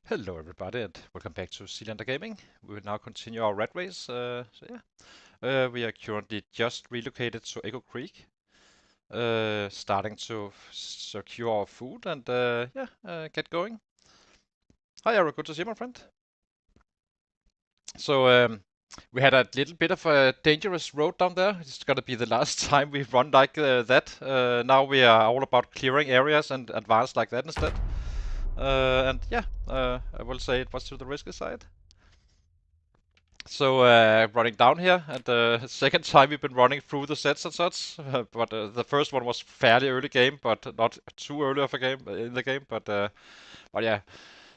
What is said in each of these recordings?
Hello everybody and welcome back to Seelander Gaming. We will now continue our Ratrace. We are currently just relocated to Echo Creek, starting to secure our food and get going. Hi Eric, good to see you, my friend. We had a little bit of a dangerous road down there. It's gonna be the last time we run like that. Now we are all about clearing areas and advance like that instead. I will say it was to the risky side. Running down here, and the second time we've been running through the sets and such. But the first one was fairly early game, but not too early of a game in the game. But yeah,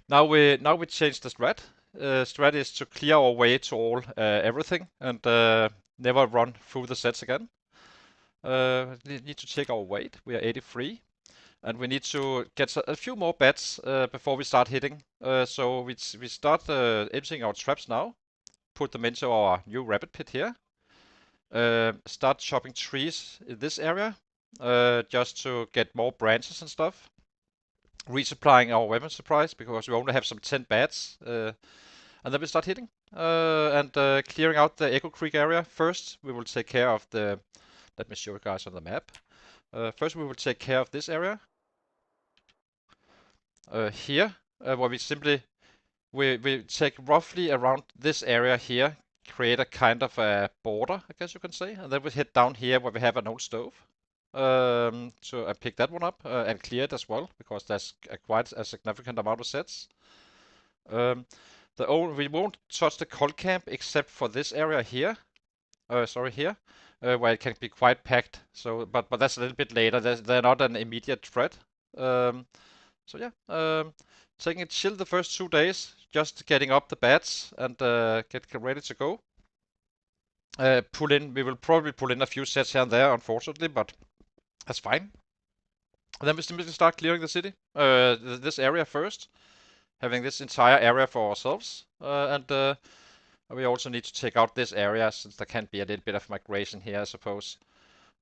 now we changed the strat. Strat is to clear our way to all everything and never run through the sets again. We need to check our weight. We are 83. And we need to get a few more bats before we start hitting. So we start emptying our traps now. Put them into our new rabbit pit here. Start chopping trees in this area just to get more branches and stuff. Resupplying our weapon supplies because we only have some 10 bats. And then we start hitting and clearing out the Echo Creek area. First, we will take care of the. Let me show you guys on the map. First, we will take care of this area here, where we simply we take roughly around this area here, create a kind of a border, I guess you can say, and then we head down here where we have an old stove. So I pick that one up and clear it as well because there's quite a significant amount of sets. We won't touch the coal camp except for this area here. Here, where it can be quite packed. So, but that's a little bit later. They're not an immediate threat. Taking it chill the first 2 days, just getting up the bats and get ready to go. We will probably pull in a few sets here and there, unfortunately, but that's fine. And then we simply start clearing the city, this area first, having this entire area for ourselves, and we also need to take out this area since there can be a little bit of migration here, I suppose.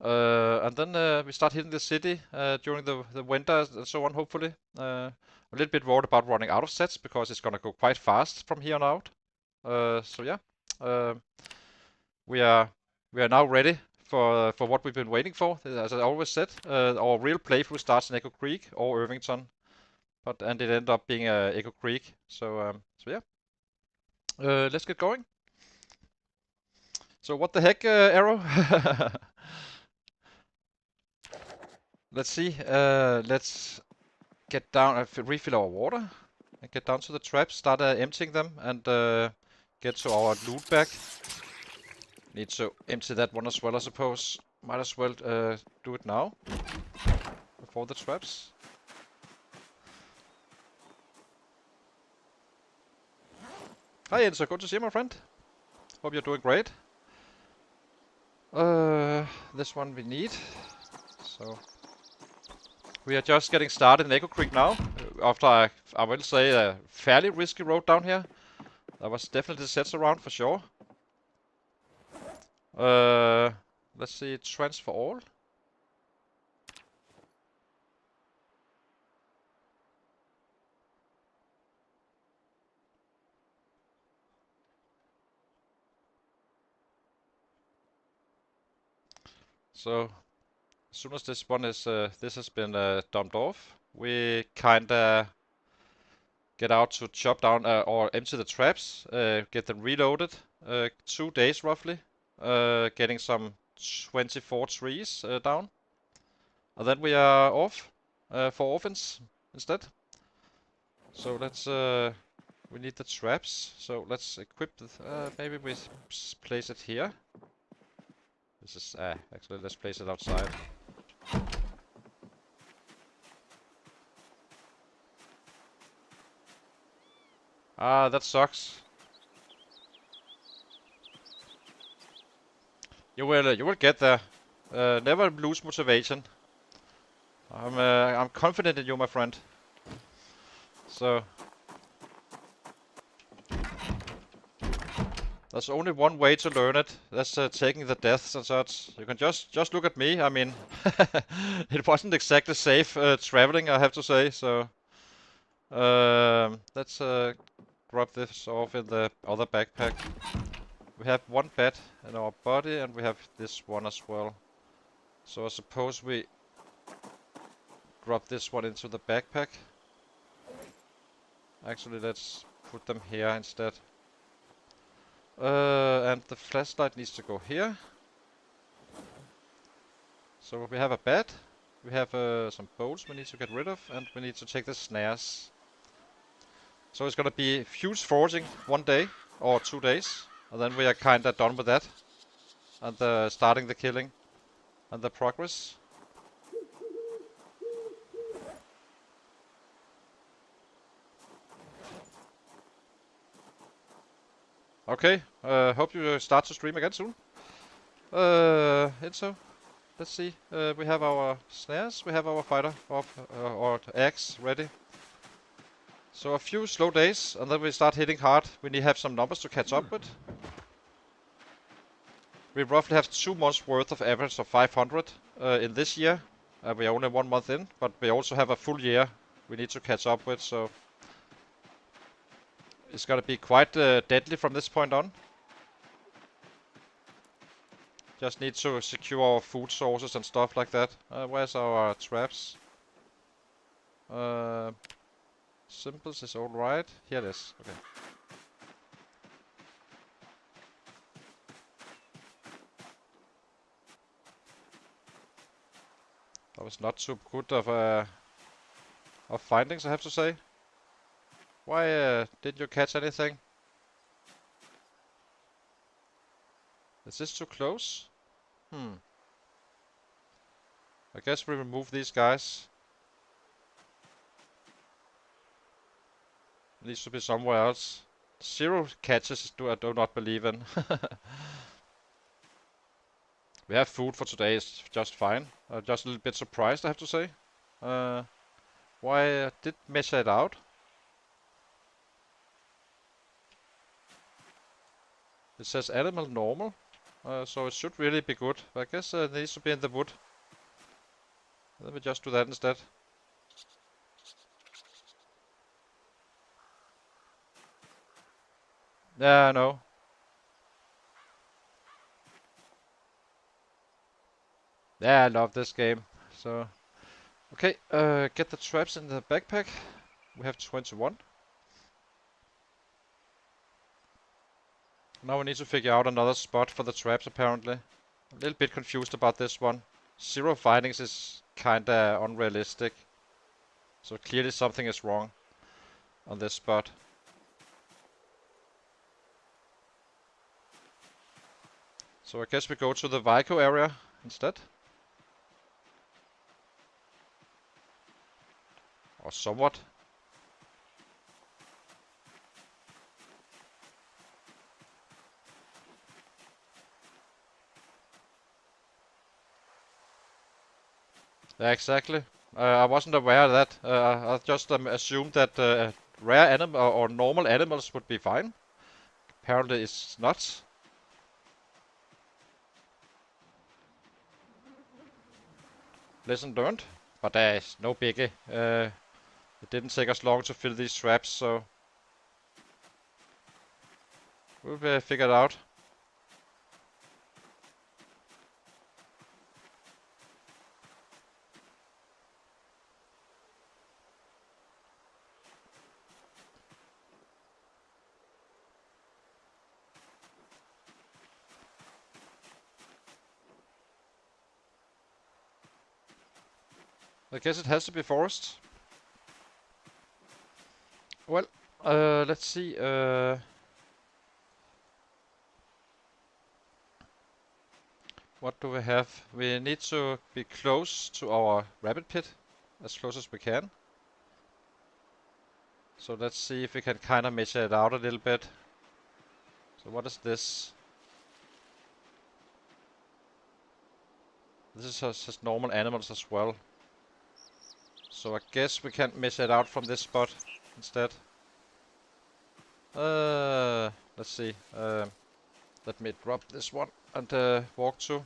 And then we start hitting the city during the winter and so on, hopefully. A little bit worried about running out of sets because it's gonna go quite fast from here on out. We are now ready for what we've been waiting for. As I always said, our real playthrough starts in Echo Creek or Irvington, and it ended up being Echo Creek. Let's get going. So what the heck, Arrow? Let's see. Let's get down, refill our water, and get down to the traps, start emptying them, and get to our loot bag. Need to empty that one as well, I suppose. Might as well do it now, before the traps. Hi Enzo, good to see you, my friend. Hope you're doing great. This one we need. So we are just getting started in Echo Creek now, after I will say a fairly risky road down here. There was definitely sets around for sure. Let's see, transfer all. So as soon as this one is, this has been dumped off, we kinda get out to chop down or empty the traps, get them reloaded. 2 days roughly, getting some 24 trees down, and then we are off for offense instead. So let's we need the traps, so let's equip the maybe we place it here. This is actually let's place it outside. Ah, that sucks. You will get there. Never lose motivation. I'm confident in you, my friend. So there's only one way to learn it. That's taking the deaths and such. You can just look at me. I mean, it wasn't exactly safe traveling, I have to say. So Let's drop this off in the other backpack. We have one bed in our body, and we have this one as well. So I suppose we drop this one into the backpack. Actually, let's put them here instead. And the flashlight needs to go here. So we have a bed. We have some bolts we need to get rid of, and we need to take the snares. So it's gonna be huge foraging one day or 2 days, and then we are kinda done with that. And starting the killing and the progress. Okay, hope you start to stream again soon. Enzo, let's see. We have our snares, we have our fighter of or axe ready. So a few slow days, and then we start hitting hard. We need to have some numbers to catch up with. We roughly have 2 months worth of average of 500 in this year. We're only 1 month in, but we also have a full year we need to catch up with, so it's gonna be quite deadly from this point on. Just need to secure our food sources and stuff like that. Where's our traps? Symbols is alright. Here it is. Okay. That was not too good of findings, I have to say. Why didn't you catch anything? Is this too close? I guess we remove these guys. Needs to be somewhere else. 0 catches I do not believe in. We have food for today, it's just fine. Just a little bit surprised, I have to say. Why did measure it out? It says animal normal, so it should really be good. But I guess it needs to be in the wood. Let me just do that instead. Yeah, I know. Yeah, I love this game. So, okay, get the traps in the backpack. We have 21. Now we need to figure out another spot for the traps, apparently. A little bit confused about this one. 0 findings is kinda unrealistic. So clearly something is wrong on this spot. So I guess we go to the Vico area instead. Or somewhat. Yeah, exactly. I wasn't aware of that. I just assumed that rare animal or normal animals would be fine. Apparently it's not. Lesson learned. But there's no biggie. It didn't take us long to fill these traps, so we'll figure it out. I guess it has to be forest. Well, let's see. What do we have? We need to be close to our rabbit pit, as close as we can. So let's see if we can kind of measure it out a little bit. So what is this? This is just normal animals as well. So I guess we can measure it out from this spot instead. Let's see. Let me drop this one and walk to.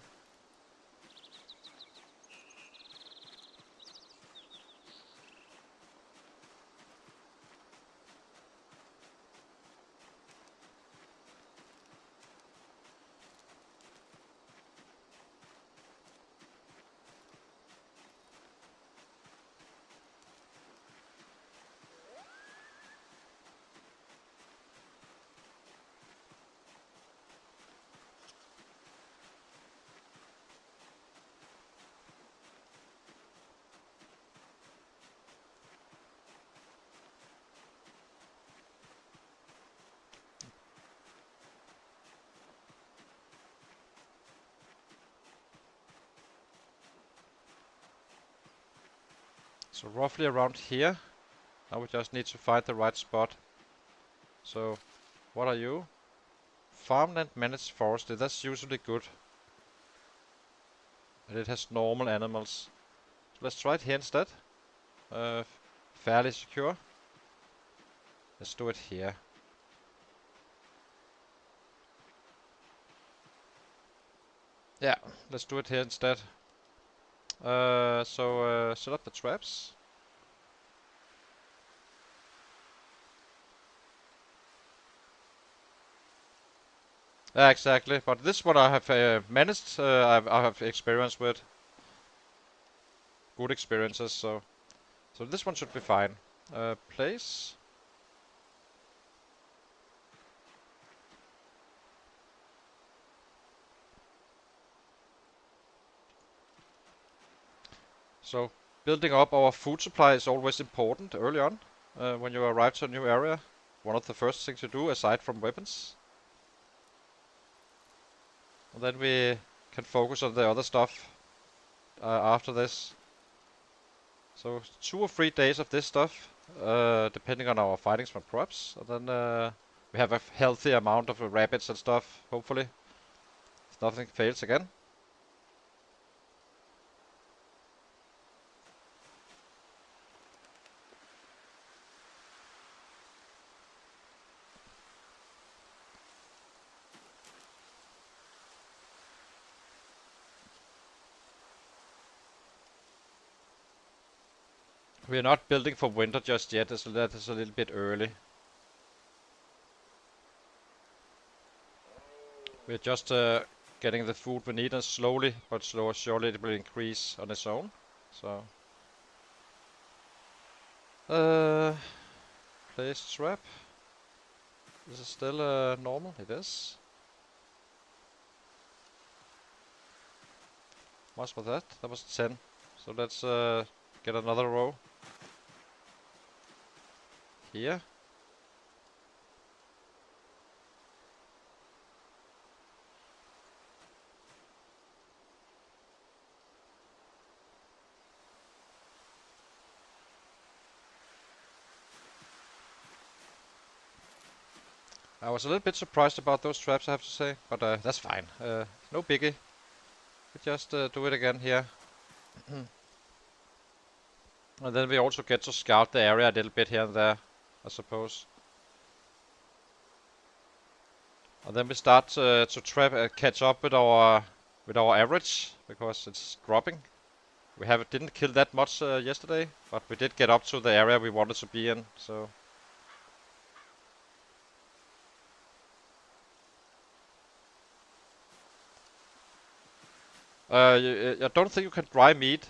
So roughly around here. Now we just need to find the right spot. So, what are you? Farmland managed forestry. That's usually good. And it has normal animals. So let's try it here instead. Fairly secure. Let's do it here. Yeah, let's do it here instead. Set up the traps. Yeah, exactly. But this one I have managed. I have experience with. Good experiences. So this one should be fine. Place. So building up our food supply is always important early on. When you arrive to a new area, one of the first things you do, aside from weapons. And then we can focus on the other stuff after this. So 2 or 3 days of this stuff, depending on our findings from crops. And then we have a healthy amount of rabbits and stuff, hopefully. If nothing fails again. We are not building for winter just yet, so that is a little bit early. We're just getting the food we need, and slowly but surely it will increase on its own. So, uh, place trap. Is it still normal? It is. Much was that? That was 10. So let's get another row here. I was a little bit surprised about those traps, I have to say, but that's fine. No biggie. We just do it again here. And then we also get to scout the area a little bit here and there, I suppose. And then we start to catch up with our average, because it's dropping. We didn't kill that much yesterday, but we did get up to the area we wanted to be in, so. I don't think you can dry meat.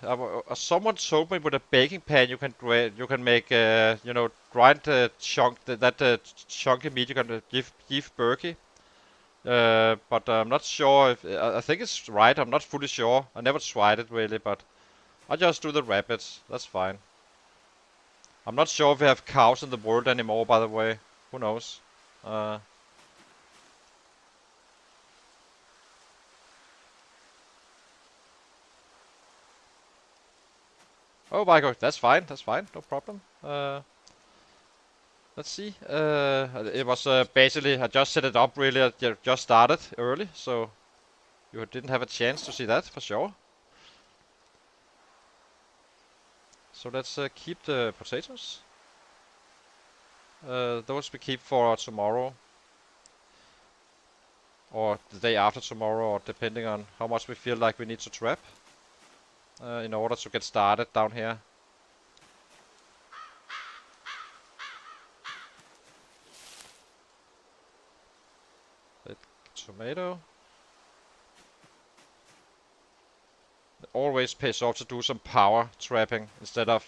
Someone told me with a baking pan you can make grind chunky meat. You can give beef jerky. But I'm not sure if I think it's right. I'm not fully sure. I never tried it really, but I just do the rabbits. That's fine. I'm not sure if we have cows in the world anymore. By the way, who knows? Uh, oh my god, that's fine. That's fine. No problem. Let's see. It was basically I just set it up really. I just started early, so you didn't have a chance to see that for sure. So let's keep the potatoes. Those we keep for tomorrow, or the day after tomorrow, or depending on how much we feel like we need to trap in order to get started down here. Tomato. It always pays off to do some power trapping instead of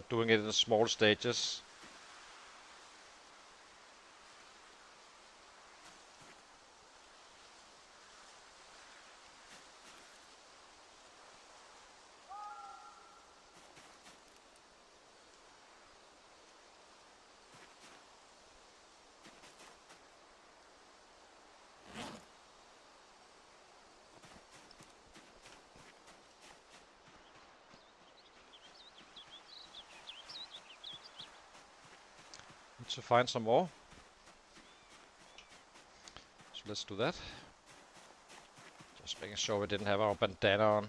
doing it in small stages. to find some more. So let's do that. Just making sure we didn't have our bandana on.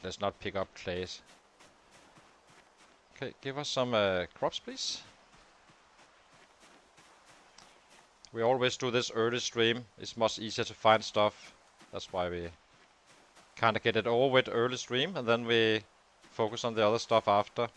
Let's not pick up clays. Okay, give us some crops, please. We always do this early stream. It's much easier to find stuff. That's why we kind of get it over with early stream, and then we focus on the other stuff after.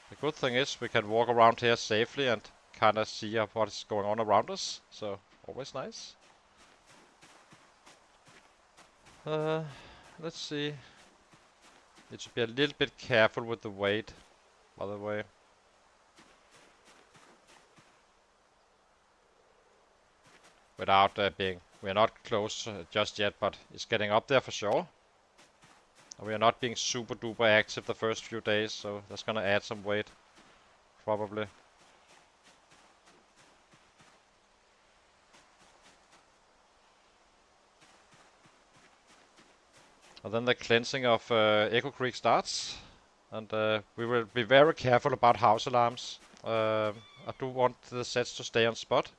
The good thing is we can walk around here safely and kind of see what's going on around us. So always nice. Let's see. Need to be a little bit careful with the weight, by the way. Without we're not close just yet, but it's getting up there for sure. We are not being super duper active the first few days, so that's gonna add some weight, probably. And then the cleansing of Echo Creek starts, and we will be very careful about house alarms. I do want the sets to stay on spot,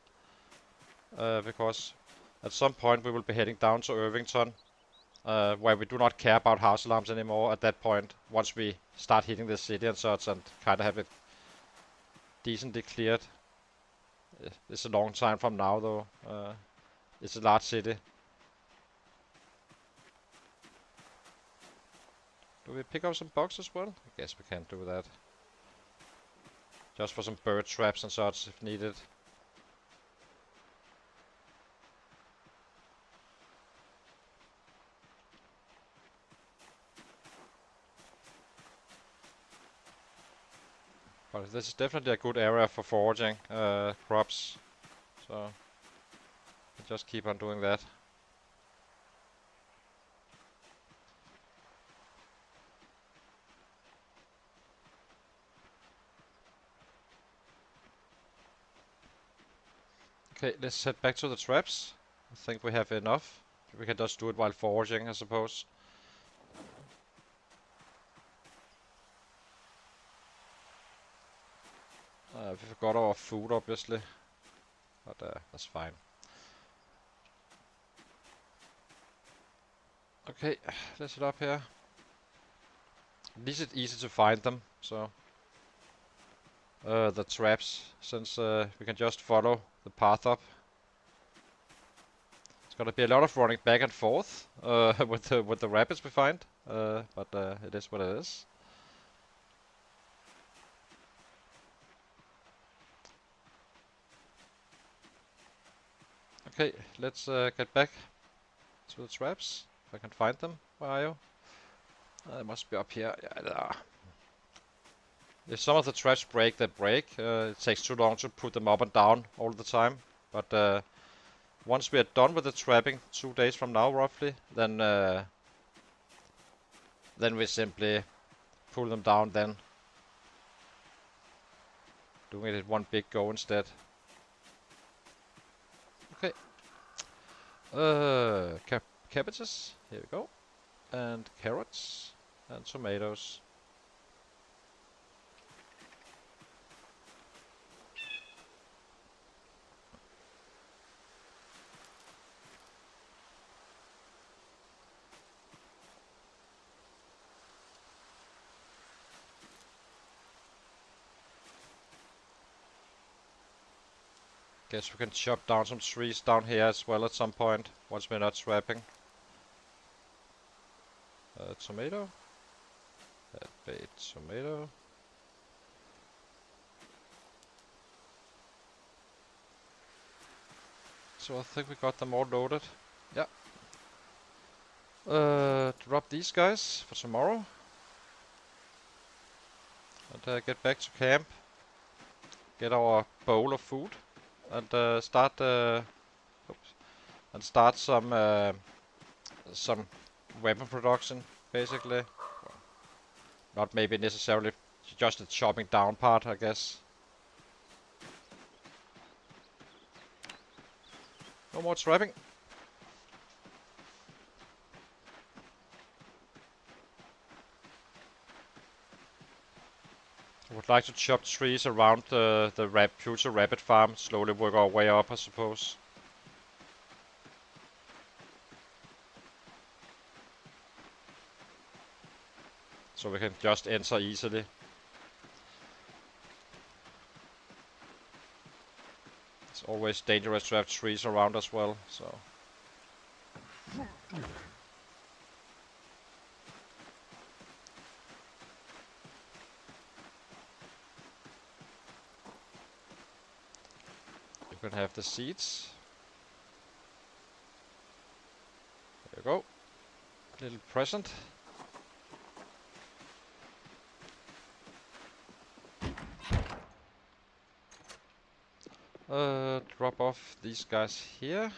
because at some point we will be heading down to Irvington, where we do not care about house alarms anymore at that point, once we start hitting the city and such, and kind of have it decently cleared. It's a long time from now, though. It's a large city. Do we pick up some bugs as well? I guess we can do that. Just for some bird traps and such if needed. But this is definitely a good area for foraging crops. So just keep on doing that. Okay, let's head back to the traps. I think we have enough. We can just do it while foraging, I suppose. We forgot our food, obviously. But that's fine. Okay, let's head up here. At least it's easy to find them, so... the traps, since we can just follow the path up. It's gonna be a lot of running back and forth with the rapids we find, but it is what it is. Okay, let's get back to the traps, if I can find them. Where are you? They must be up here. Yeah, they are. If some of the traps break, they break. It takes too long to put them up and down all the time. But once we are done with the trapping, 2 days from now roughly, then we simply pull them down then. Doing it in one big go instead. Okay. Cabbages. Here we go. And carrots. And tomatoes. Guess we can chop down some trees down here as well at some point, once we're not trapping. Tomato. Bait tomato. So I think we got them all loaded. Yeah. Drop these guys for tomorrow. And get back to camp. get our bowl of food and start some weapon production, basically. Not maybe necessarily just the chopping down part, I guess. No more trapping. I would like to chop trees around the future rabbit farm, slowly work our way up, I suppose. So we can just enter easily. It's always dangerous to have trees around as well, so. You can have the seeds. There you go. Little present. Drop off these guys here and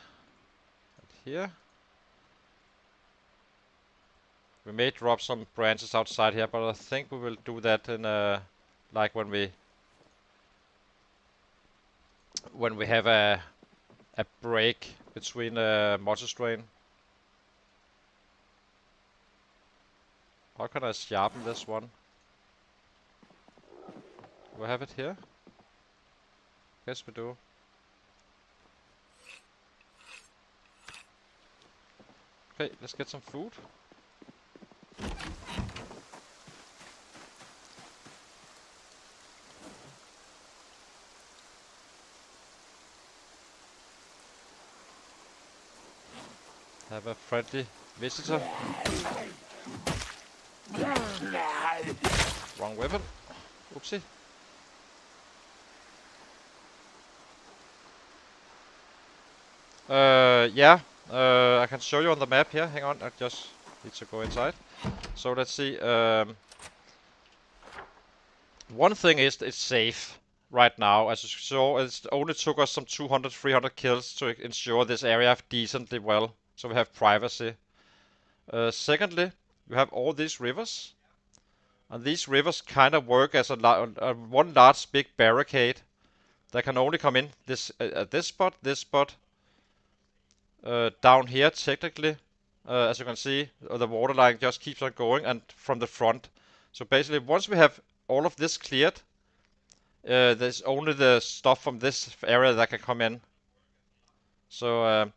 here. We may drop some branches outside here, but I think we will do that in like when we have a break between multi-strain. How can I sharpen this one? Do I have it here? Yes, we do. Okay, let's get some food. Have a friendly visitor. Wrong weapon. Oopsie. Yeah. I can show you on the map here. Hang on, I just need to go inside. So let's see. One thing is it's safe right now. As you saw, it only took us some 200, 300 kills to ensure this area decently well. So we have privacy. Secondly, you have all these rivers. And these rivers kind of work as one large big barricade that can only come in at this spot, down here technically. As you can see, the water line just keeps on going and from the front. So basically, once we have all of this cleared, there's only the stuff from this area that can come in. So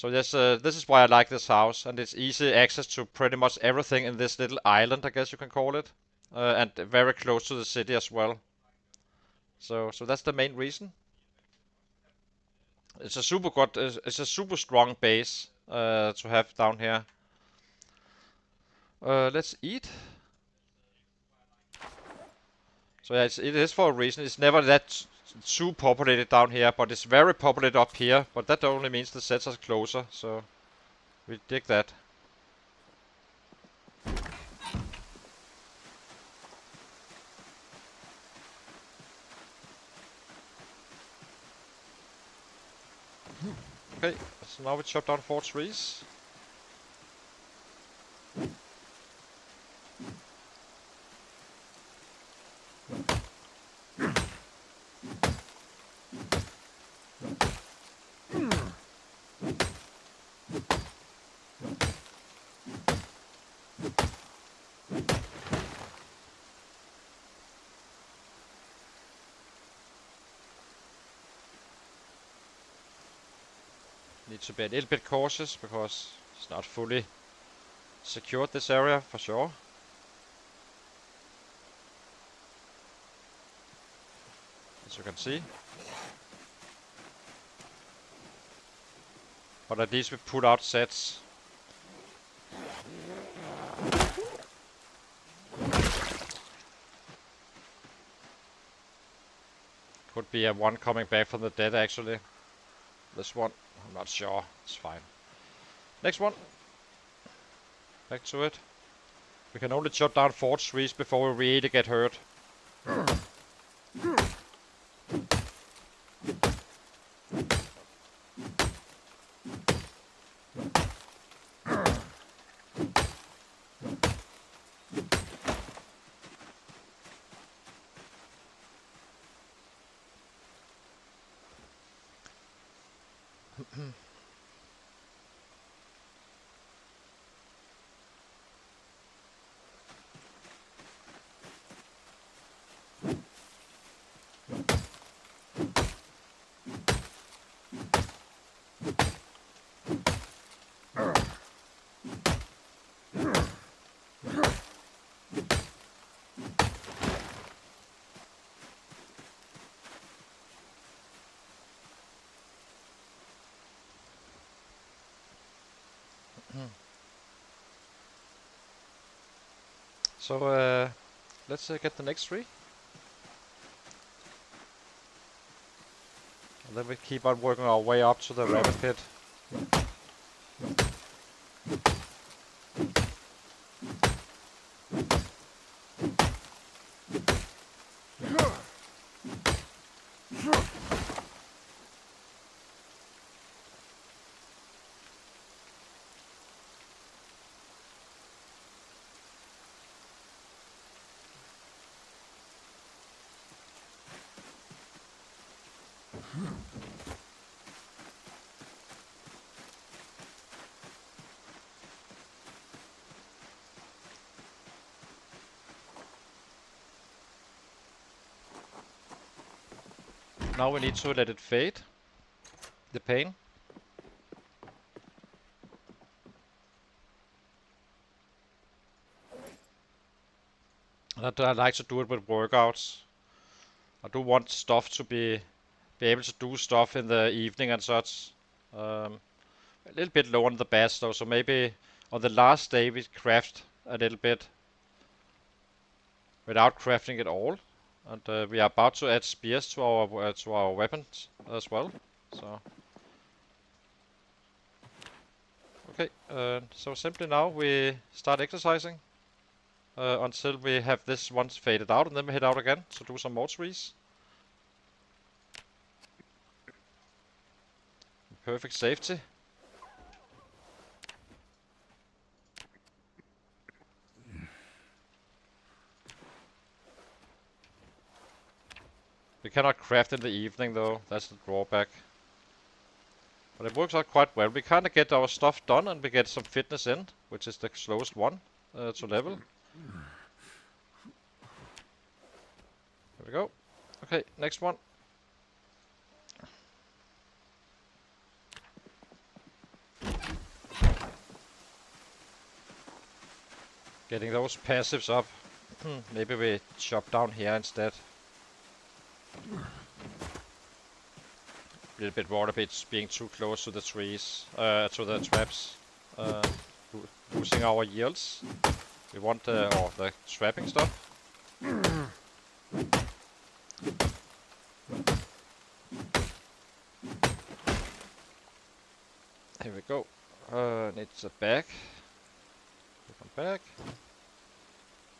this is why I like this house, and it's easy access to pretty much everything in this little island, I guess you can call it, and very close to the city as well. So that's the main reason. It's a super strong base to have down here. Let's eat. So yeah, it is for a reason. It's never that too populated down here, but it's very populated up here. But that only means the sets are closer, so we dig that. Okay, so now we chop down 4 trees. Need to be a little bit cautious because it's not fully secured, this area for sure. As you can see. But at least we put out sets. Could be a one coming back from the dead actually. This one, I'm not sure. It's fine. Next one. Back to it. We can only chop down 4 trees before we really get hurt. So let's get the next tree. And then we keep on working our way up to the rabbit pit. Now we need to let it fade, the pain. And I like to do it with workouts. I do want stuff to be able to do stuff in the evening and such. A little bit low on the bats though, so maybe on the last day we craft a little bit without crafting it all. And we are about to add spears to our weapons as well. So okay, so simply now we start exercising until we have this once faded out, and then we head out again to do some more trees. Perfect safety. We cannot craft in the evening though, that's the drawback. But it works out quite well. We kind of get our stuff done and we get some fitness in, which is the slowest one to level. There we go. Okay, next one. Getting those passives up. Maybe we chop down here instead. A little bit worried about being too close to the trees, to the traps, losing our yields. We want the trapping stuff. Here we go. Needs a bag. Come back.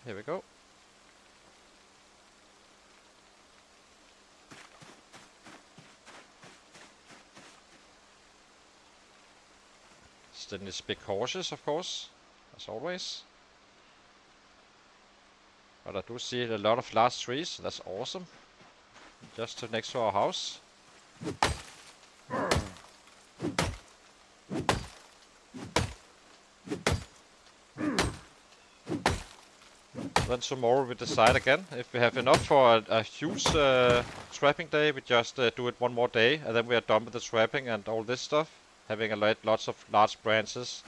Here we go. Still need to be cautious, of course, as always. But I do see a lot of large trees, so that's awesome. Just next to our house. Then tomorrow we decide again. If we have enough for a huge trapping day, we just do it one more day, and then we are done with the trapping and all this stuff. Having lots of large branches.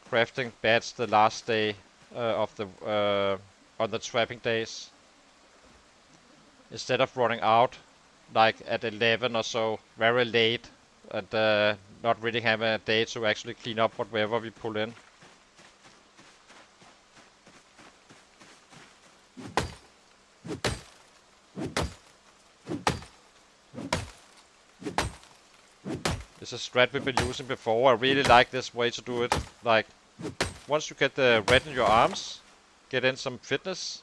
Crafting bats the last day of the on the trapping days. Instead of running out like at 11 or so, very late, and not really having a day to actually clean up whatever we pull in. It's a strat we've been using before. I really like this way to do it. Like, once you get the red in your arms, get in some fitness,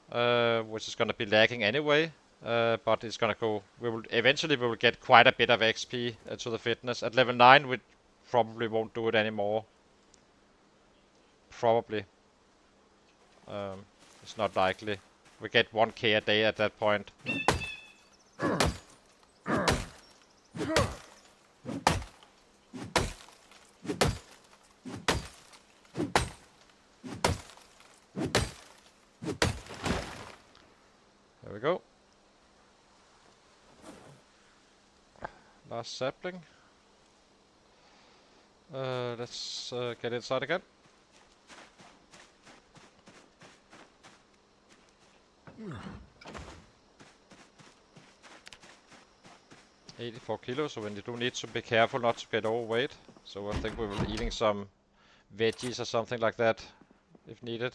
which is gonna be lacking anyway. But it's gonna go. Eventually we will get quite a bit of XP to the fitness. At level 9, we probably won't do it anymore. Probably. It's not likely. We get 1k a day at that point. Last sapling. Let's get inside again. Mm. 84 kilos, so when you do need to be careful not to get overweight. So I think we will be eating some veggies or something like that if needed.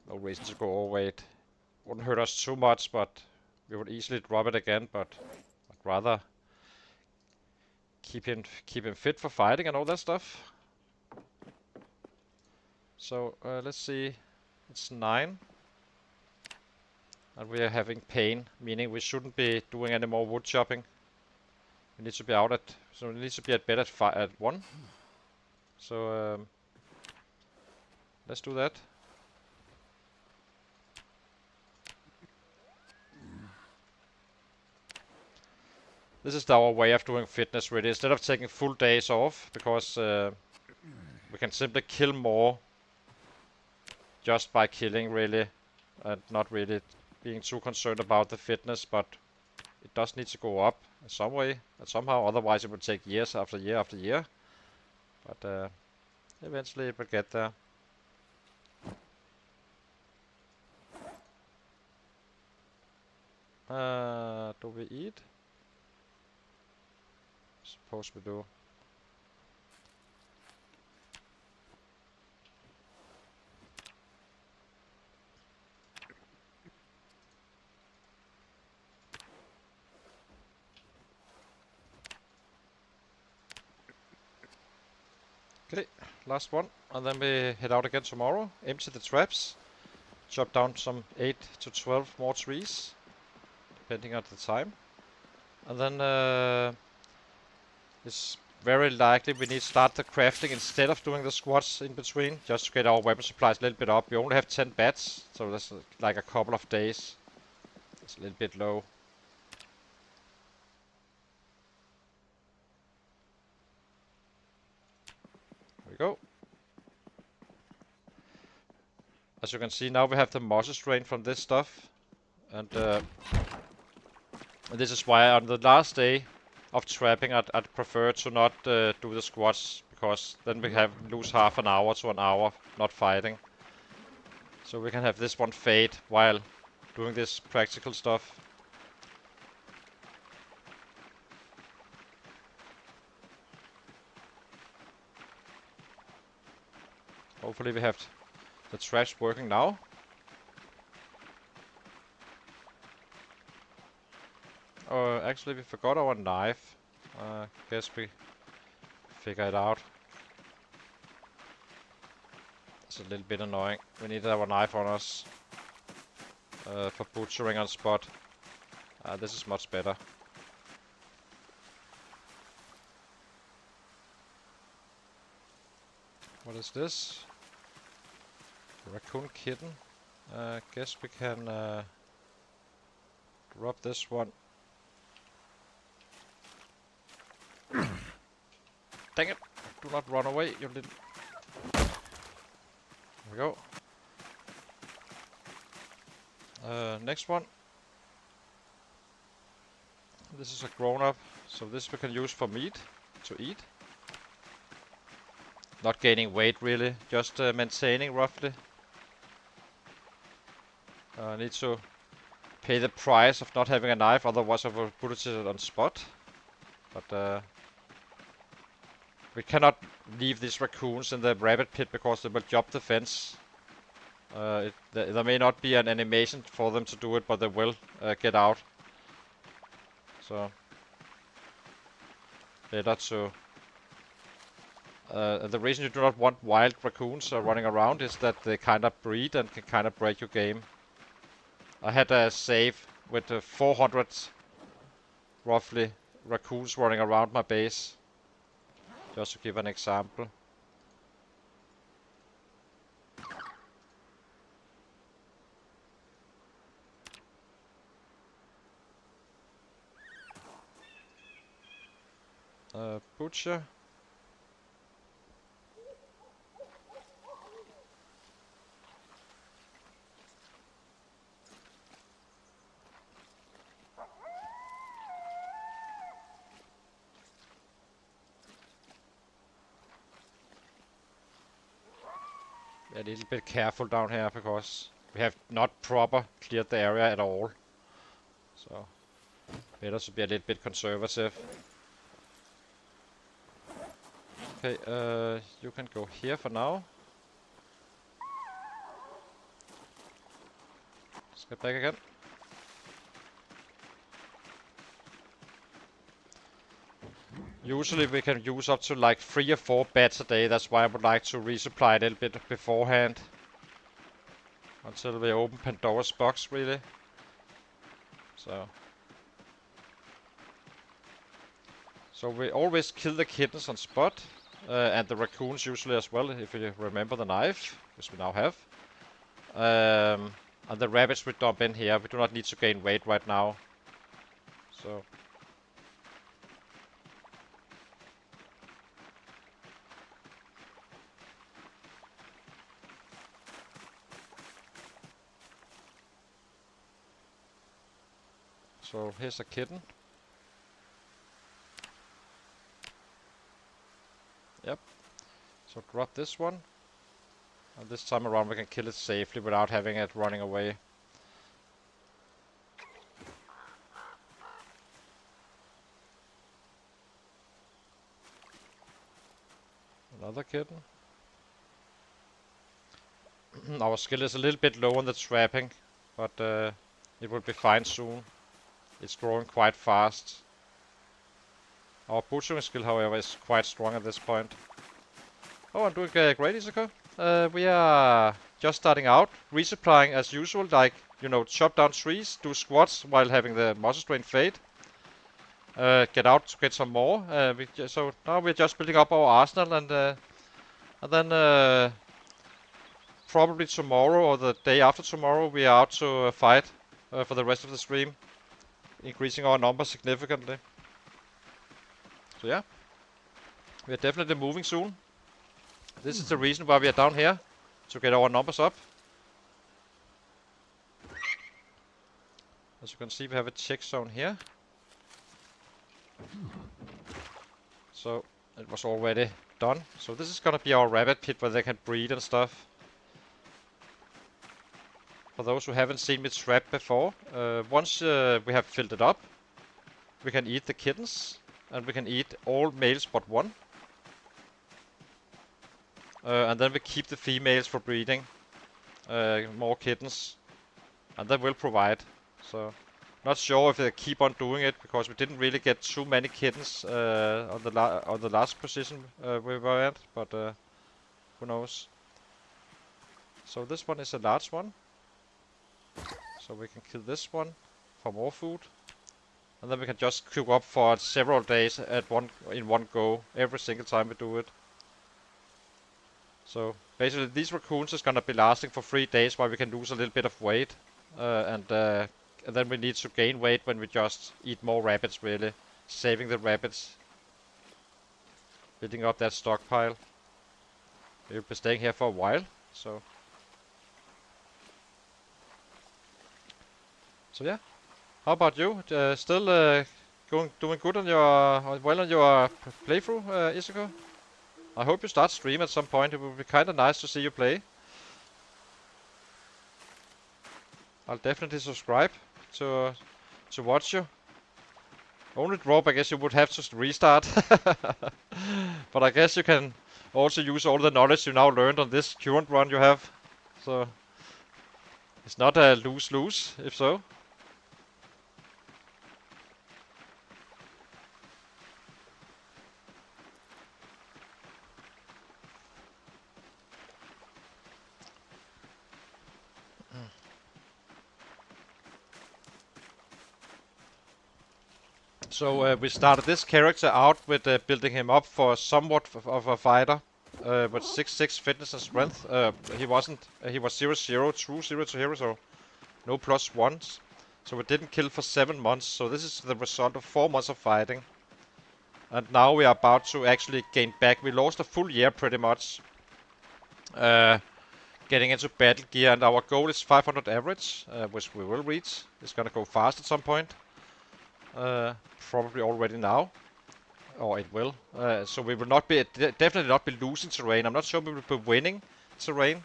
No reason to go overweight. Wouldn't hurt us too much, but we would easily drop it again. But I'd rather keep him fit for fighting and all that stuff. So let's see, it's 9. And we are having pain, meaning we shouldn't be doing any more wood chopping. We need to be out at, so we need to be at bed at 1. So let's do that. This is our way of doing fitness really. Instead of taking full days off, because we can simply kill more just by killing really, and not really being too concerned about the fitness, but it does need to go up in some way and somehow, otherwise it would take years after year after year. But eventually it will get there. Do we eat? Suppose we do. Okay, last one, and then we head out again tomorrow. Empty the traps, chop down some 8 to 12 more trees, depending on the time. And then it's very likely we need to start the crafting instead of doing the squats in between, just to get our weapon supplies a little bit up. We only have 10 bats, so that's like a couple of days. It's a little bit low. There we go. As you can see, now we have the muscle strain from this stuff. And this is why on the last day of trapping, I'd prefer to not do the squats, because then we lose half an hour to an hour not fighting. So we can have this one fade while doing this practical stuff. Hopefully we have the traps working now. Actually we forgot our knife. Guess we figure it out. It's a little bit annoying. We need our knife on us for butchering on spot. This is much better. What is this? Raccoon kitten. Guess we can drop this one. Dang it! Do not run away, you little... There we go. Next one. This is a grown-up, so this we can use for meat to eat. Not gaining weight really, just maintaining roughly. I need to pay the price of not having a knife, otherwise I will put it on spot. But we cannot leave these raccoons in the rabbit pit because they will jump the fence. There may not be an animation for them to do it, but they will get out. So better to... the reason you do not want wild raccoons running around is that they kind of breed and can kind of break your game. I had a save with 400 roughly raccoons running around my base. Just to give an example. Butcher. a little bit careful down here because we have not proper cleared the area at all. So better to be a little bit conservative. Okay, you can go here for now. Let's get back again. Usually we can use up to like 3 or 4 beds a day. That's why I would like to resupply a little bit beforehand. Until we open Pandora's box, really. So we always kill the kittens on spot. And the raccoons usually as well, if you remember the knife, which we now have. And the rabbits we dump in here. We do not need to gain weight right now. So here's a kitten. Yep. So drop this one. And this time around we can kill it safely without having it running away. Another kitten. Our skill is a little bit low on the trapping, but it will be fine soon. It's growing quite fast. Our butchering skill, however, is quite strong at this point. Oh, I'm doing great, Isako. We are just starting out, resupplying as usual, like, you know, chop down trees, do squats while having the muscle strain fade. Get out to get some more. So now we're just building up our arsenal, and then probably tomorrow or the day after tomorrow we are out to fight for the rest of the stream, increasing our numbers significantly. So yeah, we are definitely moving soon. This is the reason why we are down here, to get our numbers up. As you can see, we have a check zone here. So it was already done. So this is gonna be our rabbit pit where they can breed and stuff. For those who haven't seen me trap before, once we have filled it up, we can eat the kittens, and we can eat all males but one. And then we keep the females for breeding more kittens, and that will provide. So not sure if they keep on doing it, because we didn't really get too many kittens on the last position we were at, but who knows. So this one is a large one, so we can kill this one for more food, and then we can just cook up for several days in one go every single time we do it. So basically these raccoons is gonna be lasting for 3 days while we can lose a little bit of weight, and then we need to gain weight when we just eat more rabbits, really. Saving the rabbits. Building up that stockpile. We'll be staying here for a while, so yeah. How about you? Still doing good on your playthrough, Isako? I hope you start stream at some point. It would be kind of nice to see you play. I'll definitely subscribe to watch you. Only drop, I guess you would have to restart. But I guess you can also use all the knowledge you now learned on this current run you have. So it's not a lose-lose, if so. So we started this character out with building him up for somewhat of a fighter, with 6-6 fitness and strength. He was 0-0, true 0 to hero, so no plus ones. So we didn't kill for 7 months. So this is the result of 4 months of fighting. And now we are about to actually gain back. We lost a full year pretty much, getting into battle gear, and our goal is 500 average, which we will reach. It's gonna go fast at some point. Probably already now, or it will. So we will not be definitely not be losing terrain. I'm not sure we will be winning terrain,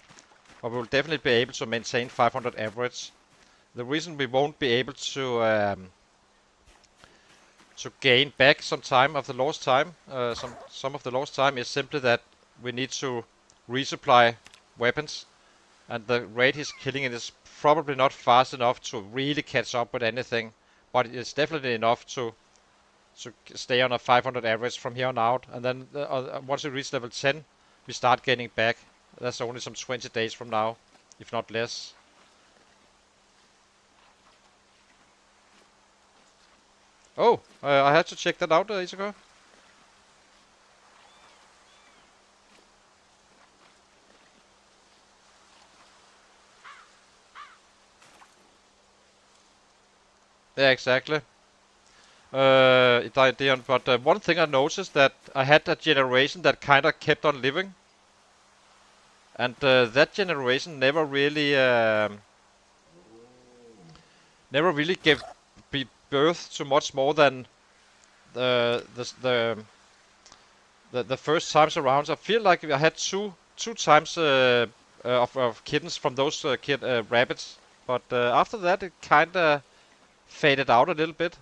but we'll definitely be able to maintain 500 average. The reason we won't be able to gain back some time of the lost time, some of the lost time, is simply that we need to resupply weapons, and the rate he's killing it is probably not fast enough to really catch up with anything, but it's definitely enough to stay on a 500 average from here on out, and then once we reach level 10, we start gaining back. That's only some 20 days from now, if not less. Oh, I had to check that out, Isako. Yeah, exactly. It died down, but one thing I noticed that I had a generation that kind of kept on living, and that generation never really gave birth to much more than the first times around. I feel like I had two times of kittens from those rabbits, but after that it kind of faded out a little bit,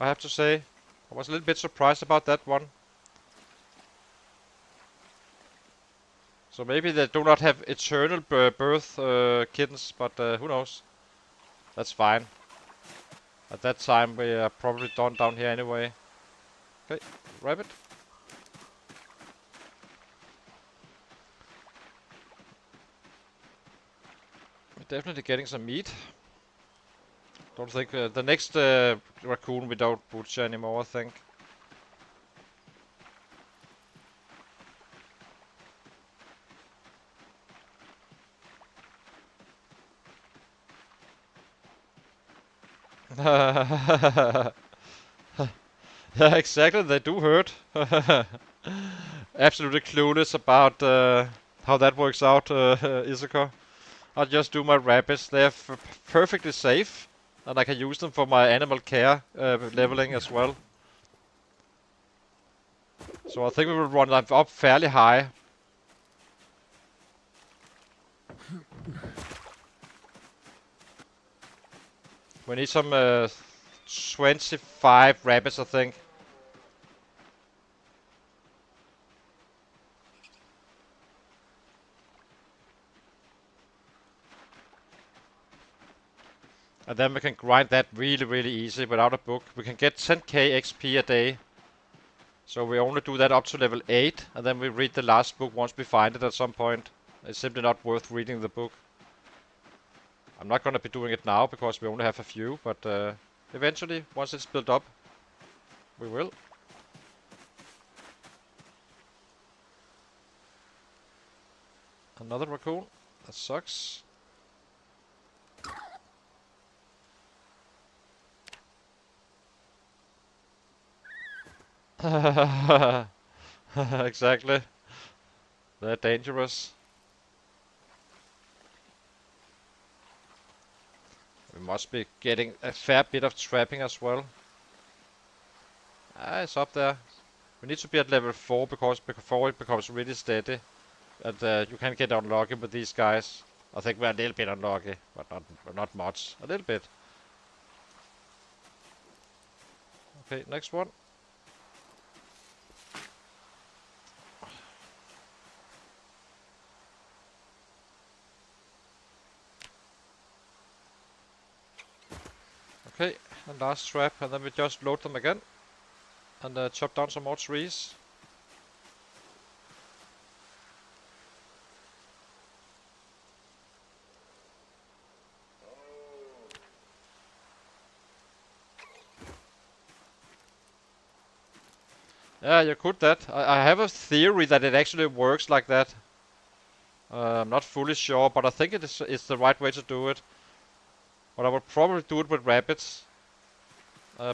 I have to say. I was a little bit surprised about that one. So maybe they do not have eternal birth kittens, but who knows? That's fine. At that time we are probably done down here anyway. Okay, rabbit. We're definitely getting some meat. Don't think the next raccoon we don't butcher anymore, I think. Yeah, exactly, they do hurt. Absolutely clueless about how that works out, Isako. I'll just do my rabbits. They're perfectly safe, and I can use them for my animal care leveling as well. So I think we will run them up fairly high. We need some 25 rabbits, I think. And then we can grind that really easy without a book. We can get 10k XP a day. So we only do that up to level 8, and then we read the last book once we find it at some point. It's simply not worth reading the book. I'm not gonna be doing it now because we only have a few, but eventually, once it's built up, we will. Another raccoon. That sucks. Exactly. They're dangerous. We must be getting a fair bit of trapping as well. Ah, it's up there. We need to be at level 4 because before it becomes really steady. And you can get unlucky with these guys. I think we're a little bit unlucky, but not much. A little bit. Okay, next one. Okay, and last trap, and then we just load them again. And chop down some more trees. Yeah, you could that. I have a theory that it actually works like that. I'm not fully sure, but I think it's the right way to do it. But I would probably do it with rabbits.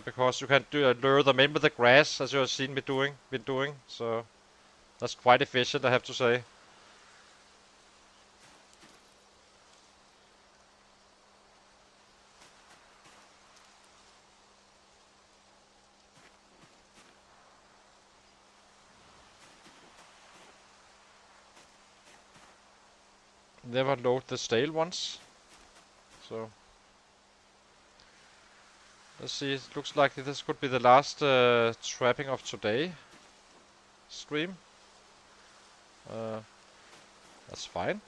Because you can lure them in with the grass, as you have seen me been doing. So that's quite efficient, I have to say. never load the stale ones. So let's see. It looks like this could be the last trapping of today stream. That's fine.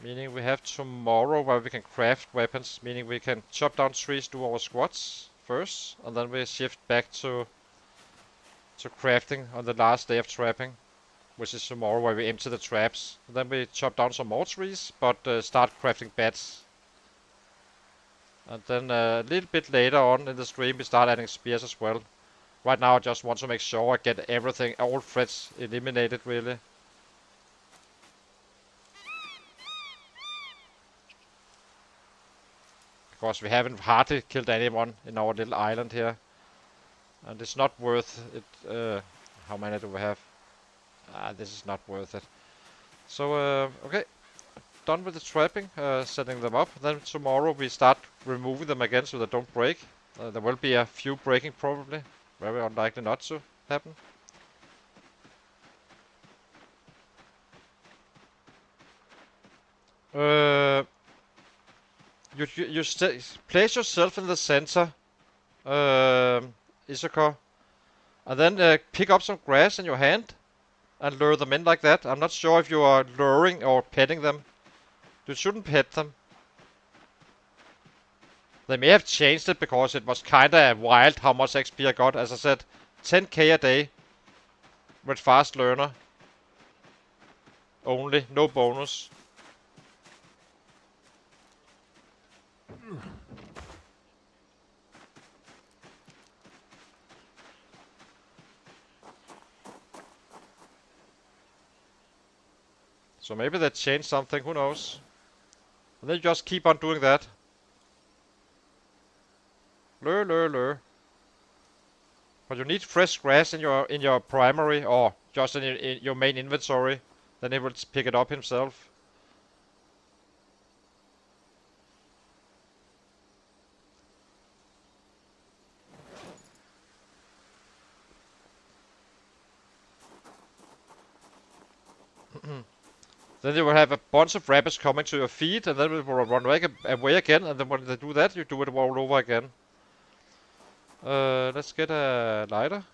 Meaning we have tomorrow where we can craft weapons. Meaning we can chop down trees, do our squats first, and then we shift back to crafting on the last day of trapping, which is tomorrow, where we empty the traps. And then we chop down some more trees, but start crafting beds. And then a little bit later on in the stream we start adding spears as well. Right now I just want to make sure I get everything, all threats eliminated really. Because we haven't hardly killed anyone in our little island here. And it's not worth it. How many do we have? This is not worth it. So, okay. Done with the trapping, setting them up. Then tomorrow we start removing them again so they don't break. There will be a few breaking probably. Very unlikely not to happen. You place yourself in the center, Isakor, and then pick up some grass in your hand and lure them in like that. I'm not sure if you are luring or petting them. You shouldn't pet them. They may have changed it because it was kinda wild how much XP I got. As I said, 10k a day with fast learner. Only, no bonus. So maybe they changed something, who knows. And then you just keep on doing that. Lure, lure, lure. But you need fresh grass in your primary or just in your main inventory. Then he will pick it up himself. Then you will have a bunch of rabbits coming to your feet, and then we will run away again. And then when they do that, you do it all over again. Let's get a lighter.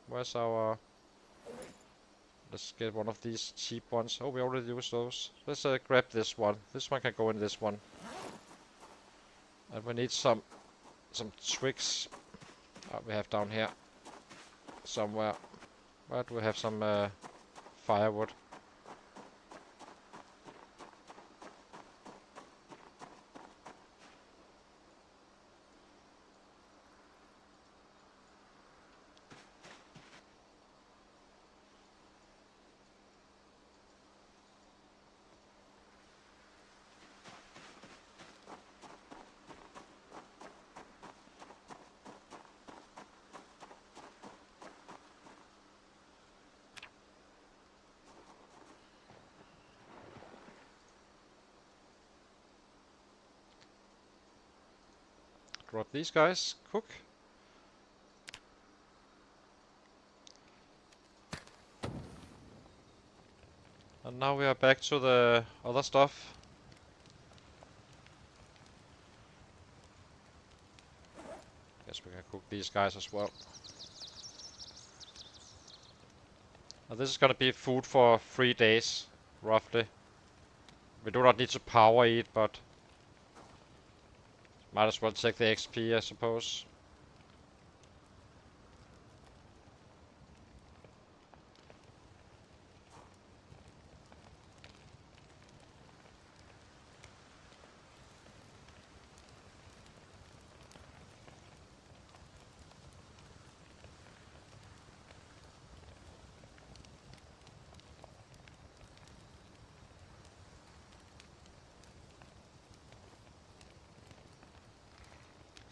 Where's our... Let's get one of these cheap ones. Oh, we already used those. Let's grab this one. This one can go in this one. And we need some twigs. We have down here somewhere. Where do we have some firewood? Drop these guys, cook. And now we are back to the other stuff. Guess we can cook these guys as well. Now this is gonna be food for 3 days, roughly. We do not need to power eat, but might as well take the XP, I suppose.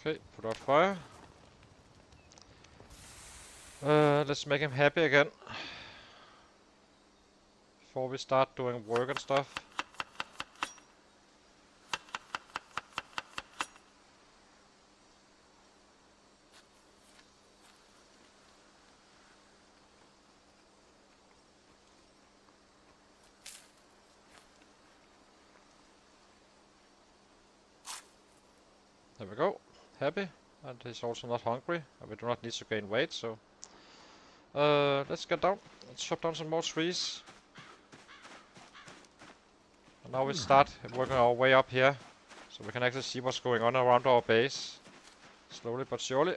Okay, put out fire. Let's make him happy again. Before we start doing work and stuff. There we go. Happy. And he's also not hungry. And we do not need to gain weight, so... let's get down. Let's chop down some more trees. And now we start working our way up here. So we can actually see what's going on around our base. Slowly but surely.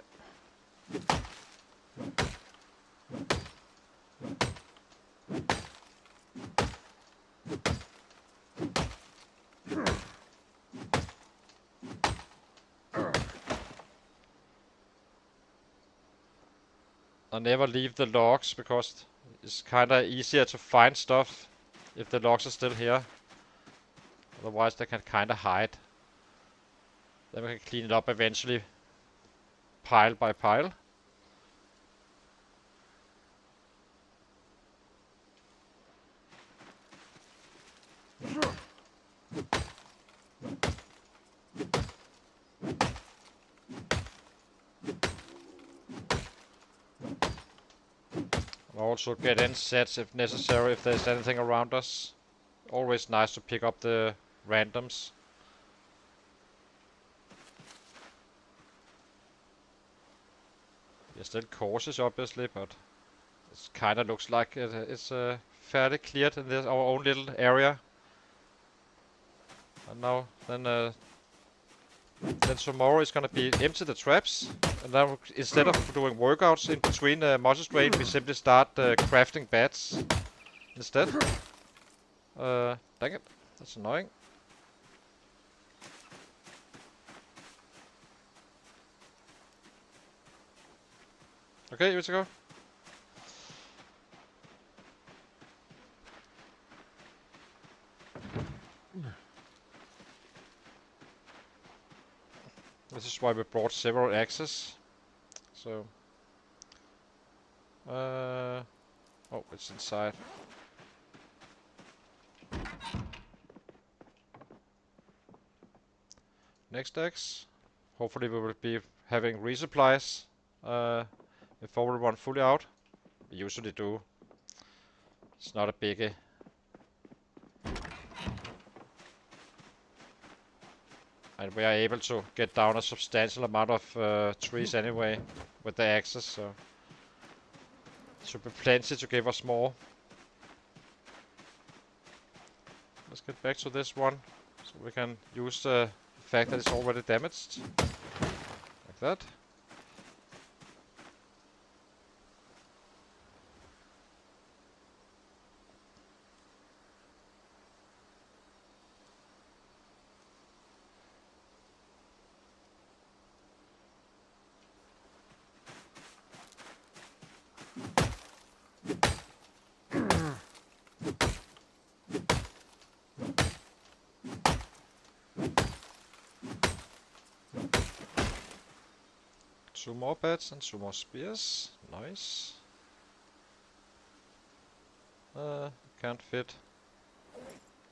I never leave the logs because it's kinda easier to find stuff if the logs are still here. Otherwise they can kinda hide. Then we can clean it up eventually, pile by pile. Also get in sets if necessary, if there's anything around us. Always nice to pick up the randoms. We're still cautious obviously, but it kinda looks like it's fairly cleared in this, our own little area. And now, then tomorrow is gonna be empty the traps, and now instead of doing workouts in between muscle strain, we simply start crafting bats instead. Dang it, that's annoying. Okay, here we go. This is why we brought several axes. So, oh, it's inside. Next axe. Hopefully we will be having resupplies before we run fully out. We usually do. It's not a biggie. And we are able to get down a substantial amount of trees anyway with the axes, so should be plenty to give us more. Let's get back to this one, so we can use the fact that it's already damaged. Like that. Two more bats and two more spears. Nice. Can't fit.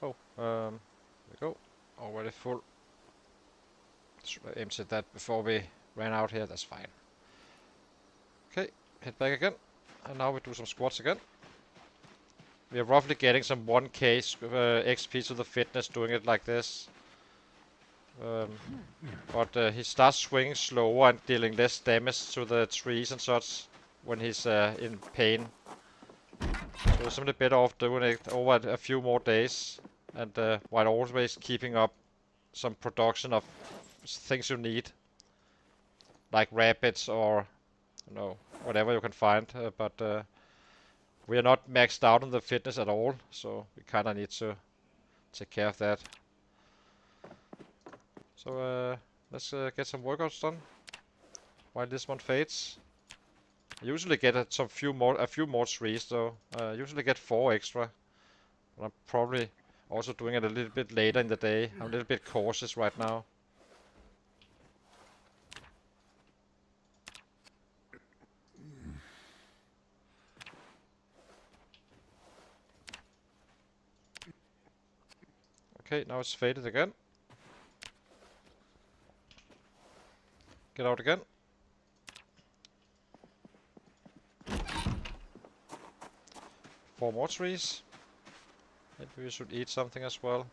Oh, there we go. Already full. Should have emptied that before we ran out here. That's fine. Okay, head back again. And now we do some squats again. We are roughly getting some 1k XP to the fitness doing it like this. But he starts swinging slower and dealing less damage to the trees and such when he's in pain. So we're simply better off doing it over a few more days, and while always keeping up some production of things you need, like rabbits or whatever you can find. But we are not maxed out on the fitness at all, so we kind of need to take care of that. So let's get some workouts done while this one fades. I usually get a few more trees though. I usually get 4 extra. But I'm probably also doing it a little bit later in the day. I'm a little bit cautious right now. Okay, now it's faded again. Get out again. Four more trees. Maybe we should eat something as well.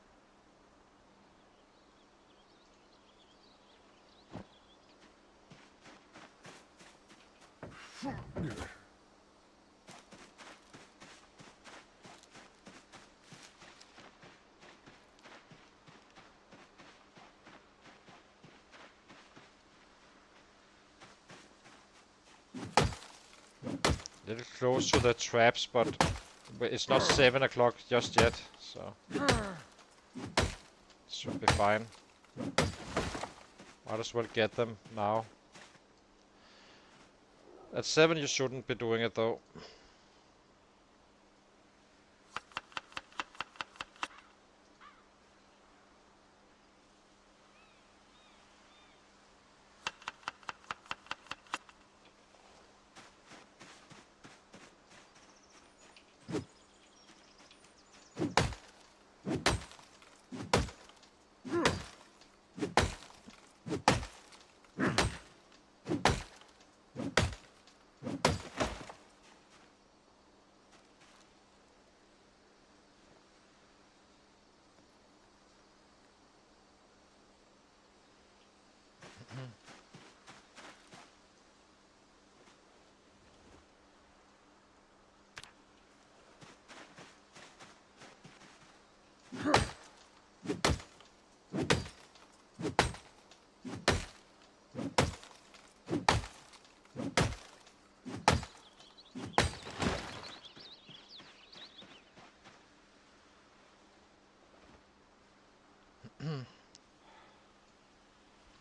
Little close to the traps, but it's not 7 o'clock just yet, so should be fine. Might as well get them now. At 7 you shouldn't be doing it though.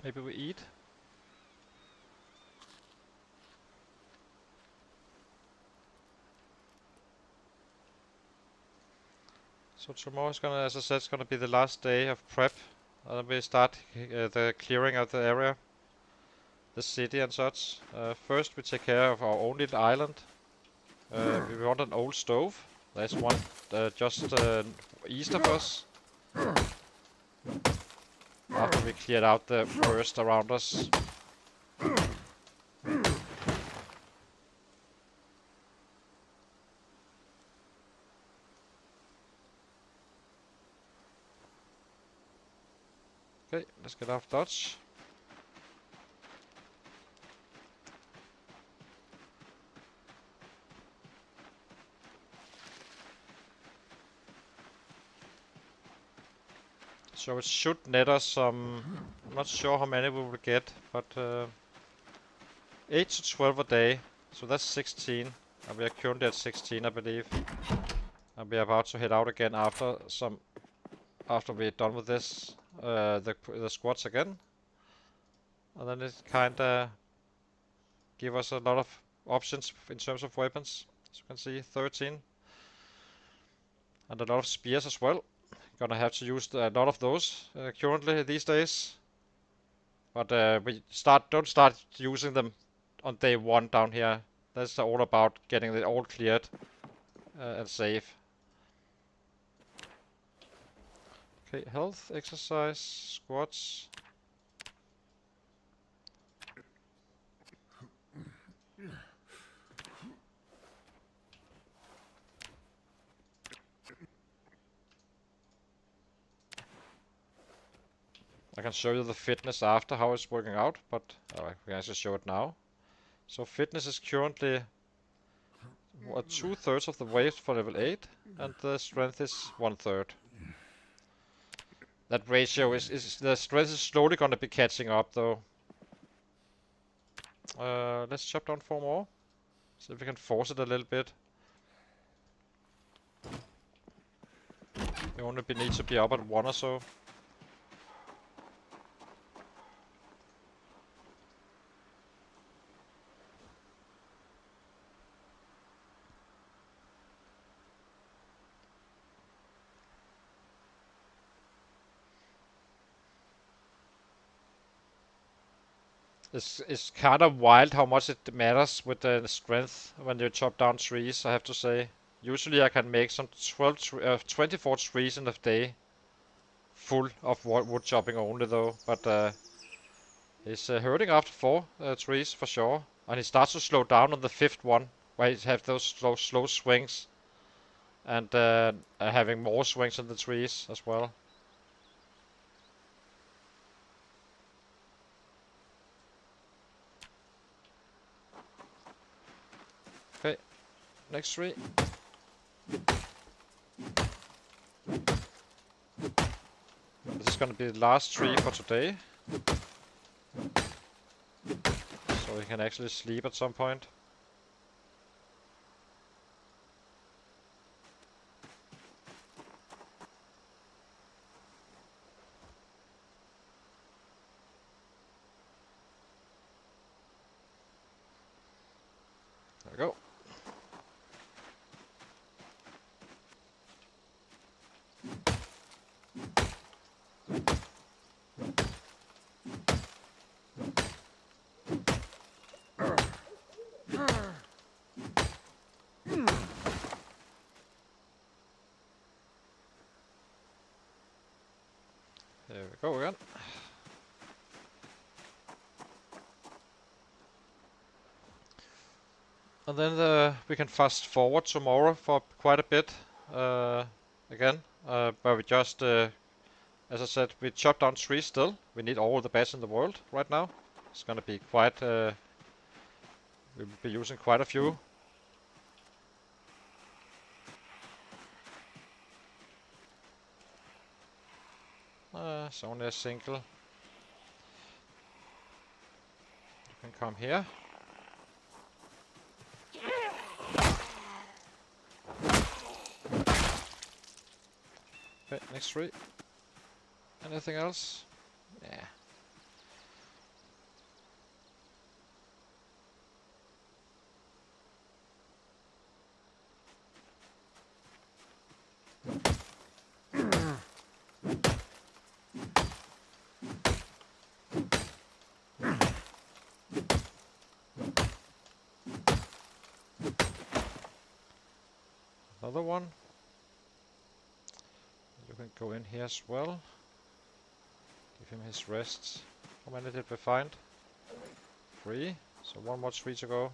Maybe we eat? So tomorrow is gonna, as I said, it's gonna be the last day of prep. We start the clearing of the area, the city and such. First we take care of our own little island. We want an old stove. There's one just east of us. After we cleared out the forest around us. Okay, let's get off dodge. So it should net us some, I'm not sure how many we will get, but 8 to 12 a day, so that's 16. And we are currently at 16, I believe. And we are about to head out again after we're done with this, the squads again. And then it kinda give us a lot of options in terms of weapons. As you can see, 13. And a lot of spears as well. Gonna have to use a lot of those currently these days. But we don't start using them on day 1 down here. That's all about getting it all cleared and safe. Okay, health, exercise, squats. I can show you the fitness after how it's working out, but I can actually show it now. So fitness is currently 2/3 of the way for level 8, and the strength is 1/3. That ratio is the strength is slowly gonna be catching up though. Let's chop down 4 more. See if we can force it a little bit. We only need to be up at 1 or so. It's kind of wild how much it matters with the strength when you chop down trees, I have to say. Usually I can make some 24 trees in a day. Full of wood chopping only though, but he's hurting after 4 trees for sure. And he starts to slow down on the 5th one, where he have those slow swings. And having more swings in the trees as well. next tree. This is gonna be the last tree for today. So we can actually sleep at some point. There we go. There we go again. And then we can fast forward tomorrow for quite a bit again, where we just, as I said, we chop down trees still. We need all the bats in the world right now. It's gonna be quite, we'll be using quite a few. It's only a single. You can come here. Okay, next tree. Anything else? Yeah. Another one. You can go in here as well. Give him his rests. How many did we find? 3. So one more tree to go.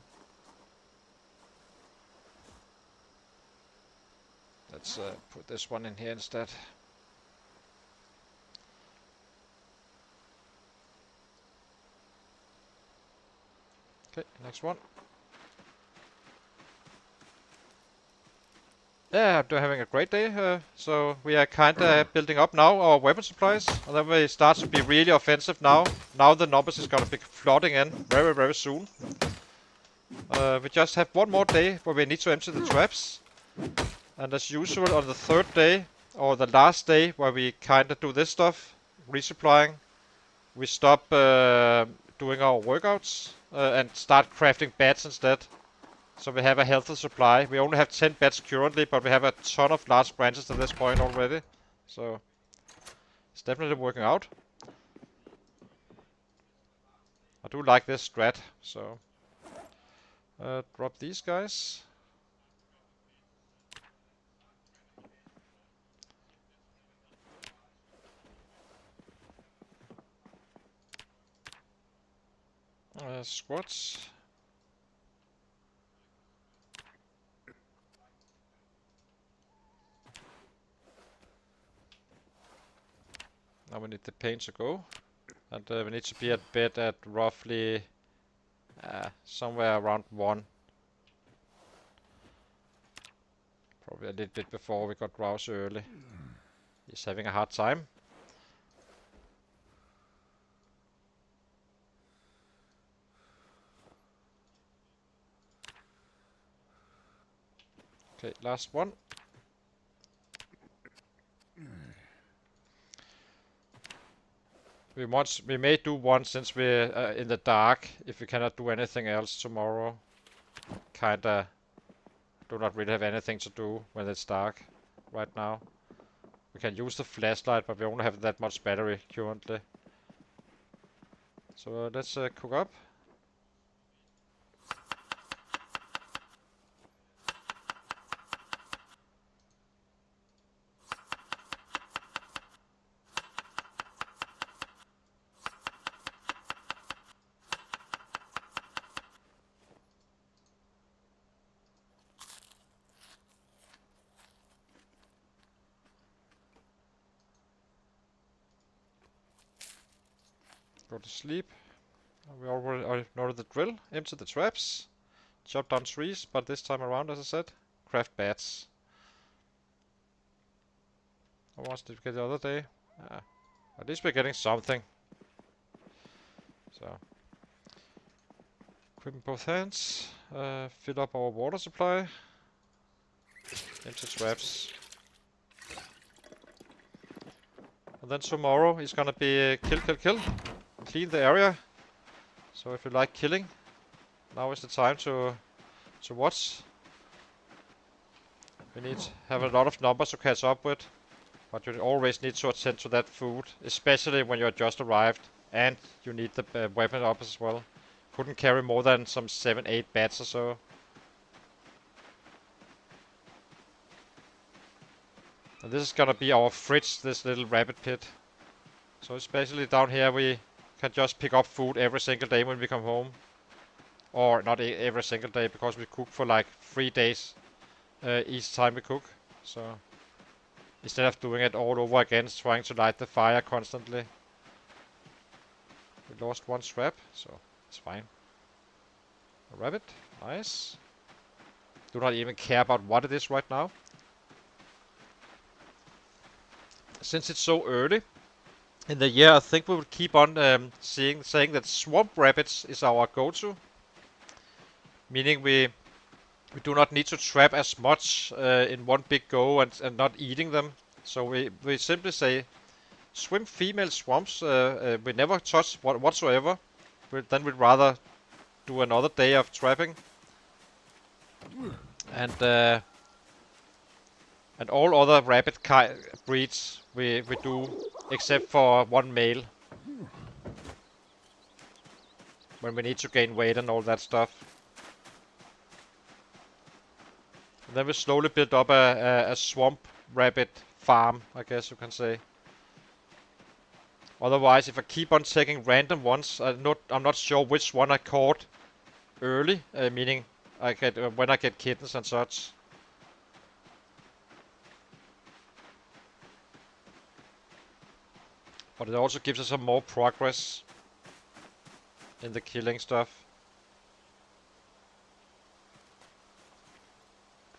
Let's put this one in here instead. Okay, next one. Yeah, I'm having a great day. So we are kinda building up now our weapon supplies, and then we start to be really offensive now. Now the numbers is gonna be flooding in very, very soon. We just have one more day where we need to empty the traps. And as usual on the 3rd day, or the last day where we kinda do this stuff, resupplying, we stop doing our workouts and start crafting bats instead. So we have a healthy supply. We only have 10 bats currently, but we have a ton of large branches at this point already. So it's definitely working out. I do like this strat, so drop these guys. Squats. Now we need the paint to go. And we need to be at bed at roughly somewhere around 1. Probably a little bit before we got drowsy early. He's having a hard time. Okay, last one. We may do one since we're in the dark, if we cannot do anything else tomorrow. Kinda do not really have anything to do when it's dark right now. We can use the flashlight, but we only have that much battery currently. So let's cook up. Go to sleep. We already know the drill. Empty the traps. chop down trees, but this time around, as I said, craft bats. How much did we get the other day? At least we're getting something. So, equip in both hands. Fill up our water supply. Into traps. And then tomorrow is gonna be kill, kill, kill. Clean the area. So if you like killing, now is the time to watch. We need to have a lot of numbers to catch up with. But you always need to attend to that food, especially when you're just arrived. And you need the weapon up as well. Couldn't carry more than some 7-8 bats or so. And this is gonna be our fridge, this little rabbit pit. So especially down here we can just pick up food every single day when we come home. Or not every single day, because we cook for like 3 days each time we cook. So instead of doing it all over again, trying to light the fire constantly. We lost one trap, so it's fine. A rabbit, nice. Do not even care about what it is right now. Since it's so early in the year, I think we will keep on saying that swamp rabbits is our go-to. Meaning we do not need to trap as much in one big go and not eating them. So we simply say swim female swamps. We never touch whatsoever. Then we'd rather do another day of trapping. And all other rabbit breeds we do, except for one male. When we need to gain weight and all that stuff. And then we slowly build up a swamp rabbit farm, I guess you can say. Otherwise, if I keep on taking random ones, I'm not sure which one I caught early, meaning I get when I get kittens and such. But it also gives us some more progress in the killing stuff.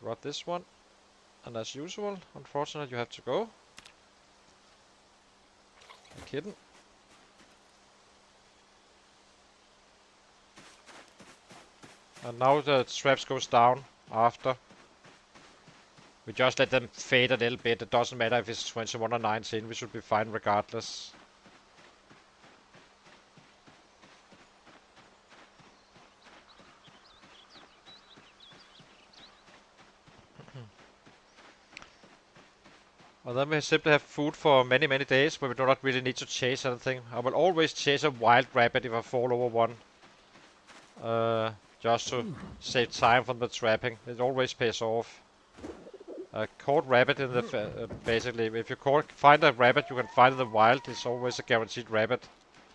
Got this one, and as usual, unfortunately, you have to go. A kitten. And now the traps goes down after. We just let them fade a little bit. It doesn't matter if it's 21 or 19. We should be fine regardless. And then we simply have food for many days where we do not really need to chase anything. I will always chase a wild rabbit if I fall over one. Just to save time from the trapping. It always pays off. Caught rabbit in the basically, if you find a rabbit you can find in the wild, it's always a guaranteed rabbit.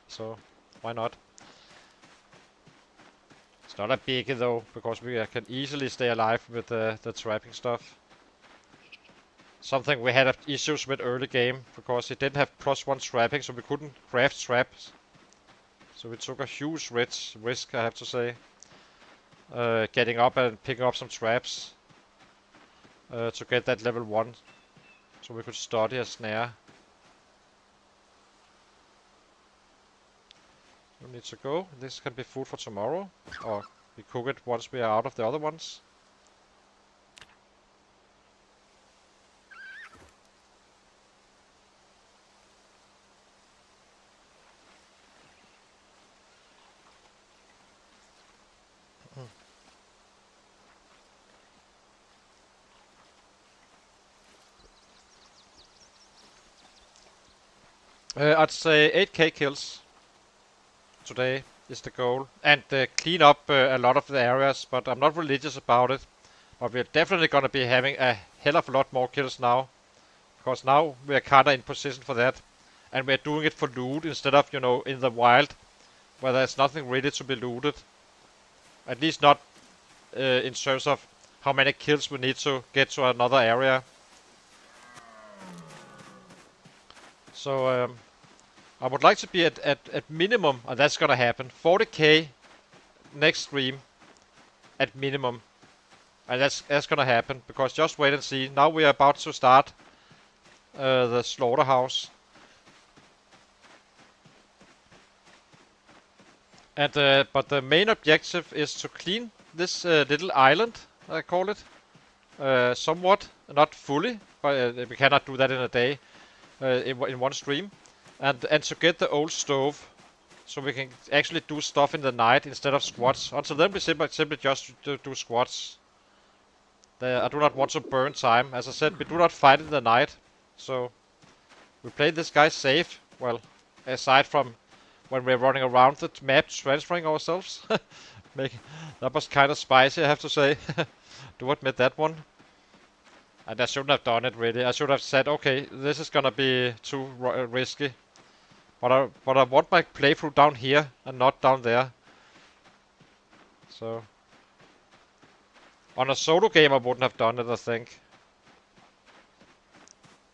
So why not? It's not a biggie though, because we can easily stay alive with the trapping stuff. Something we had issues with early game, because it didn't have +1 trapping, so we couldn't craft traps. So we took a huge risk, I have to say. Getting up and picking up some traps. To get that level 1. So we could study a snare. We need to go. This can be food for tomorrow. Or we cook it once we are out of the other ones. I'd say 8k kills today is the goal. And clean up a lot of the areas, but I'm not religious about it. But we're definitely gonna be having a hell of a lot more kills now. Because now we're kinda in position for that. And we're doing it for loot instead of, you know, in the wild. Where there's nothing really to be looted. At least not in terms of how many kills we need to get to another area. So I would like to be at minimum, and that's gonna happen, 40k next stream. at minimum. And that's gonna happen, because just wait and see. Now we are about to start the slaughterhouse. And but the main objective is to clean this little island, I call it. Somewhat, not fully, but we cannot do that in a day, in one stream. And to get the old stove, so we can actually do stuff in the night instead of squats. Until then we simply just do squats. I do not want to burn time. As I said, we do not fight in the night, so we play this guy safe. Well, aside from when we're running around the map transferring ourselves. That was kind of spicy, I have to say. Do admit that one. And I shouldn't have done it, really. I should have said, okay, this is gonna be too risky. But I want my playthrough down here and not down there. So on a solo game I wouldn't have done it, I think.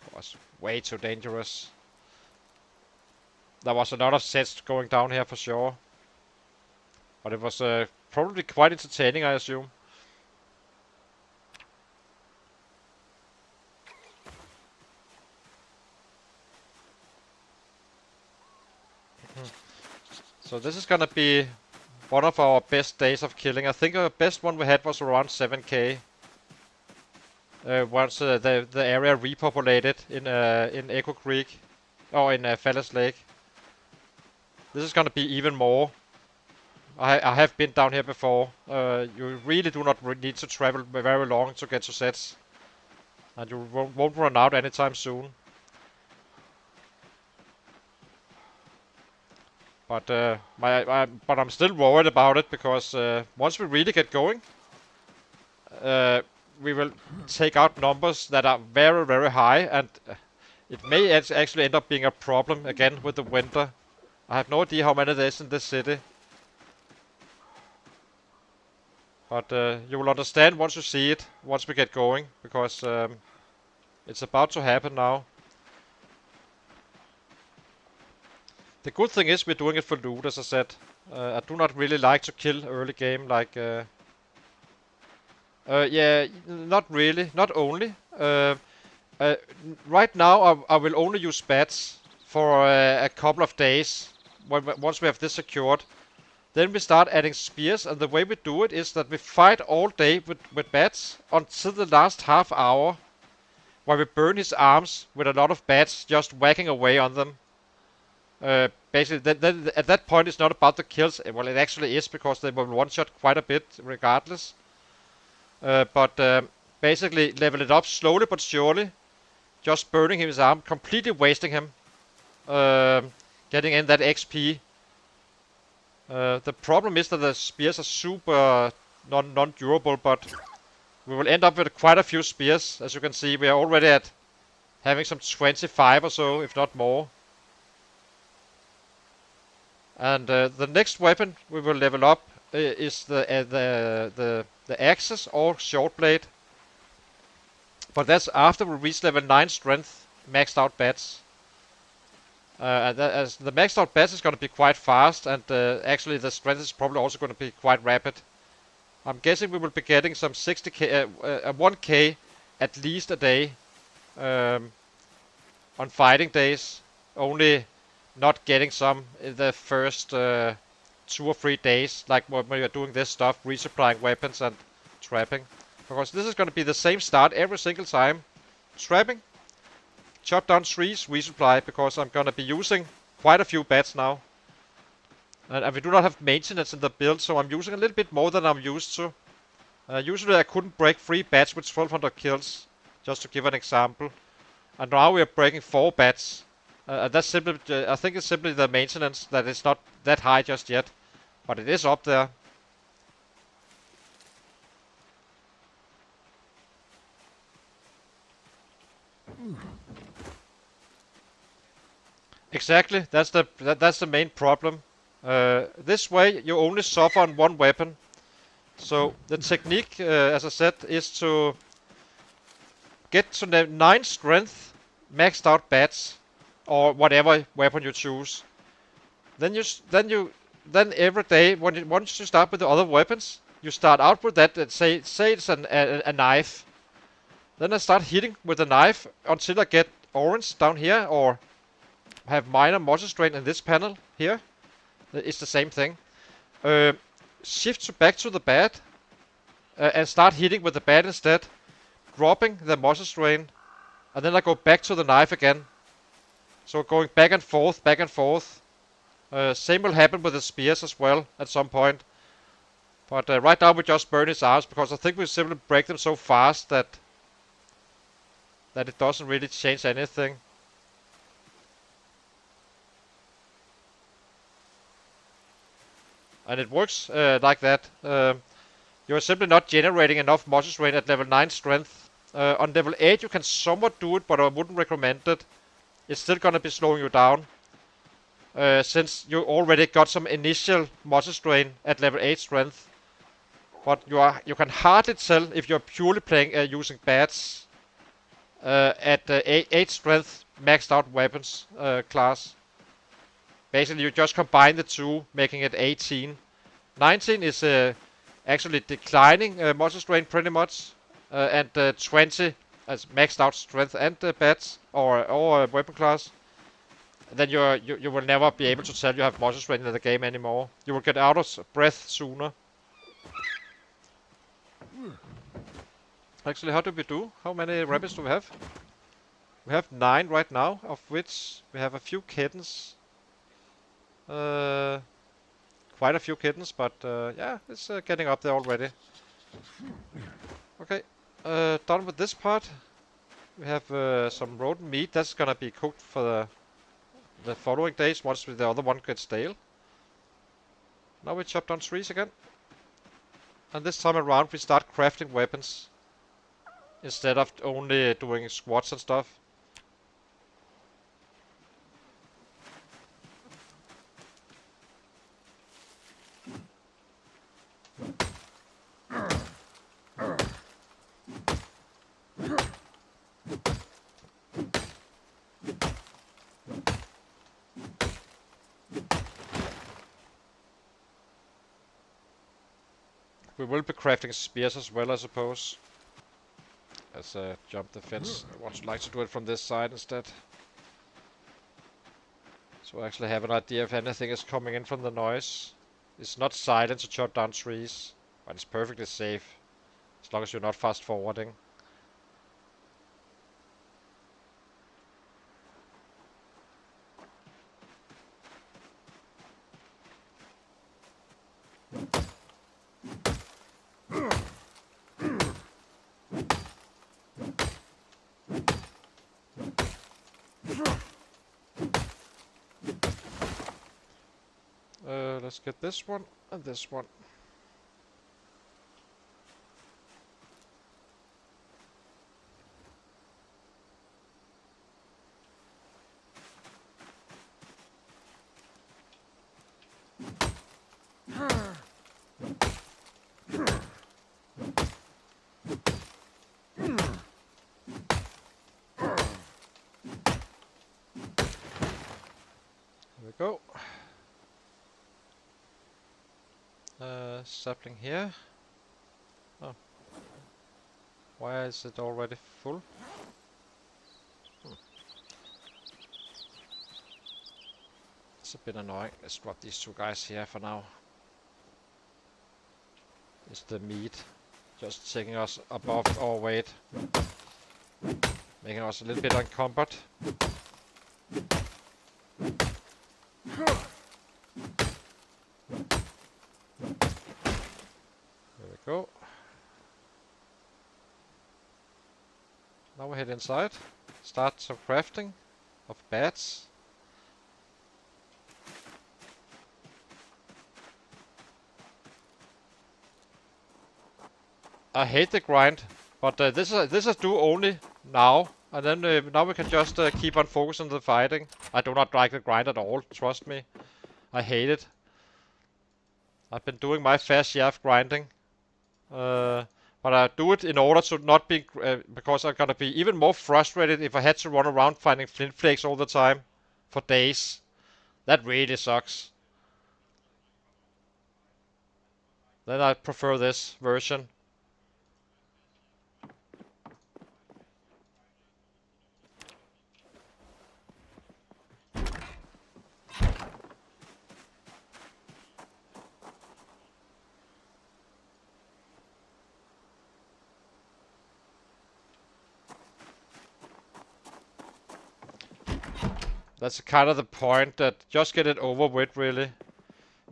It was way too dangerous. There was a lot of sets going down here for sure. But it was probably quite entertaining, I assume. So this is gonna be one of our best days of killing. I think our best one we had was around 7k. Once the area repopulated in Echo Creek, or in Fallis Lake. This is gonna be even more. I have been down here before. You really do not need to travel very long to get to sets, and you won't run out anytime soon. But but I'm still worried about it, because once we really get going, we will take out numbers that are very, very high, and it may actually end up being a problem again with the winter. I have no idea how many there is in this city. But you will understand once you see it, once we get going, because it's about to happen now. The good thing is we're doing it for loot, as I said. I do not really like to kill early game, like... yeah, not really, not only. Right now I will only use bats for a couple of days, once we have this secured. Then we start adding spears, and the way we do it is that we fight all day with bats until the last half hour, where we burn his arms with a lot of bats just whacking away on them. Basically, at that point it's not about the kills. Well, it actually is, because they will one-shot quite a bit regardless. But basically level it up slowly but surely, just burning his arm, completely wasting him, getting in that XP. The problem is that the spears are super non-durable, but we will end up with quite a few spears. As you can see, we are already at having some 25 or so, if not more. And the next weapon we will level up is the axes or short blade. But that's after we reach level 9 strength, maxed out bats. As the maxed out bats is going to be quite fast, and actually the strength is probably also going to be quite rapid. I'm guessing we will be getting some 60k, 1k at least a day on fighting days. Only not getting some in the first 2 or 3 days, like when you're doing this stuff, resupplying weapons and trapping. Because this is going to be the same start every single time. Trapping, chop down trees, resupply, because I'm going to be using quite a few bats now. And we do not have maintenance in the build, so I'm using a little bit more than I'm used to. Usually I couldn't break 3 bats with 1200 kills, just to give an example. And now we are breaking 4 bats. That's simply, I think it's simply the maintenance that is not that high just yet, but it is up there. Exactly, that's the main problem. This way you only suffer on one weapon. So the technique, as I said, is to get to 9 strength, maxed out bats, or whatever weapon you choose. Then every day, once you start with the other weapons, you start out with that, say it's a knife. Then I start hitting with the knife until I get orange down here, or have minor muscle strain in this panel here. It's the same thing. Shift back to the bat, and start hitting with the bat instead, dropping the muscle strain, and then I go back to the knife again. So going back and forth, back and forth. Same will happen with the spears as well at some point. But right now we just burn his arms because I think we simply break them so fast that it doesn't really change anything. And it works like that. You're simply not generating enough muscle strain at level 9 strength. On level 8 you can somewhat do it, but I wouldn't recommend it. It's still gonna be slowing you down. Since you already got some initial muscle strain at level 8 strength. But you can hardly tell if you're purely playing using bats at 8 strength maxed out weapons class. Basically you just combine the two, making it 18. 19 is actually declining muscle strain pretty much, and 20 as maxed out strength and bats or weapon class. Then you will never be able to tell you have muscle strain in the game anymore. You will get out of breath sooner. Actually, how do we do? How many rabbits do we have? We have 9 right now, of which we have a few kittens. Quite a few kittens, but yeah, it's getting up there already. Okay, done with this part. We have some rodent meat that's gonna be cooked for the following days once the other one gets stale. Now we chop down trees again. And this time around we start crafting weapons instead of only doing squats and stuff. We will be crafting spears as well, I suppose. Let's jump the fence. I would like to do it from this side instead. So I actually have an idea if anything is coming in from the noise. It's not silent to chop down trees, but it's perfectly safe. As long as you're not fast forwarding. Let's get this one and this one. There we go. Sapling here. Oh. Why is it already full? It's a bit annoying. Let's drop these two guys here for now. It's the meat just taking us above our weight, making us a little bit unencumbered. Go. Now we head inside, start some crafting of bats. I hate the grind, but this is do only now, and then now we can just keep on focusing on the fighting. I do not like the grind at all, trust me. I hate it. I've been doing my fair share of grinding. But I do it in order to not be, because I'm gonna be even more frustrated if I had to run around finding flint flakes all the time for days. That really sucks. Then I prefer this version. That's kind of the point, that just get it over with, really.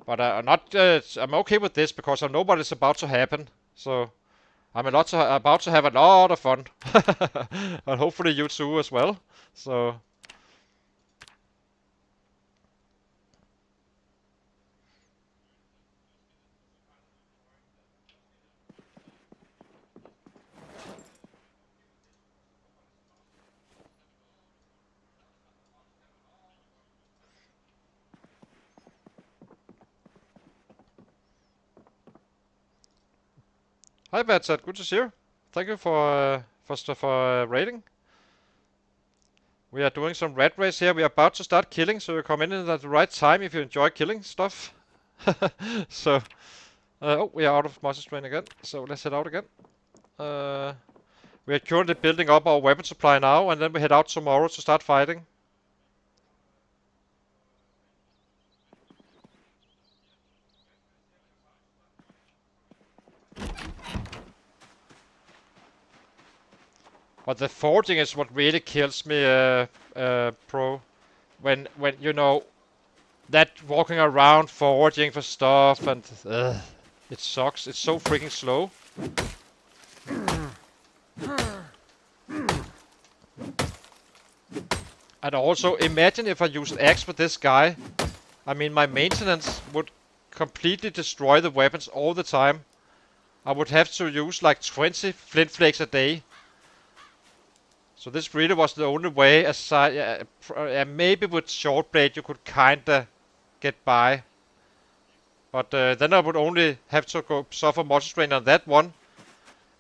But I'm not. I'm okay with this because I know what is about to happen. So I'm about to have a lot of fun, and hopefully you too as well. So hi, Badsat. Good to see you. Thank you for rating. We are doing some rat race here. We are about to start killing, so you come in at the right time if you enjoy killing stuff. So, oh, we are out of monster strain again. So let's head out again. Uh, we are currently building up our weapon supply now, and then we head out tomorrow to start fighting. But the forging is what really kills me, Pro. When you know that walking around forging for stuff and it sucks. It's so freaking slow. And also imagine if I used axe with this guy. I mean, my maintenance would completely destroy the weapons all the time. I would have to use like 20 flint flakes a day. So this really was the only way, aside, maybe with short blade you could kinda get by. But then I would only have to go suffer monster strain on that one,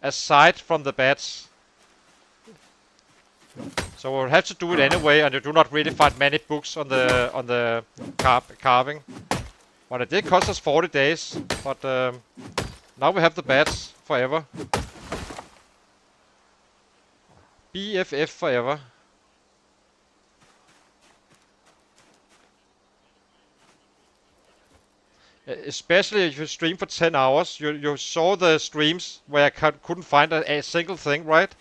aside from the bats. So we'll have to do it anyway, and you do not really find many books on the carving. But it did cost us 40 days, but now we have the bats forever. BFF forever. Especially if you stream for 10 hours. You saw the streams where I couldn't find a single thing, right?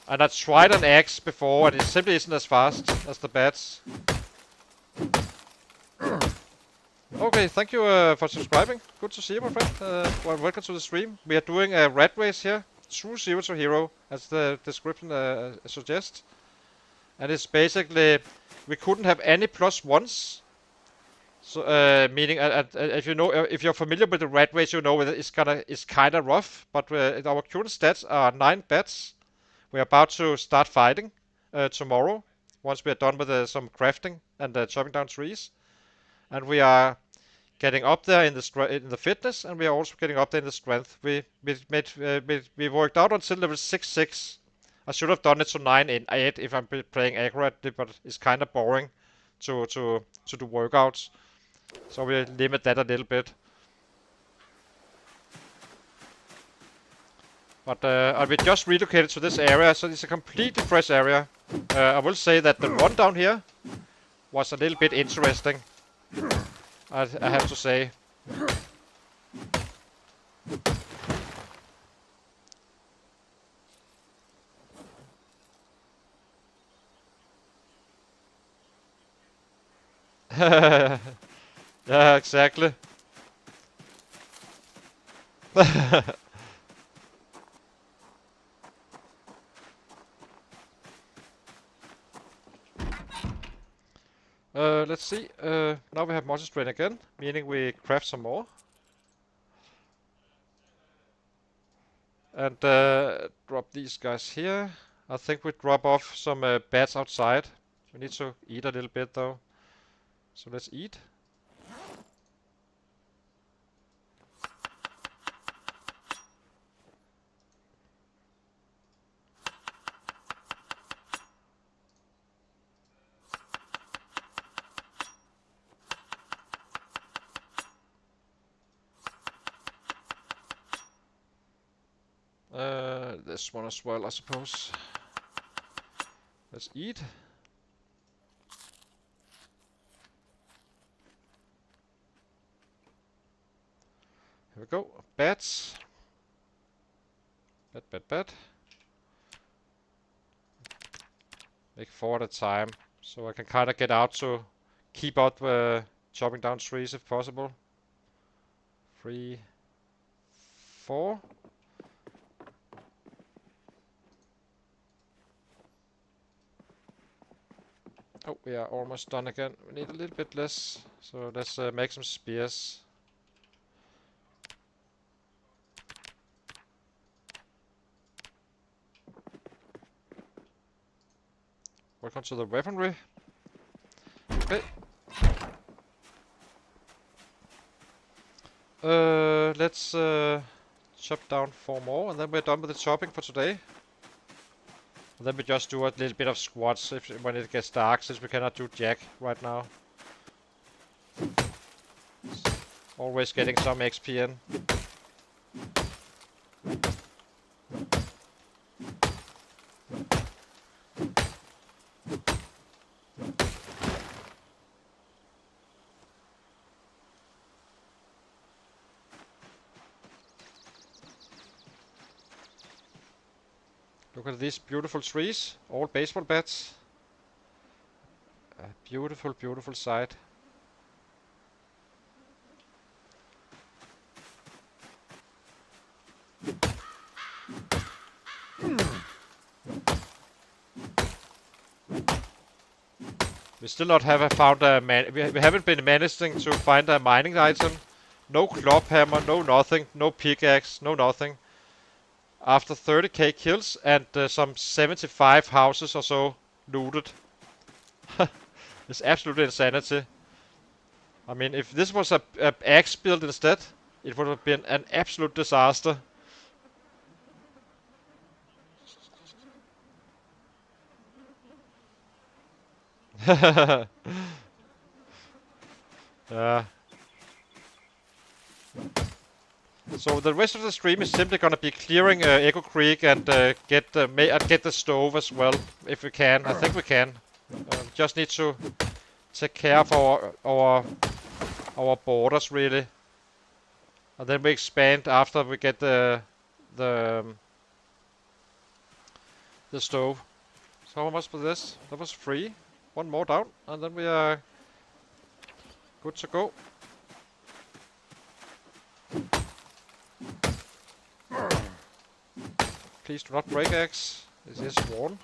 And I tried an axe before, and it simply isn't as fast as the bats. Okay, thank you for subscribing. Good to see you, my friend. Welcome to the stream. We are doing a rat race here. True Zero to Hero, as the description suggests. And it's basically, we couldn't have any plus ones. So, meaning, if you know, if you're familiar with the rat race, you know that it's kind of rough. But our current stats are 9 bats. We're about to start fighting tomorrow, once we are done with some crafting and chopping down trees. And we are getting up there in the fitness, and we are also getting up there in the strength. We worked out until level 6. I should have done it to 9 and 8 if I'm playing accurately, but it's kind of boring to do workouts. So we limit that a little bit. But we just relocated to this area, so it's a completely fresh area. I will say that the run down here was a little bit interesting. I have to say. Yeah, exactly. Let's see. Now we have monster strain again, meaning we craft some more. And drop these guys here. I think we drop off some bats outside. We need to eat a little bit though. So let's eat. this one as well, I suppose. Let's eat. Here we go. Bats. Bat. Make 4 at a time, so I can kind of get out to keep up chopping down trees if possible. 3, 4. Oh, we are almost done again. We need a little bit less, so let's make some spears. Welcome to the weaponry. Okay. Let's chop down 4 more, and then we're done with the chopping for today. And then we just do a little bit of squats when it gets dark, since we cannot do jack right now. Always getting some XP in. Look at these beautiful trees, all baseball bats. A beautiful, beautiful sight. We still not have found a we haven't been managing to find a mining item. No club hammer, no nothing, no pickaxe, no nothing. After 30k kills and some 75 houses or so looted. It's absolutely insanity. I mean, if this was a axe build instead, it would have been an absolute disaster. Yeah. So the rest of the stream is simply gonna be clearing Echo Creek and get the stove as well, if we can. I think we can. Just need to take care of our borders really, and then we expand after we get the stove. So how much for this? That was 3. 1 more down, and then we are good to go. Please do not break axe. This is sworn.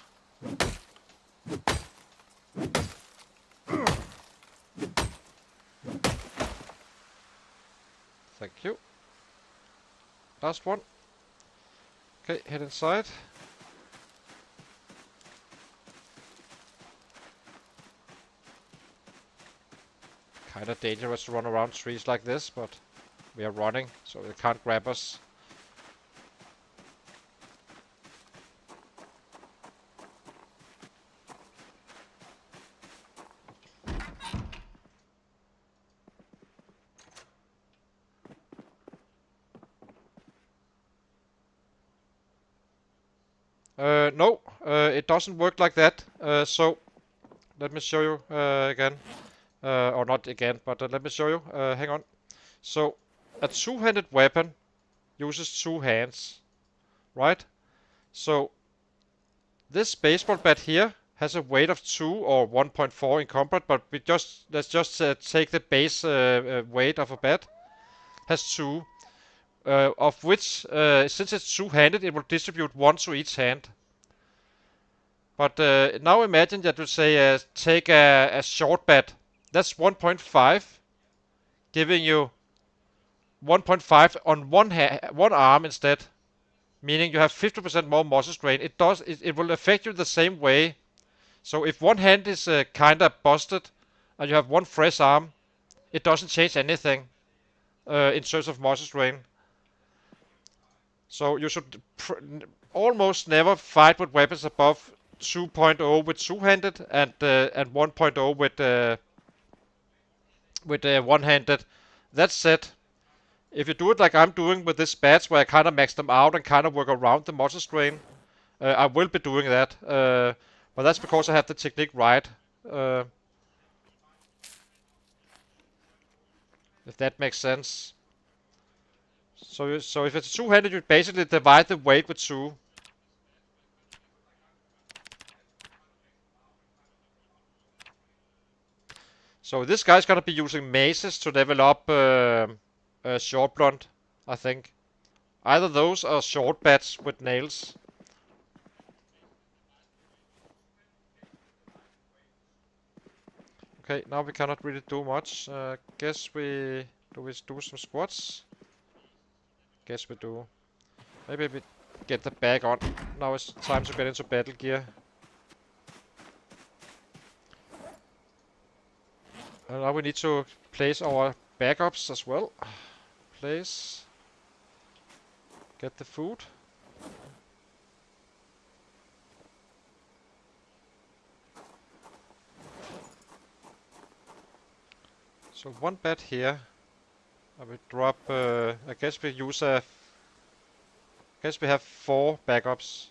Thank you. Last one. Okay, head inside. Kinda dangerous to run around trees like this, but we are running, so they can't grab us. No, it doesn't work like that. So let me show you again. Or not again, but let me show you. Hang on. So a two-handed weapon uses 2 hands, right? So this baseball bat here has a weight of 2 or 1.4 in combat, but let's just take the base weight of a bat. Has 2, of which since it's two-handed, it will distribute 1 to each hand. But now imagine that you say take a short bat. That's 1.5, giving you 1.5 on one arm instead, meaning you have 50% more muscle strain. It will affect you the same way. So if one hand is kinda busted and you have one fresh arm, it doesn't change anything in terms of muscle strain. So you should almost never fight with weapons above 2.0 with two-handed and 1.0 with one-handed. That said, if you do it like I'm doing with this bats, where I kind of max them out and kind of work around the muscle strain, I will be doing that. But that's because I have the technique right. Uh, if that makes sense. So if it's two-handed, you basically divide the weight with two. So this guy's gonna be using maces to level up short blunt, I think. Either those or short bats with nails. Okay, now we cannot really do much. Guess we do some squats. Guess we do. Maybe we get the bag on. Now it's time to get into battle gear. And now we need to place our backups as well. Place. Get the food. So one bed here. I will drop. I guess we use a. I guess we have 4 backups.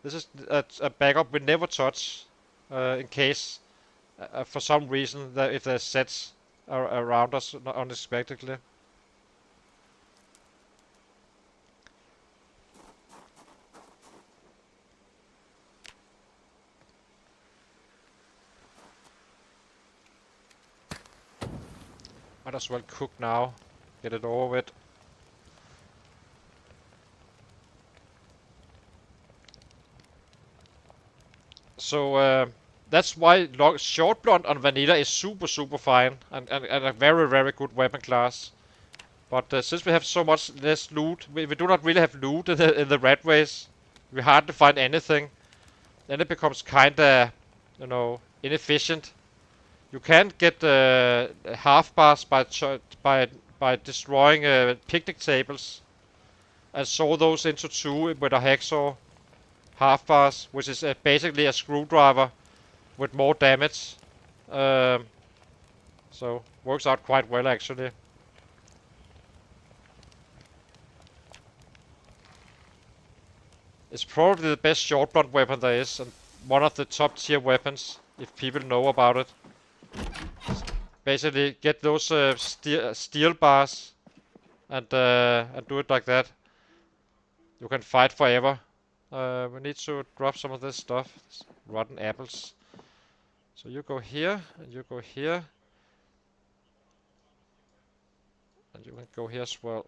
This is a backup we never touch, in case, for some reason, that if there's sets around us unexpectedly. Might as well cook now. Get it over with. So that's why short blunt on vanilla is super fine and a very good weapon class. But since we have so much less loot, we do not really have loot in the Ratrace. We hardly find anything. Then it becomes kinda, inefficient. You can get half bars by destroying picnic tables and saw those into 2 with a hacksaw. Half bars, which is basically a screwdriver with more damage. Um, so works out quite well actually. It's probably the best short blunt weapon there is, and one of the top tier weapons if people know about it. Basically, get those steel bars and do it like that. You can fight forever. We need to drop some of this stuff. Rotten apples. So you go here, and you go here. And you can go here as well.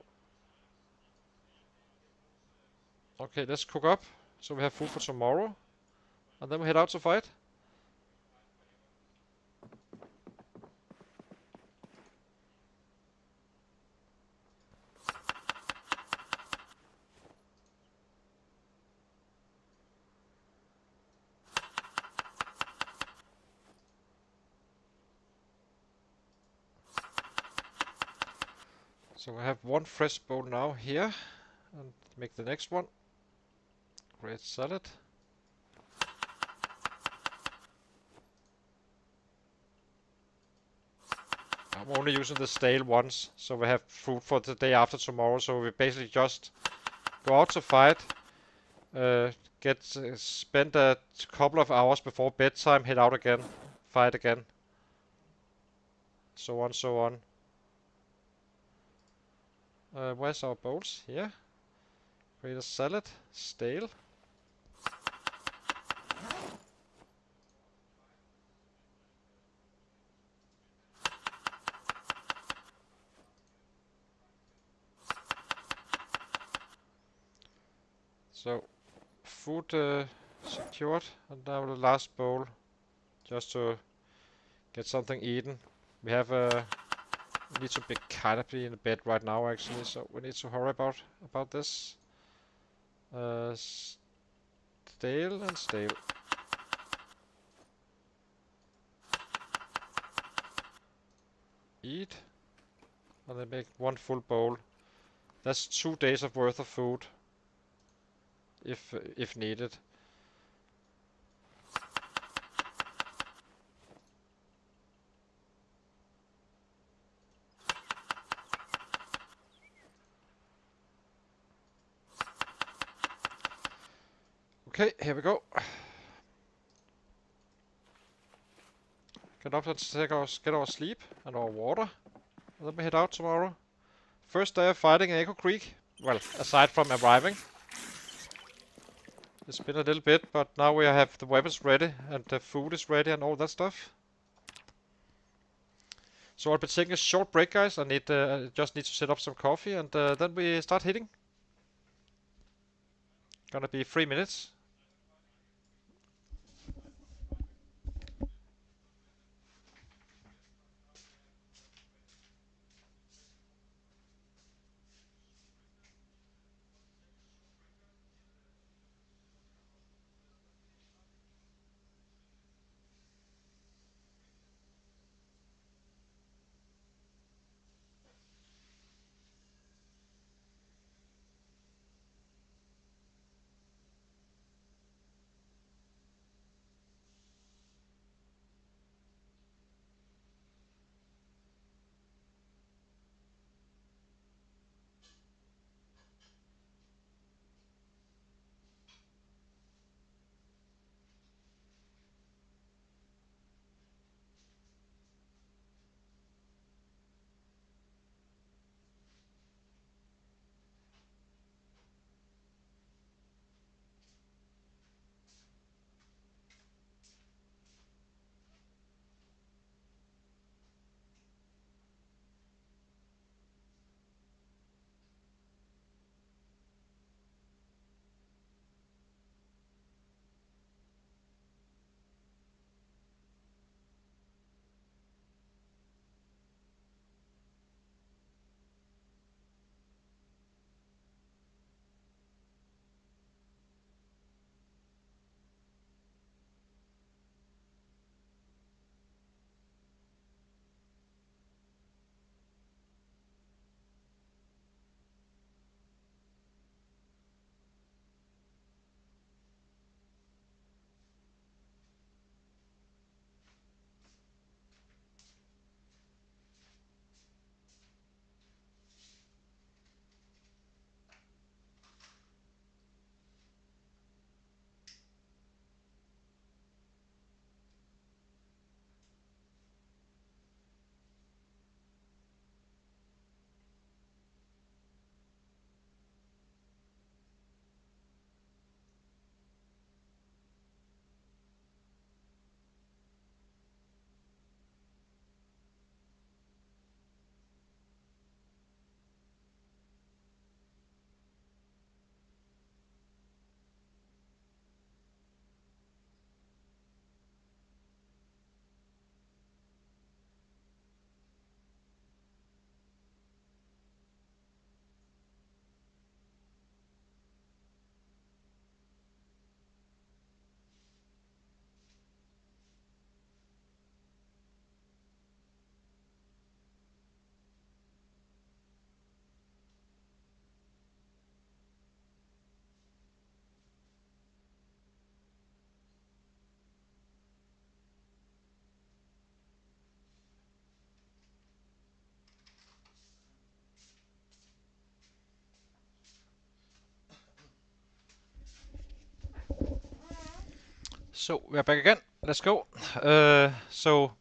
Okay, let's cook up. So we have food for tomorrow. And then we head out to fight. So we have 1 fresh bowl now here. And make the next one. Great salad. I'm only using the stale ones, so we have food for the day after tomorrow. So we basically just go out to fight, spend a couple of hours before bedtime, head out again, fight again, so on, so on. Where's our bowls? Here. Create a salad, stale. So, food secured, and now the last bowl, just to get something eaten. We have we need to be kind of be in bed right now actually, so we need to hurry about this. Stale and stale. Eat, and then make 1 full bowl. That's 2 days of worth of food, if needed. Okay, here we go. Get up and get our sleep and our water. Then we head out tomorrow. First day of fighting in Echo Creek. Well, aside from arriving. It's been a little bit, but now we have the weapons ready and the food is ready and all that stuff. So I'll be taking a short break, guys. I just need to set up some coffee and then we start hitting. Gonna be 3 minutes. So we are back again. Let's go. So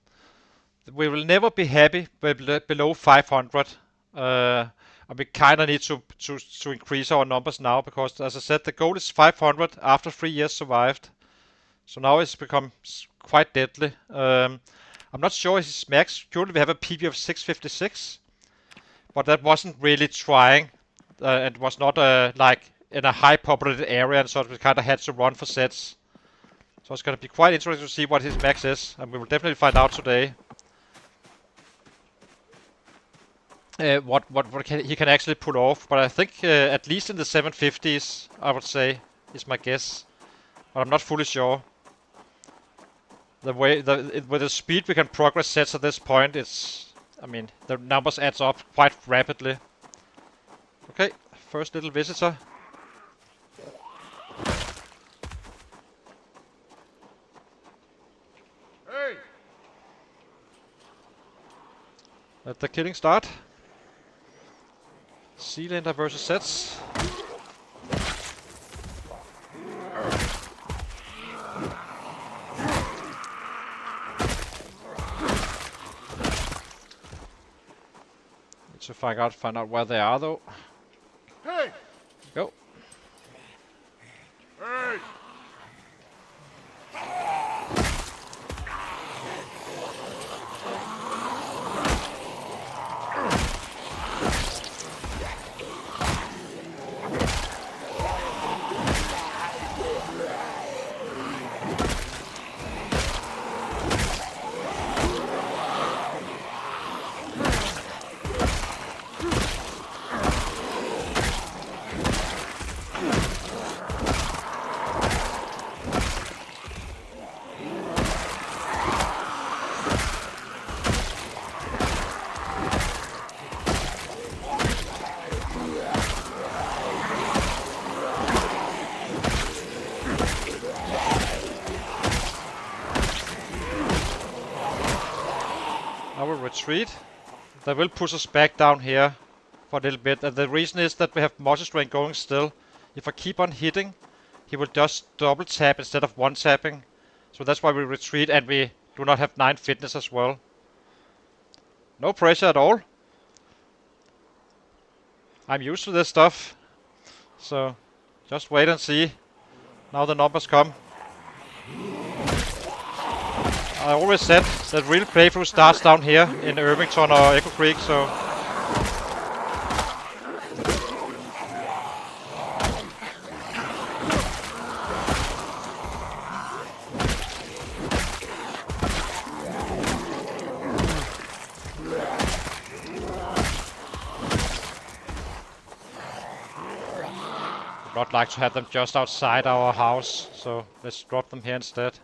we will never be happy below 500. And we kind of need to increase our numbers now because, as I said, the goal is 500 after 3 years survived. So now it's become quite deadly. I'm not sure his max. Currently we have a PV of 656, but that wasn't really trying. It was not like in a high populated area, and so we kind of had to run for sets. So it's going to be quite interesting to see what his max is, and we will definitely find out today. What he can actually pull off, but I think at least in the 750s, I would say, is my guess. But I'm not fully sure. With the speed we can progress sets at this point, I mean, the numbers adds up quite rapidly. Okay, first little visitor. Hey! Let the killing start. Seelander versus sets. to find out where they are though. Hey! Go. Hey! I will retreat. They will push us back down here for a little bit, and the reason is that we have multi-strain going still. If I keep on hitting, he will just double tap instead of one tapping. So that's why we retreat, and we do not have 9 fitness as well. No pressure at all. I'm used to this stuff. So just wait and see. Now the numbers come. I always said that real playthrough starts down here in Irvington or Echo Creek, so I'd not like to have them just outside our house, so let's drop them here instead.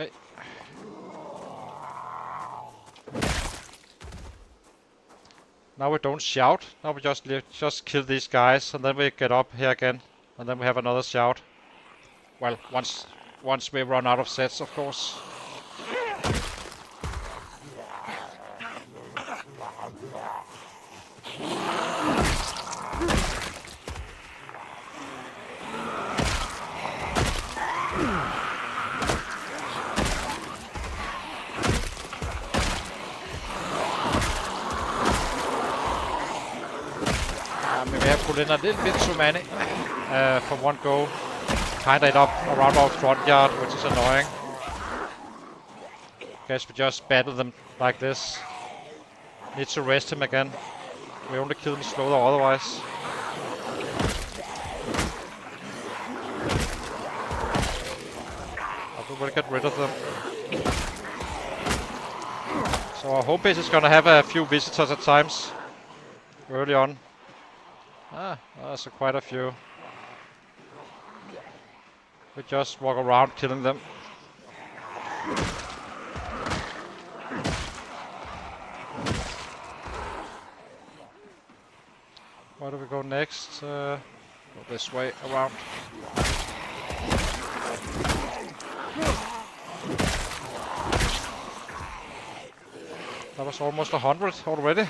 Okay. Now we don't shout. Now we just kill these guys, and then we get up here again, and then we have another shout. Well, once we run out of sets, of course. Maybe I have put in a little bit too many for one go. Kinda end up around our front yard, which is annoying. Guess we just battle them like this. Need to rest him again. We only kill them slower otherwise. But we will get rid of them. So our home base is gonna have a few visitors at times. Early on. There's quite a few. We just walk around killing them. Where do we go next? Go this way around. That was almost 100 already.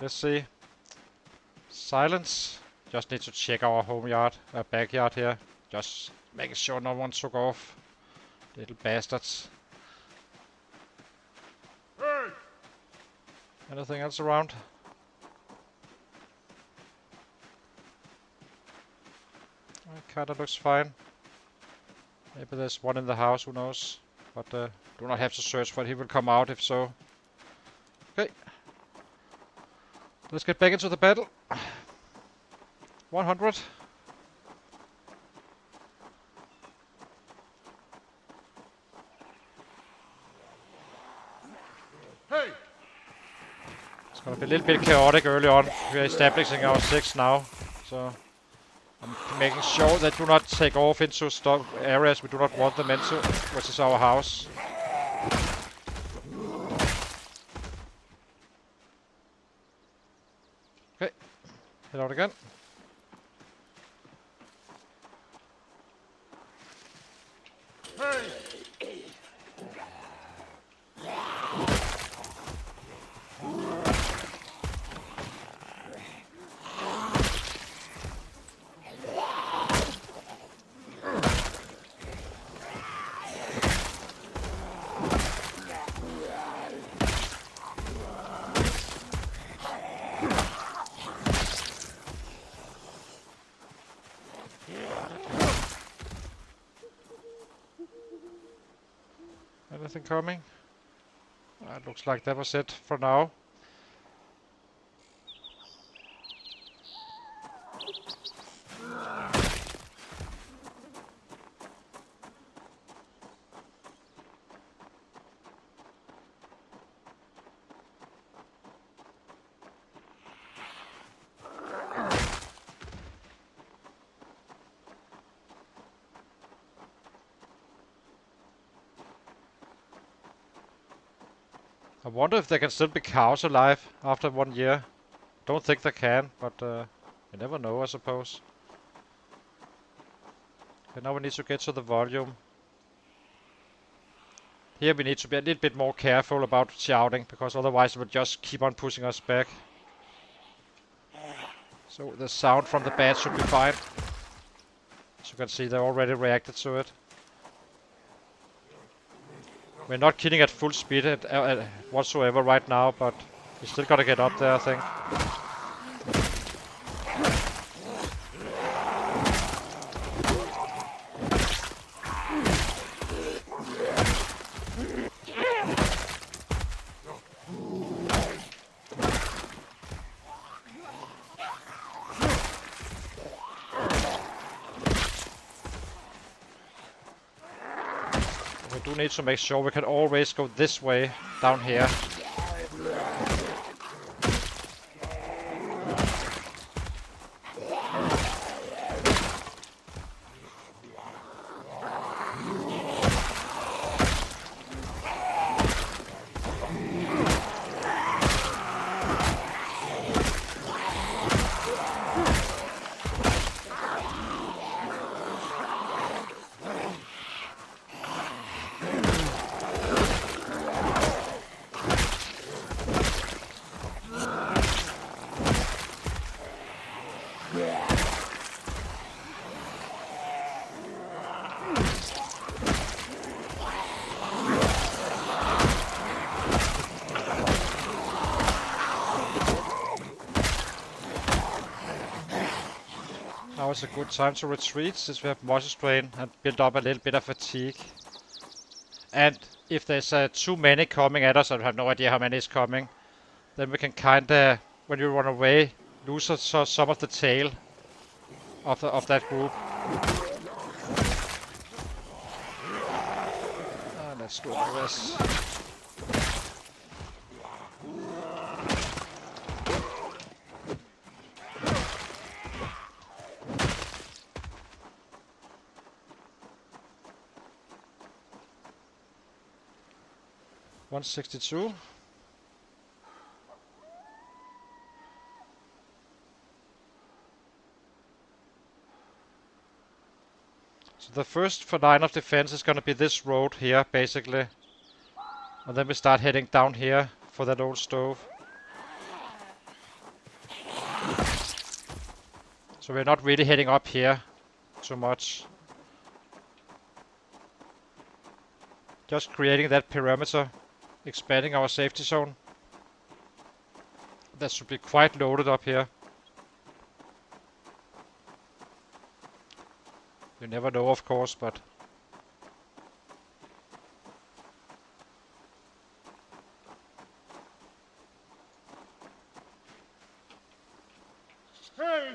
Let's see. Silence. Just need to check our home yard, backyard here. Just making sure no one took off. Little bastards. Hey! Anything else around? It kinda looks fine. Maybe there's one in the house, who knows? But do not have to search for it, he will come out if so. Okay. Let's get back into the battle. 100. Hey! It's gonna be a little bit chaotic early on. We are establishing our 6 now, so I'm making sure they do not take off into areas we do not want them into, which is our house. Okay, head out again. Hey! Anything coming? Looks like that was it for now. I wonder if there can still be cows alive after 1 year. Don't think they can, but you never know, I suppose. Okay, now we need to get to the volume. Here we need to be a little bit more careful about shouting, because otherwise it will just keep on pushing us back. So the sound from the bats should be fine. As you can see, they already reacted to it. We're not killing at full speed whatsoever right now, but we still gotta get up there, I think. We do need to make sure we can always go this way down here. Now is a good time to retreat, since we have muscle strain and build up a little bit of fatigue. And if there's too many coming at us, I have no idea how many is coming, then we can kinda, when you run away, lose some of the tail of that group. Let's do this. $162. So the first line of defense is going to be this road here, basically. And then we start heading down here for that old stove. So we're not really heading up here too much. Just creating that perimeter, expanding our safety zone. That should be quite loaded up here. You never know, of course, but... Hey!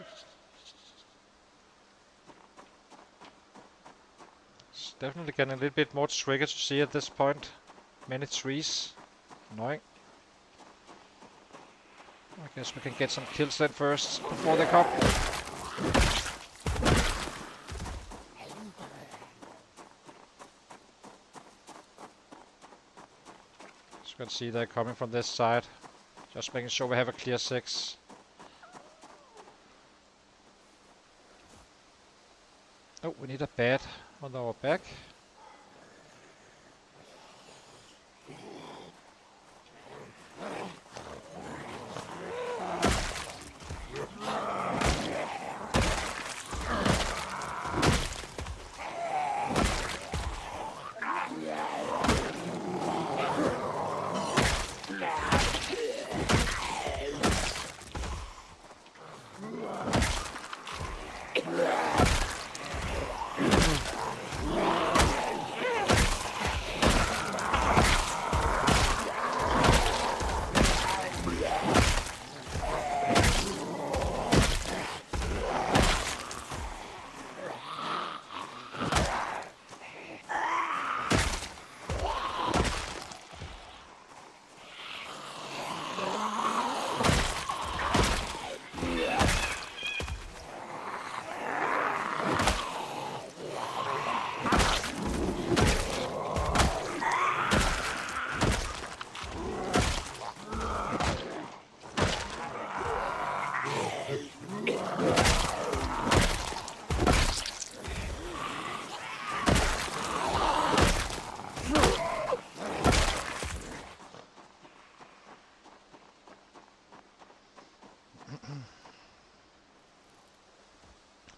It's definitely getting a little bit more trigger to see at this point. Many trees. Annoying. I guess we can get some kills then first, before they come. As you can see, they're coming from this side. Just making sure we have a clear 6. Oh, we need a bat on our back.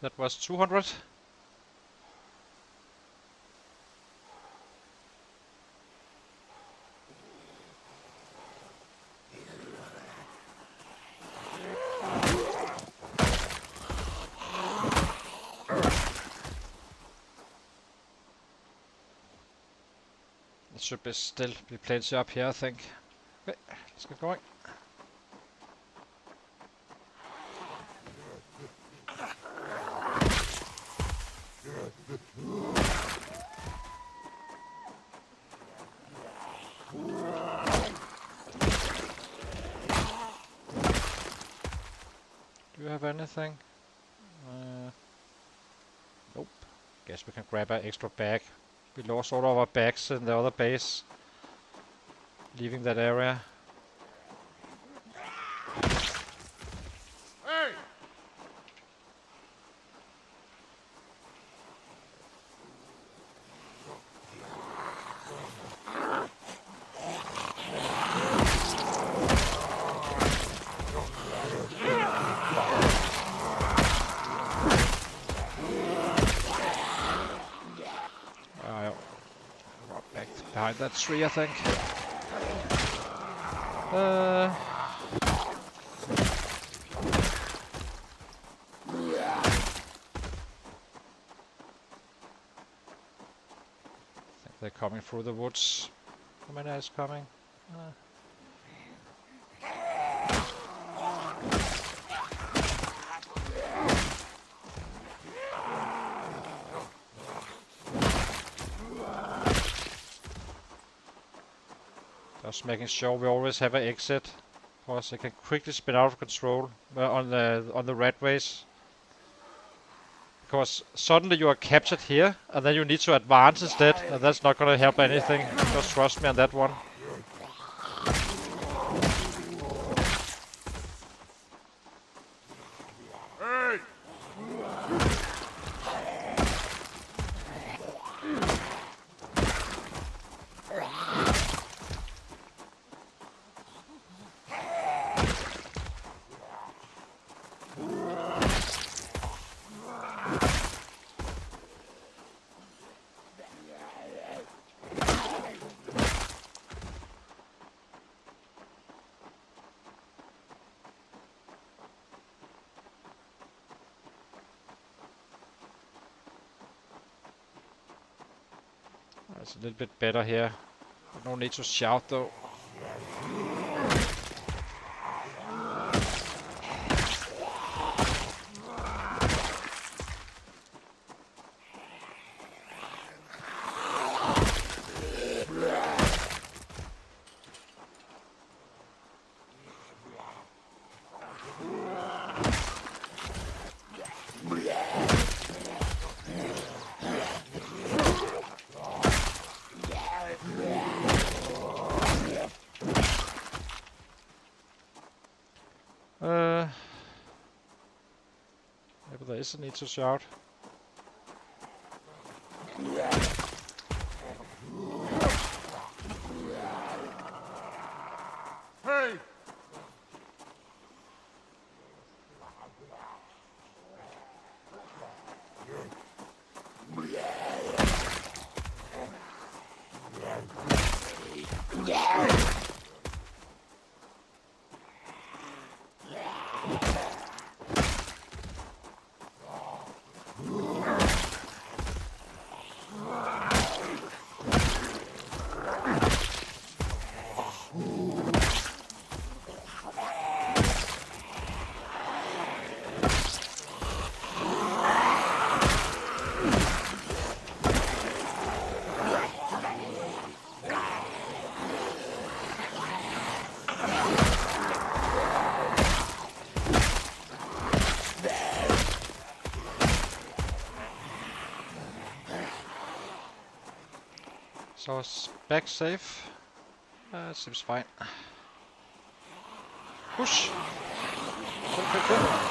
That was 200. It should be still be plenty up here, I think. Okay, let's get going. Do you have anything? Nope. Guess we can grab an extra bag. We lost all of our bags in the other base. Leaving that area. Hey! Back behind that tree, I think. I think they're coming through the woods. How many is coming? Just making sure we always have an exit, because it can quickly spin out of control on the Ratrace. Because suddenly you are captured here, and then you need to advance instead, and that's not gonna help anything. Just trust me on that one. Hey! That's a little bit better here. No need to shout though. Maybe there is a need to shout. Hey! So it's back safe. Seems fine. Push! Quick, quick, quick.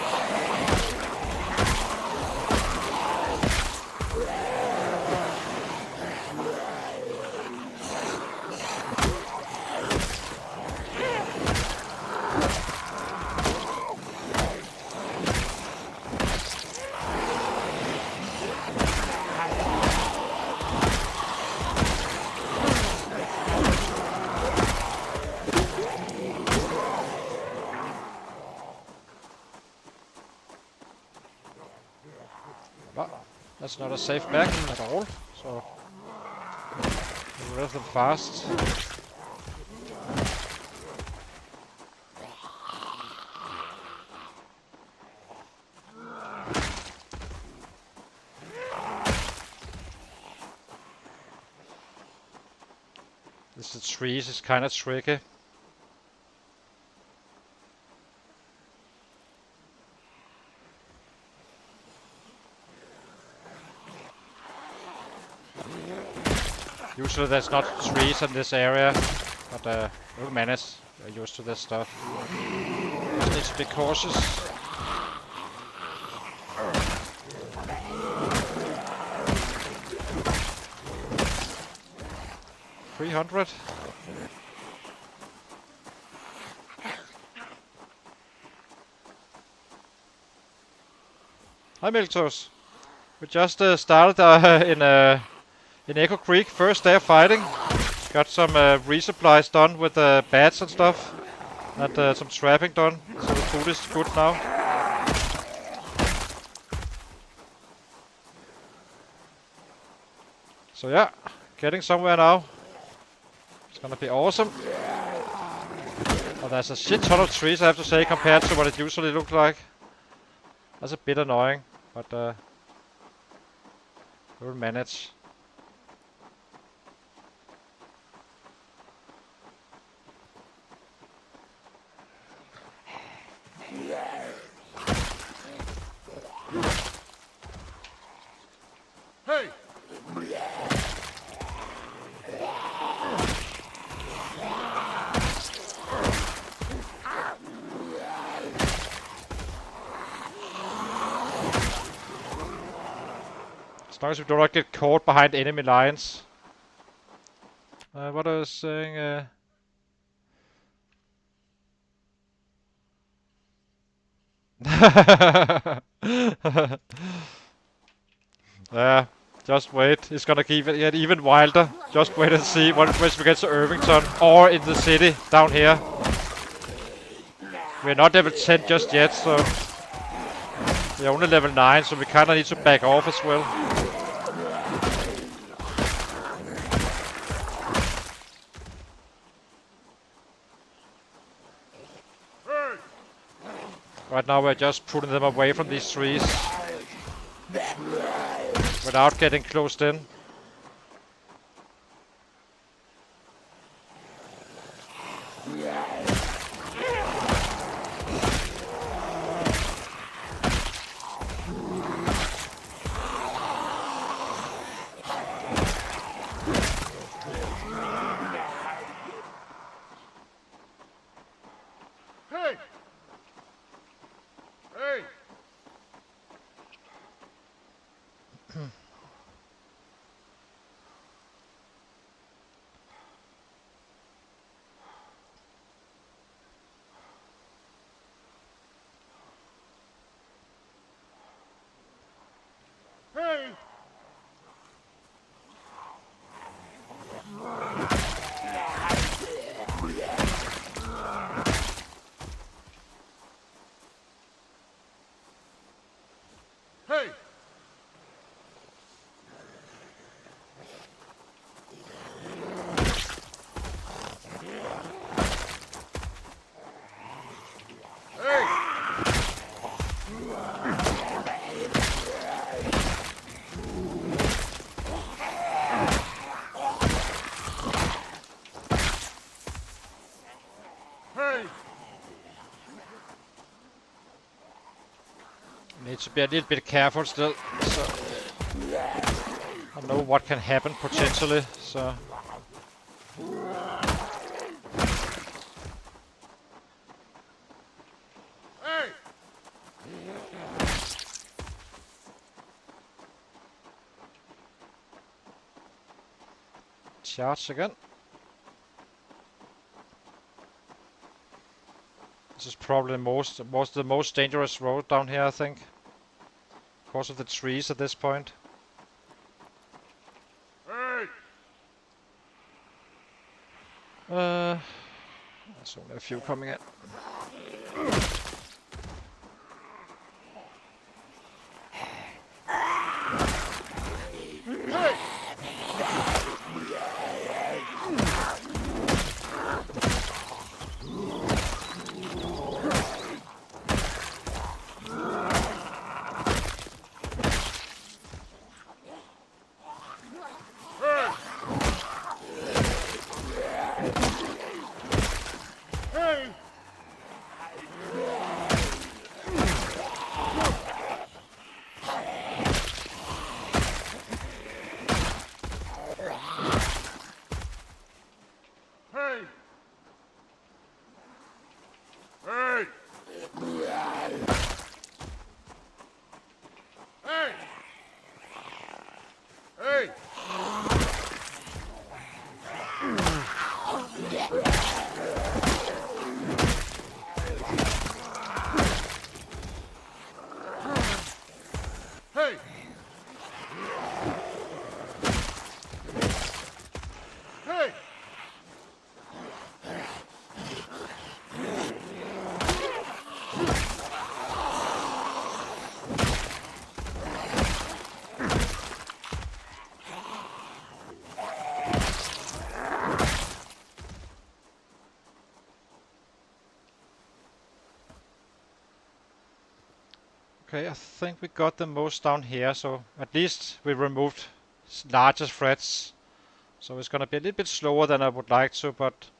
That's not a safe back at all, so get rid of them fast. This is trees, it's kind of tricky. Usually there's not trees in this area, but we'll manage. We're used to this stuff. Just need to be cautious. $300. Hi Miltos. We just started in Echo Creek, first day of fighting. Got some resupplies done with bats and stuff. And some trapping done, so the food is good now. So yeah, getting somewhere now. It's gonna be awesome. Oh, there's a shit ton of trees, I have to say, compared to what it usually looked like. That's a bit annoying, but we'll manage. Hey! As long as we do not get caught behind enemy lines. What I was saying... Yeah, just wait. It's gonna get even wilder. Just wait and see once we get to Irvington or in the city down here. We're not level 10 just yet, so we're only level 9, so we kinda need to back off as well. Right now we're just pulling them away from these trees without getting closed in. Hey! Hey! Hey! Hey! Hey! Hey! Need to be a little bit careful still. So I know what can happen potentially. So Hey! charge again. This is probably the most dangerous road down here, I think, because of the trees at this point. Hey! There's only a few coming in. Hey! Hey! Hey! Hey! Hey! Hey! Hey! Hey! Hey! Okay, I think we got the most down here, so at least we removed larger threats. So it's gonna be a little bit slower than I would like to, but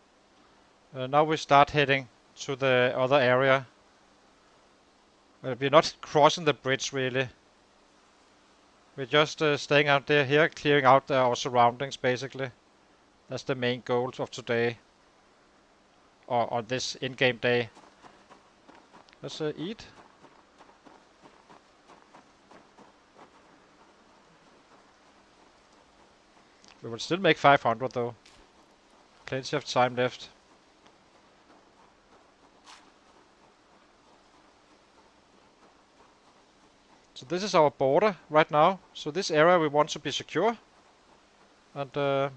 now we start heading to the other area. We're not crossing the bridge really. We're just staying out there here, clearing out our surroundings basically. That's the main goal of today. Or on this in-game day. Let's eat. We will still make 500 though. Plenty of time left. So this is our border right now. So this area we want to be secure. And yeah,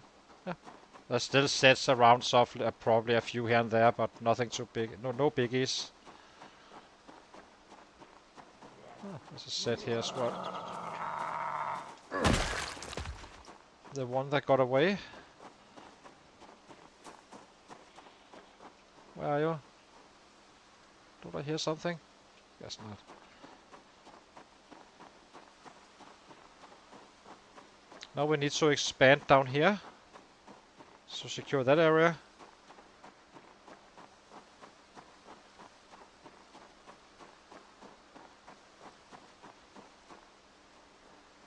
there's still sets around softly, probably a few here and there, but nothing too big. No biggies. There's a set here as well. The one that got away. Where are you? Don't I hear something? Guess not. Now we need to expand down here. So secure that area.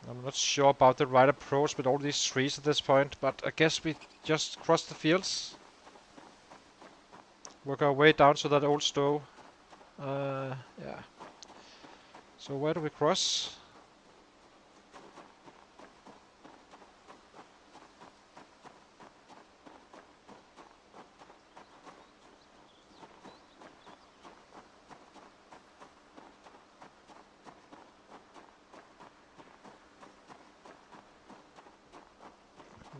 I'm not sure about the right approach with all these trees at this point, but I guess we just cross the fields. Work our way down to that old stove. Yeah. So where do we cross?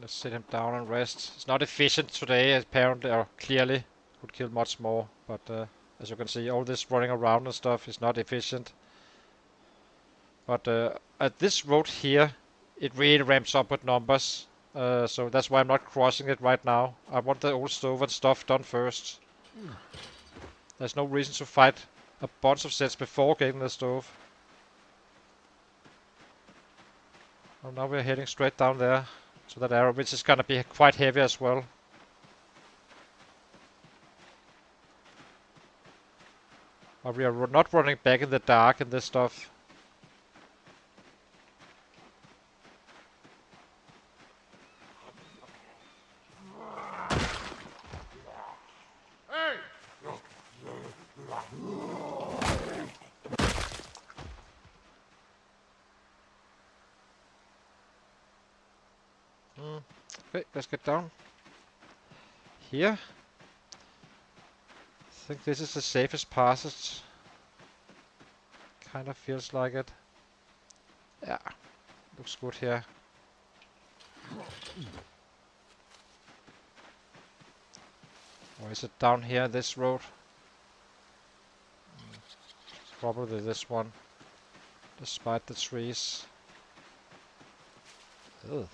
Let's sit him down and rest. It's not efficient today, apparently, or clearly. Could kill much more, but as you can see, all this running around and stuff is not efficient. But at this road here, it really ramps up with numbers. So that's why I'm not crossing it right now. I want the old stove and stuff done first. There's no reason to fight a bunch of sets before getting the stove. Oh, now we're heading straight down there to that arrow, which is gonna be quite heavy as well. But we are not running back in the dark and this stuff. Hey! Okay, let's get down. Here. I think this is the safest passage. Kind of feels like it. Yeah, looks good here. Or is it down here, this road? Probably this one. Despite the trees. Ugh.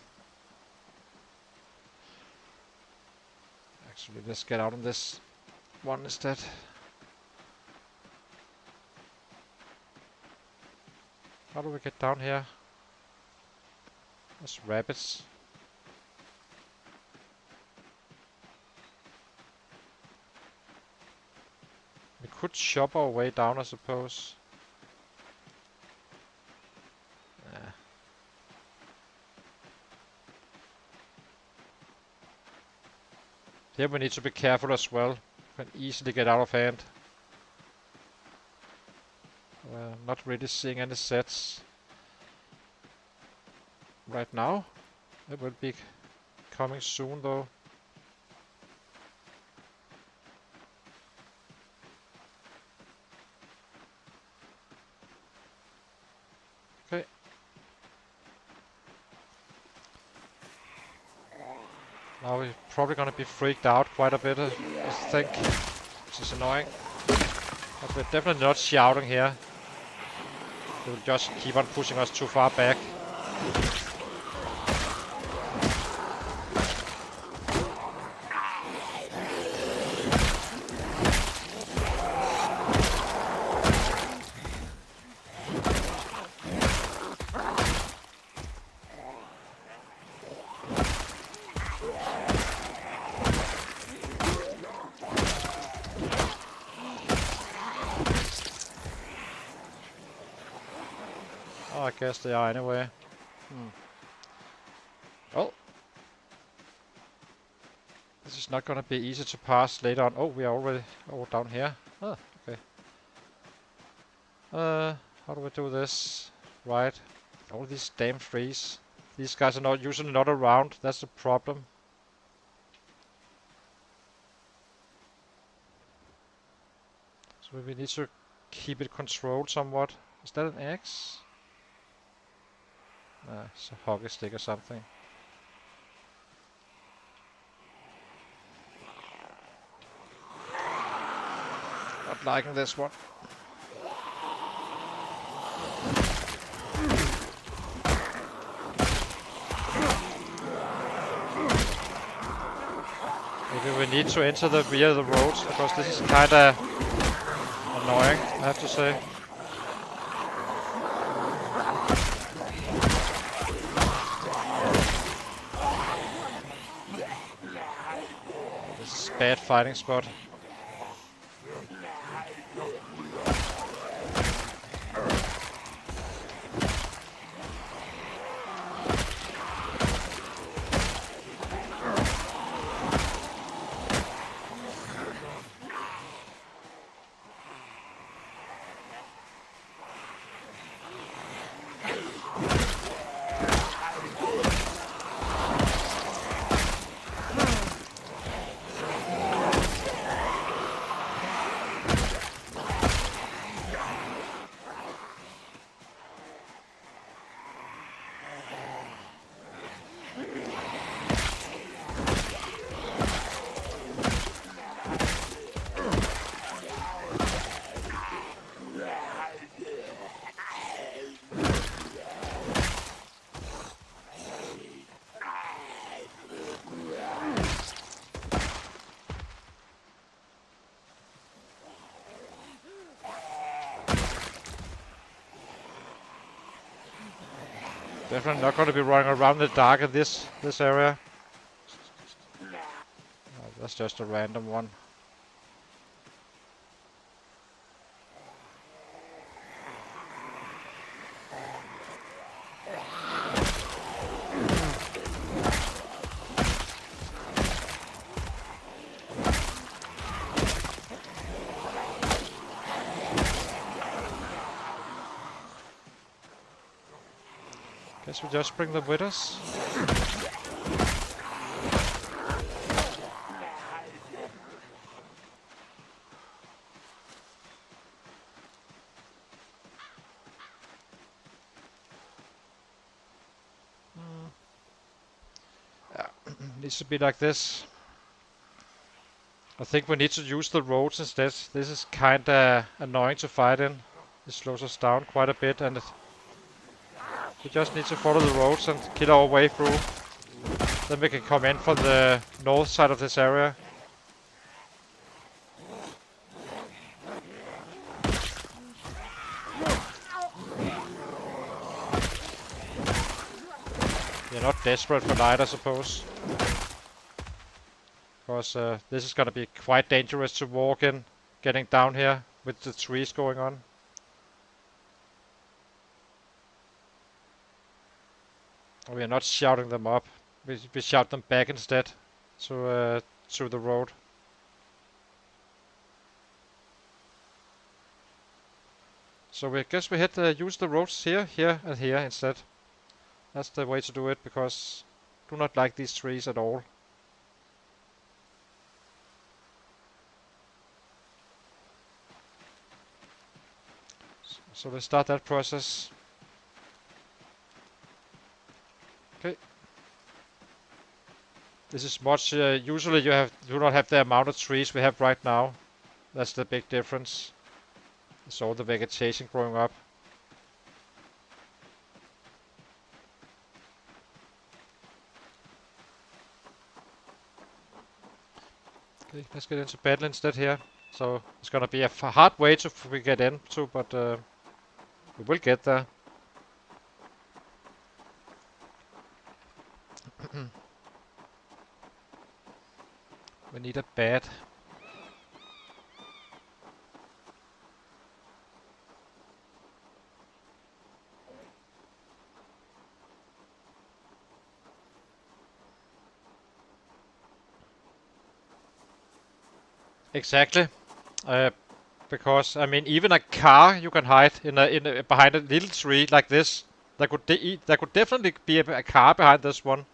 Actually, let's get out on this one instead. How do we get down here? There's rabbits. We could chop our way down, I suppose. Here we need to be careful as well. Can easily get out of hand. Not really seeing any sets right now. It will be coming soon though. Okay. Now we're probably gonna be freaked out quite a bit, I think, which is annoying. But we're definitely not shouting here. They will just keep on pushing us too far back. I guess they are anyway. Well, this is not gonna be easy to pass later on. Oh, we are already down here. Oh, okay. How do we do this? Right. All these damn trees. These guys are usually not around. That's the problem. So we need to keep it controlled somewhat. Is that an axe? It's a hockey stick or something. Not liking this one. Maybe we need to enter the rear of the roads because this is kinda annoying, I have to say. bad fighting spot. Definitely not going to be running around in the dark in this area. That's just a random one. Guess we just bring them with us. Yeah, needs to be like this. I think we need to use the roads instead. This is kinda annoying to fight in. It slows us down quite a bit, and we just need to follow the roads and kill our way through. Then we can come in from the north side of this area. We're not desperate for night, I suppose. Because this is gonna be quite dangerous to walk in, getting down here with the trees going on. We are not shouting them up. We shout them back instead to the road. So we guess we use the roads here, here, and here instead. That's the way to do it, because I do not like these trees at all. So we start that process. Okay. This is much. Usually you do not have the amount of trees we have right now. That's the big difference. It's all the vegetation growing up. Okay, let's get into battle instead here. So it's gonna be a hard way to get into, but we will get there. We need a bat. Exactly. Because I mean, even a car you can hide behind a little tree like this. There could definitely be a car behind this one.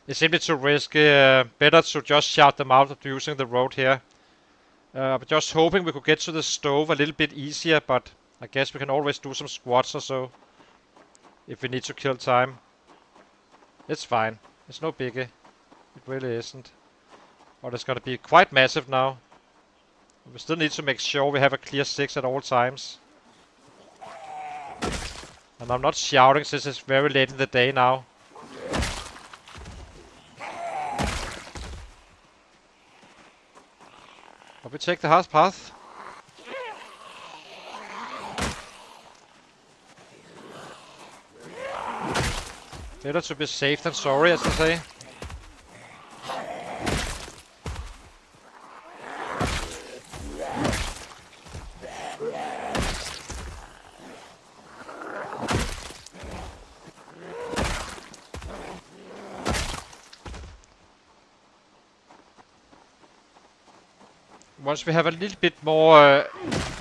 It's simply too risky. Better to just shout them out using the road here. I'm just hoping we could get to the stove a little bit easier, but I guess we can always do some squats or so if we need to kill time. It's fine. It's no biggie. It really isn't. But it's gonna be quite massive now. We still need to make sure we have a clear 6 at all times. And I'm not shouting since it's very late in the day now. But we take the hard path. Better to be safe than sorry, as they say. once we have a little bit more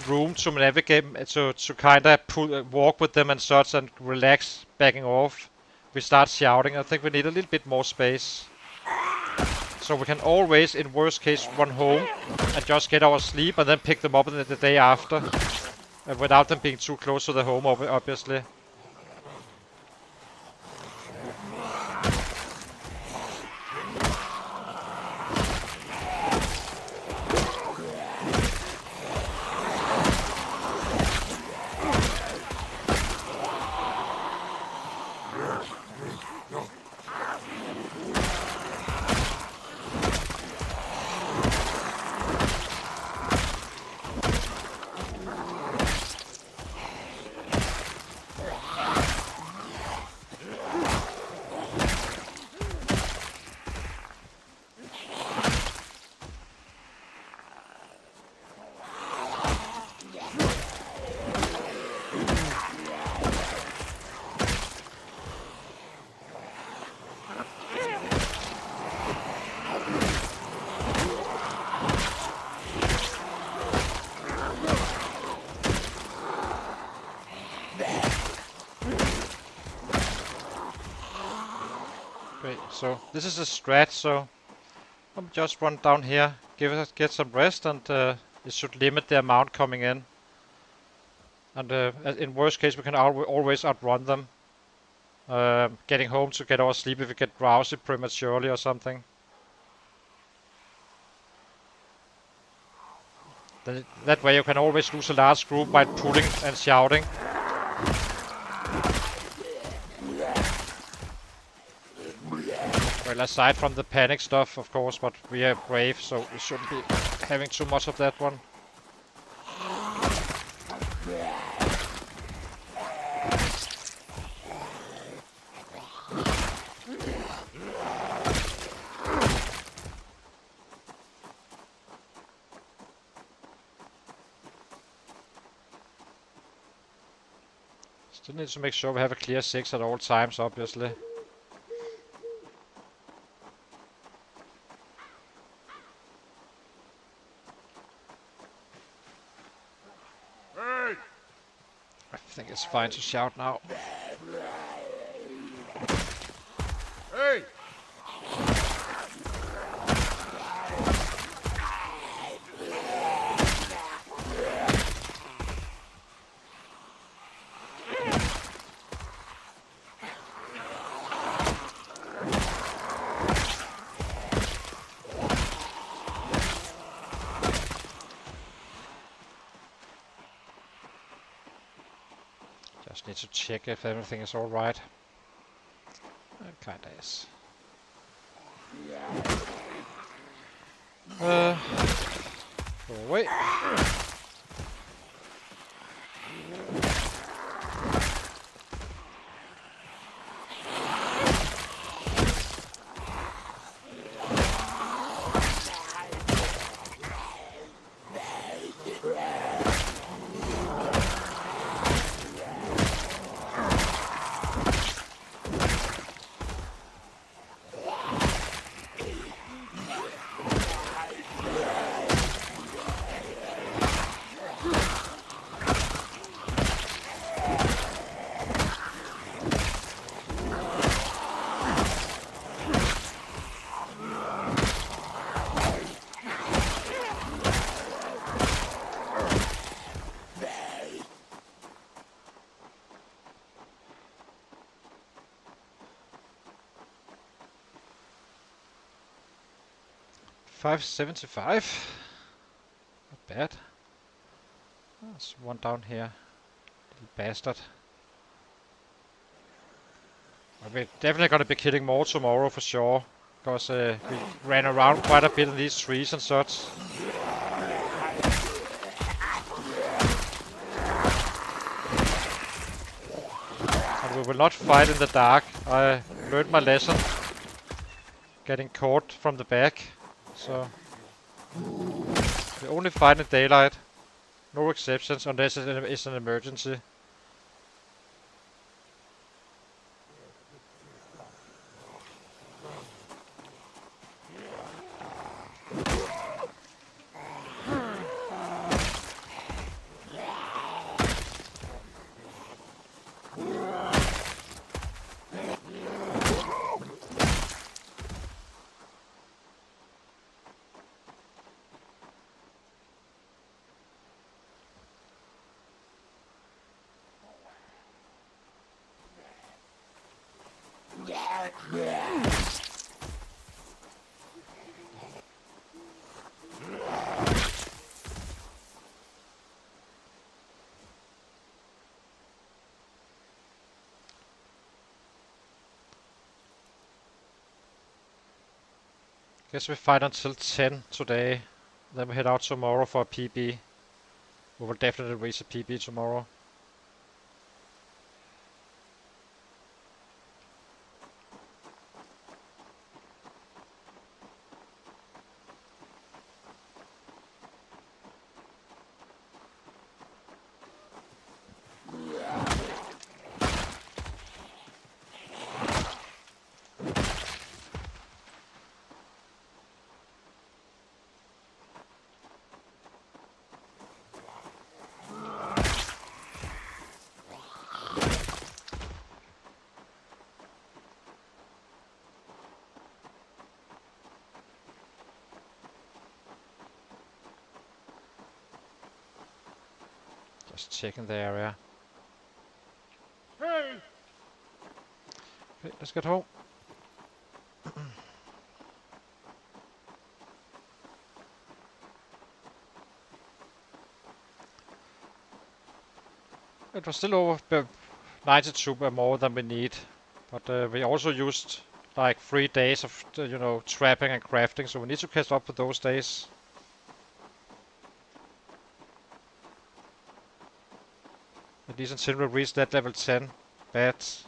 room to navigate, to kind of walk with them and such and relax, backing off, we start shouting. I think we need a little bit more space. So we can always, in worst case, run home and just get our sleep and then pick them up the day after. Without them being too close to the home, obviously. Great, so this is a strat, so I'll just run down here, get some rest, and it should limit the amount coming in. And in worst case, we can always outrun them. Getting home to get our sleep if we get drowsy prematurely or something. Then that way you can always lose a large group by pulling and shouting. Well, aside from the panic stuff, of course, but we are brave, so we shouldn't be having too much of that one. Still need to make sure we have a clear 6 at all times, obviously. Hey! I think it's fine to shout now. Hey! Just need to check if everything is alright. It kinda is. Go away. $5.75. Not bad. There's one down here. Little bastard. Well, we're definitely gonna be killing more tomorrow for sure. Because we ran around quite a bit in these trees and such. And we will not fight in the dark. I learned my lesson. Getting caught from the back. So we only fight in daylight. No exceptions unless it's an emergency. Guess we fight until 10 today. Then we head out tomorrow for a PB. We will definitely reach a PB tomorrow. Just checking the area. Hey! Okay, let's get home. It was still over 92 more than we need, but we also used like 3 days of trapping and crafting, so we need to catch up with those days. At least until we reach that level 10 bats.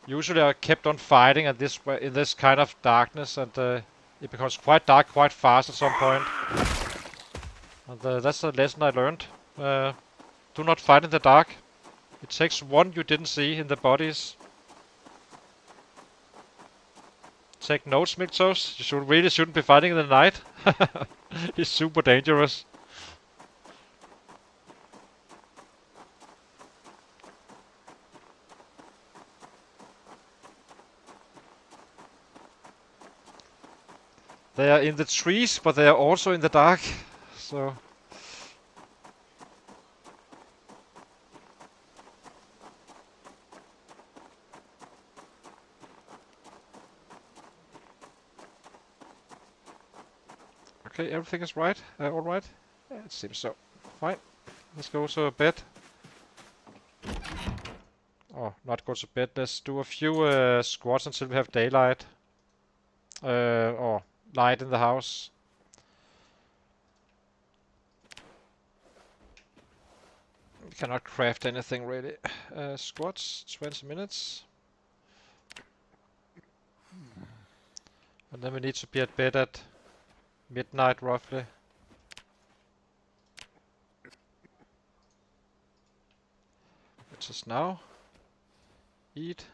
Usually I kept on fighting at in this kind of darkness, and it becomes quite dark quite fast at some point. And that's a lesson I learned. Do not fight in the dark. It takes one you didn't see in the bodies. Take notes, Mictos. You really shouldn't be fighting in the night. It's super dangerous. They are in the trees, but they are also in the dark. So okay, everything is right. All right. Yeah, it seems so. Fine. Let's go to bed. Oh, not go to bed. Let's do a few squats until we have daylight. Or light in the house. We cannot craft anything really. Squats, 20 minutes. And then we need to be at bed at midnight roughly. Which is now. Eat.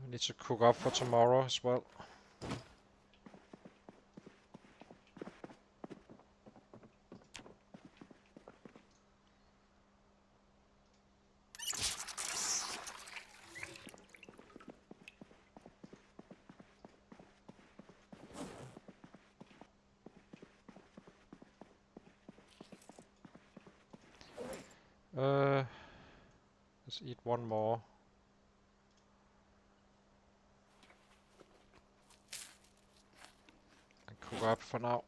We need to cook up for tomorrow as well. Let's eat one more. And cook up for now.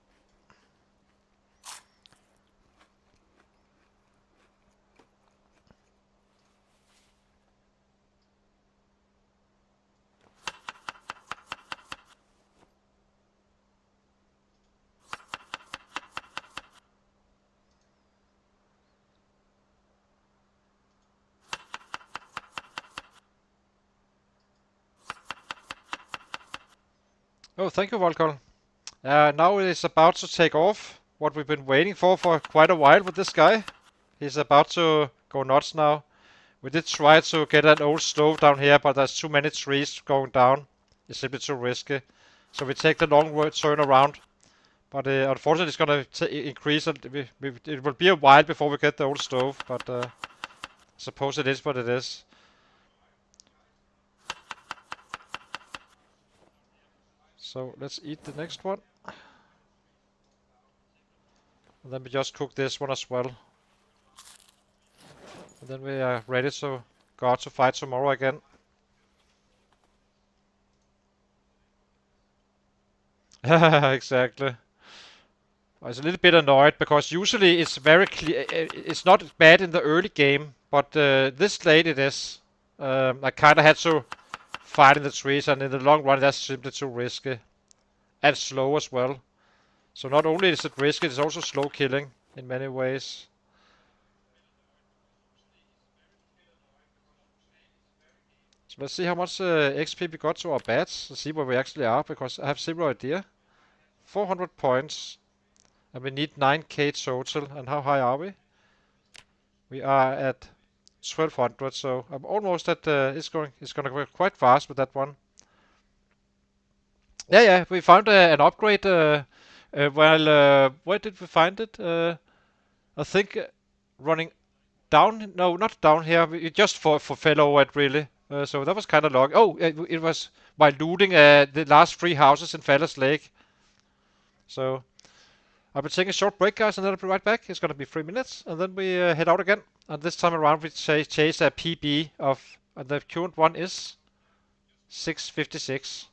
Oh, thank you, Volkol. Now it is about to take off. What we've been waiting for quite a while with this guy. He's about to go nuts now. We did try to get an old stove down here, but there's too many trees going down. It's simply too risky. So we take the long turn around. But unfortunately it's gonna increase, and it will be a while before we get the old stove, but I suppose it is what it is. So let's eat the next one. And then we just cook this one as well. And then we are ready to go out to fight tomorrow again. Exactly. I was a little bit annoyed because usually it's very clear. It's not bad in the early game, but this late it is. I kind of had to fight in the trees, and in the long run that's simply too risky. And slow as well. So not only is it risky, it's also slow killing in many ways. So let's see how much XP we got to our bats. Let's see where we actually are, because I have zero idea. 400 points. And we need 9k total. And how high are we? We are at 1200, so I'm almost at. It's gonna go quite fast with that one. Yeah, we found an upgrade. Where did we find it? I think running down. No, not down here. Just for fell over it really. So that was kind of long. Oh, it was while looting the last 3 houses in Faller's Lake. So I'll be taking a short break, guys, and then I'll be right back. It's gonna be 3 minutes, and then we head out again. And this time around, we chase a PB of, and the current one is 656.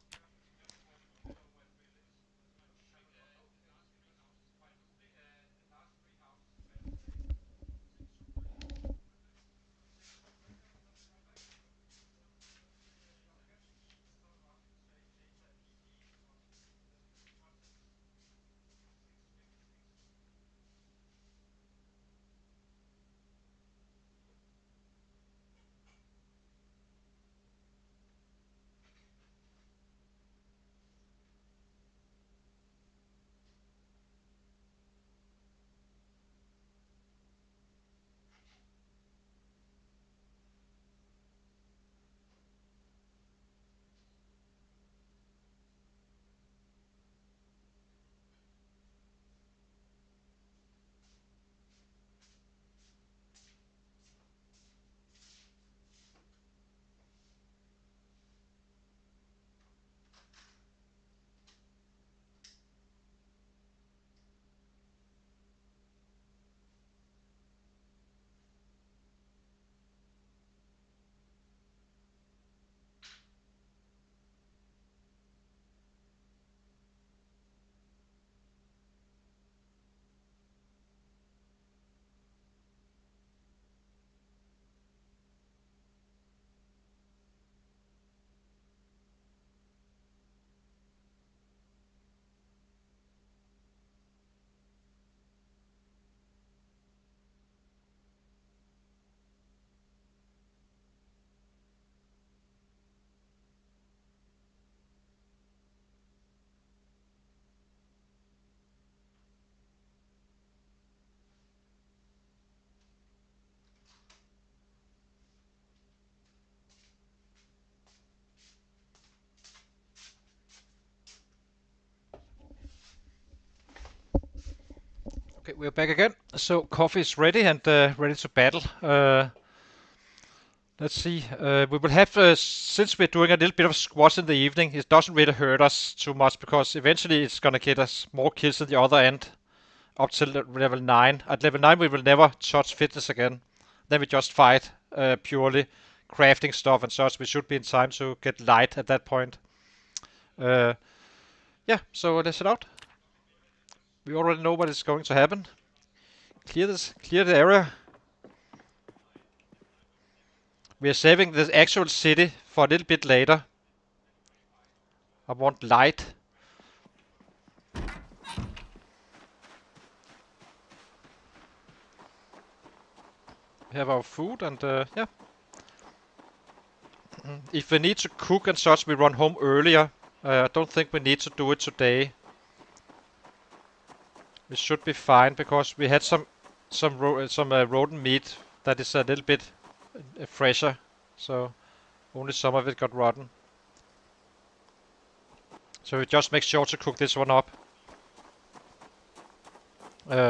Okay, we're back again. So coffee is ready and ready to battle. Let's see. We will have, since we're doing a little bit of squats in the evening, it doesn't really hurt us too much because eventually it's gonna get us more kills at the other end up till level 9. At level 9 we will never touch fitness again. Then we just fight purely crafting stuff and such. We should be in time to get light at that point. Uh, yeah, so let's head out. We already know what is going to happen. Clear the area. We are saving the actual city for a little bit later. I want light. We have our food and yeah. If we need to cook and such, we run home earlier. I don't think we need to do it today. We should be fine because we had some rodent meat that is a little bit fresher. So only some of it got rotten. So we just make sure to cook this one up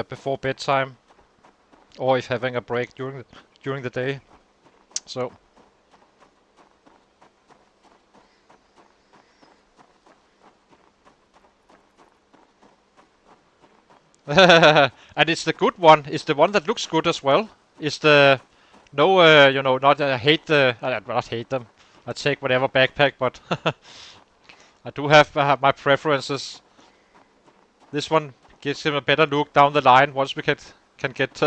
before bedtime, or if having a break during the day. So And it's the good one. It's the one that looks good as well. It's the no, not I hate the. I not hate them. I take whatever backpack, but I do have my preferences. This one gives him a better look down the line once we can get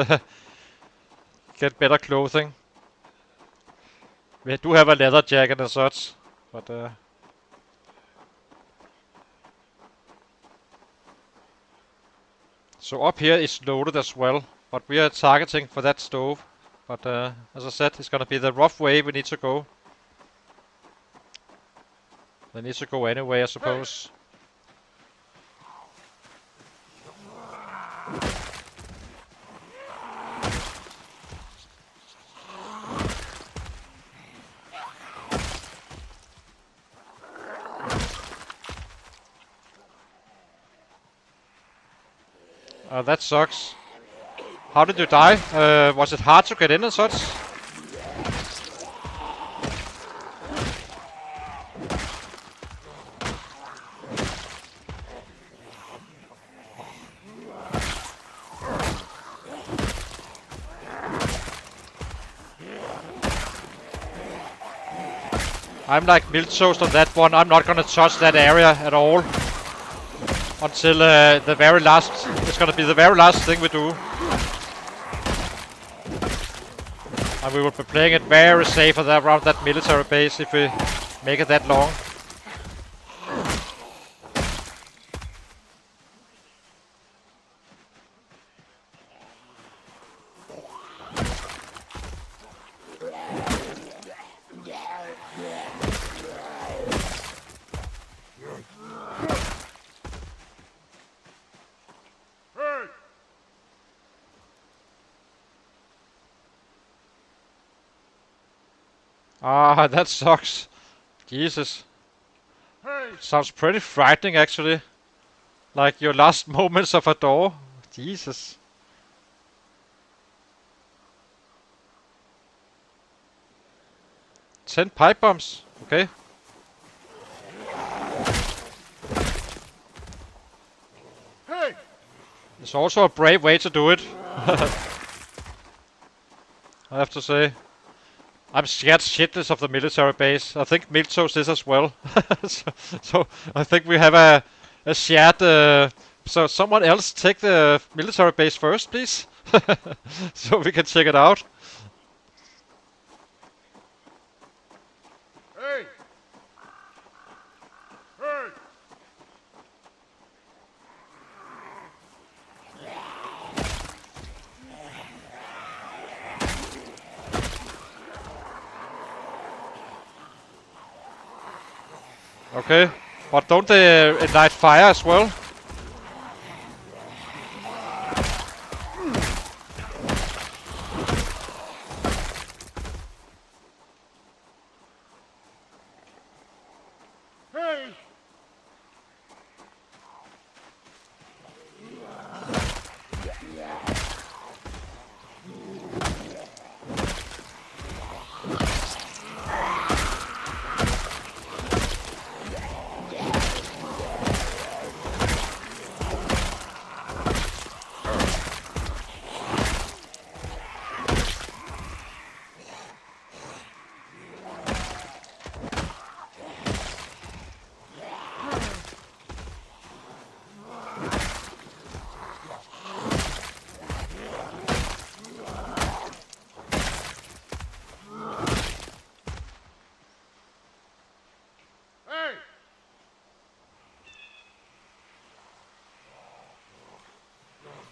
better clothing. We do have a leather jacket and such, but so up here is loaded as well, but we are targeting for that stove. But as I said, it's gonna be the rough way we need to go. They need to go anyway, I suppose. That sucks. How did you die? Was it hard to get in and such? I'm like milquetoast on that one. I'm not gonna touch that area at all until the very last. It's gonna be the very last thing we do, and we will be playing it very safe around that military base if we make it that long. Ah, that sucks. Jesus. Hey! Sounds pretty frightening, actually. Like your last moments of a door. Jesus. 10 pipe bombs. Okay. Hey! It's also a brave way to do it. I have to say. I'm scared shitless of the military base. I think Miltos is as well. so I think we have a shared. So someone else take the military base first, please, so we can check it out. Hey! Hey! Okay, but don't they ignite fire as well? Hey!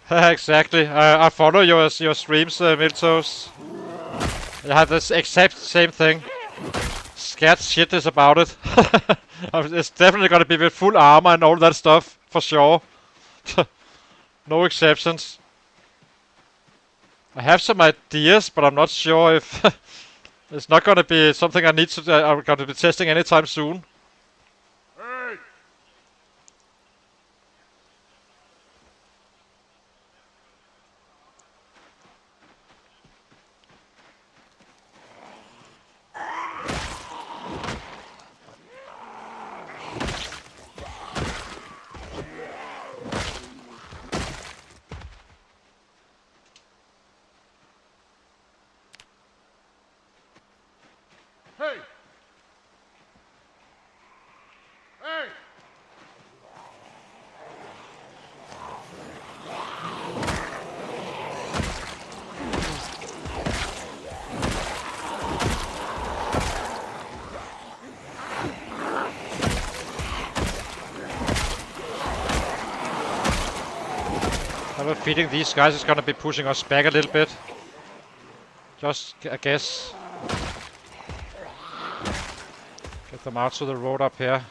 Exactly. I follow your streams, Miltos. I have this exact same thing. Scared shitless about it. It's definitely gonna be with full armor and all that stuff, for sure. No exceptions. I have some ideas, but I'm not sure if it's not gonna be something I need to. I'm gonna be testing anytime soon. Hey! Whatever feeding these guys is gonna be pushing us back a little bit. Just I guess. Get them out to the road up here.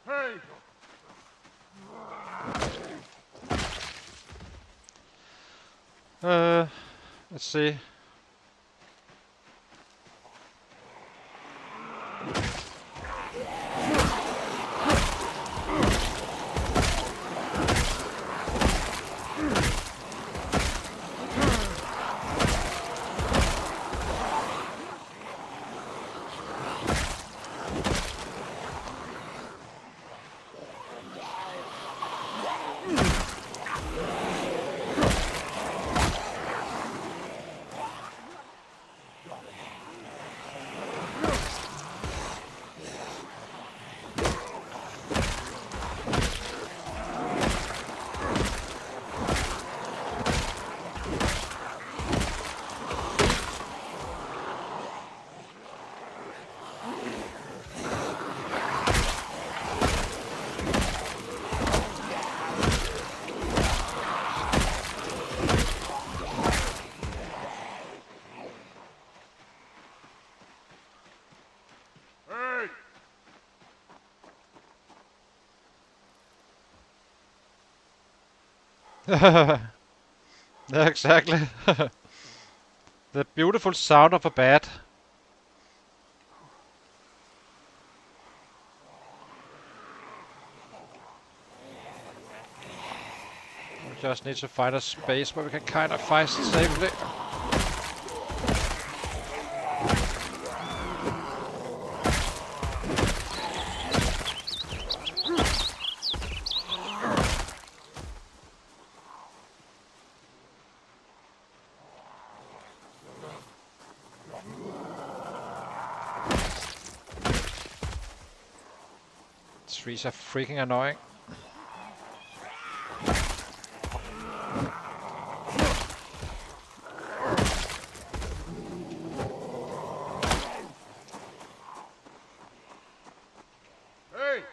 Hey! Let's see. Yeah, exactly. The beautiful sound of a bat. We just need to find a space where we can kind of fight safely. Trees are freaking annoying. Hey!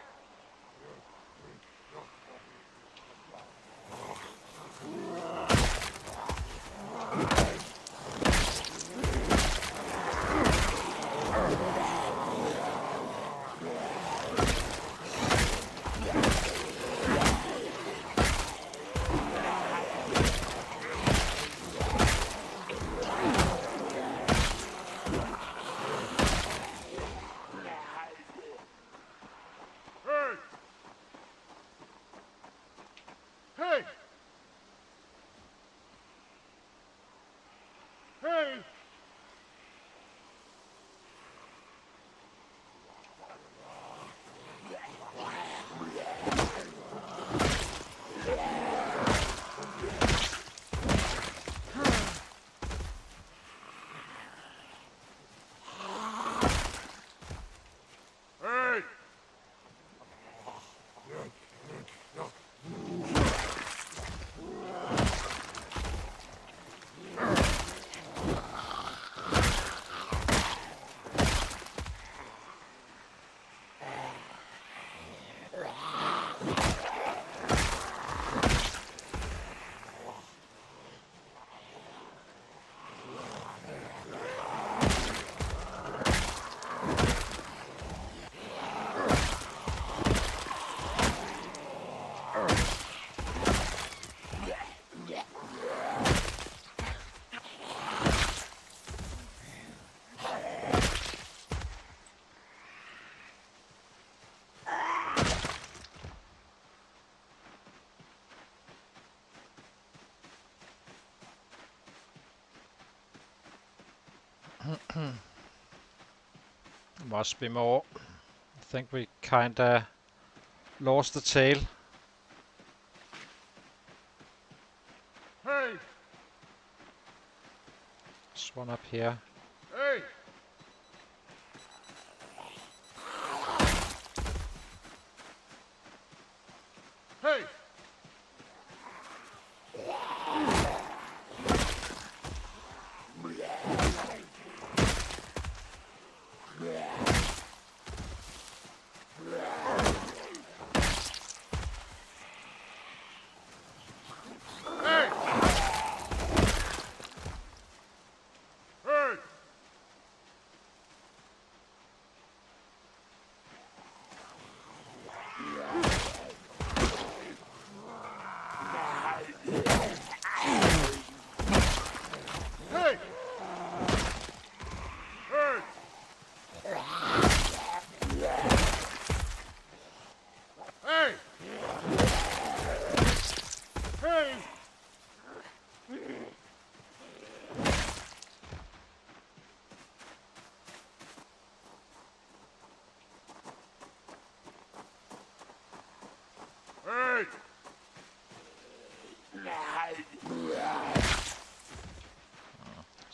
Hey! Hey! Hey! Must be more. I think we kinda lost the tail. Hey! There's one up here. Hey! Hey!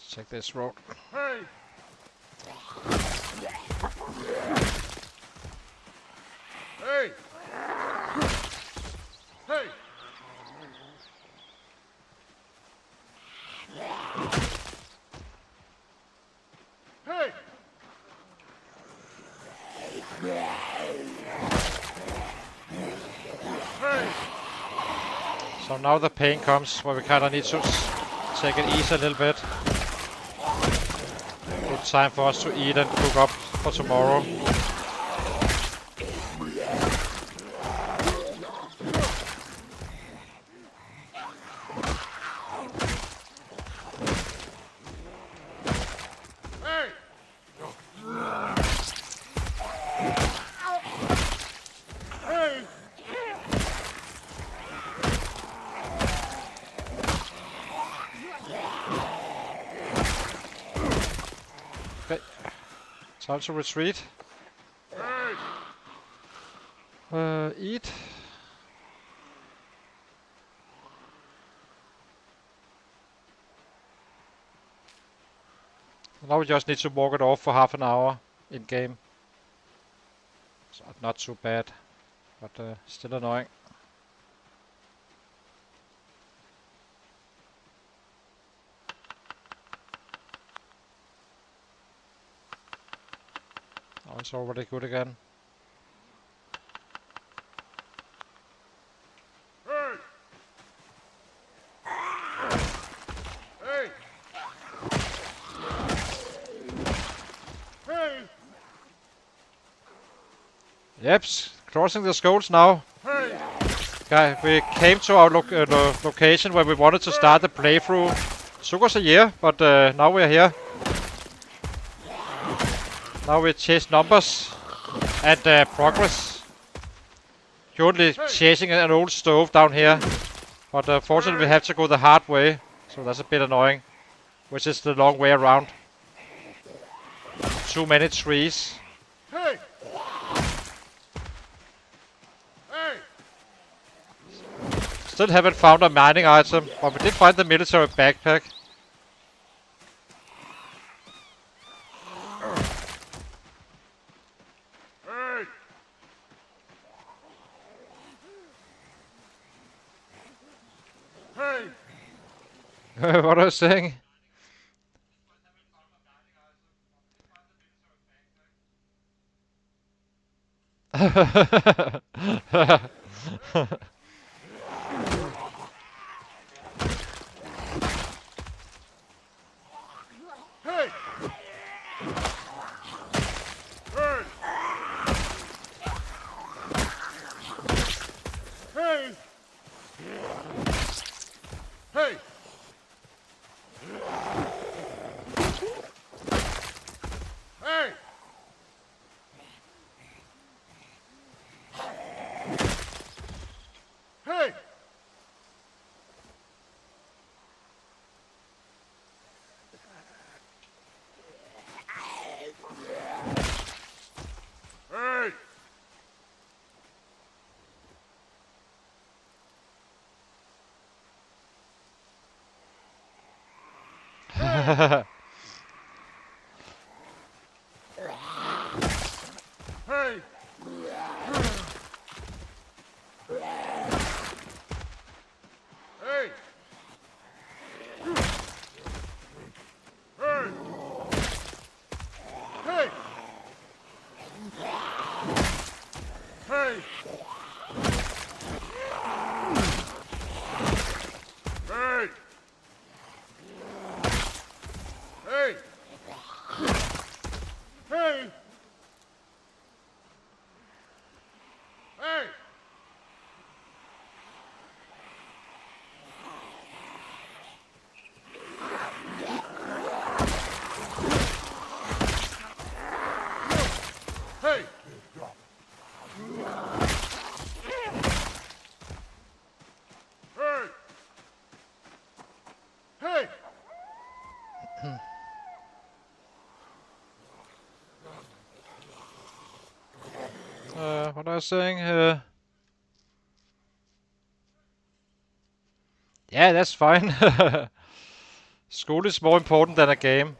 Check this road. Hey! Hey! Hey! Hey! Hey! So now the pain comes where we kind of need to take it easy a little bit. Good time for us to eat and cook up for tomorrow. Hey! Hey! Okay. Time to retreat. Eat. Now we just need to walk it off for half an hour in game. So not too bad, but still annoying. Oh, it's already good again. Hey! Hey! Hey! Yep, crossing the skulls now. Hey! Okay, we came to our location where we wanted to start the playthrough. Took us a year, but now we're here. Now we chase numbers and progress. Currently chasing an old stove down here, but fortunately we have to go the hard way, so that's a bit annoying. Which is the long way around. Too many trees. Hey! Hey! Still haven't found a mining item, but we did find the military backpack. Hey! Hey! What are you saying? Hey! Hey! Hey! Hey! Hey! Hey! Hey! Hey! Hey! Hey! Hey! Hey! Hey! Hey! Hey! Hey! Hey! Hey! Hey! What are you saying? Yeah, that's fine. School is more important than a game.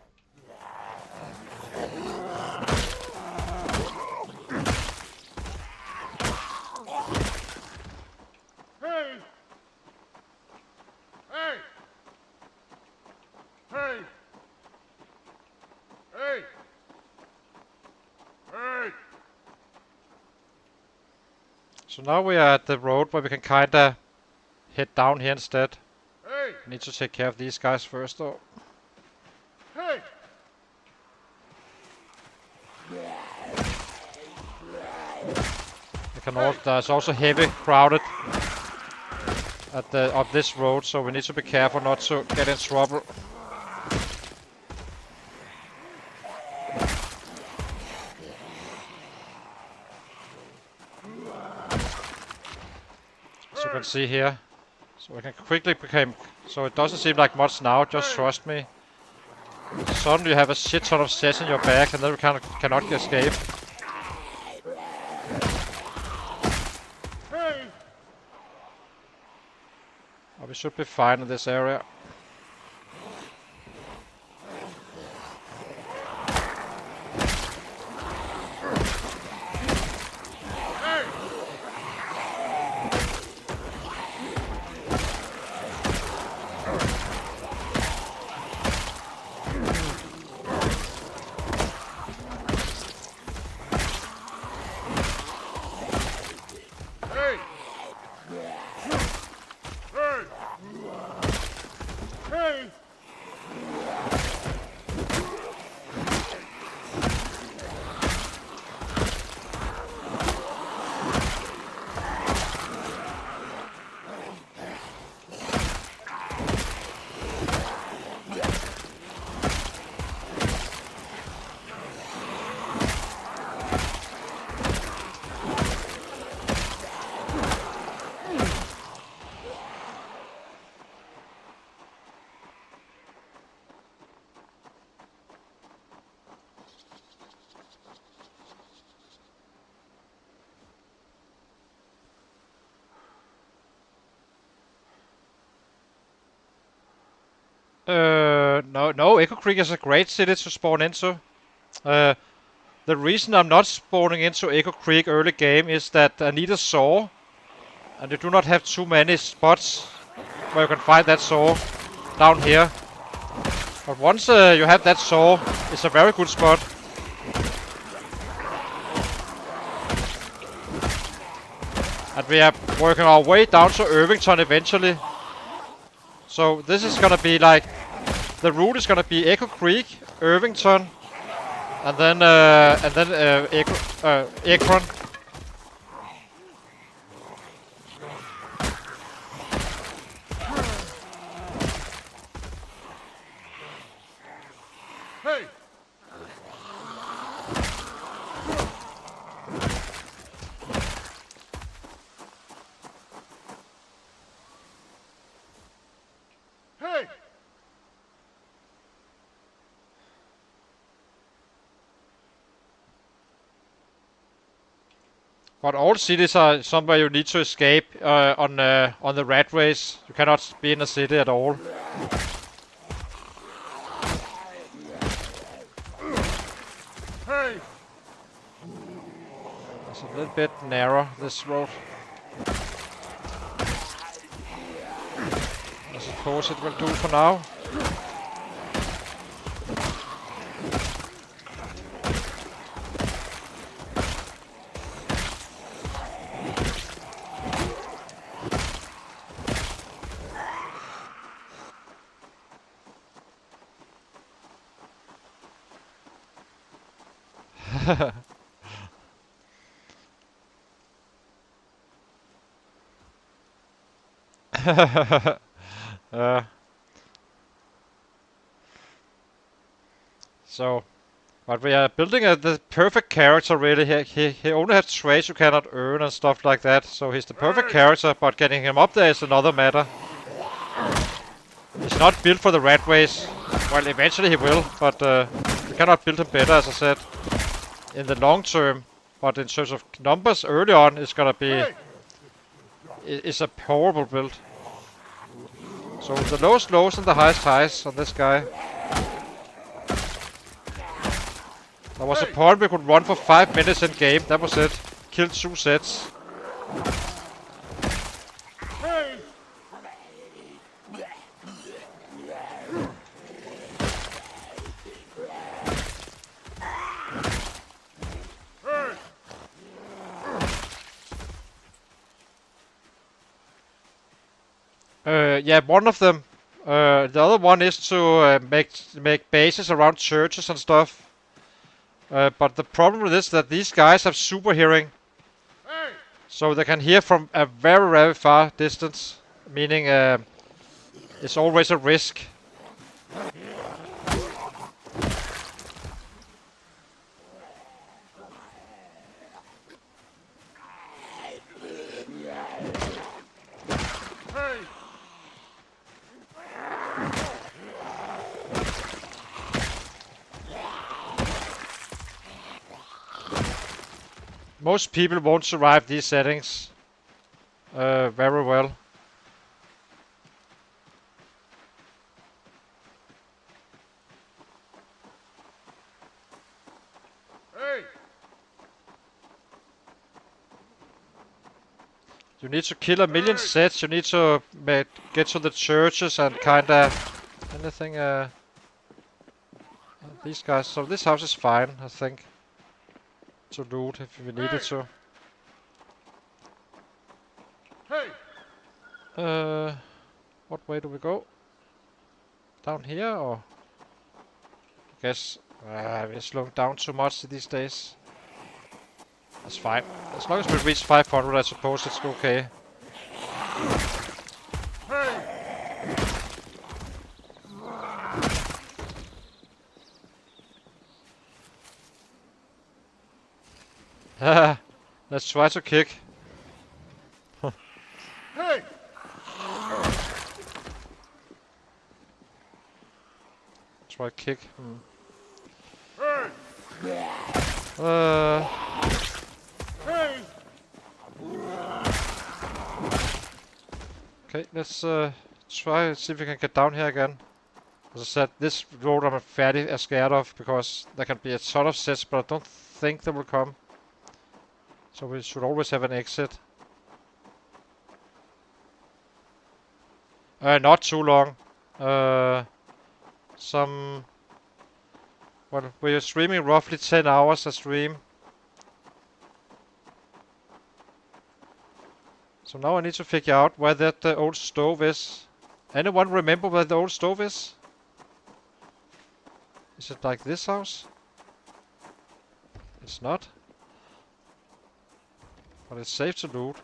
Hey! Hey! Hey! Hey! Hey! So now we are at the road where we can kinda head down here instead. Hey! We need to take care of these guys first though. Hey! There's also heavy crowded at the up this road, so we need to be careful not to get in trouble. As you can see here, so we can quickly become. So it doesn't seem like much now. Just trust me. Suddenly you have a shit ton of sets in your back, and then we cannot escape. Hey! We should be fine in this area. No, Echo Creek is a great city to spawn into. The reason I'm not spawning into Echo Creek early game is that I need a saw, and you do not have too many spots where you can find that saw down here. But once you have that saw, it's a very good spot. And we are working our way down to Irvington eventually. So this is gonna be like, the route is gonna be Echo Creek, Irvington, and then Akron. Hey! Hey! But all cities are somewhere you need to escape on the Ratrace. You cannot be in a city at all. Hey! It's a little bit narrow, this road. I suppose it will do for now. So, but we are building the perfect character really. He only has traits you cannot earn and stuff like that. So he's the perfect character, but getting him up there is another matter. He's not built for the rat race. Well, eventually he will, but we cannot build him better, as I said, in the long term. But in terms of numbers early on, it's gonna be it's a horrible build. So the lowest lows and the highest highs on this guy. There was a point we could run for 5 minutes in game. That was it. Killed 2 sets. Hey! Yeah, one of them. The other one is to make bases around churches and stuff. But the problem with this is that these guys have super hearing. Hey! So they can hear from a very, very far distance. Meaning it's always a risk. Hey! Most people won't survive these settings very well. Hey! You need to kill a million sets. You need to get to the churches and kinda anything. These guys. So this house is fine, I think, to loot if we needed to. Hey! What way do we go? Down here or? I guess we're slowing down too much these days. That's fine. As long as we reach 500, I suppose it's okay. Hey! Let's try to kick. Hey! Try kick. Hey! Uh, Hey! okay, let's try and see if we can get down here again. As I said, this road I'm fairly scared of because there can be a ton of sets, but I don't think they will come. So we should always have an exit. Not too long. Well, we're streaming roughly 10 hours a stream. So now I need to figure out where that old stove is. Anyone remember where the old stove is? Is it like this house? It's not. But it's safe to loot.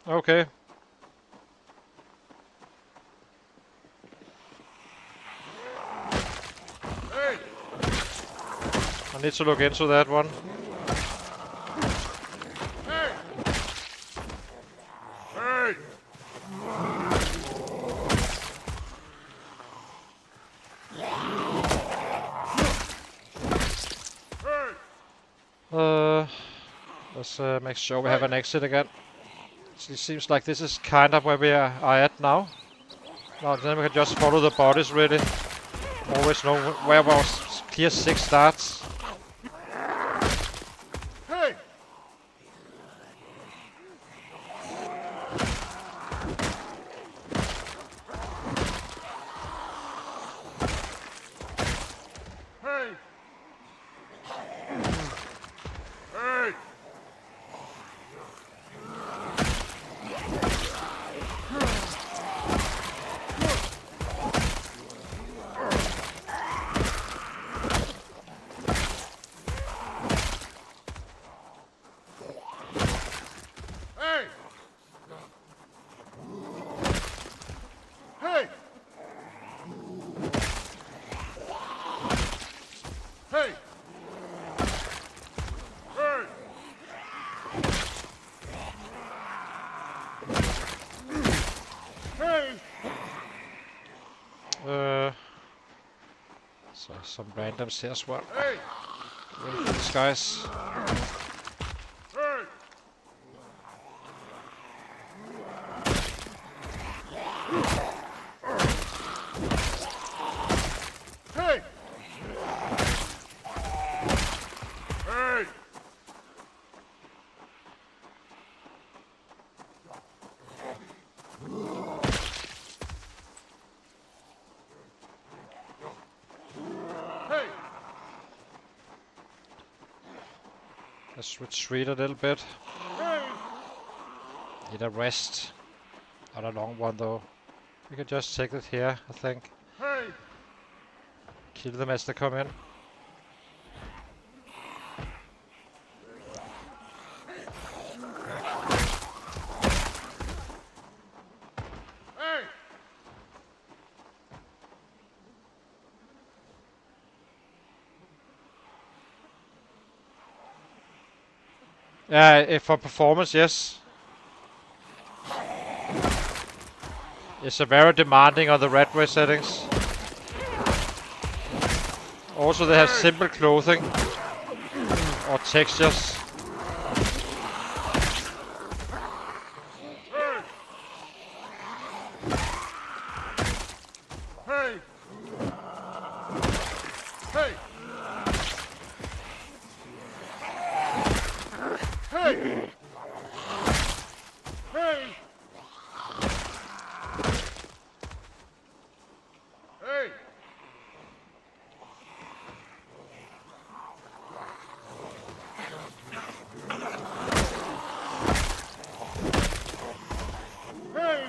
Okay. Hey! I need to look into that one. Hey! Hey! Let's make sure we have an exit again. It seems like this is kind of where we are at now. Now then we can just follow the bodies really. Always know where our clear 6 starts. Hey! Hey! Hey! Hey! Hey! Hey! Hey! Hey! So some randoms here as well. Hey! These guys. Hey! Hey! Hey! Hey! Let's retreat a little bit. Hey! Need a rest. Not a long one though. We can just take it here, I think. Hey! Kill them as they come in. Hey! Yeah, for performance, yes. It's a very demanding on the Ratrace settings. Also, they have simple clothing or textures. Hey! Hey! Hey! Hey! Hey! Hey! Hey!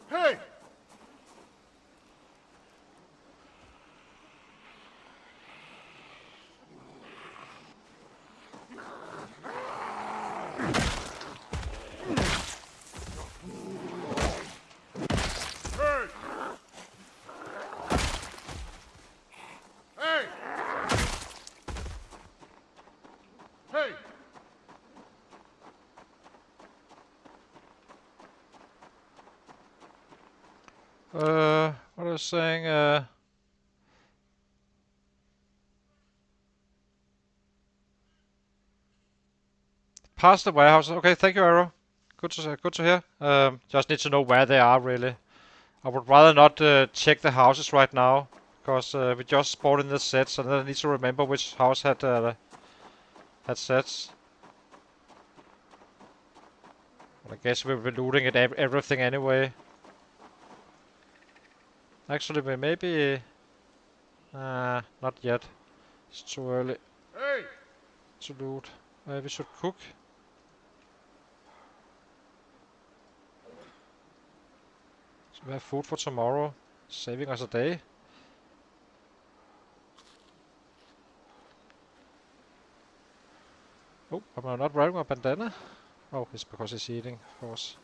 Hey! Hey! Hey! Hey! Hey! What I was saying, past the warehouse. Okay, thank you, Arrow. Good to hear. Just need to know where they are, really. I would rather not check the houses right now, because we just spawned in the sets, and then I need to remember which house had sets. I guess we'll be looting at everything anyway. Actually, we maybe... not yet. It's too early Hey! to loot. We should cook. So we have food for tomorrow. Saving us a day. Oh, am I not wearing my bandana? Oh, it's because he's eating, of course.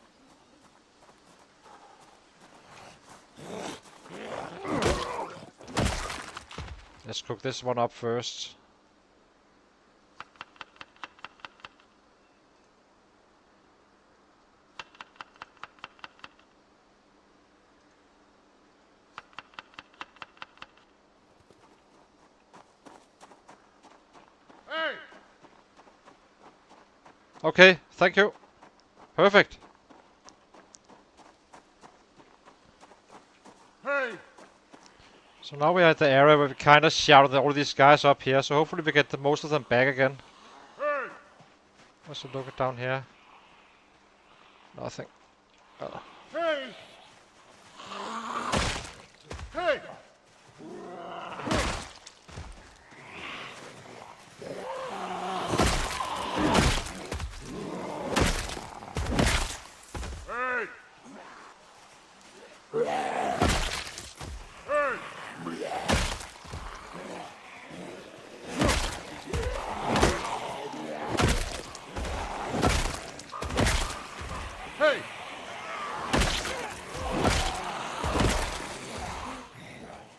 Let's cook this one up first. Hey! Okay, thank you. Perfect. Hey! So now we are at the area where we kind of shouted all these guys up here, so hopefully we get most of them back again. Hey! Let's look it down here. Nothing. Hey! Hey! Hey! Hey! Hey!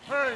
Hey!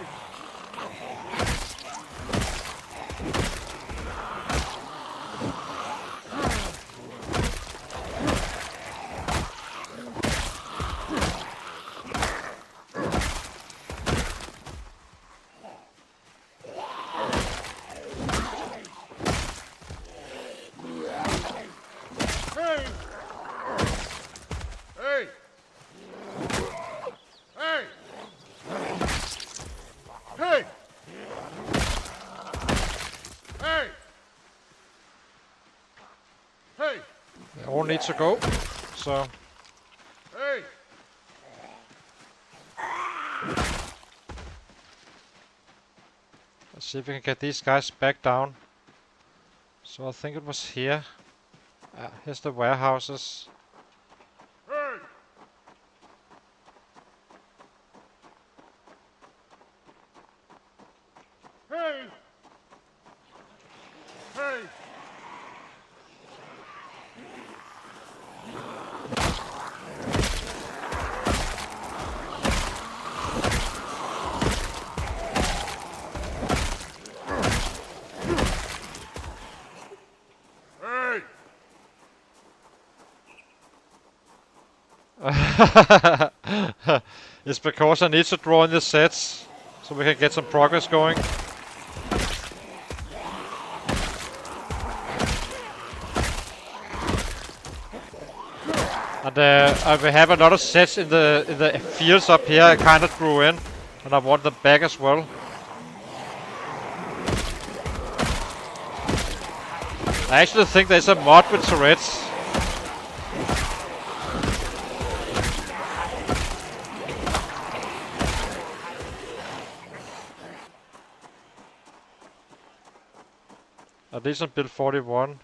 need to go. So Hey! let's see if we can get these guys back down. So I think it was here. Here's the warehouses. Hey! Hey! Hey! Hey! It's because I need to draw in the sets so we can get some progress going. And we have a lot of sets in the fields up here. I kind of drew in, and I want them back as well. I actually think there's a mod with turrets. At least on build 41.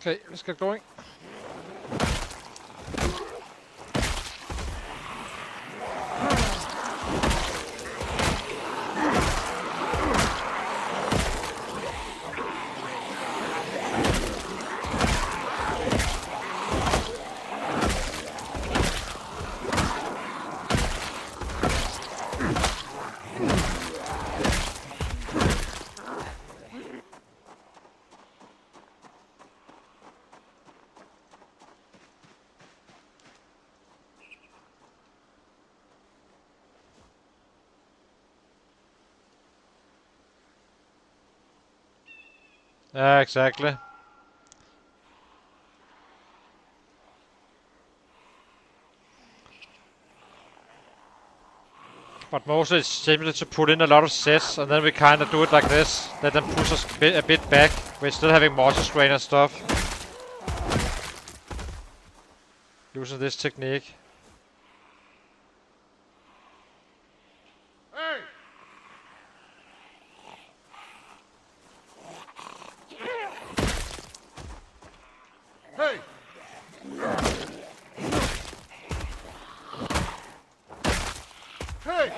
Okay, let's get going. Yeah, exactly. But mostly it's simply to put in a lot of sets, and then we kind of do it like this. Let them push us a bit back. We're still having mortar strain and stuff. Using this technique. Hey! Hey! Hey! Hey!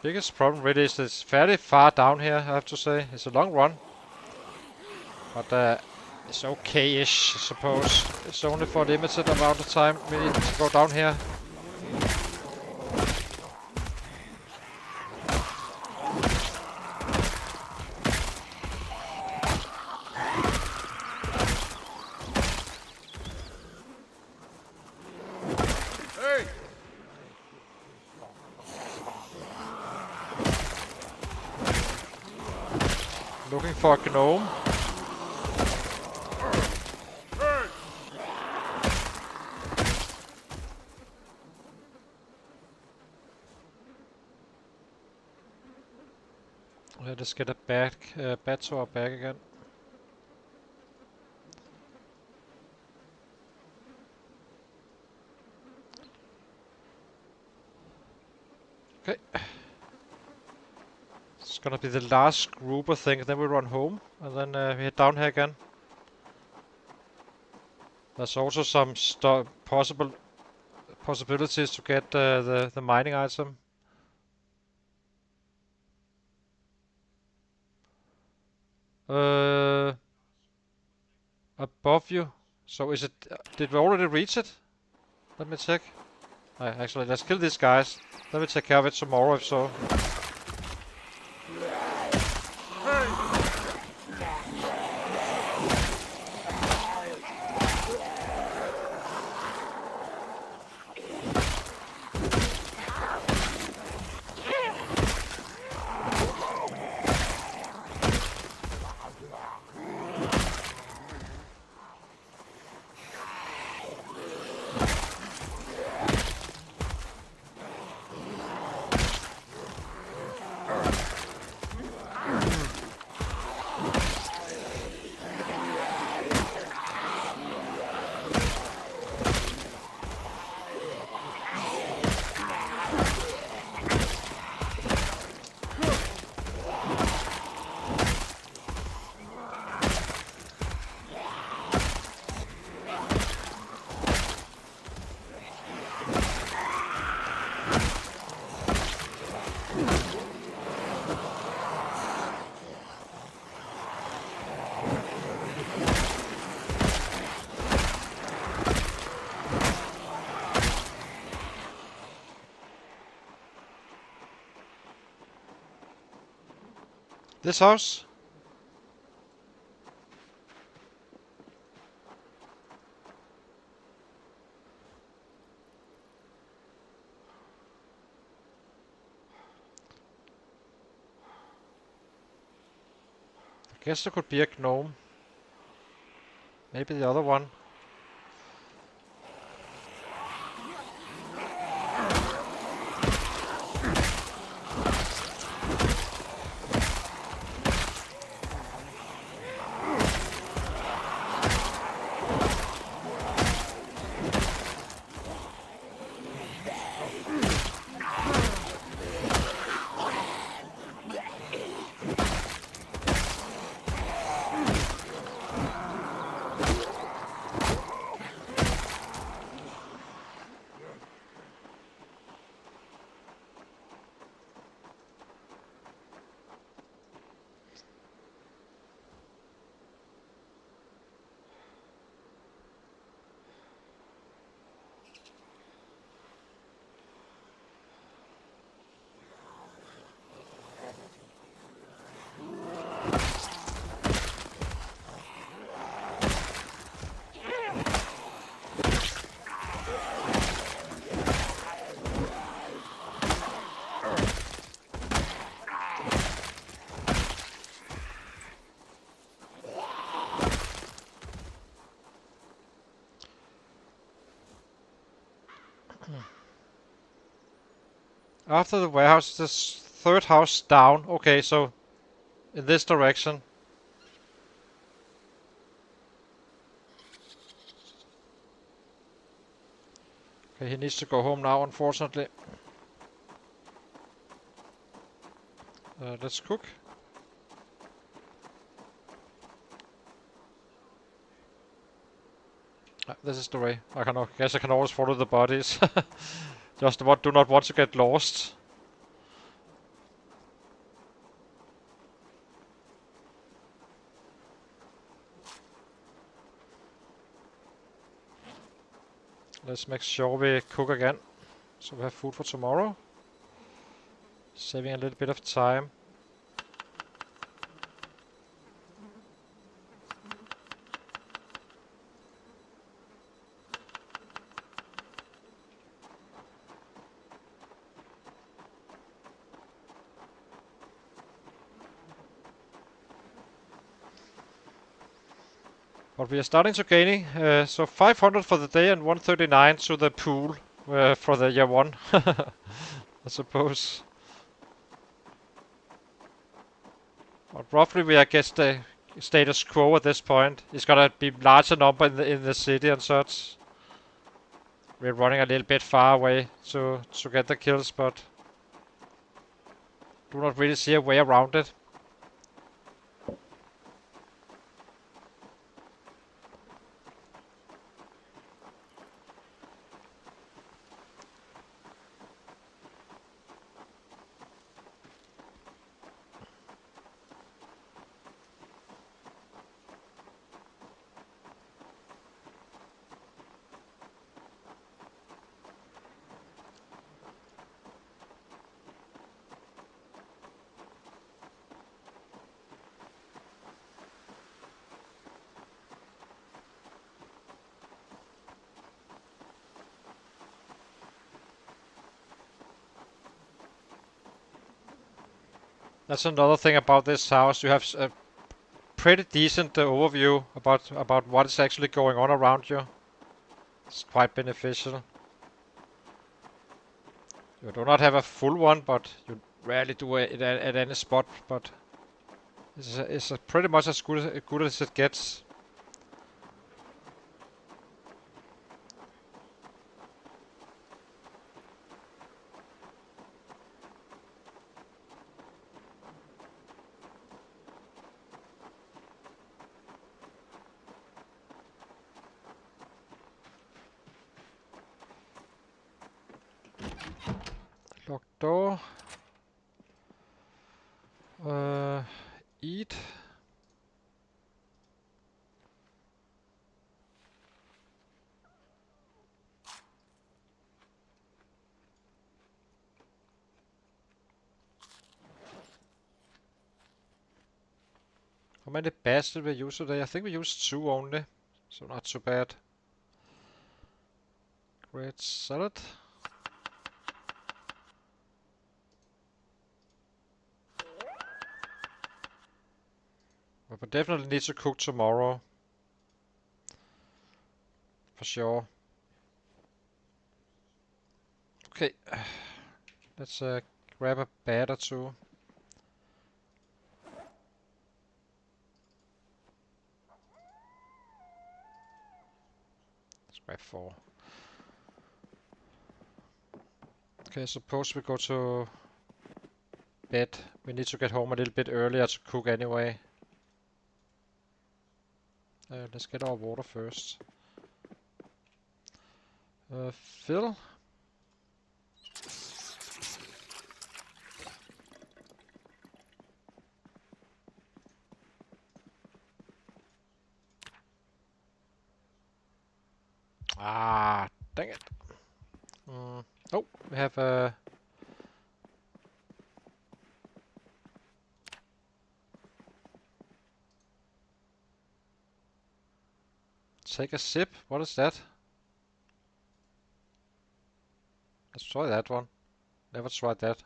Biggest problem really is it's fairly far down here, I have to say. It's a long run. But it's okay-ish, I suppose. It's only for a limited amount of time we need to go down here. Hey! Looking for a gnome. Hey! Let's get a bat to our back again. Okay. It's gonna be the last group, I think. Then we run home, and then we head down here again. There's also some possibilities to get the mining item. Above you. So is it? Did we already reach it? Let me check. Actually, let's kill these guys. Let me take care of it tomorrow if so. This house? I guess there could be a gnome. Maybe the other one. After the warehouse, this third house down. Okay, so in this direction. Okay, he needs to go home now, unfortunately. Let's cook. This is the way. Guess I can always follow the bodies. Just do not want to get lost. Let's make sure we cook again, so we have food for tomorrow. Saving a little bit of time. But we are starting to gaining, so 500 for the day and 139 to the pool for the year 1, I suppose. But roughly we I guess the status quo at this point. It's gonna be larger number in the city and such. We're running a little bit far away to get the kills, but do not really see a way around it. That's another thing about this house. You have a pretty decent overview about what is actually going on around you. It's quite beneficial. You do not have a full one, but you rarely do it at any spot. But it's pretty much as good as it gets. Locked door. Eat. How many bats did we use today? I think we used 2 only, so not too bad. Great salad. But we definitely need to cook tomorrow. For sure. Okay. Let's grab a bat or two. Let's grab 4. Okay, suppose we go to bed. We need to get home a little bit earlier to cook anyway. Let's get our water first. Fill. Ah, dang it. Oh, we have a... Take a sip. What is that? Let's try that one. Never tried that.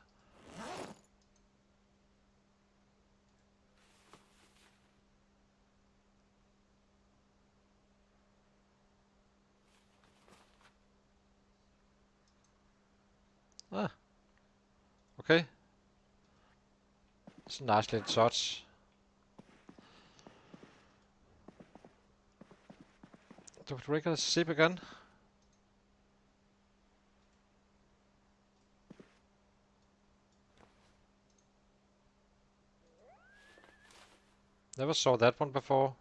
Ah, okay. It's a nice little touch. Do we drink a sip again? Never saw that one before.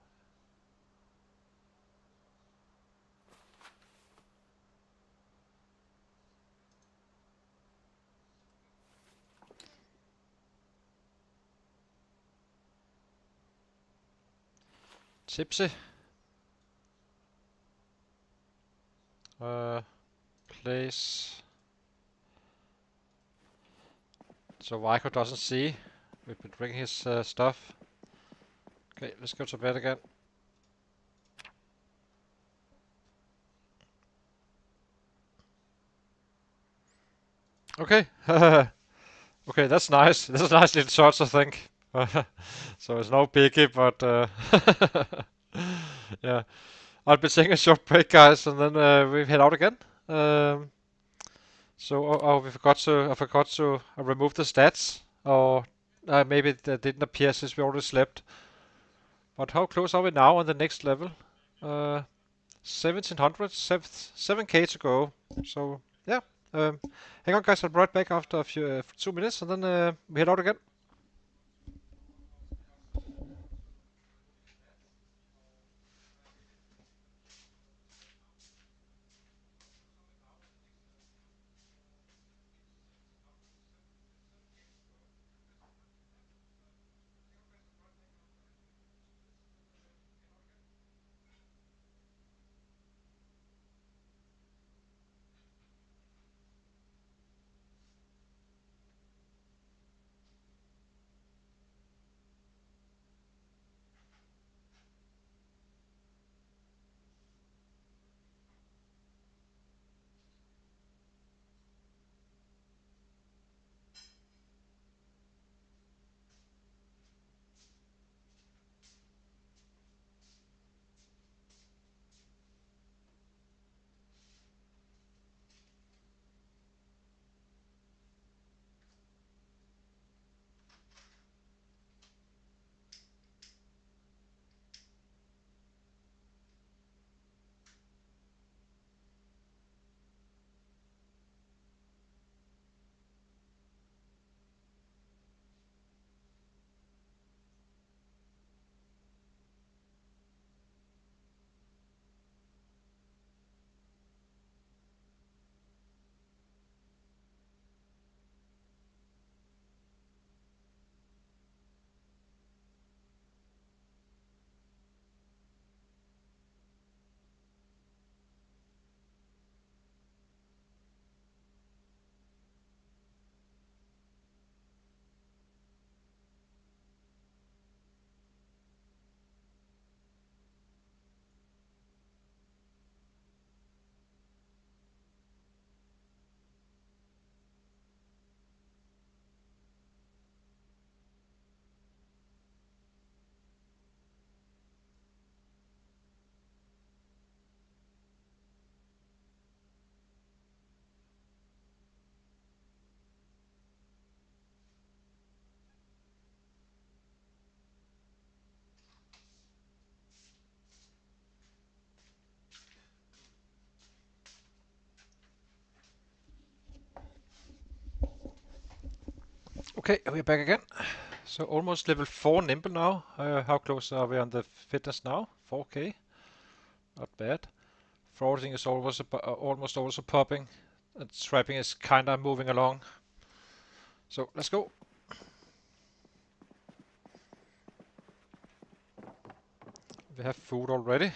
Tipsy. Place. So Vico doesn't see. We've been drinking his stuff. Okay, let's go to bed again. Okay. Okay, that's nice. This is a nice little touch, I think. So it's no biggie, but yeah. I'll be taking a short break, guys, and then we head out again. Um, we forgot to. I forgot to remove the stats, or maybe that didn't appear since we already slept. But how close are we now on the next level? 1700, 7k to go. So yeah. Um, Hang on, guys. I'll be right back after a few 2 minutes, and then we head out again. Okay, we're back again. So almost level 4 nimble now. How close are we on the fitness now? 4k. Not bad. Frosting is almost also popping. And trapping is kinda moving along. So let's go. We have food already.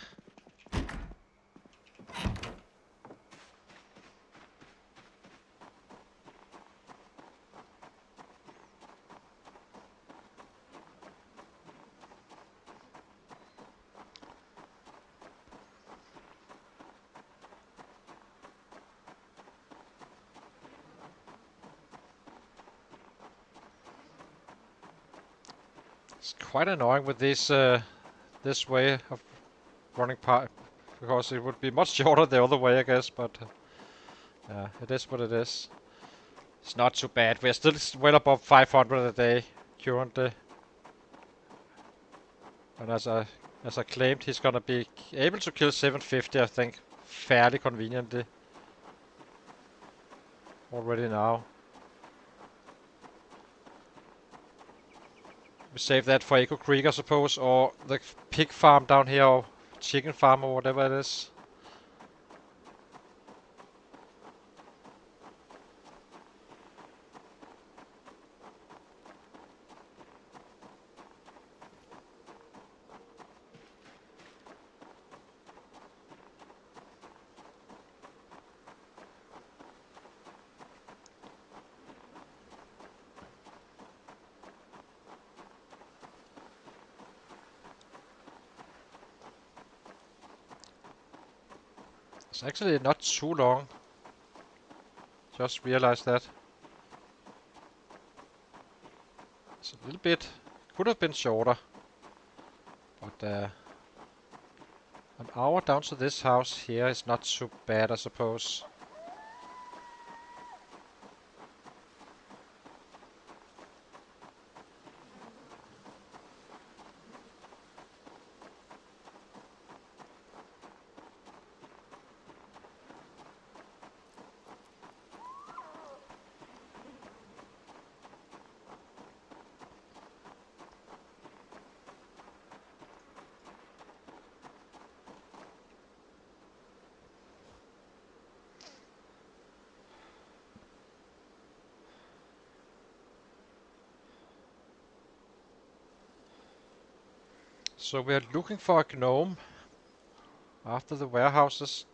It's quite annoying with this way of running part because it would be much shorter the other way, I guess. But yeah, it is what it is. It's not too bad. We're still well above 500 a day currently. And as I claimed, he's gonna be able to kill 750, I think, fairly conveniently already now. We save that for Echo Creek, I suppose, or the pig farm down here, or chicken farm, or whatever it is. It's actually not too long. Just realized that. It's a little bit, could have been shorter. But an hour down to this house here is not too bad, I suppose. So we're looking for a gnome after the warehouses.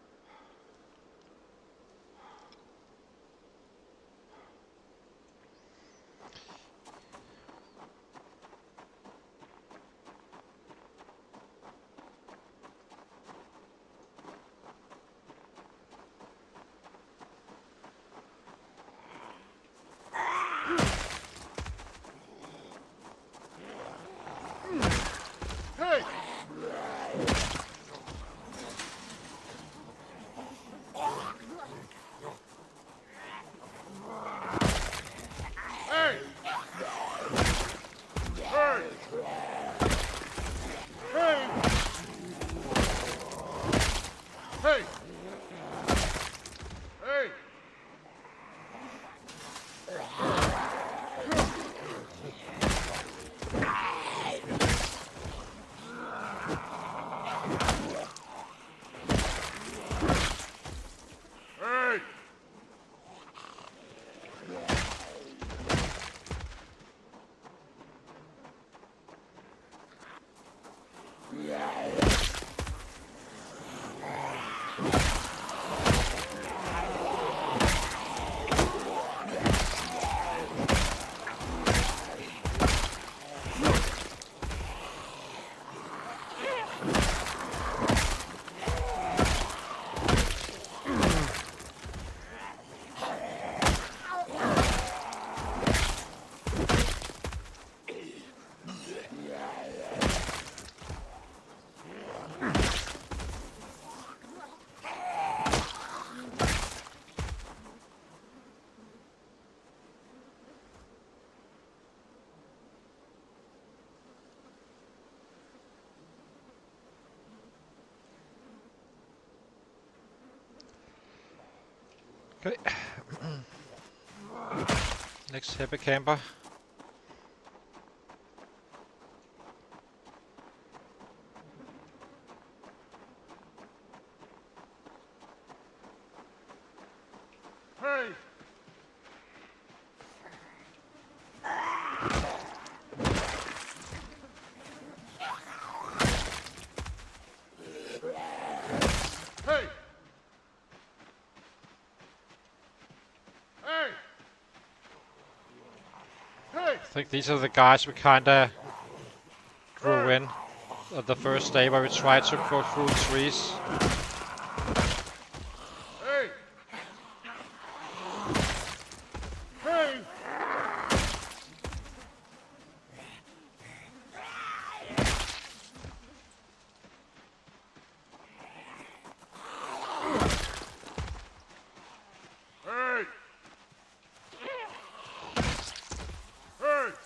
Hey! Hey! Hey! Hey! Hey! Hey! Hey! Okay. Next happy camper. think these are the guys we kinda drew in at the first day where we tried to go through the trees. Hey! Hey! Hey! Hey!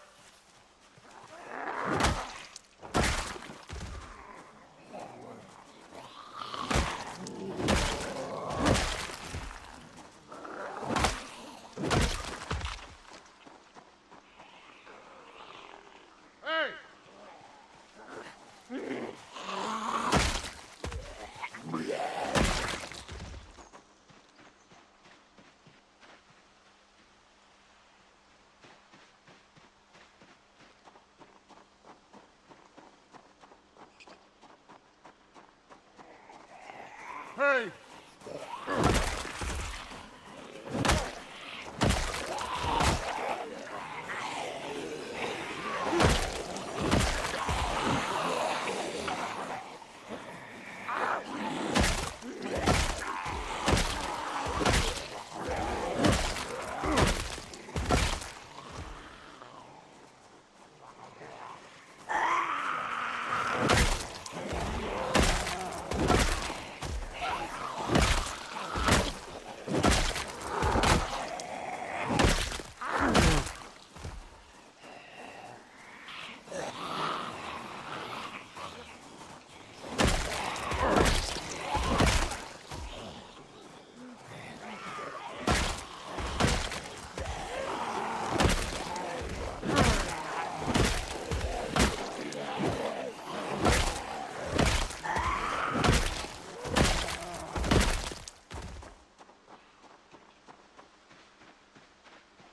Hey! Hey!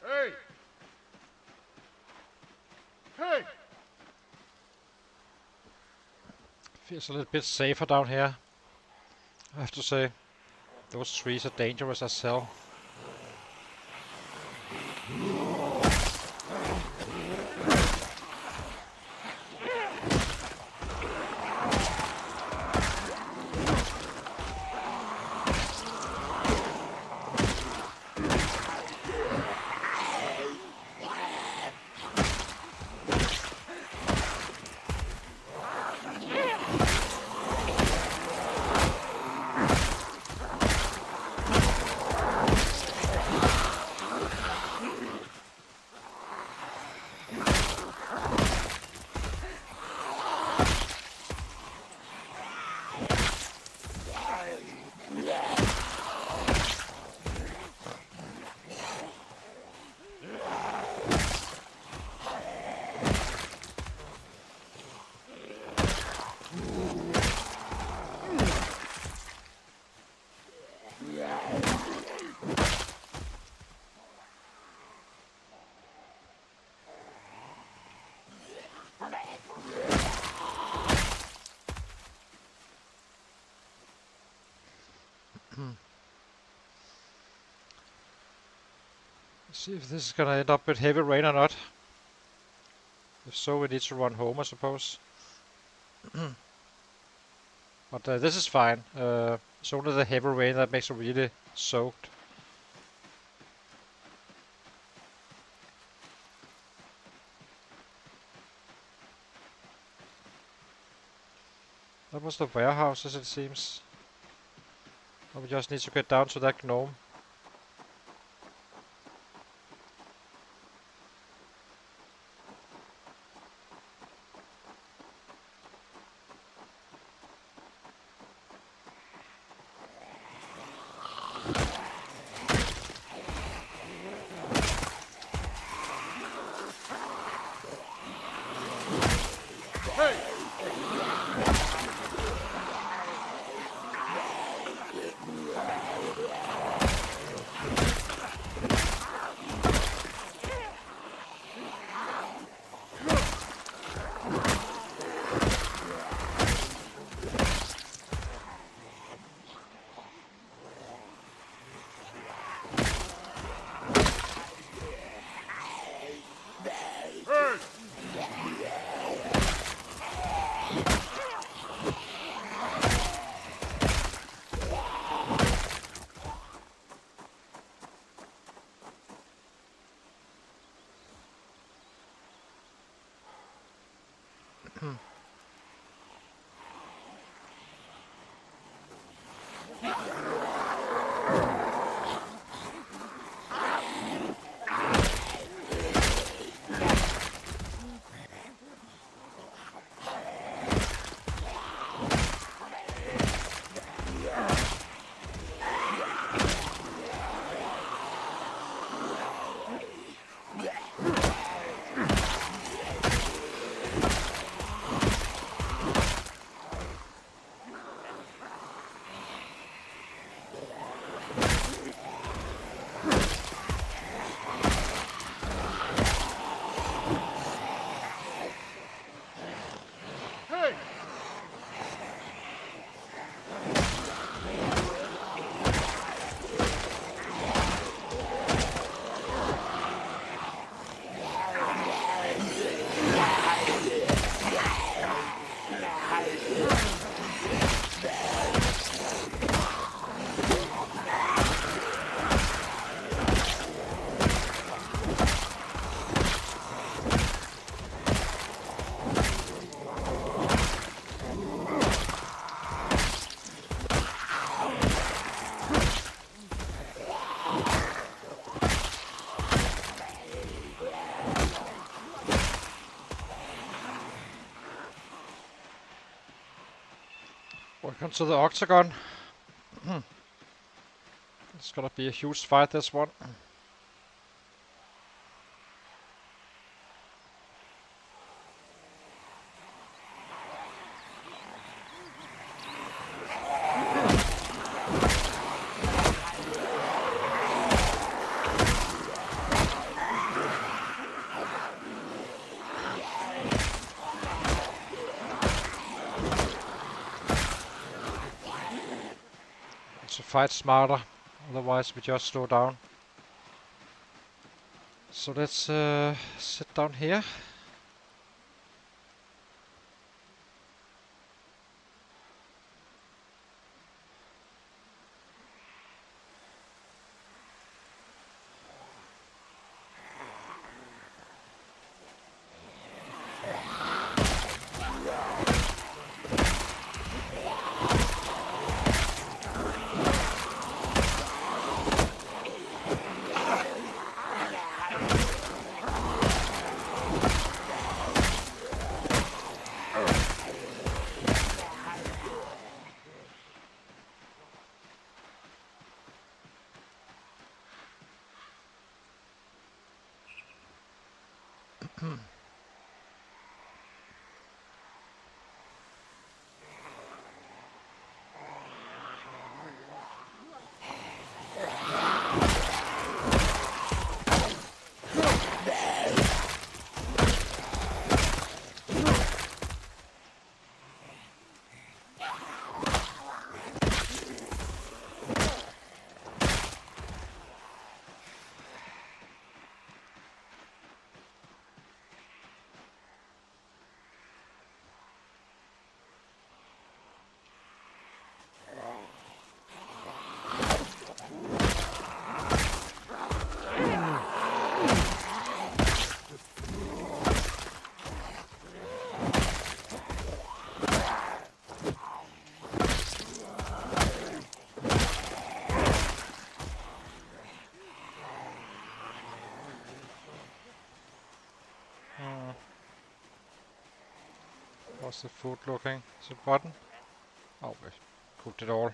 Hey! Hey! Feels a little bit safer down here, I have to say. Those trees are dangerous as hell. See if this is gonna end up with heavy rain or not. If so, we need to run home, I suppose. But this is fine. It's only the heavy rain that makes it really soaked. That was the warehouse, as it seems. Now we just need to get down to that gnome. Hey! Hey! Welcome to the octagon. It's gonna be a huge fight, this one. To fight smarter, otherwise we just slow down. So let's sit down here. How's the food looking? Is it rotten? Oh, we cooked it all.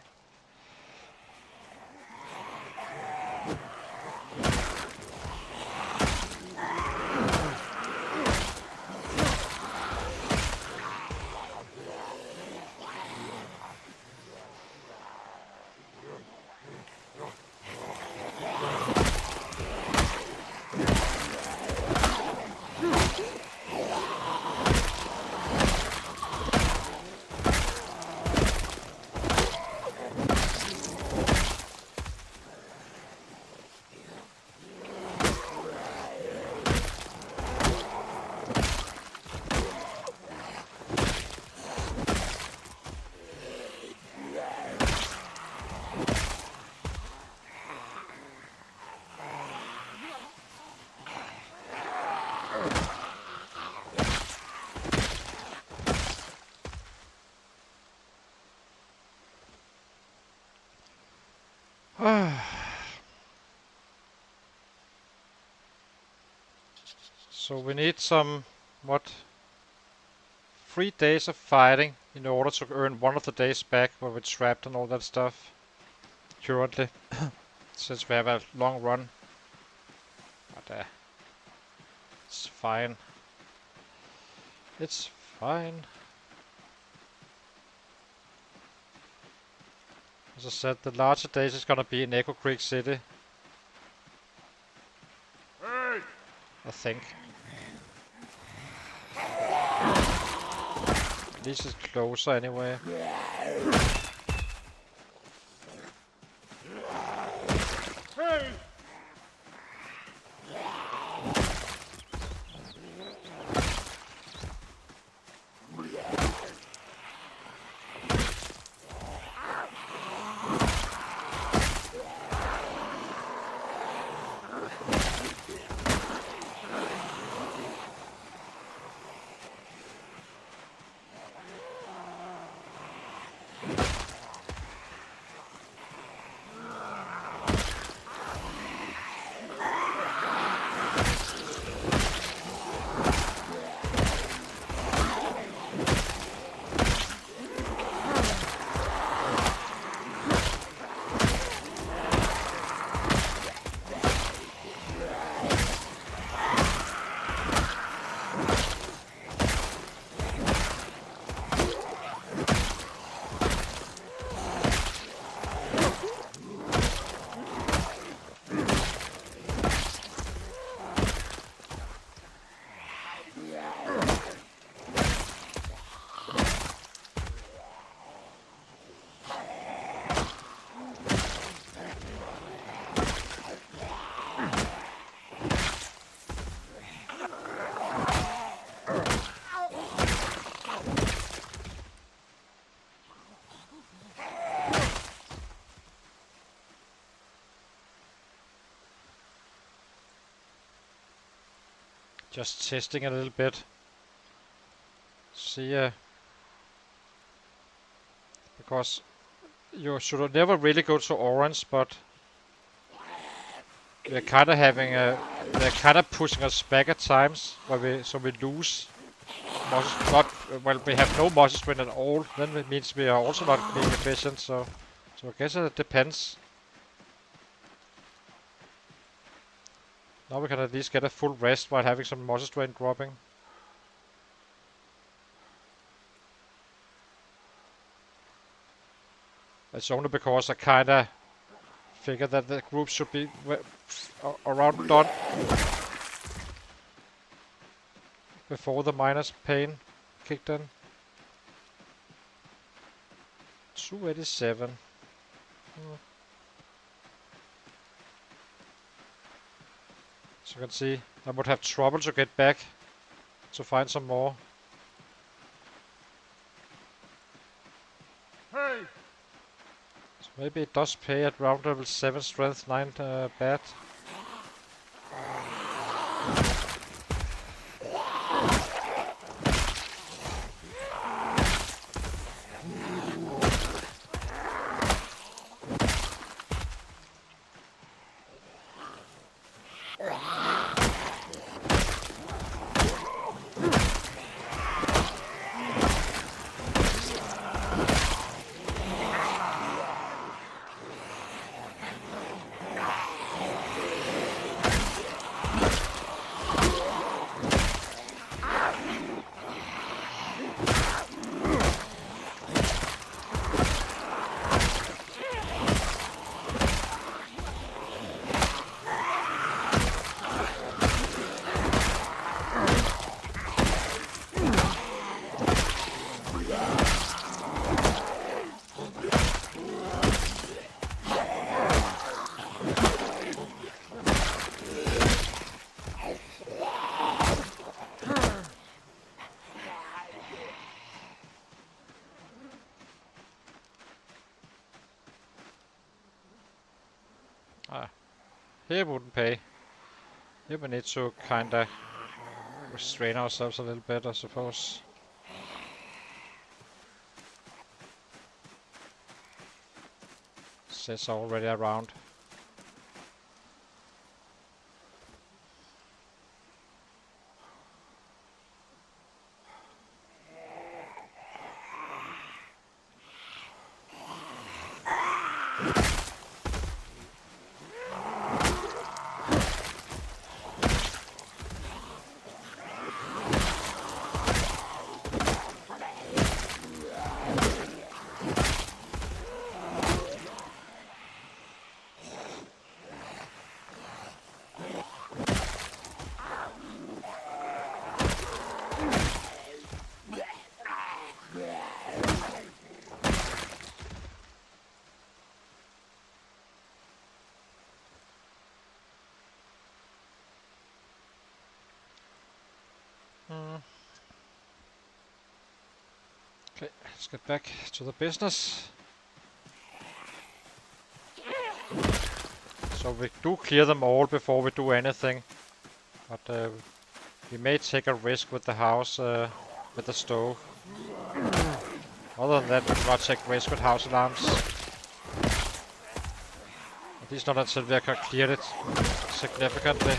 So we need some, what, 3 days of fighting in order to earn one of the days back where we're trapped and all that stuff. Currently, since we have a long run. But it's fine. It's fine. As I said, the larger days is gonna be in Echo Creek City. Hey! I think. At least it's closer anyway. Hey! Just testing a little bit. See, because you should never really go to orange, but we're kind of having they're kind of pushing us back at times, where we lose. Well, we have no muscle strain at all. Then it means we are also not being efficient. So I guess it depends. Now we can at least get a full rest while having some muscle strain dropping. It's only because I kinda figured that the group should be around done before the minus pain kicked in. 287. So you can see, I would have trouble to get back to find some more. Hey! So maybe it does pay at round level 7, strength 9 bad. Here wouldn't pay. Here we need to kinda restrain ourselves a little bit, I suppose. Sets are already around. Okay, let's get back to the business. So we do clear them all before we do anything. But we may take a risk with the house, with the stove. Other than that, we do not take risk with house alarms. At least not until we have cleared it significantly.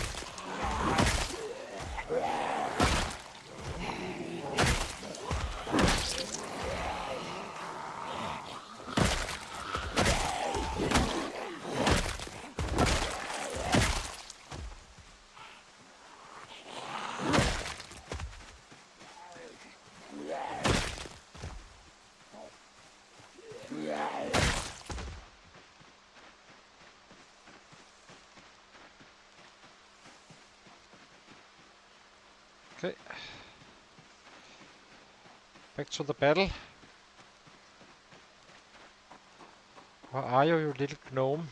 Okay. Back to the battle. Where are you, you little gnome?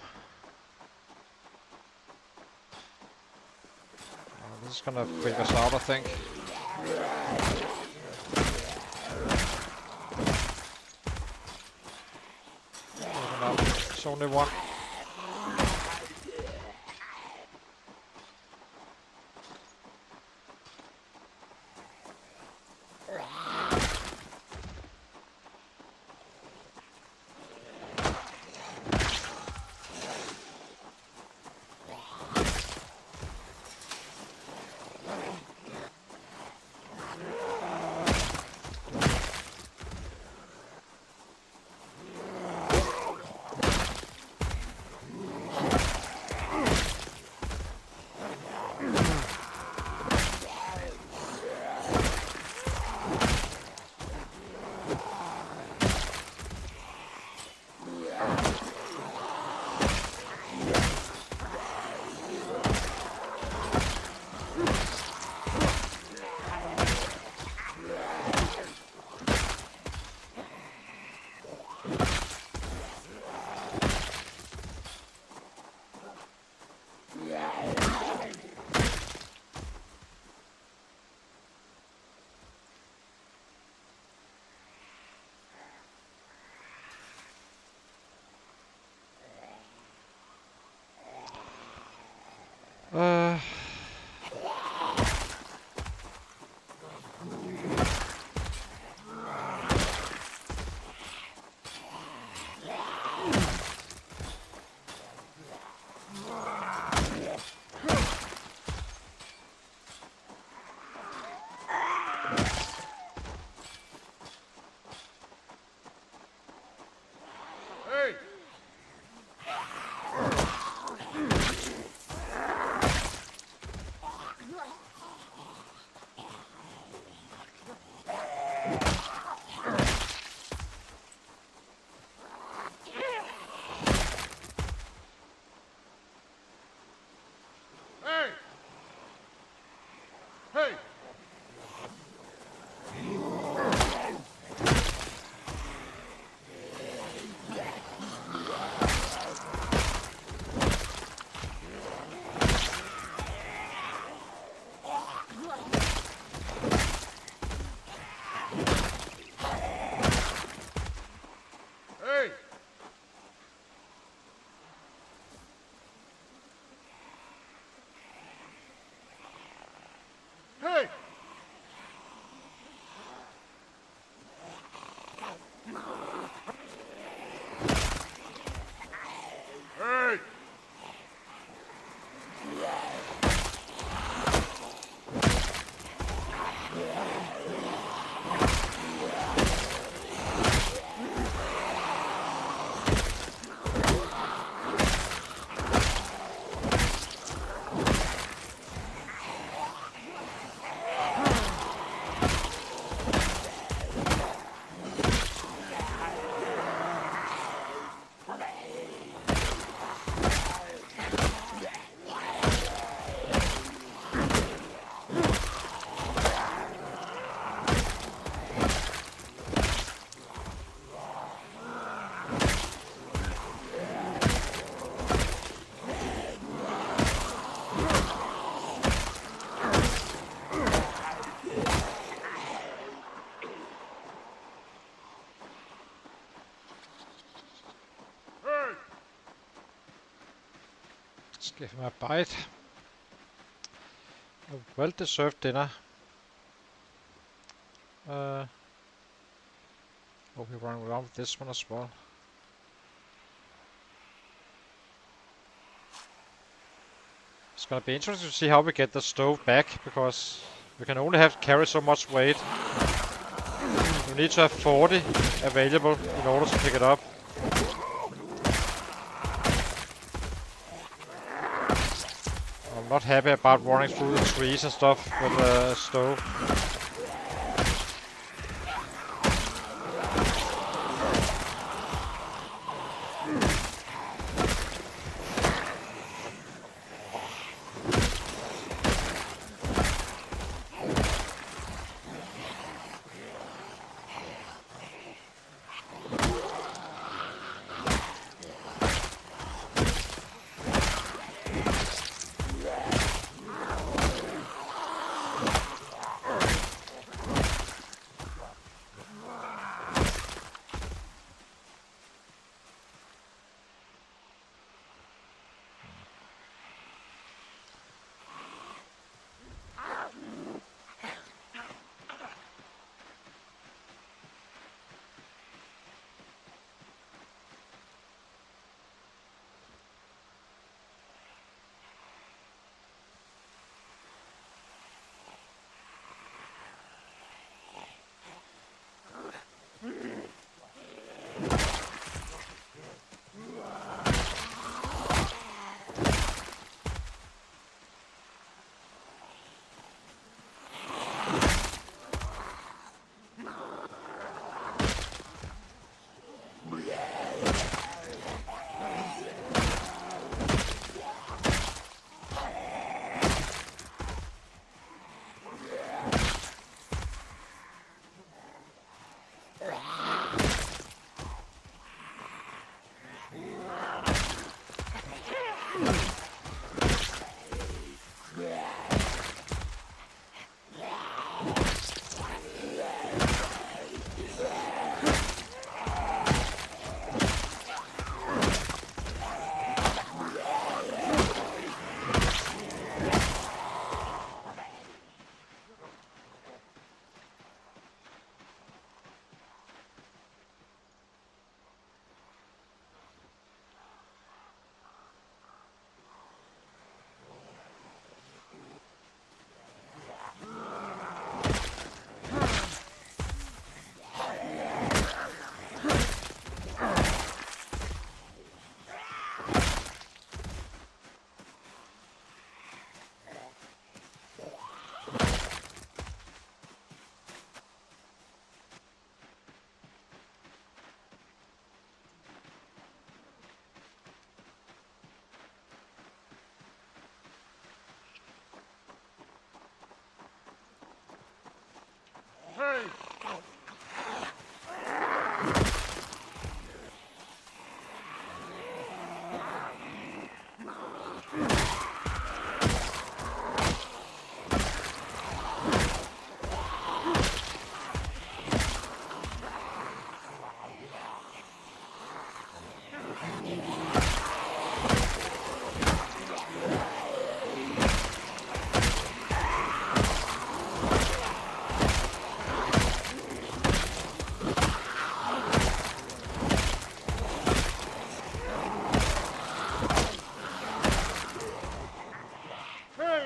Oh, this is gonna freak us out, I think. Open up. It's only one. Uh, Hey! Hey! Hey! Let's give him a bite. A well-deserved dinner. Hope we're running around with this one as well. It's gonna be interesting to see how we get the stove back, because we can only carry so much weight. We need to have 40 available in order to pick it up. I'm not happy about running through the trees and stuff with the stove. Hey! Hey!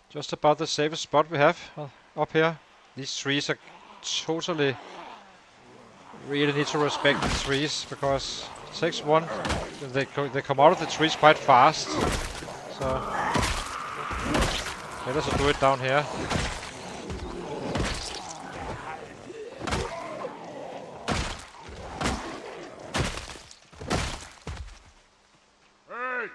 Just about the safest spot we have up here. These trees are totally... Really need to respect the trees, because it takes one... They come out of the trees quite fast. So... Let us do it down here. Hey!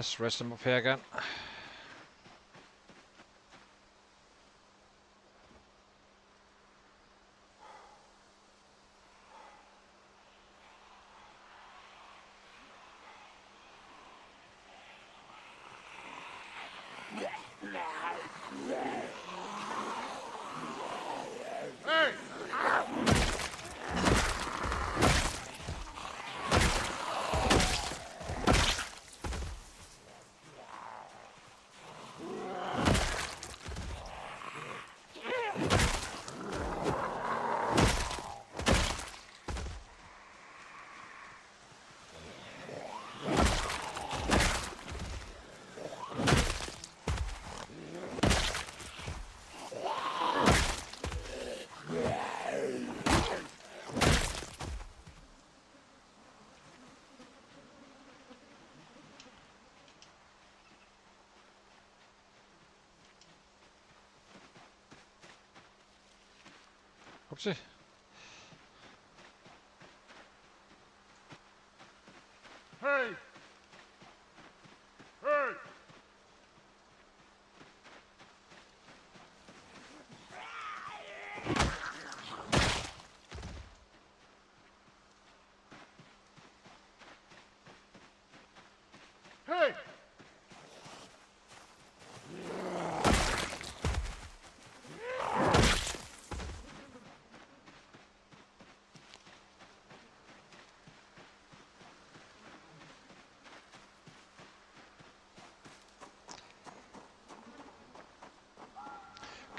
Let's rest them up here again. Hey! Oopsie. Hey! Hey! Hey!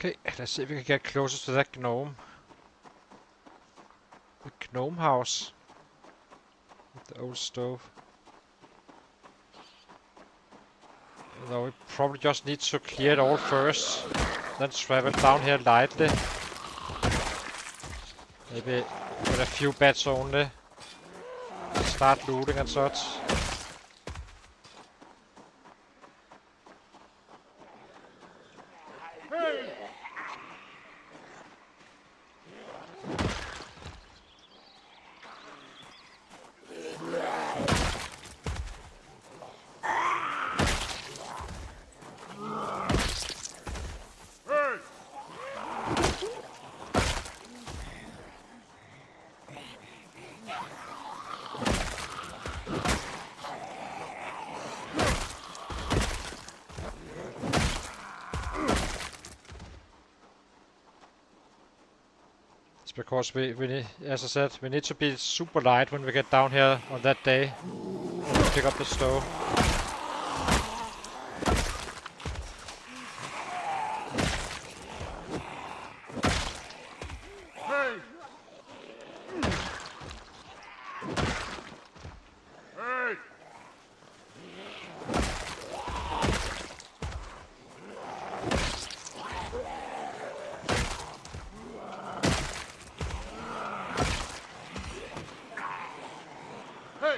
Okay, let's see if we can get closer to that gnome. The gnome house. With the old stove. Though we probably just need to clear it all first. Then travel down here lightly. Maybe with a few bats only. Start looting and such. Hey! Hey! It's because we need, as I said, we need to be super light when we get down here on that day. Pick up the stove. Hey! Hey! Hey!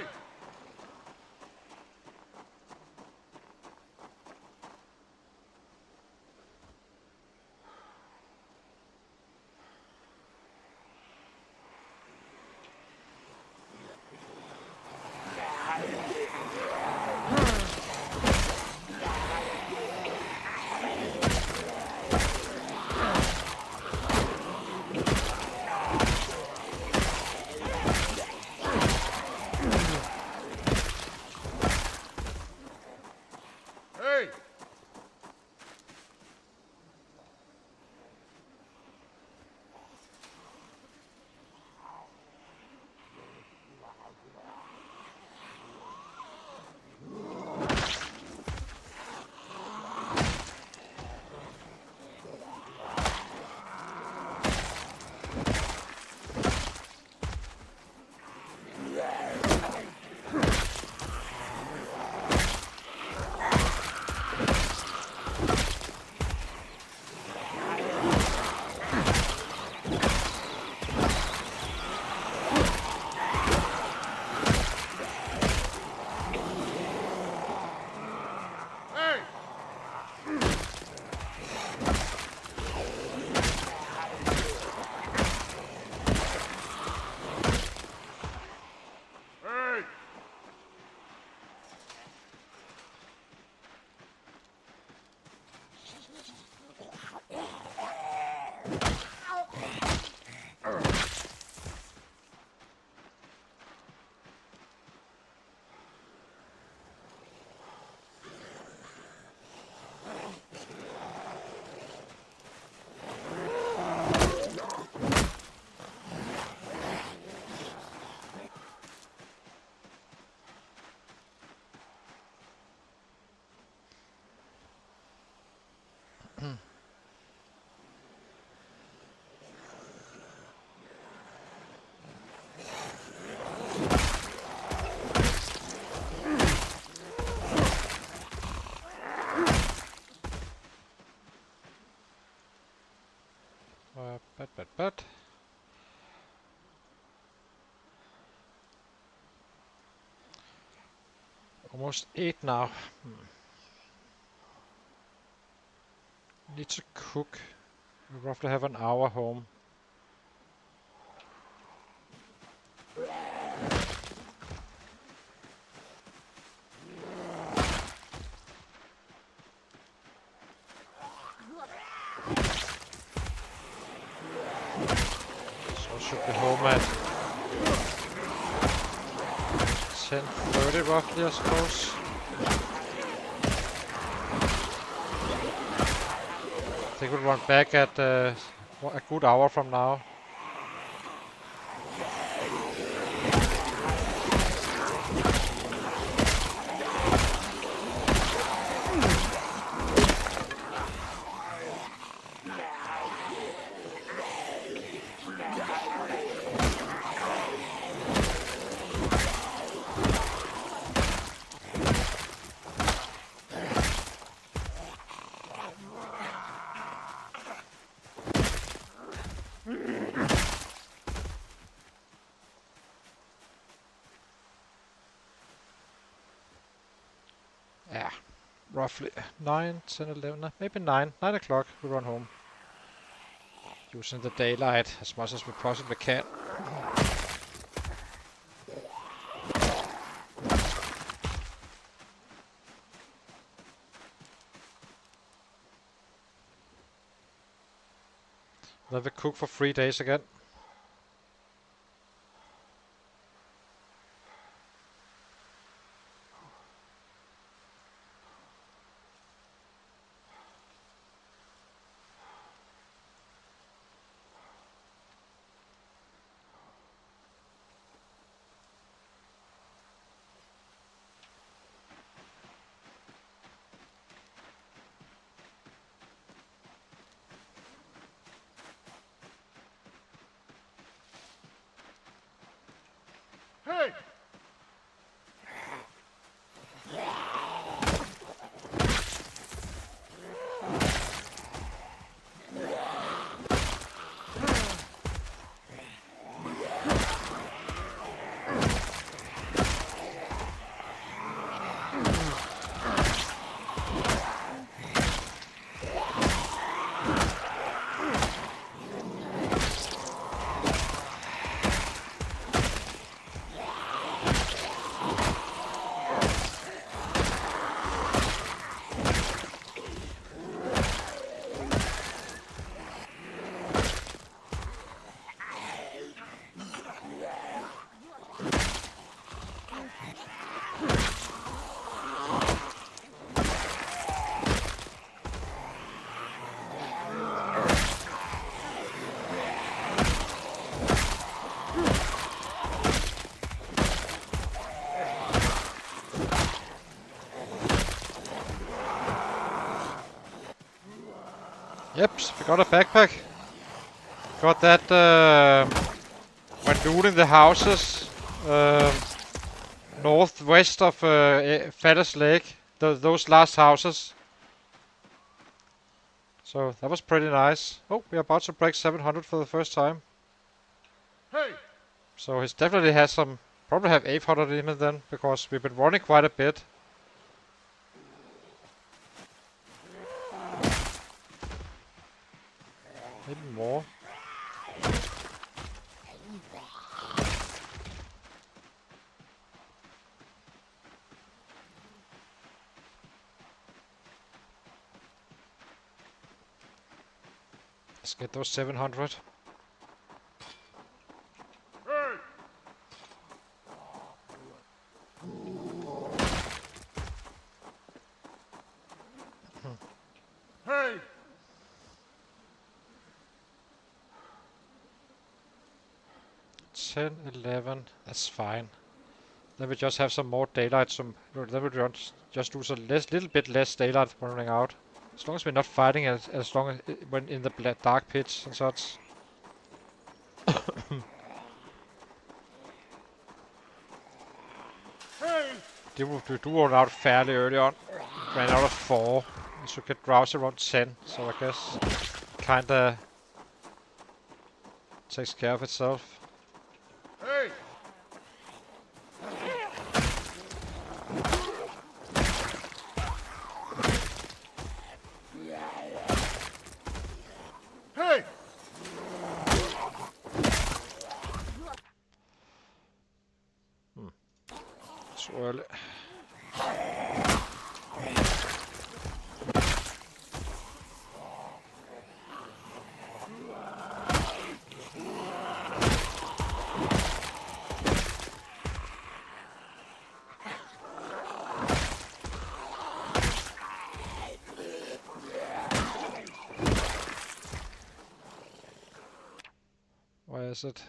But. Almost 8 now. Need to cook. We roughly have an hour home. So should be home at 10:30 roughly, I suppose. I think we'll run back at a good hour from now. Yeah, roughly 9, 10, 11, maybe 9 o'clock we run home. Using the daylight as much as we possibly can. Then we cook for 3 days again. Hey! Yep, so we got a backpack. Got that when looting the houses northwest of Fatter's Lake. Those last houses. So that was pretty nice. Oh, we're about to break 700 for the first time. Hey! So he's definitely has some, probably have 800 in it then, because we've been running quite a bit. Maybe more. Let's get those 700. Hey! Hey! 10, 11. That's fine. Then we just have some more daylight. Then we just do a little bit less daylight running out. As long as we're not fighting as long as when in the dark pits and such. Hey! We do run out fairly early on. Ran out of 4. We should get drowsy around 10. So I guess kinda takes care of itself. Hey! Hey! Too early. Where is it?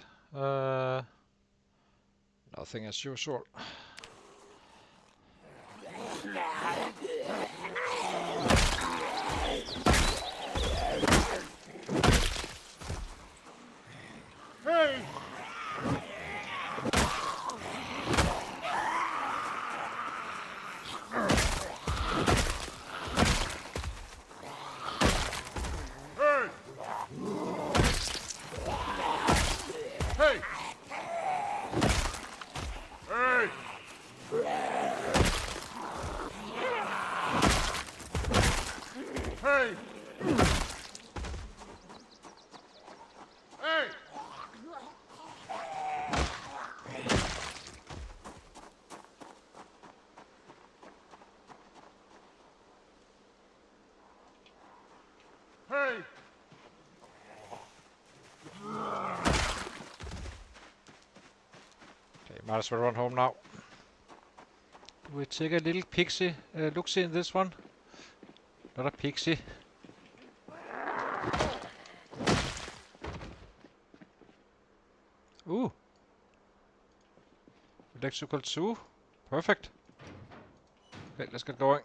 Nothing as usual. Hey! Hey! Hey! Hey! Hey! Hey! Hey! Okay, might as well run home now. We take a little pixie look-see in this one. Not a pixie. Ooh. Electrical 2. Perfect. Okay, let's get going.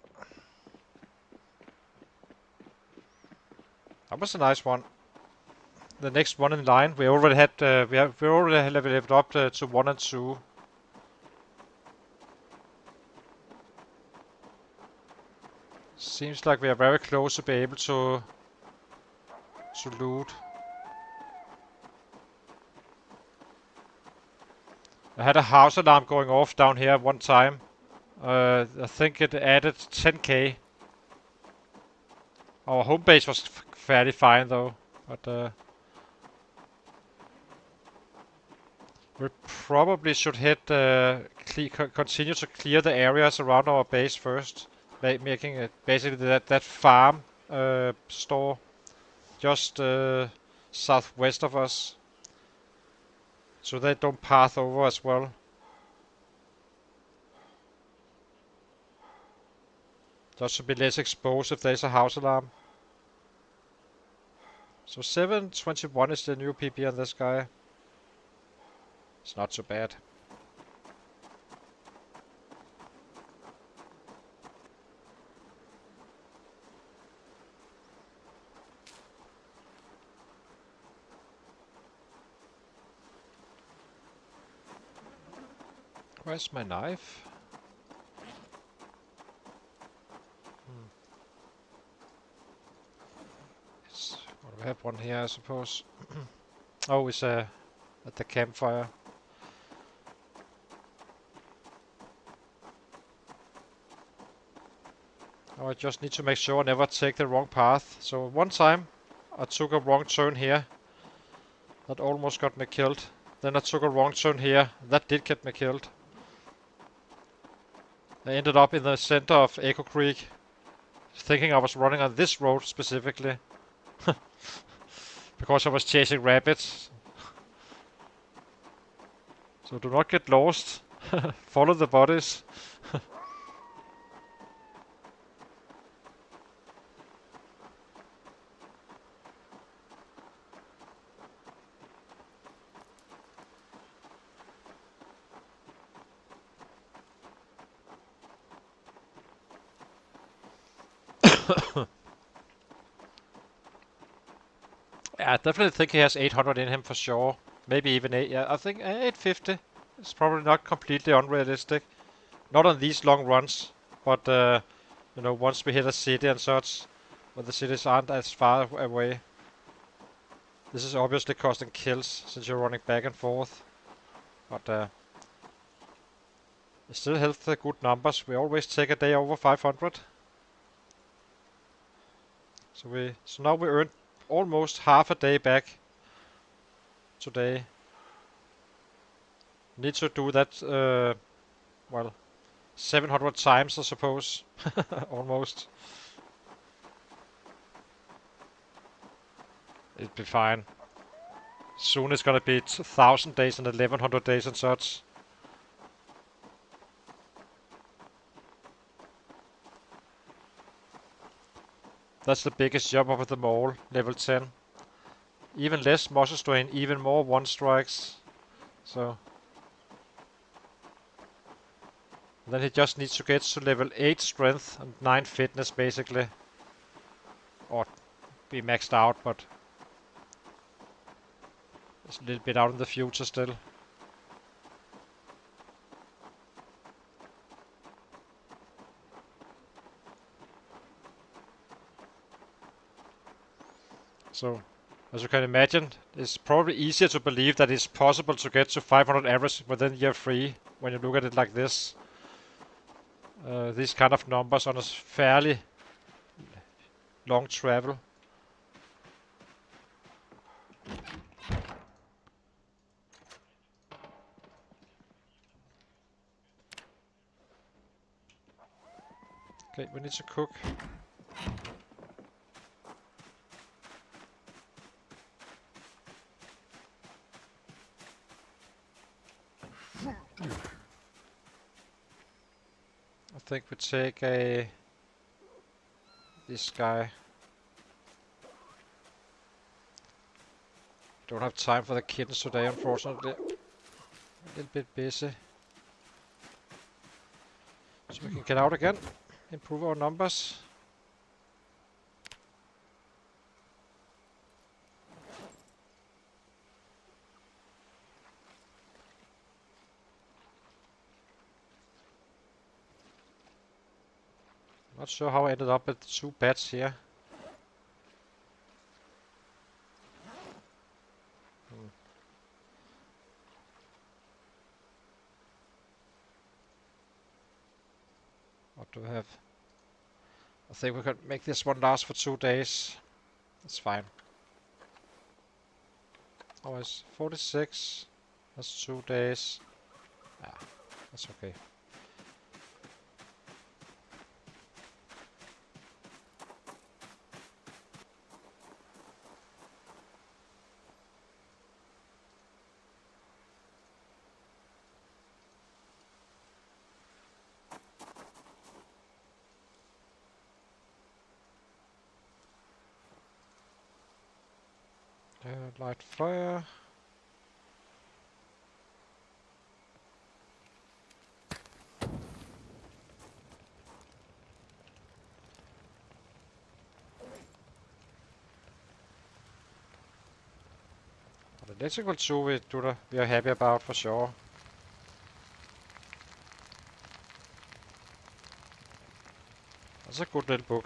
That was a nice one. The next one in line, we already had we already leveled up to 1 and 2. Seems like we are very close to be able to loot. I had a house alarm going off down here one time. I think it added 10k. Our home base was fairly fine though, but we probably should continue to clear the areas around our base first, making it basically that farm store just southwest of us, so they don't path over as well. Just to be less exposed if there's a house alarm. So 721 is the new PP on this guy. It's not so bad. Where's my knife? Well, we have one here, I suppose. Oh, it's at the campfire. Oh, I just need to make sure I never take the wrong path. So one time I took a wrong turn here. That almost got me killed. Then I took a wrong turn here. That did get me killed. I ended up in the center of Echo Creek, thinking I was running on this road specifically. because I was chasing rabbits. So do not get lost. Follow the bodies. Yeah, I definitely think he has 800 in him for sure. Maybe even 8. Yeah, I think 850. It's probably not completely unrealistic. Not on these long runs, but you know, once we hit a city and such, when the cities aren't as far away. This is obviously costing kills since you're running back and forth, but it still has the good numbers. We always take a day over 500. So now we earned almost half a day back today. Need to do that, well, 700 times, I suppose. Almost. It'll be fine. Soon it's gonna be 1,000 days and 1,100 days and such. That's the biggest jump of them all, level 10. Even less muscle strain, even more one strikes. So then he just needs to get to level 8 strength and 9 fitness basically. Or be maxed out, but it's a little bit out in the future still. So, as you can imagine, it's probably easier to believe that it's possible to get to 500 average within year 3 when you look at it like this. These kind of numbers on a fairly long travel. Okay, we need to cook. I think we take this guy. Don't have time for the kittens today, unfortunately. A little bit busy. So we can get out again, improve our numbers. Not sure how I ended up with 2 bats here. What do we have? I think we can make this one last for 2 days. That's fine. Oh, it's 46. That's 2 days. Yeah, that's okay. Light fire. The electrical tool we are happy about for sure. That's a good little book.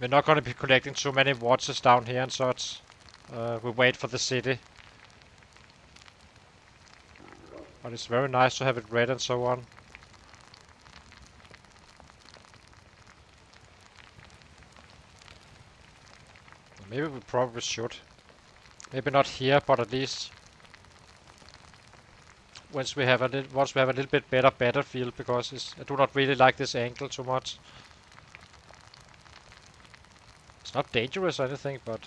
We're not going to be collecting too many watches down here and such. We wait for the city. But it's very nice to have it read and so on. Maybe we probably should. Maybe not here, but at least once we have a little bit better battlefield, because I do not really like this angle too much. It's not dangerous or anything, but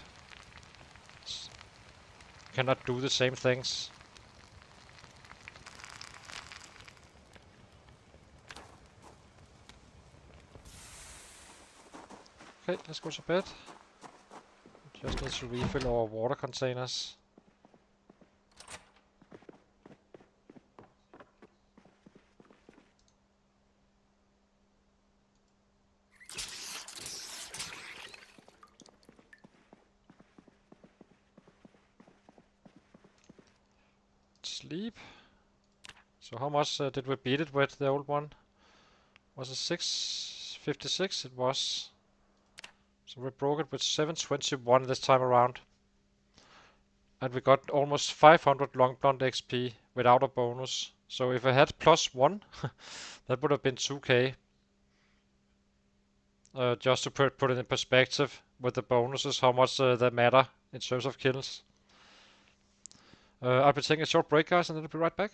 cannot do the same things. Okay, let's go to bed. Just need to refill our water containers. Sleep. So how much did we beat it with, the old one? Was it 656? It was. So we broke it with 721 this time around. And we got almost 500 long blonde XP without a bonus. So if I had +1, that would have been 2k. Just to put it in perspective with the bonuses, how much they matter in terms of kills. I'll be taking a short break, guys, and then I'll be right back.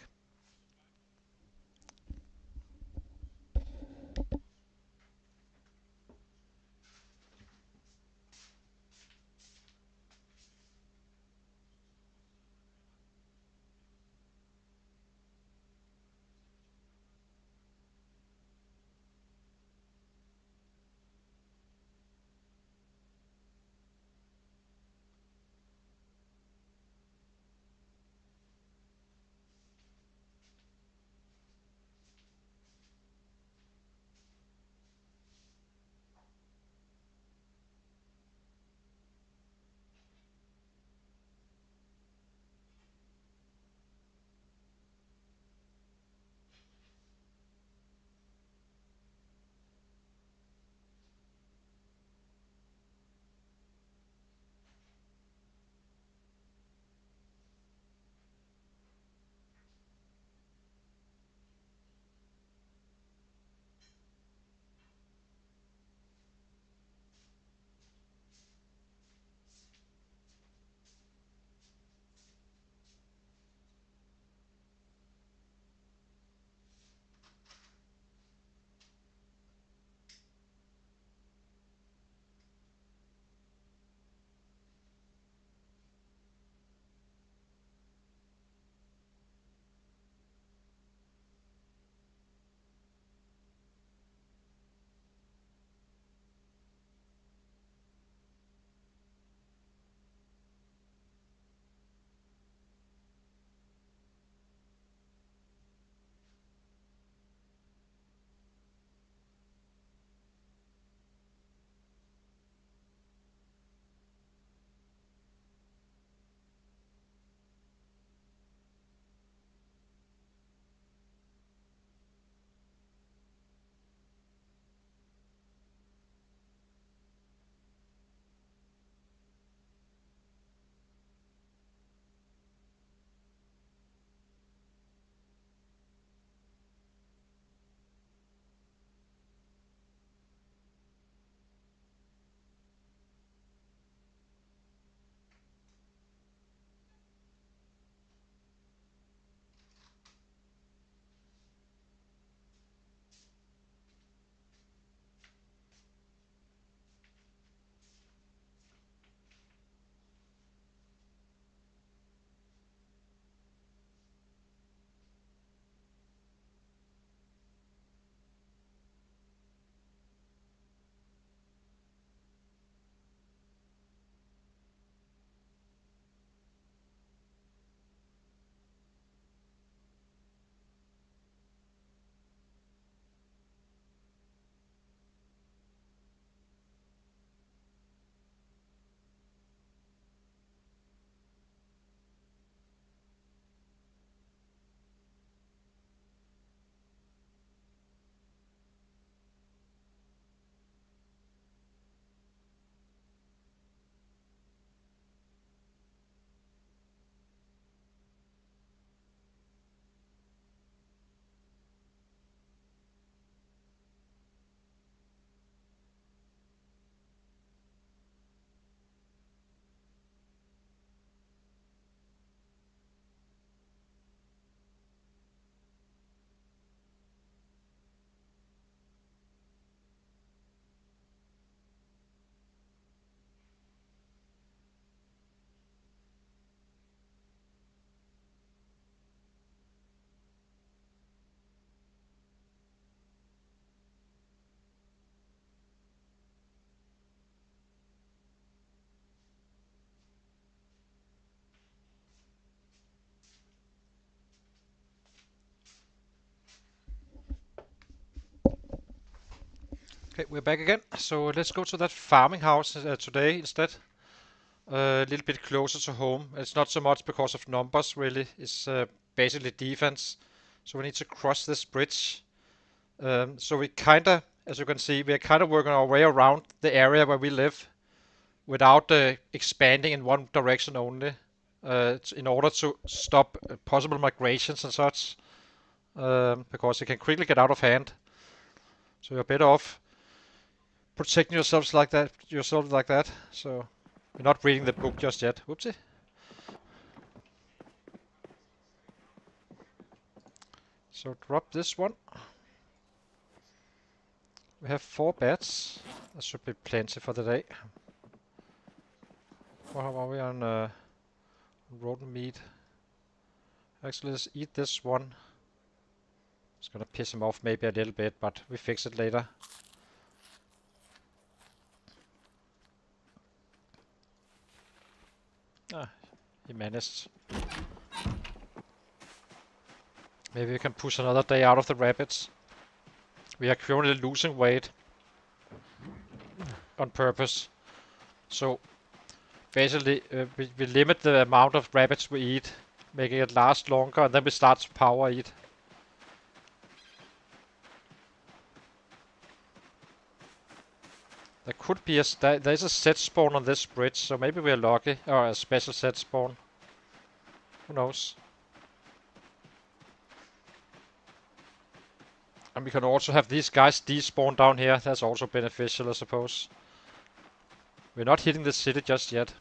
Okay, we're back again. So let's go to that farming house today instead. A little bit closer to home. It's not so much because of numbers really. It's basically defense. So we need to cross this bridge. So we kinda, as you can see, we are kind of working our way around the area where we live without expanding in one direction only. In order to stop possible migrations and such, because it can quickly get out of hand. So you're better off protecting yourself like that. So we're not reading the book just yet. Whoopsie. So drop this one. We have 4 bats. That should be plenty for the day. How are we on rotten meat? Actually, let's eat this one. It's gonna piss him off maybe a little bit, but we fix it later. Ah, he managed. Maybe we can push another day out of the rabbits. We are currently losing weight on purpose. So basically we limit the amount of rabbits we eat, making it last longer, and then we start to power eat. There could be there's a set spawn on this bridge, so maybe we're lucky, or a special set spawn. Who knows? And we can also have these guys despawn down here. That's also beneficial, I suppose. We're not hitting the city just yet.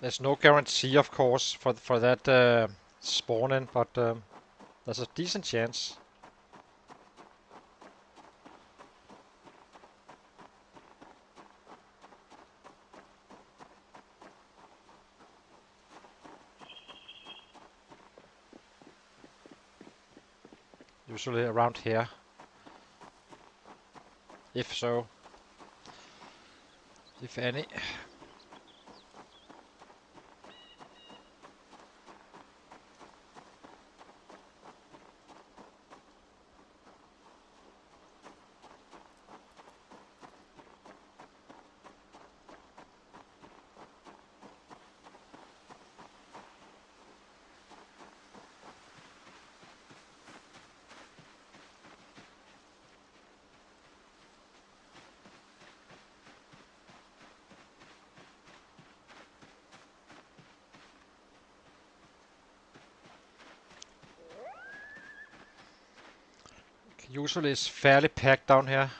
There's no guarantee, of course, for that spawning, but there's a decent chance. Usually around here. If so. If any. Usually it's fairly packed down here.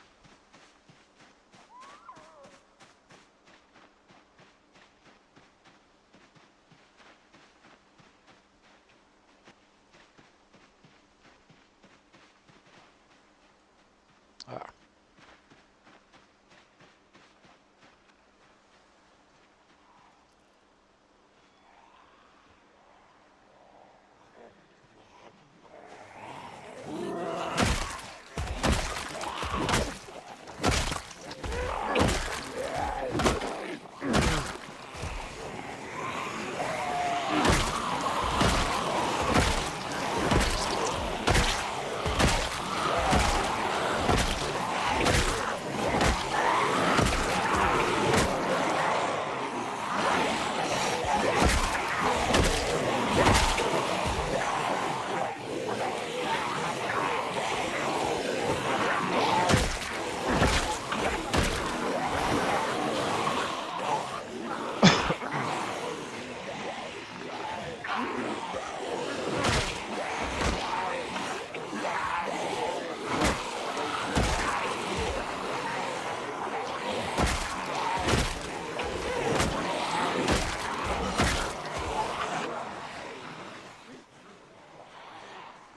Ah.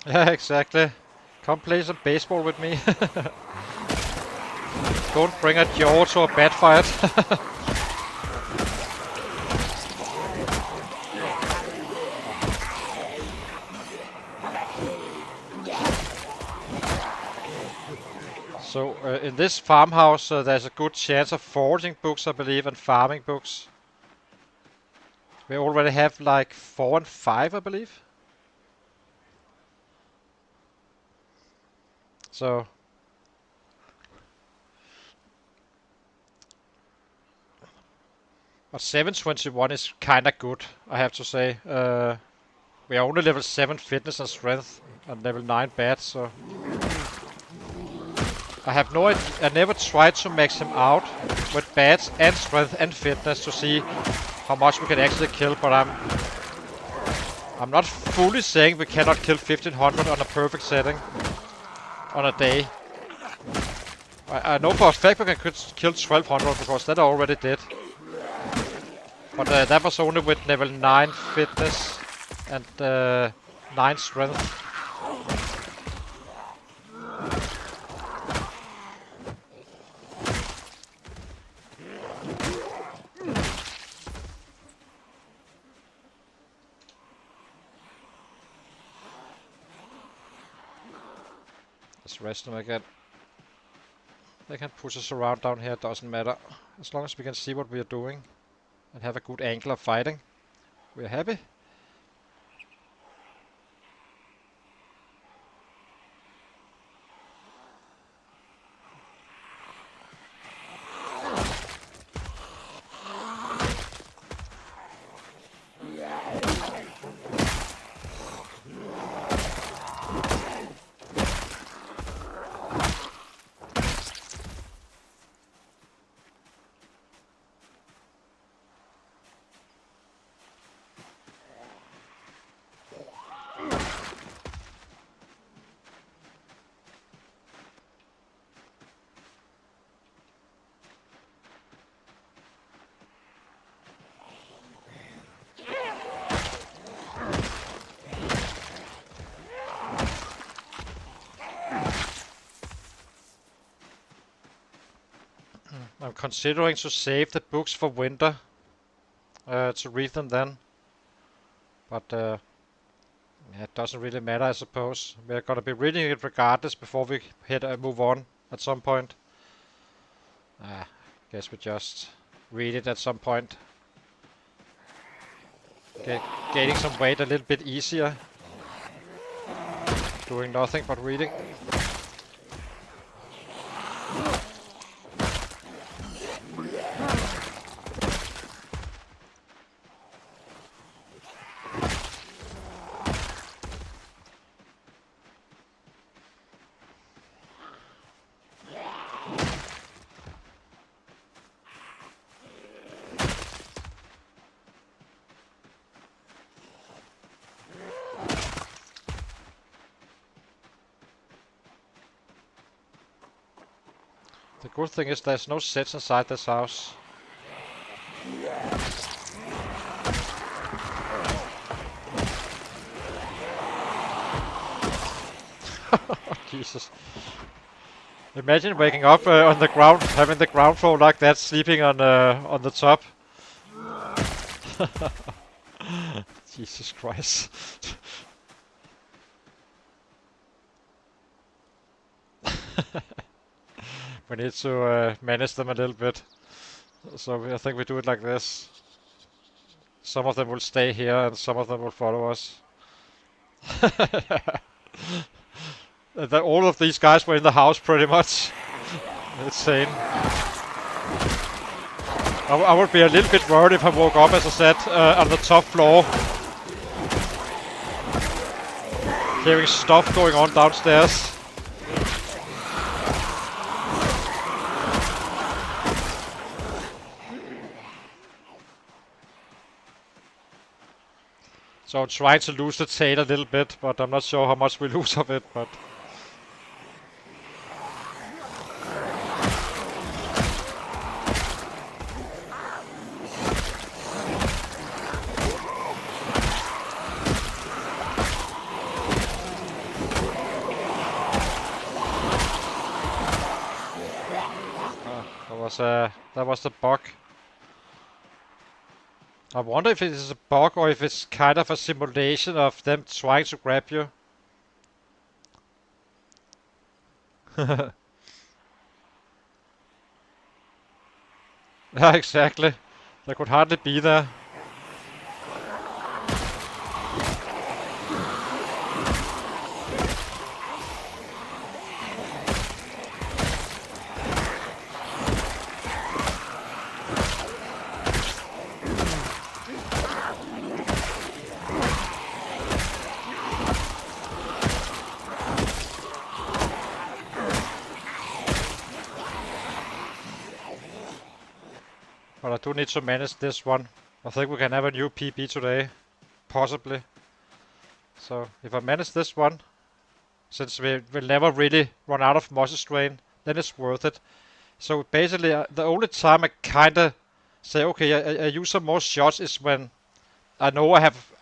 Yeah, exactly. Come play some baseball with me. Don't bring a jaw to a bad fight. So in this farmhouse, there's a good chance of foraging books, I believe, and farming books. We already have like 4 and 5, I believe. So, but 721 is kinda good, I have to say. We are only level 7 fitness and strength, and level 9 bats, so I have no idea. I never tried to max him out with bats and strength and fitness to see how much we can actually kill, but I'm not fully saying we cannot kill 1500 on a perfect setting on a day. I know for a fact we can kill 1200 because that I already did. But that was only with level 9 fitness and 9 strength. Let's rest them again. They can push us around down here, doesn't matter. As long as we can see what we are doing and have a good angle of fighting, we're happy. I'm considering to save the books for winter to read them then, but yeah, it doesn't really matter, I suppose. We're gonna be reading it regardless before we move on at some point. Guess we just read it at some point. Gaining some weight a little bit easier. Doing nothing but reading. The good thing is there's no sets inside this house. Jesus. Imagine waking up on the ground, having the ground floor like that, sleeping on the top. Jesus Christ. We need to manage them a little bit. So I think we do it like this. Some of them will stay here and some of them will follow us. All of these guys were in the house pretty much. Insane. I would be a little bit worried if I woke up, as I said, on the top floor. Hearing stuff going on downstairs. So I'm trying to lose the tail a little bit, but I'm not sure how much we lose of it, but... that was the bug. I wonder if it is a bug or if it's kind of a simulation of them trying to grab you. Yeah, exactly. They could hardly be there. But I do need to manage this one. I think we can have a new PB today. Possibly. So if I manage this one, since we will never really run out of muscle strain, then it's worth it. So basically, the only time I kinda say, okay, I use some more shots is when I know I have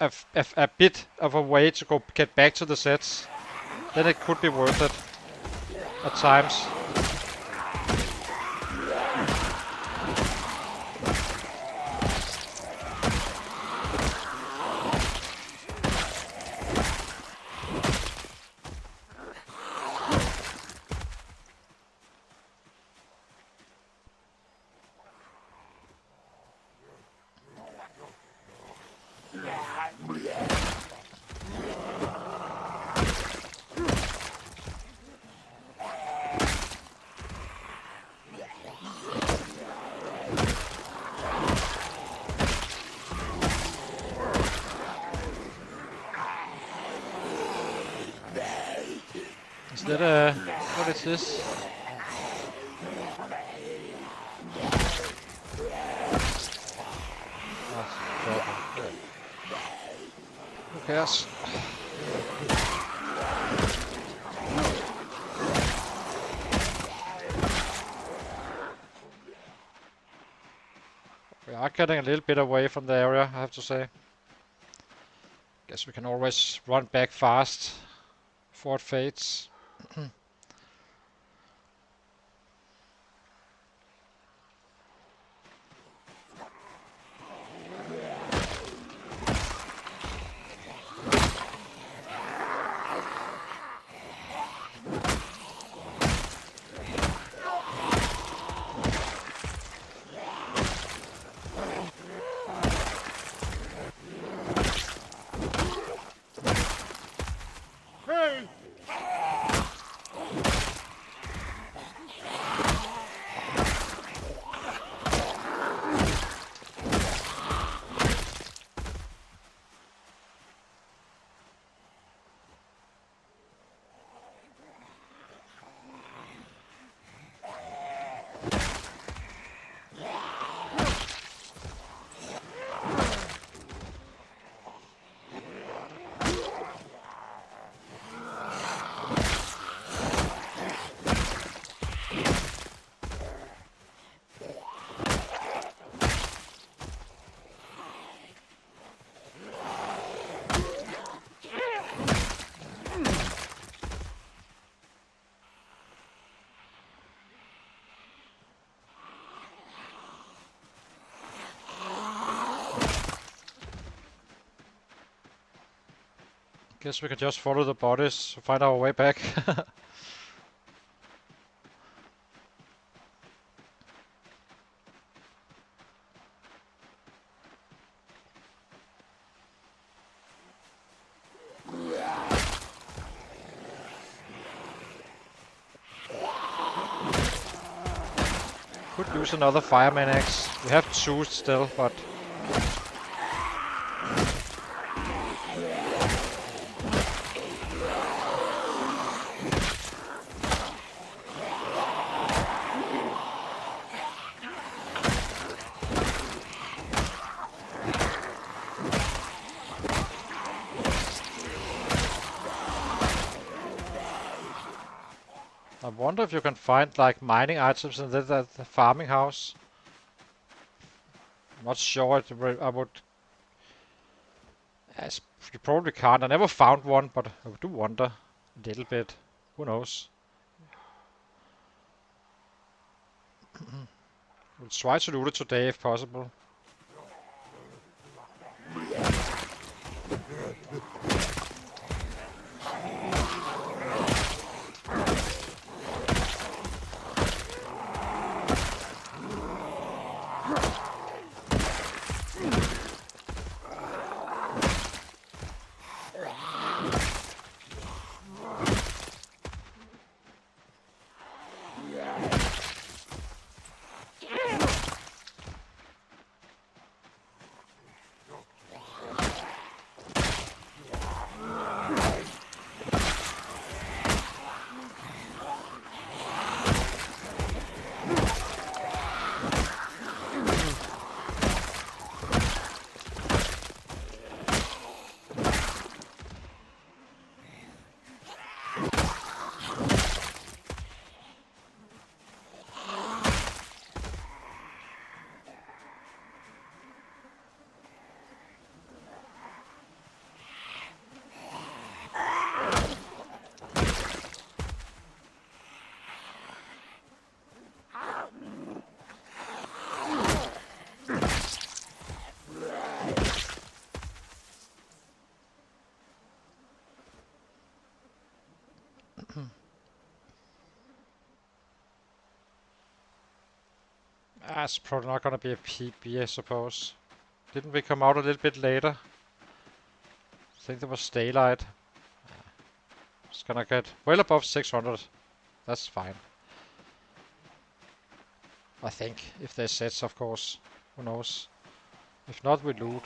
a bit of a way to go get back to the sets. Then it could be worth it at times. Is that what is this? Who cares? We are getting a little bit away from the area, I have to say. Guess we can always run back fast before it fades. Hey! Guess we can just follow the bodies to find our way back. Could use another fireman axe. We have two still, but I wonder if you can find like mining items in the farming house. I'm not sure. I would. Yes, you probably can't. I never found one, but I do wonder a little bit. Who knows? We'll try to loot it today if possible. It's probably not gonna be a PB, I suppose. Didn't we come out a little bit later? I think there was daylight. It's gonna get well above 600. That's fine. I think, if there's sets, of course. Who knows? If not, we loot.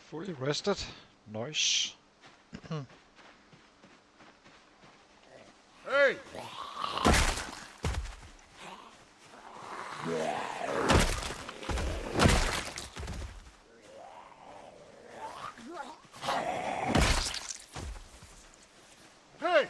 Fully rested. Nice. Hey! Hey!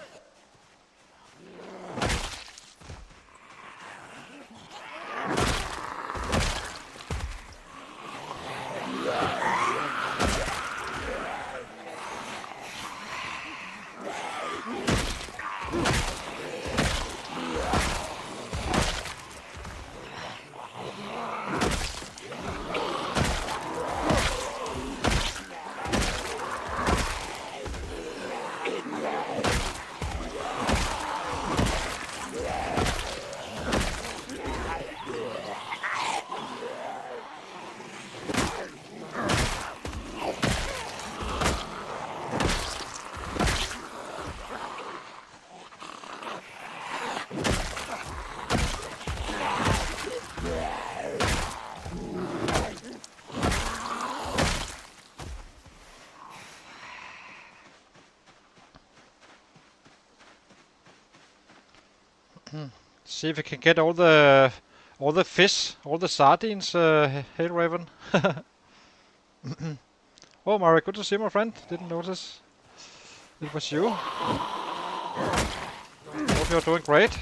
See if we can get all the fish, all the sardines, Hail Raven. Oh, Mari, good to see you, my friend. Didn't notice it was you. Hope you're doing great.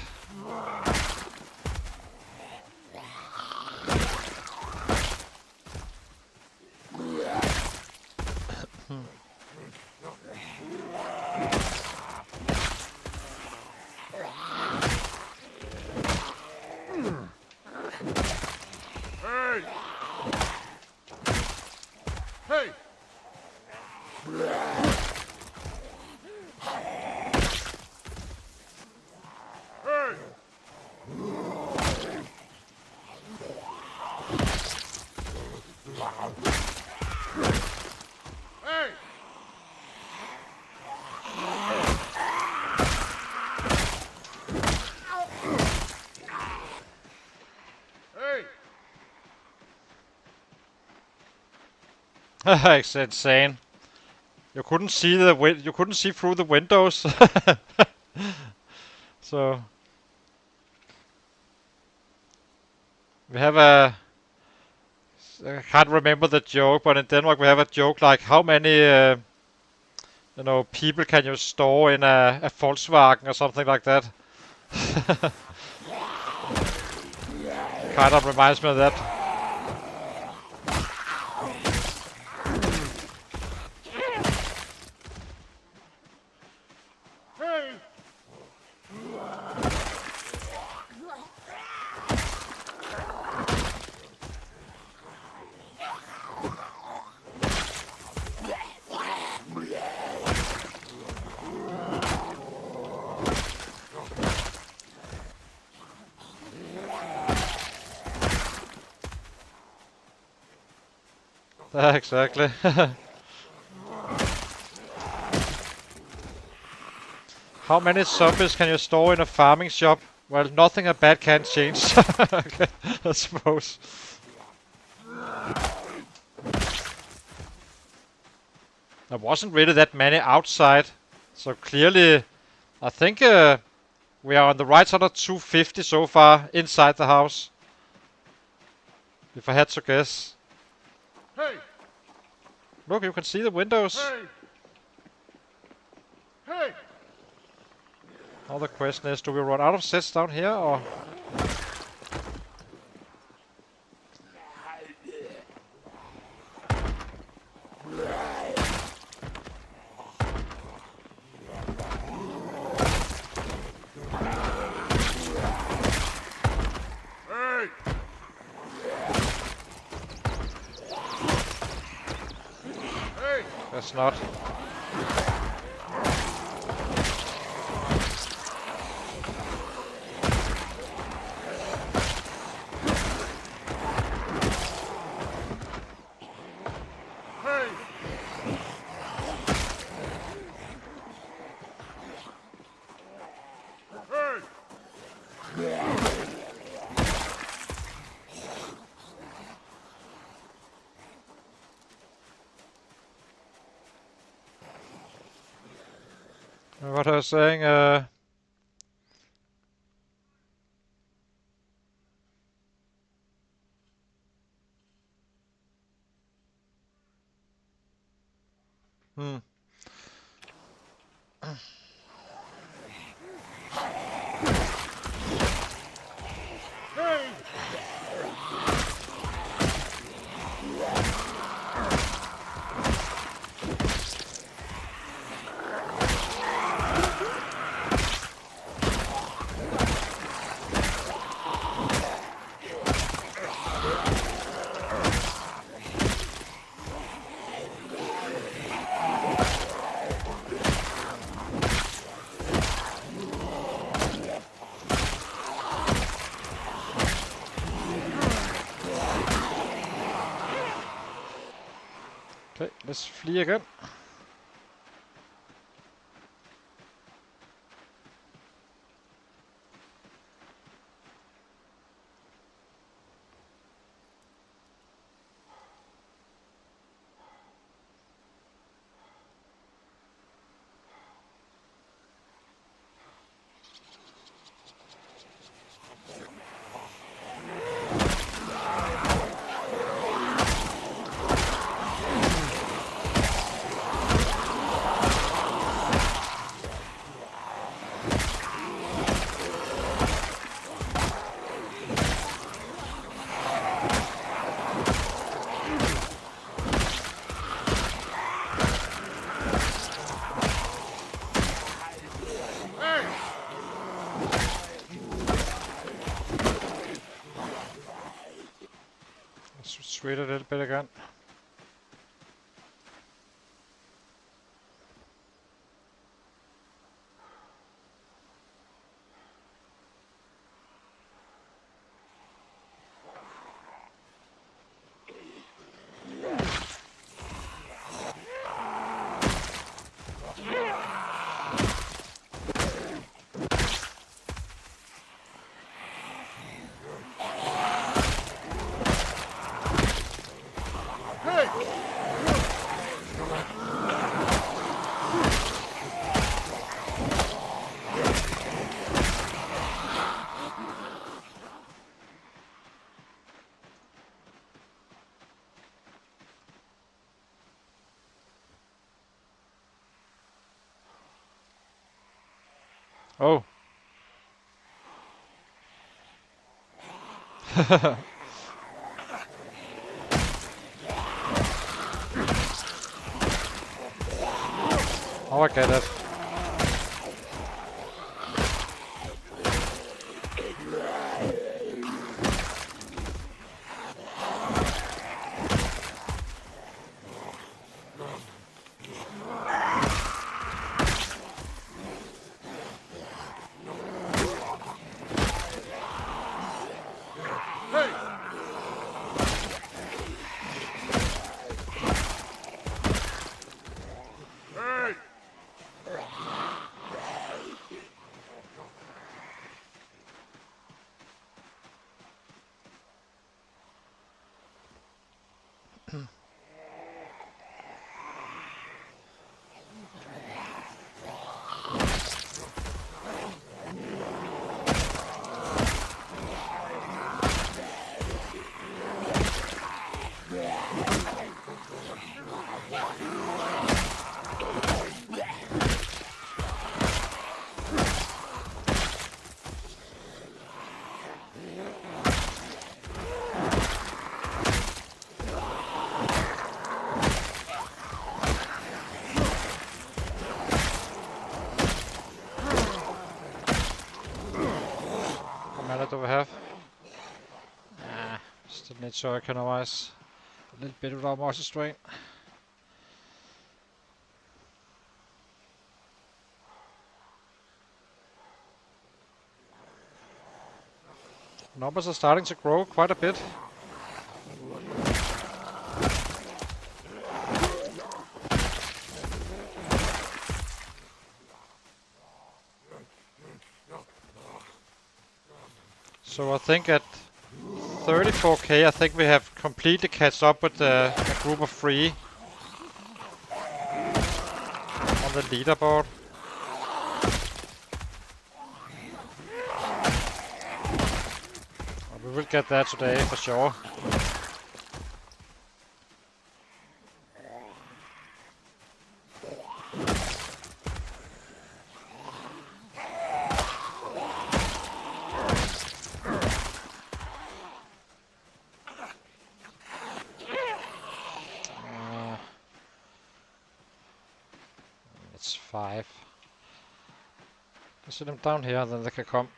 It's insane. You couldn't see you couldn't see through the windows. So we have I can't remember the joke, but in Denmark we have a joke like how many people can you store in a Volkswagen or something like that. Kind of reminds me of that. Hey! Exactly. How many zombies can you store in a farming shop? Well, nothing bad can change. Okay, I suppose. There wasn't really that many outside, so clearly, I think we are on the right side of 250 so far inside the house. If I had to guess. Hey! Look, you can see the windows. Hey! Hey! Now the question is, do we run out of sets down here or? Hey! Hey! That's not. Hey! Hey! What I was saying, hmm. Hey! Okay, let's flee again. Let's wait a little bit again. Oh. Oh, I get it. Hey! Hey! How many do we have? Still need to economize a little bit without moisture strain. Numbers are starting to grow quite a bit. So I think at 34k, I think we have completely catch up with a group of 3 on the leaderboard. We will get there today for sure. It's 5. Let's sit them down here, then they can come.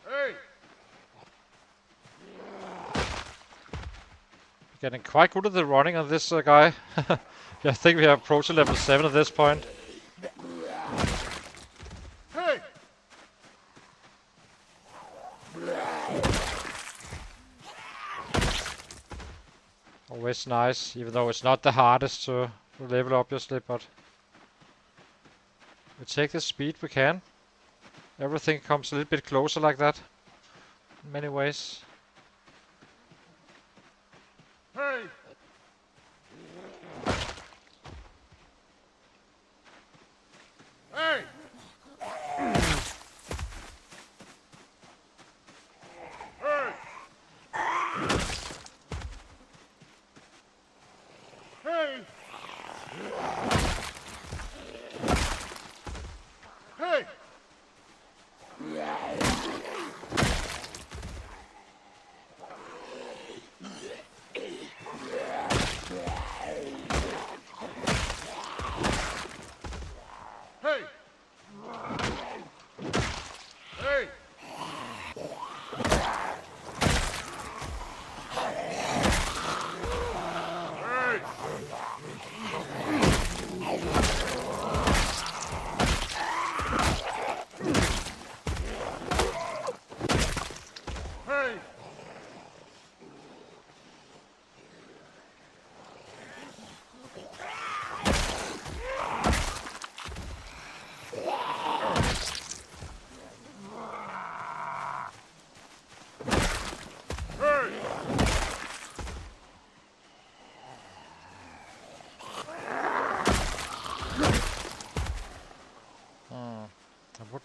Hey! Getting quite good at the running on this guy. Yeah, I think we have approached level 7 at this point. Hey! Always nice, even though it's not the hardest to level obviously, but we take the speed we can. Everything comes a little bit closer like that, in many ways. Hey! Hey! Hey! Hey! Hey!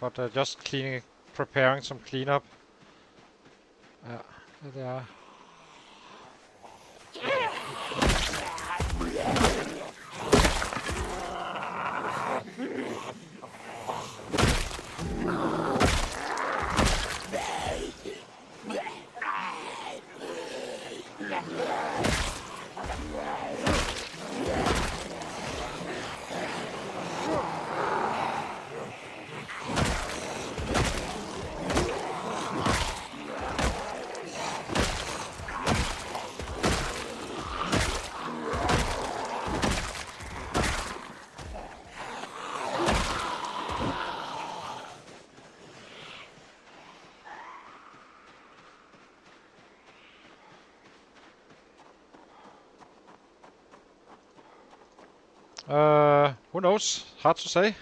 but just preparing some cleanup. Yeah, there they are. Who knows? Hard to say.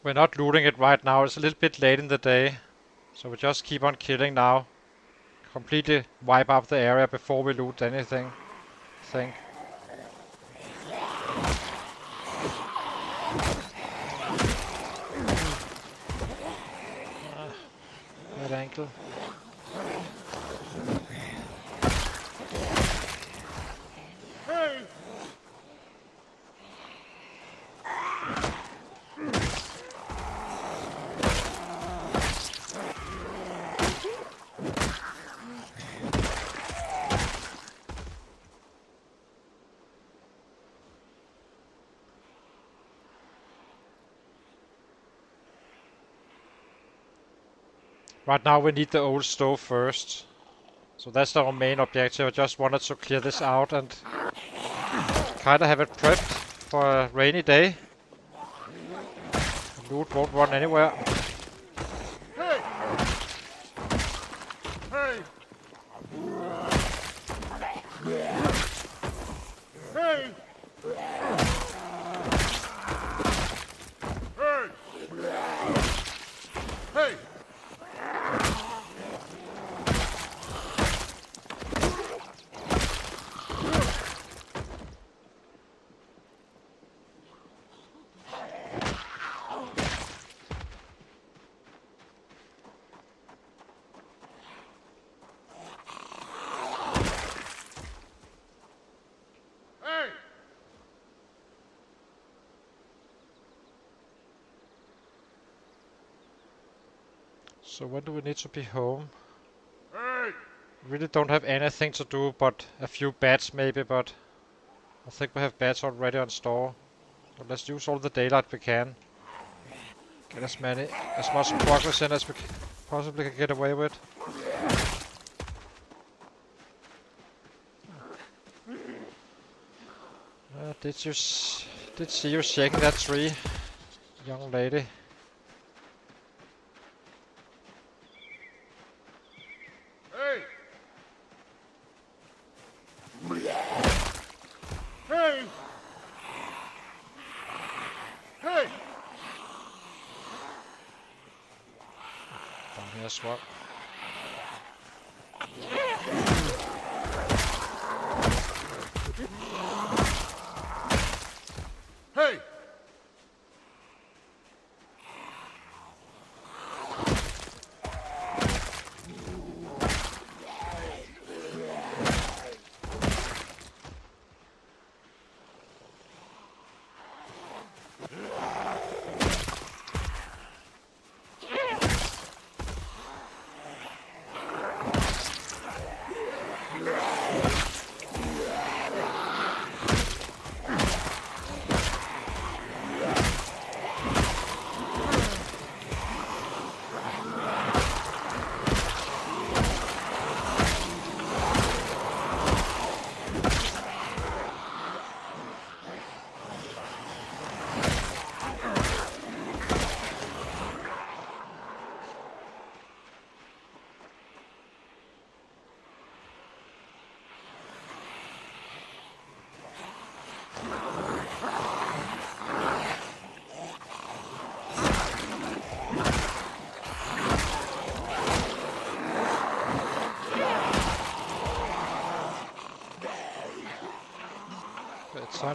We're not looting it right now. It's a little bit late in the day. So we just keep on killing now. Completely wipe up the area before we loot anything. I think. Bad ankle. Hey! Right now we need the old stove first. So that's our main objective. I just wanted to clear this out and kind of have it prepped for a rainy day. Loot won't run anywhere. Hey! Hey! Hey! Hey! Hey! Hey! So when do we need to be home? Hey! Really don't have anything to do but a few bats maybe, but I think we have bats already on store. So let's use all the daylight we can. Get as much progress in as we possibly can get away with. Did see you shaking that tree, young lady? Hey! Hey! Hey! Down here as well. Hey!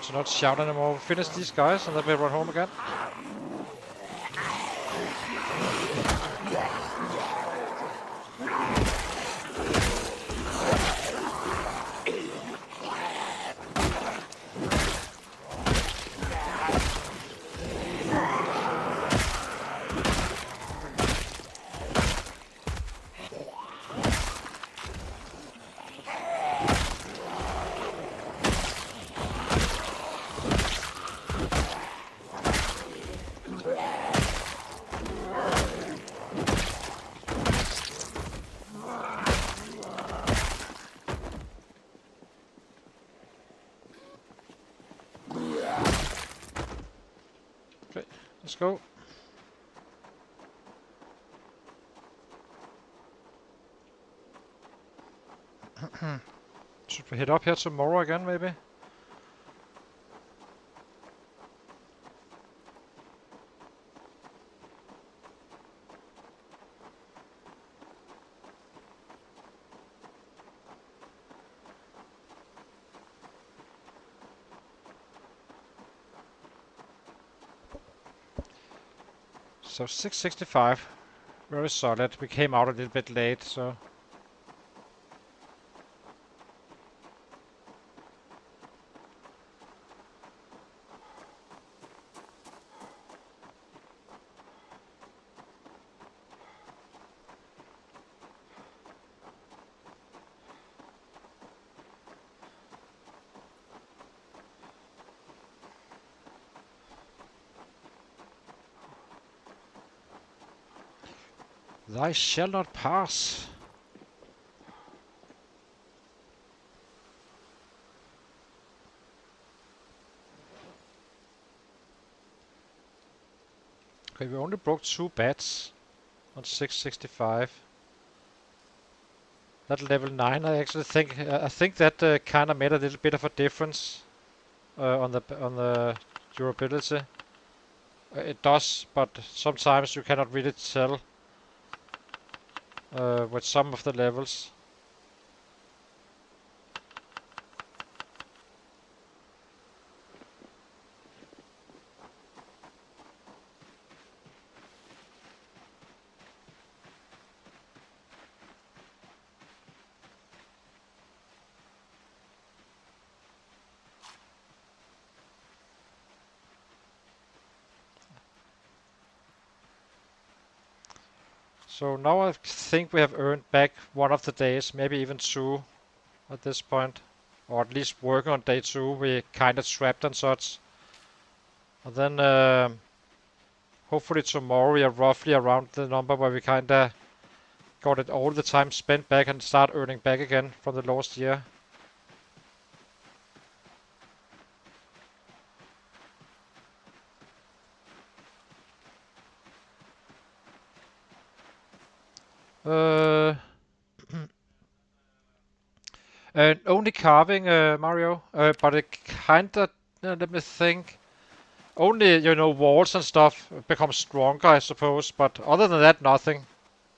Trying to not shout anymore. Finish these guys and then we run home again. Okay, let's go. Should we head up here tomorrow again, maybe? So 665, very solid. We came out a little bit late, so... Thy shall not pass. Okay, we only broke 2 bats on 665. That level 9, I actually think that kind of made a little bit of a difference on the durability. It does, but sometimes you cannot really tell with some of the levels. So now I think we have earned back one of the days, maybe even 2 at this point. Or at least working on day 2, we kind of trapped and such. And then hopefully tomorrow we are roughly around the number where we kind of got it all the time spent back and start earning back again from the lost year. Only carving, Mario, but it kinda, let me think. Only, walls and stuff become stronger, I suppose, but other than that, nothing.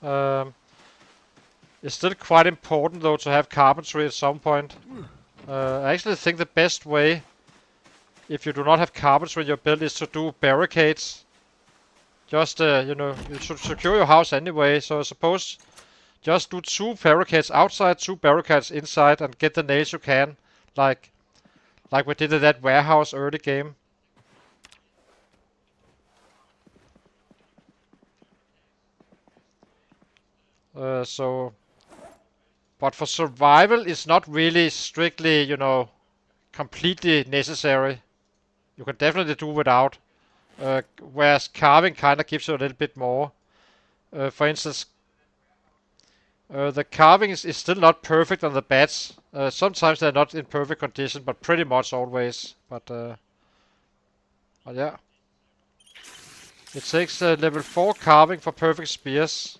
It's still quite important, though, to have carpentry at some point. I actually think the best way, if you do not have carpentry in your build, is to do barricades. Just, you should secure your house anyway, so I suppose just do 2 barricades outside, 2 barricades inside, and get the nails you can, like we did in that warehouse early game. But for survival, it's not really strictly, completely necessary. You can definitely do without. Whereas carving kind of gives you a little bit more. For instance, the carving is still not perfect on the bats. Sometimes they're not in perfect condition, but pretty much always. But yeah. It takes level 4 carving for perfect spears.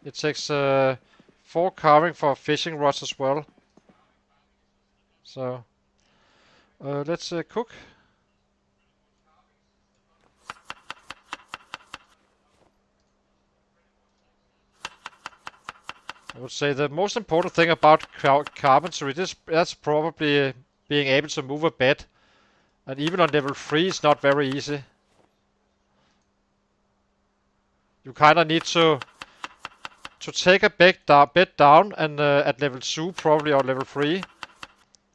It takes 4 carving for fishing rods as well. So let's cook. I would say the most important thing about carpentry, that's probably being able to move a bed And even on level 3 it's not very easy. You kind of need to take a bed down and at level 2 probably or level 3.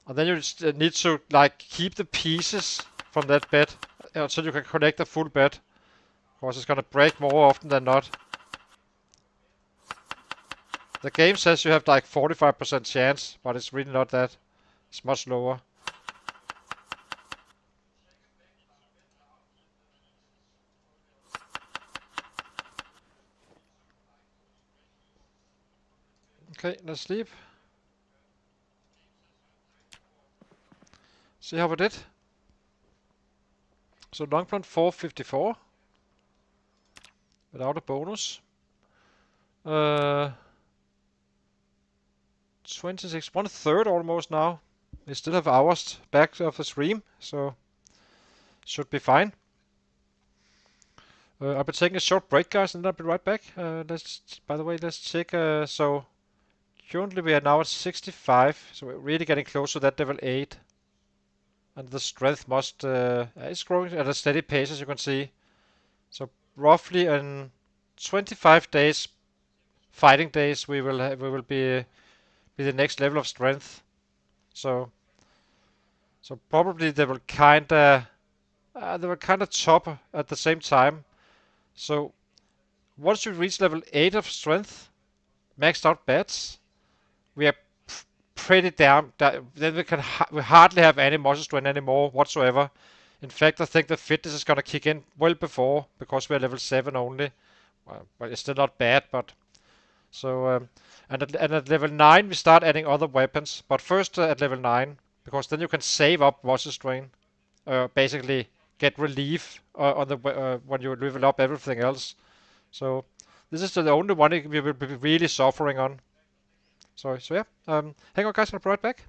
And then you just need to like keep the pieces from that bed until you can connect a full bed. Because it's gonna break more often than not. The game says you have like 45% chance, but it's really not that. It's much lower. Okay, let's sleep. See how we did. So long plan 454. Without a bonus. 26, 1/3 almost now. We still have hours back of the stream, so should be fine. I'll be taking a short break, guys, and I'll be right back. By the way, let's check. So currently we are now at 65, so we're really getting close to that level 8. And the strength must is growing at a steady pace, as you can see. So roughly in 25 days, fighting days, we will be the next level of strength. So probably they will kinda chop at the same time. So once you reach level 8 of strength, maxed out bats, we are pretty down. Then we hardly have any muscle strength anymore whatsoever. In fact, I think the fitness is gonna kick in well before because we are level 7 only. Well, it's still not bad, but so and at level 9 we start adding other weapons. But first at level 9, because then you can save up muscle strain. Basically get relief on the when you level up everything else. So this is the only one we will be really suffering on. So yeah, hang on guys, I'll be right back.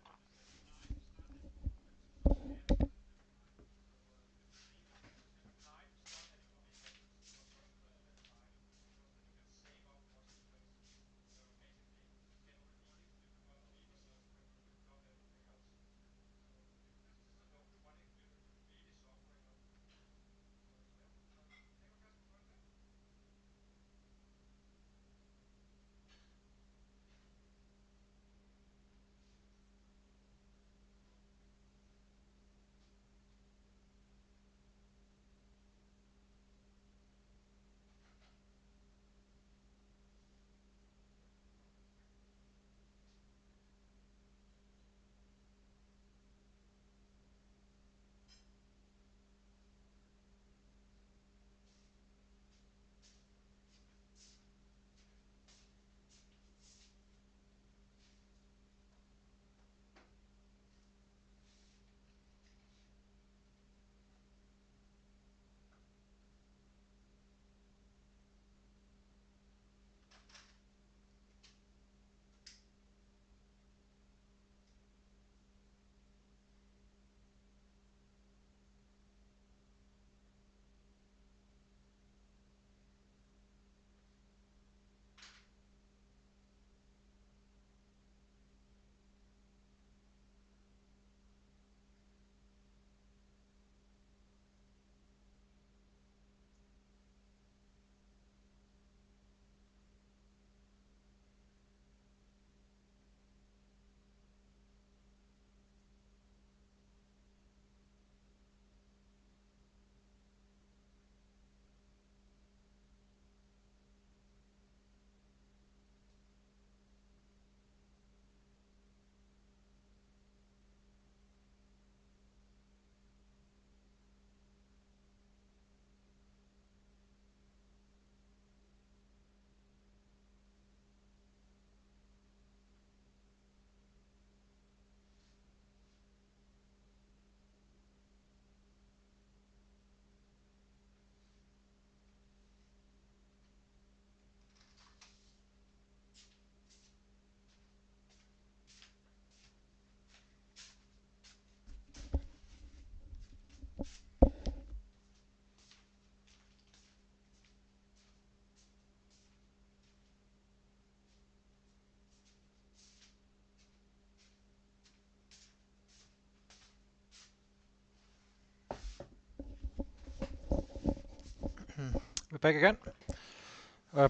back again.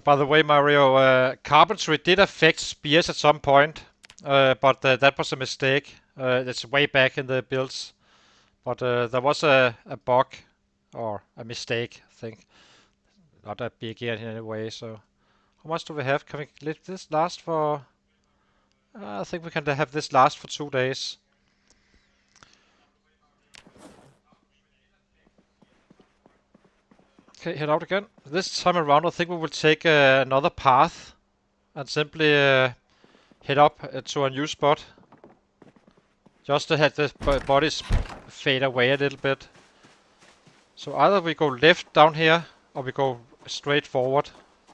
By the way, Mario, carpentry did affect spears at some point, but that was a mistake. It's way back in the builds, but there was a bug or a mistake, I think. Not that big in any way. So, how much do we have? Can we let this last for? I think we can have this last for 2 days. Okay, head out again. This time around, I think we will take another path and simply head up to a new spot. Just to have the bodies fade away a little bit. So either we go left down here, or we go straight forward.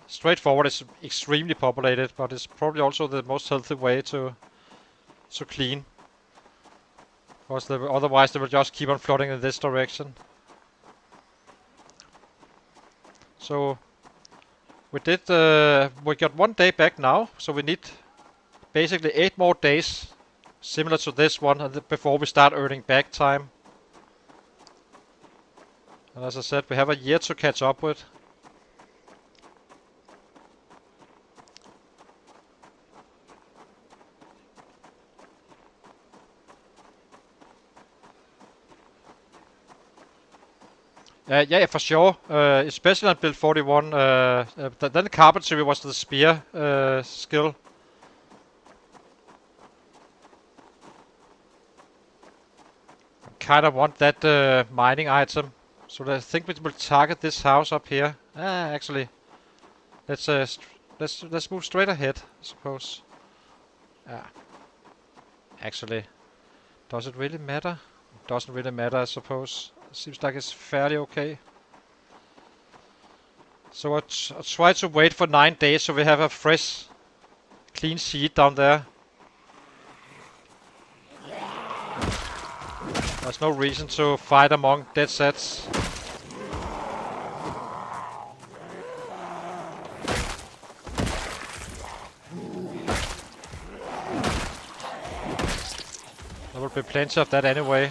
Straight forward is extremely populated, but it's probably also the most healthy way to clean. Because otherwise they will just keep on flooding in this direction. So we got 1 day back now, so we need basically 8 more days, similar to this one, before we start earning back time. And as I said, we have a year to catch up with. Yeah, for sure. Especially on build 41. Then the carpentry was the spear skill. Kind of want that mining item. So I think we will target this house up here. Actually, let's move straight ahead, I suppose. Actually, does it really matter? It doesn't really matter, I suppose. Seems like it's fairly okay. So I'll try to wait for 9 days so we have a fresh, clean sheet down there. There's no reason to fight among dead sets. There will be plenty of that anyway.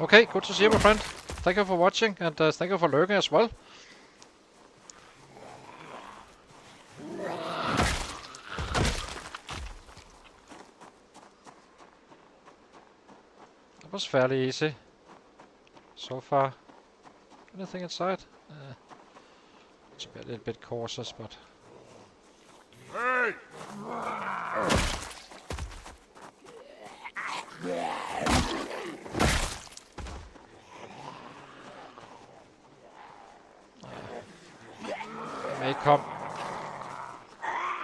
Okay, good to see you, my friend. Thank you for watching, and thank you for lurking as well. That was fairly easy so far. Anything inside? To be a little bit cautious, but... Hey! May come.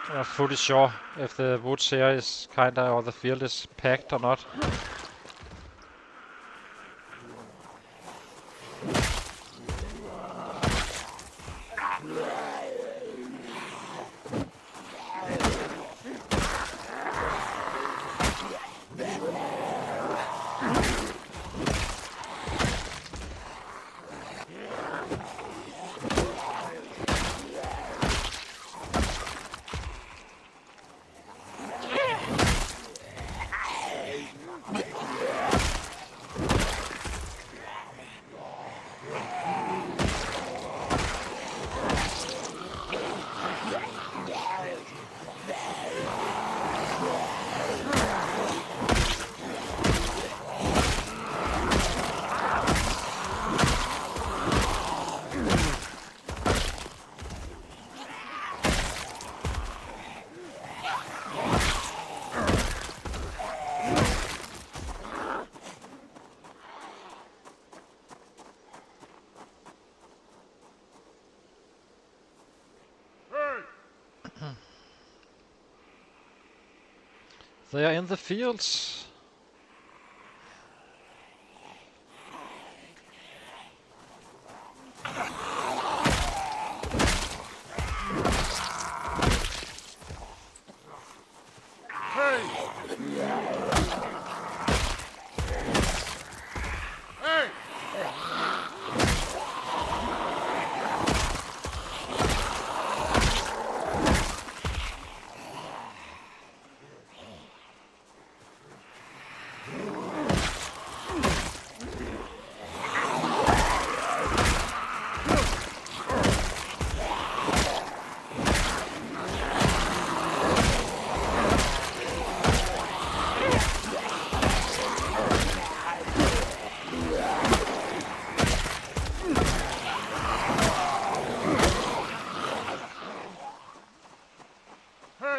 I'm not fully sure if the woods here is kinda, or the field is packed or not. They are in the fields. Hey!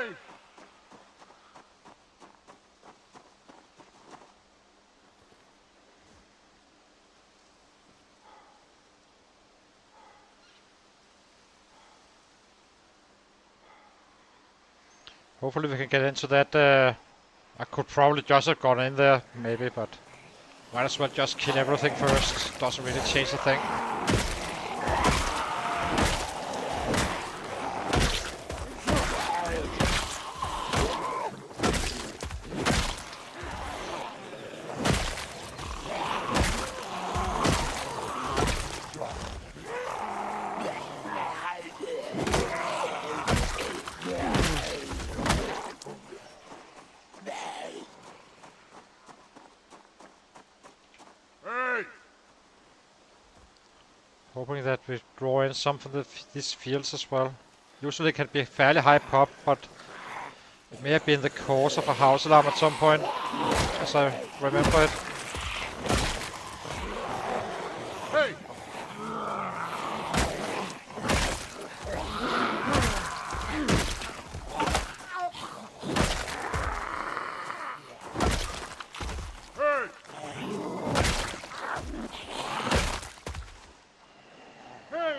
Hey! Hopefully we can get into that. I could probably just have gone in there, maybe, but might as well just kill everything first. Doesn't really change the thing. Hey! Hoping that we draw in some from these fields as well. Usually it can be fairly high pop, but it may have been the cause of a house alarm at some point, as I remember it. Hey! Hey! Hey!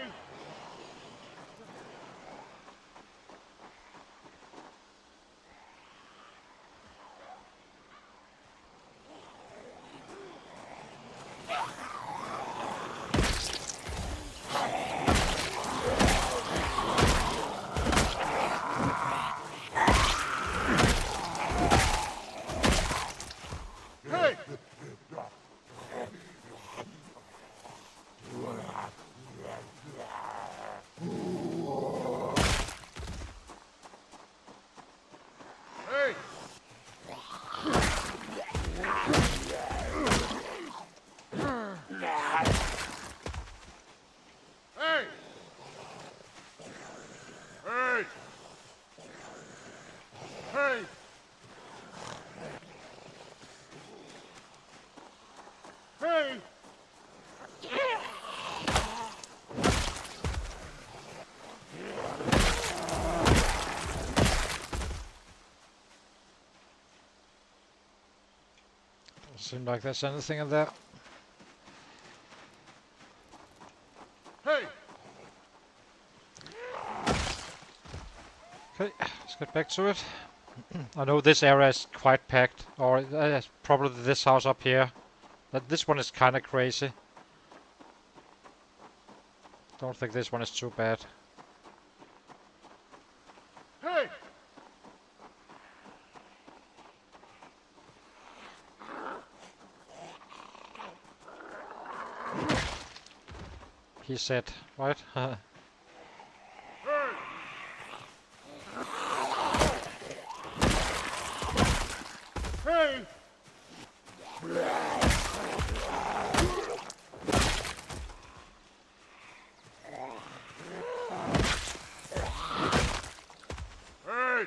Hey! Hey! Hey! Hey! Hey! Hey! Doesn't seem like there's anything in there. Hey! Okay, let's get back to it. I know this area is quite packed, or probably this house up here. This one is kind of crazy. Don't think this one is too bad. Hey! He said, right? Hey! Hey! Hey!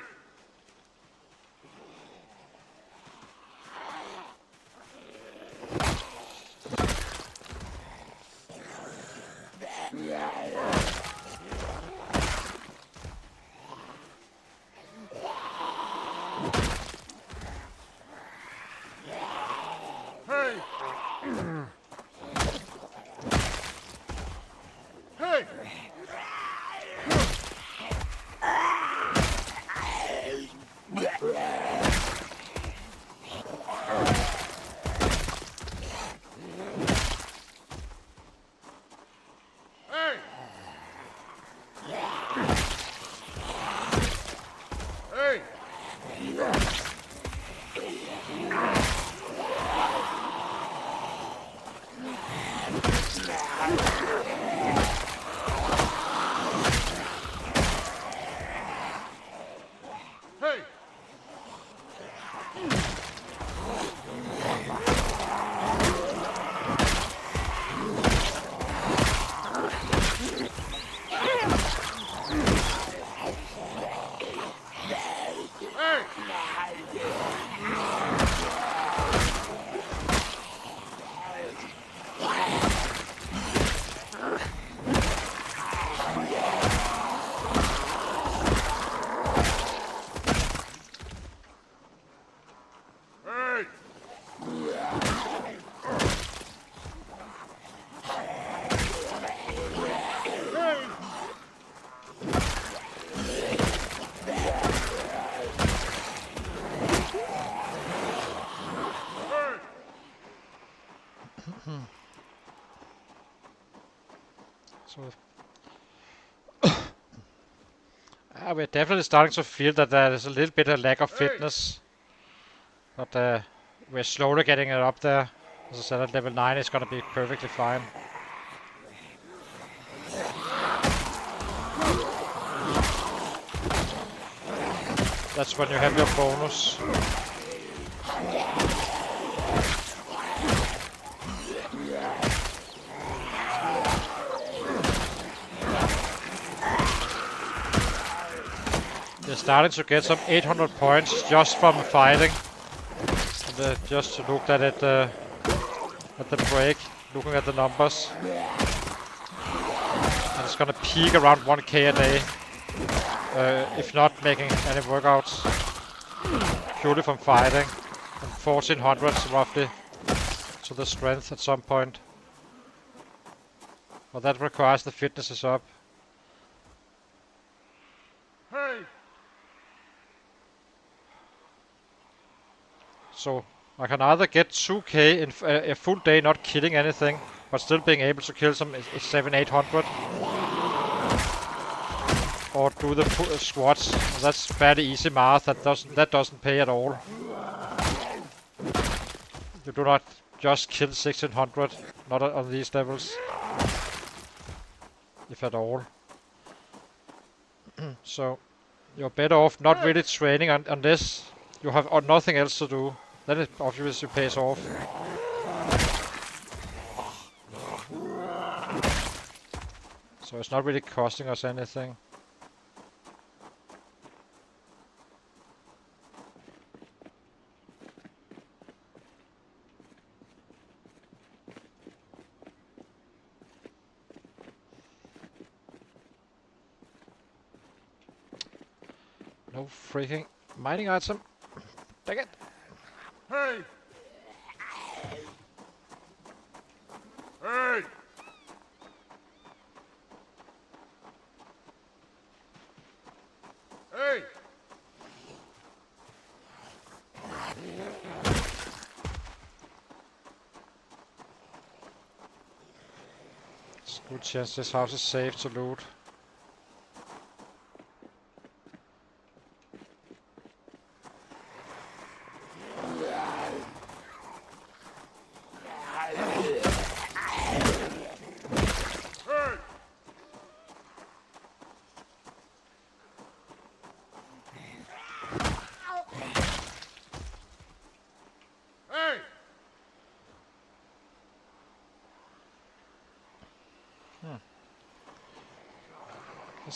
So we're definitely starting to feel that there is a little bit of lack of fitness, but we're slowly getting it up there. As I said, at level 9 it's gonna be perfectly fine. That's when you have your bonus. They're starting to get some 800 points just from fighting. And just looked at it at the break, looking at the numbers. And it's gonna peak around 1k a day. If not making any workouts. Purely from fighting. And 1400 roughly to the strength at some point. But that requires the fitness is up. Hey! So I can either get 2k in a full day not killing anything, but still being able to kill some 700-800. Or do the squats. That's fairly easy math. That doesn't pay at all. You do not just kill 1600, not on these levels, if at all. So you're better off not really training unless you have nothing else to do. Then it obviously pays off. So it's not really costing us anything. No freaking mining item. Dang it. Hey! Hey! Hey! It's a good chance this house is safe to loot.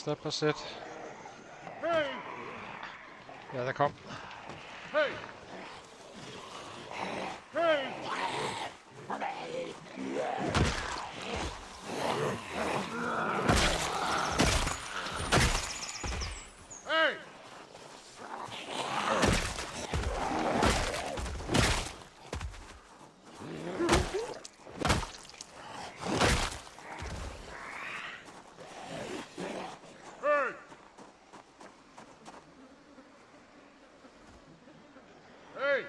That was it. Hey! Ja, der kom. Hey! Hey! Hey! Hey!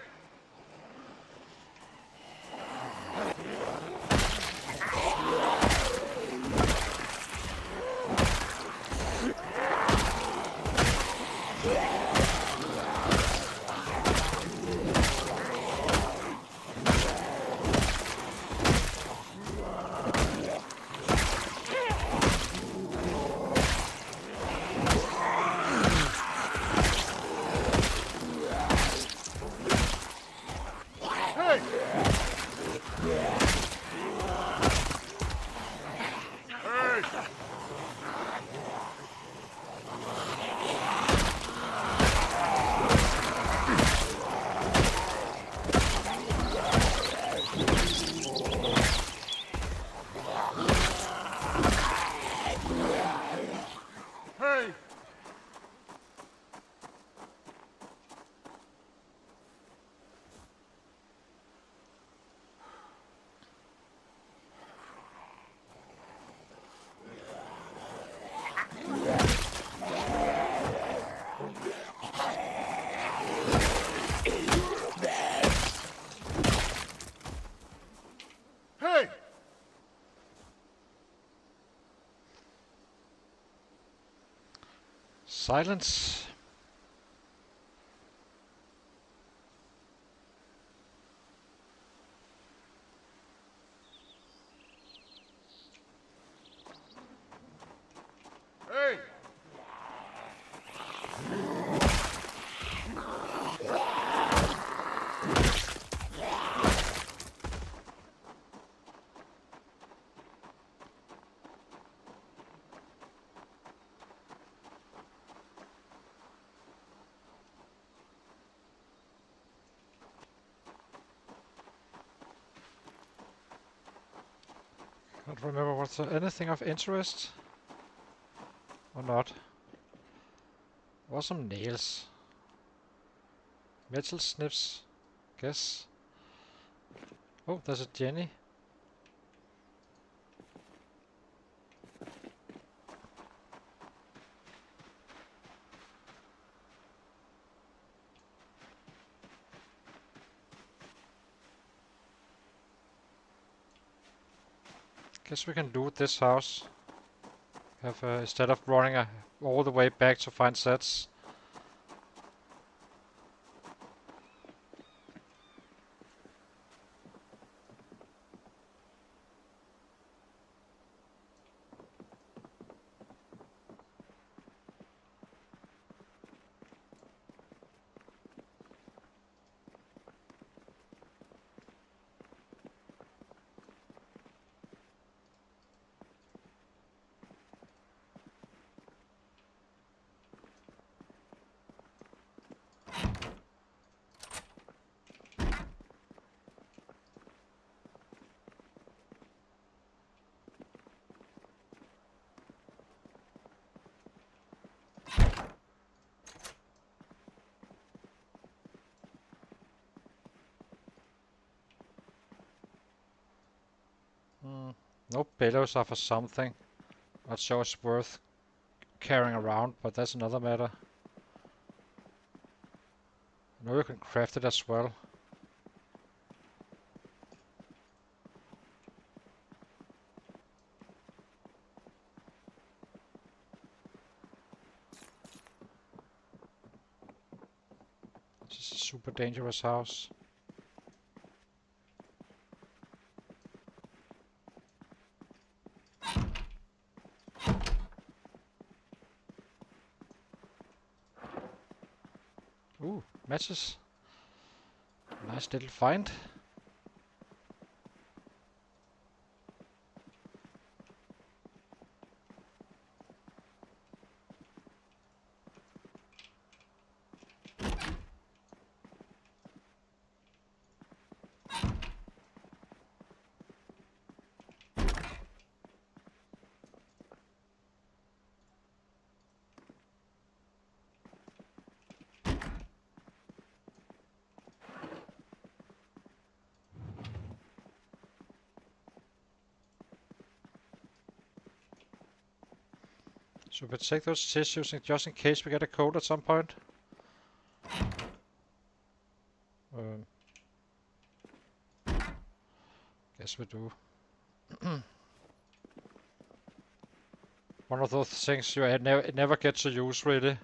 Silence. Hey! Can't remember what's anything of interest or not. Or some nails. Metal snips. Guess. Oh, there's a Jenny. Guess we can loot this house. Have instead of running all the way back to find sets. No bellows are for something. Not sure it's worth carrying around, but that's another matter. I know you can craft it as well. This is a super dangerous house. Ooh, matches. Nice little find. Should we take those tissues just in case we get a cold at some point? Guess we do. One of those things you never get to use really.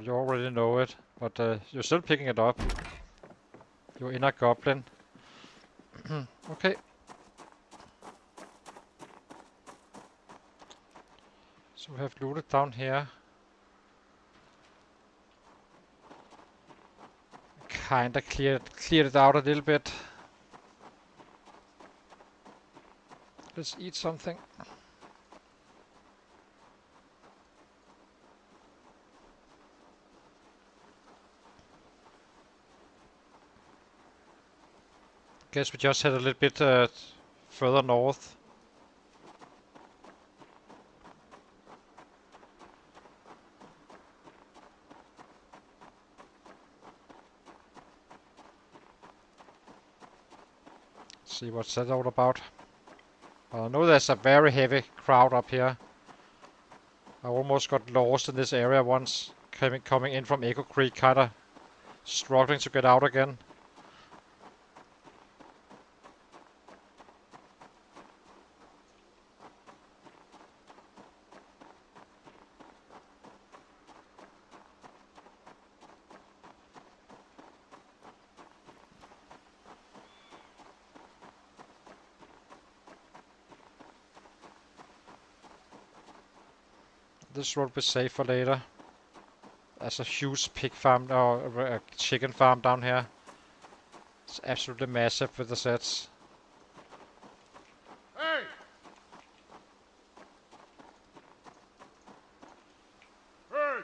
You already know it, but you're still picking it up. Your inner goblin. Okay. So we have looted down here. Kinda cleared it out a little bit. Let's eat something. Guess we just head a little bit further north. See what's that all about. I know there's a very heavy crowd up here. I almost got lost in this area once, coming in from Echo Creek, kinda struggling to get out again. This will be safe for later. There's a huge pig farm or a chicken farm down here. It's absolutely massive with the sets. Hey! Hey!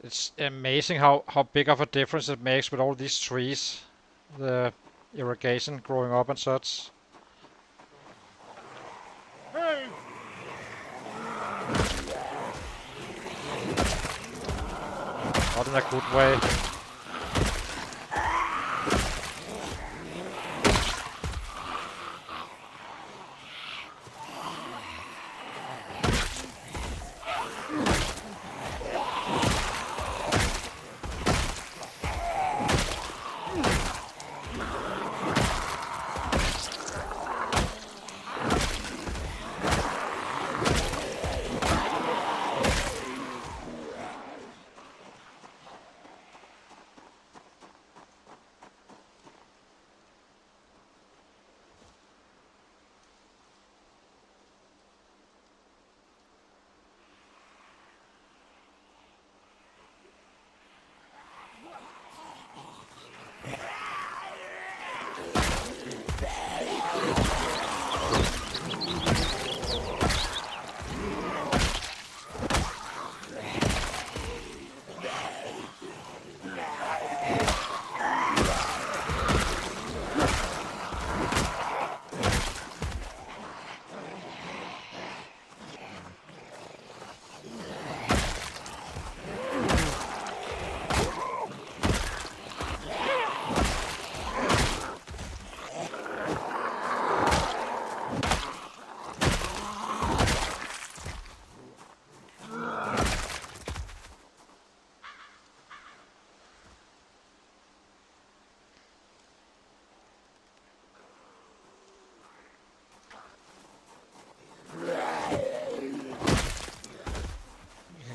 It's amazing how big of a difference it makes with all these trees. The irrigation growing up and such. Hey! Not in a good way.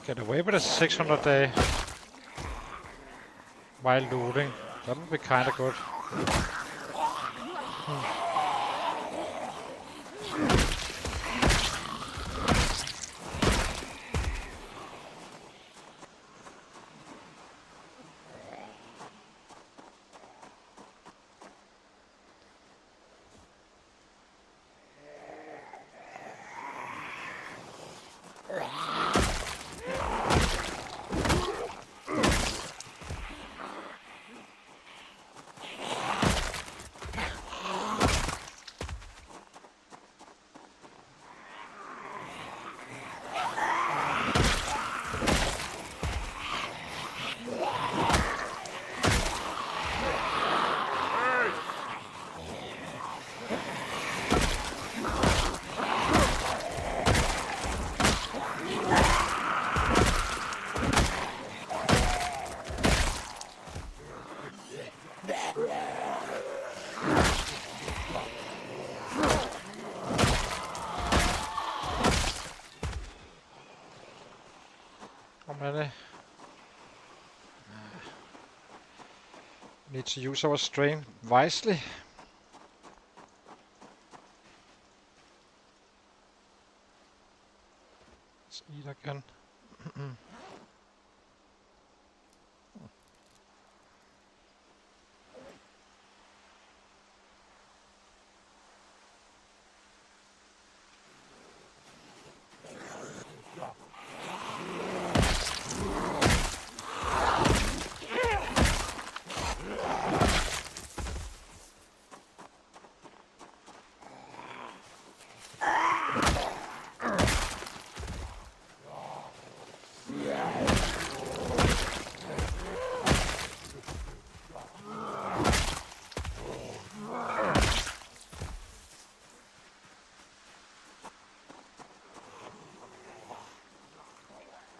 Get away with a 600 day while looting. That would be kinda good. How many? Need to use our strength wisely. Let's eat again.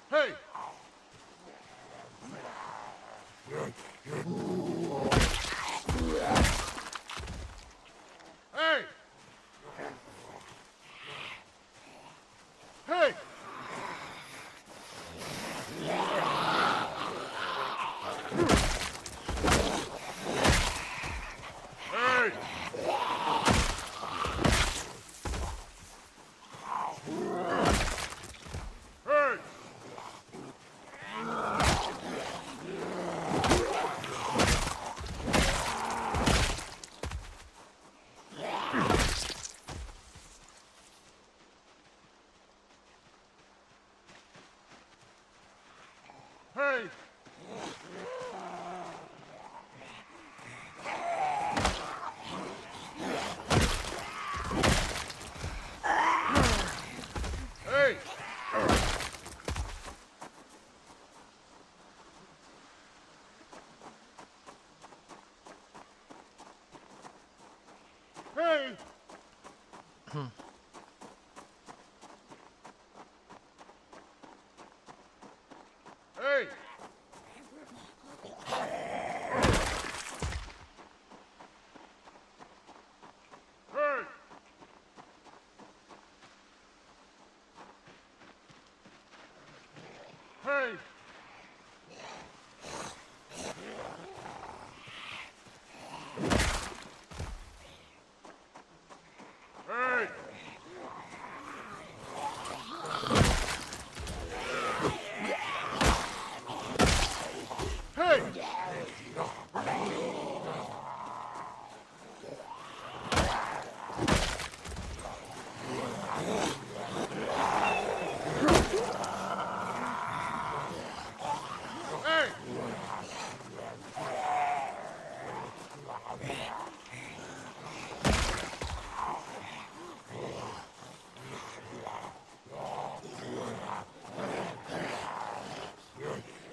Hey! Hey! Hey! Hey! Hey! Hey! Hey! Hey! Hey! Hey! Hey! Hey! Hey! Hey!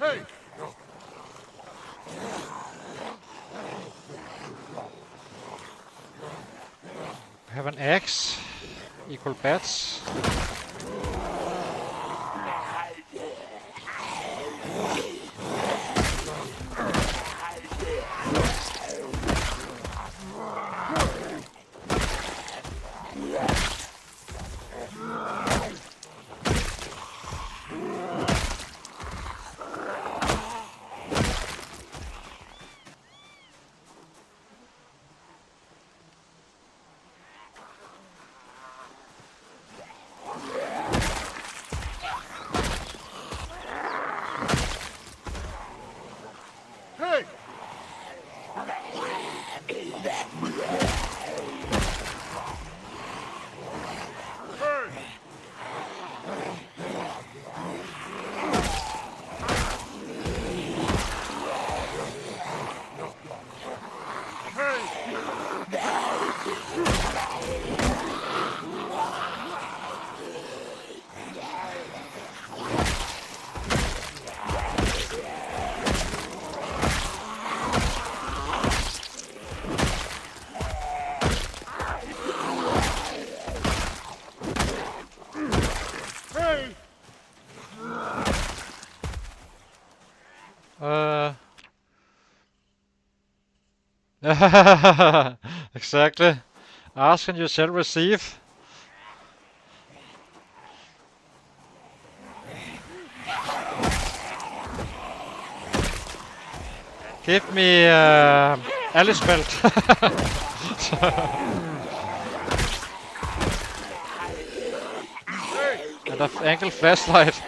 Hey! We have an axe. Equal bats. Exactly. Ask and you shall receive. Give me Alice belt. And an ankle flashlight.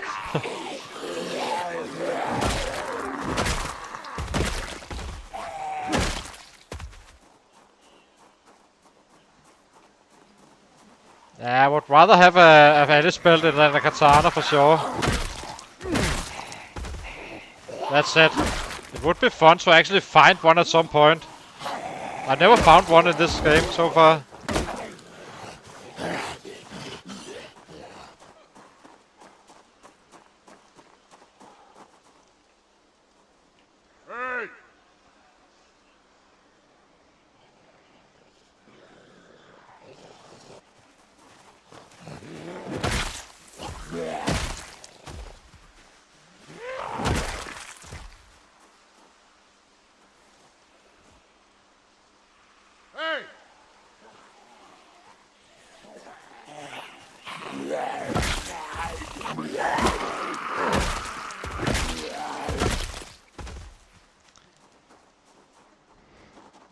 Yeah, I would rather have a Alice belt than a katana for sure. That's it. It would be fun to actually find one at some point. I never found one in this game so far. Hey!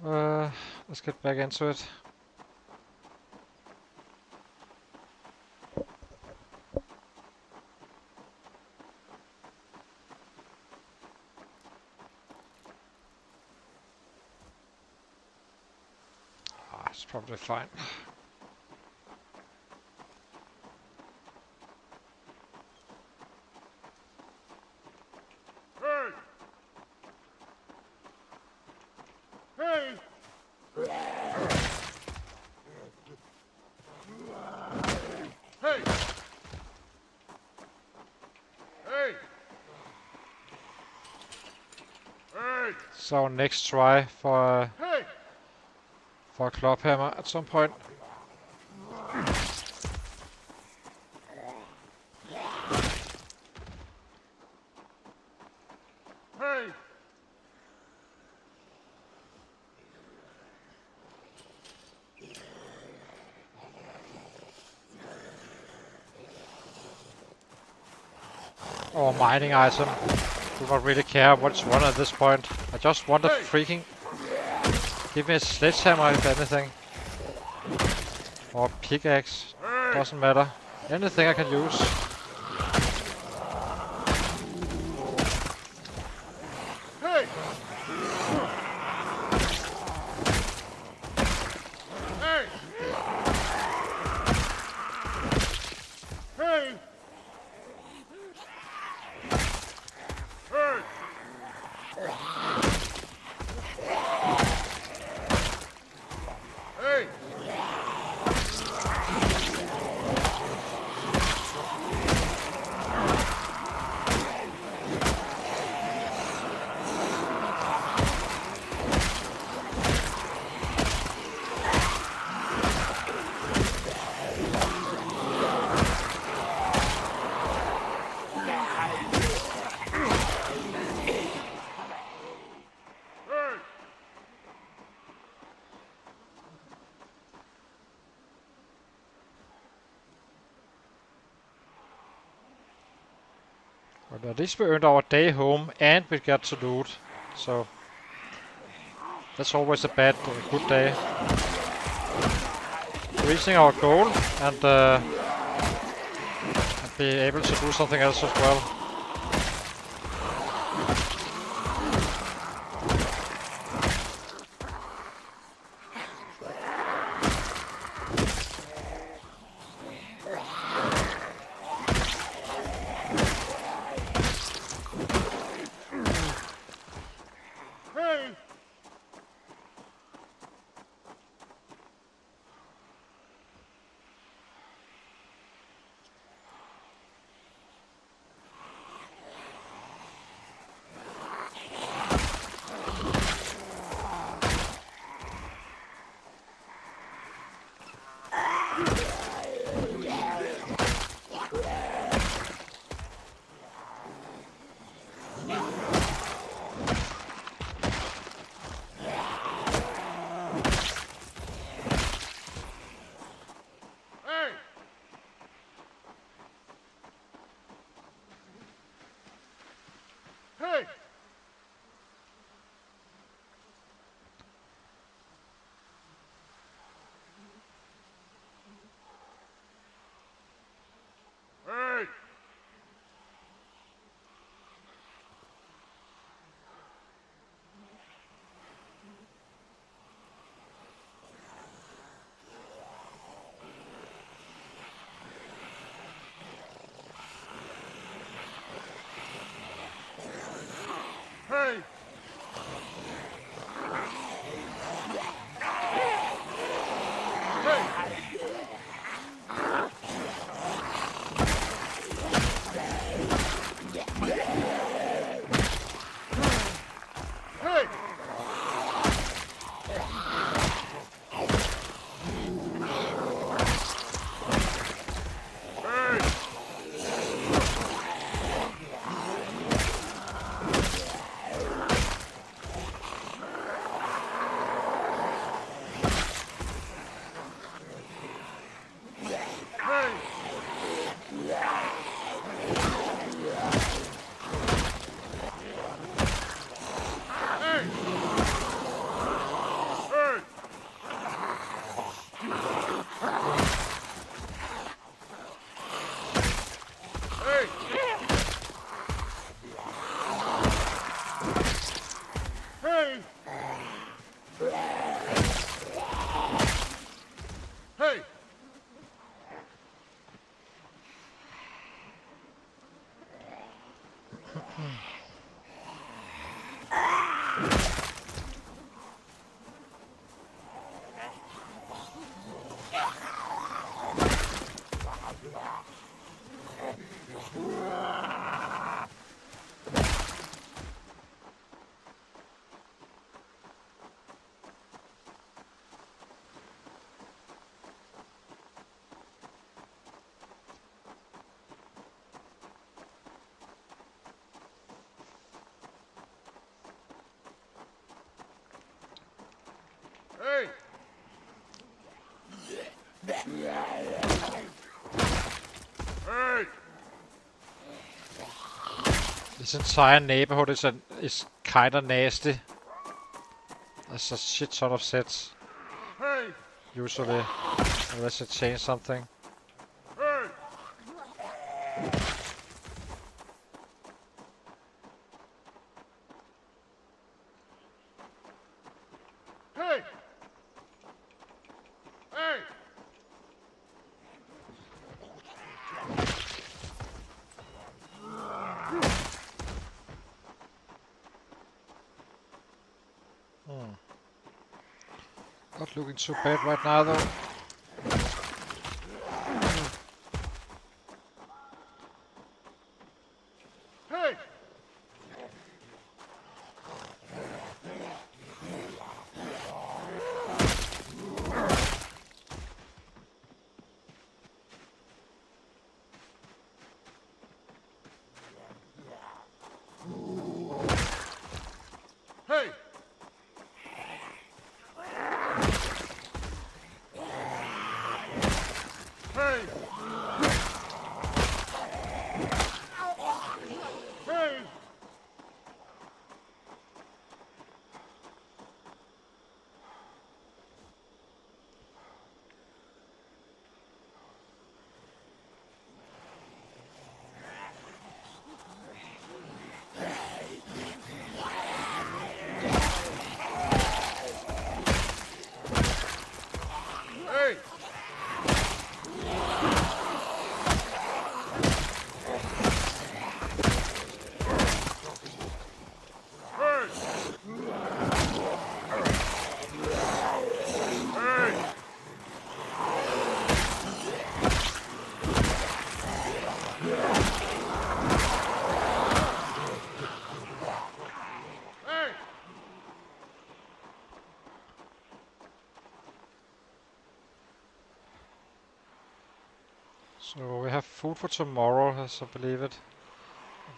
Hey! Let's get back into it. It's probably fine. Hey! Hey! Hey! Hey! Hey! So next try for Hey! a club hammer at some point. Hey! Or mining item. Do not really care which one at this point. I just want a Hey! freaking... Give me a sledgehammer if anything. Or pickaxe. Hey! Doesn't matter. Anything I can use. Hey! Hey! Hey! Hey! Hey! Hey! But at least we earned our day home and we got to loot. So that's always a good day. Reaching our goal and be able to do something else as well. Hey! Hey! Hey! This entire neighborhood is kind of nasty. There's a shit ton of sets. Hey! Usually, unless you change something. Hey! Hey! Hey! Not looking too bad right now though. Hey! Hey! Hey! Hey! Hey! Hey! Hey! Hey! So we have food for tomorrow, as I believe it.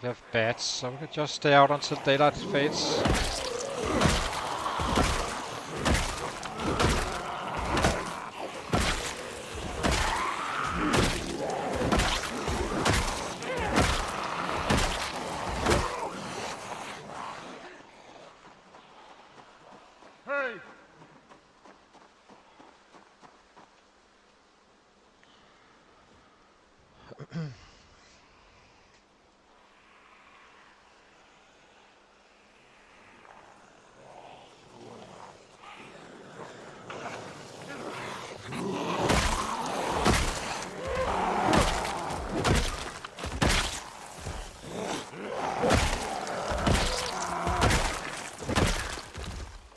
We have bats, so we can just stay out until daylight fades. Hey!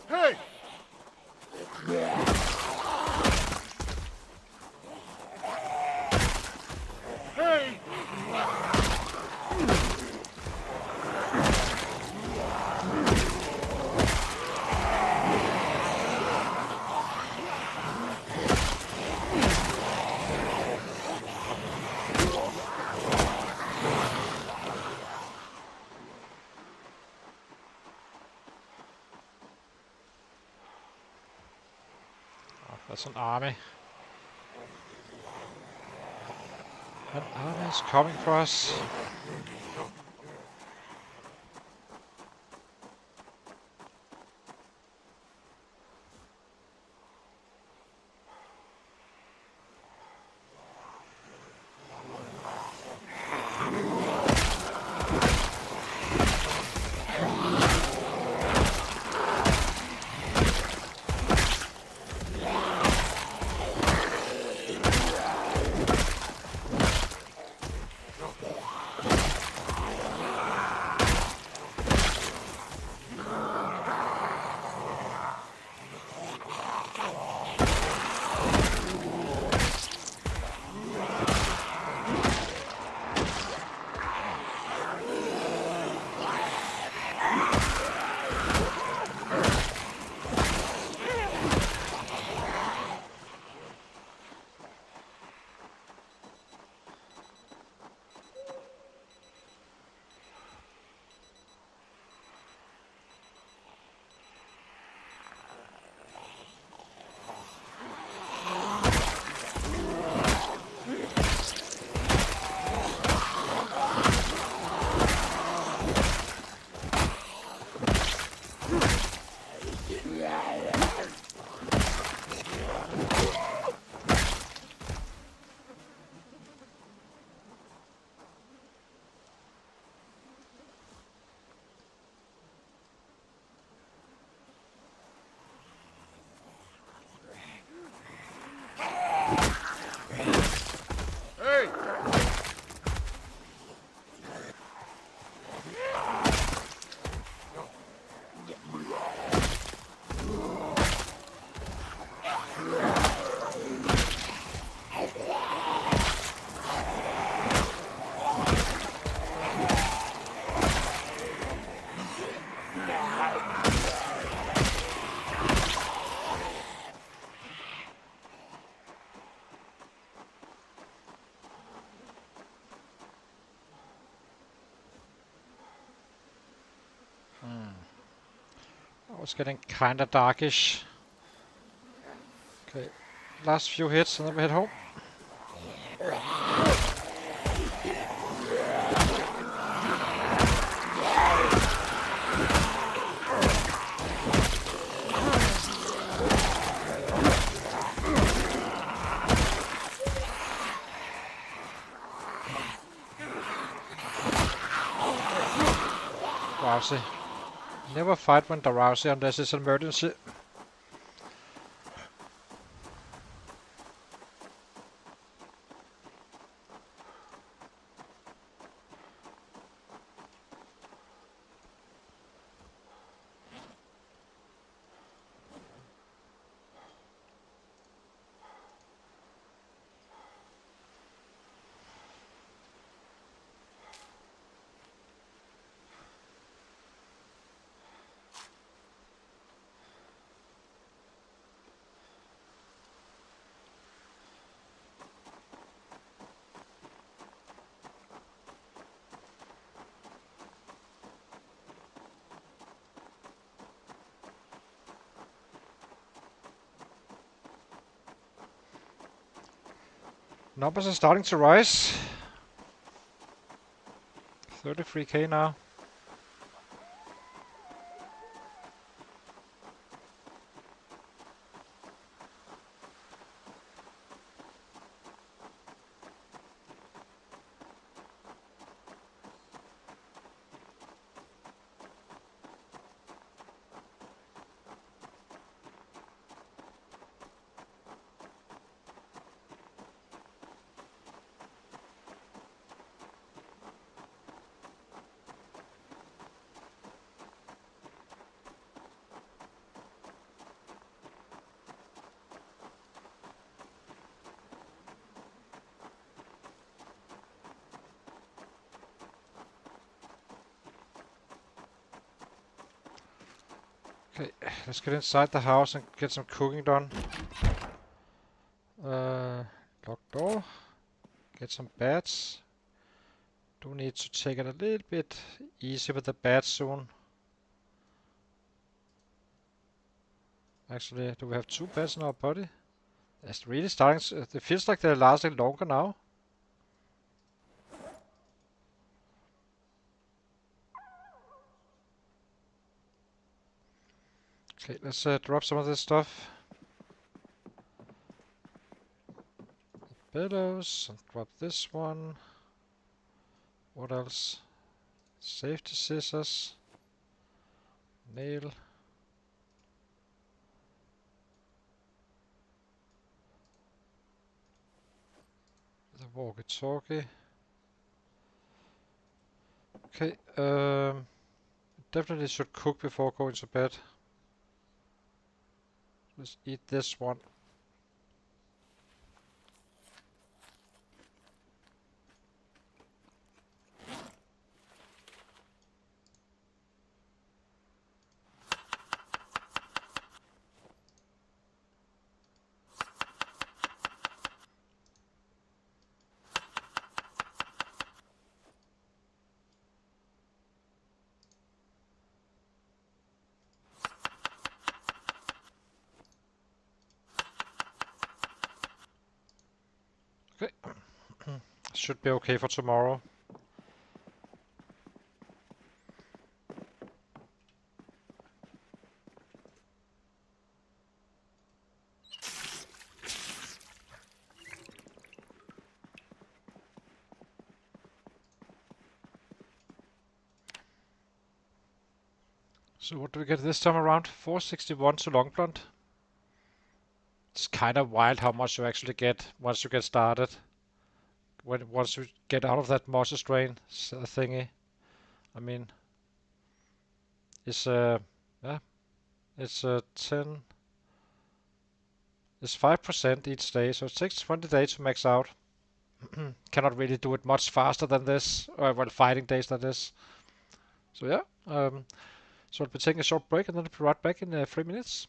Hey! Hey! Oh, that's an army. An army is coming for us. Hey! Oh, it's getting kinda darkish. Okay, last few hits and then we head home. Rousey. Never fight when the Rousey unless it's an emergency. Numbers are starting to rise. 33k now. Okay, let's get inside the house and get some cooking done. Lock door. Get some bats. Do need to take it a little bit easy with the bats soon. Actually, do we have 2 bats in our body? It's really starting. It feels like they're lasting longer now. Okay, let's drop some of this stuff. Bellows, and drop this one. What else? Safety scissors. Nail. The walkie-talkie. Okay, definitely should cook before going to bed. Let's eat this one. Okay, should be okay for tomorrow. So what do we get this time around? 461 to long blunt. It's kind of wild how much you actually get once you get started. Once you get out of that moisture strain thingy. I mean, it's yeah, it's 10. It's 5% each day, so it takes 20 days to max out. Cannot really do it much faster than this, or well, fighting days than this. So yeah, so I'll be taking a short break and then I'll be right back in 3 minutes.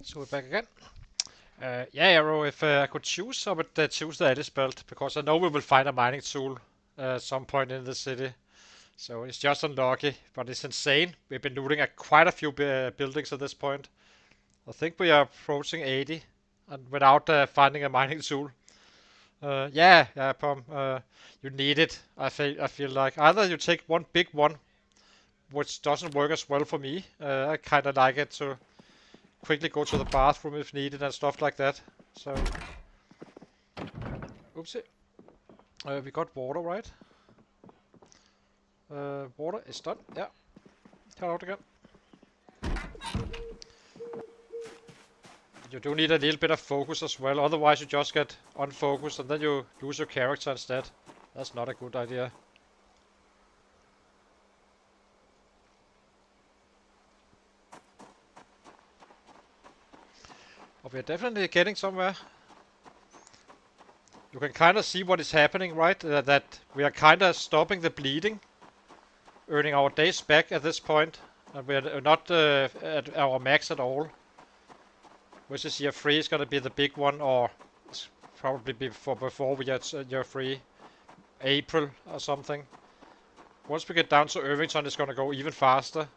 So we're back again. Yeah, Arrow, if I could choose, I would choose the Alice belt, because I know we will find a mining tool at some point in the city. So it's just unlucky, but it's insane. We've been looting at quite a few buildings at this point. I think we are approaching 80, and without finding a mining tool. Yeah, Pom. You need it. I feel like either you take one big one, which doesn't work as well for me. I kind of like it to quickly go to the bathroom if needed and stuff like that. So, oopsie. We got water, right? Water is done. Yeah. Cut out again. You do need a little bit of focus as well, otherwise you just get unfocused and then you lose your character instead. That's not a good idea. But we're definitely getting somewhere. You can kind of see what is happening, right? That we are kind of stopping the bleeding, earning our days back at this point, and we're not at our max at all. Which is year 3 is going to be the big one, or it's probably before we get year 3, April or something. Once we get down to Irvington, it's going to go even faster.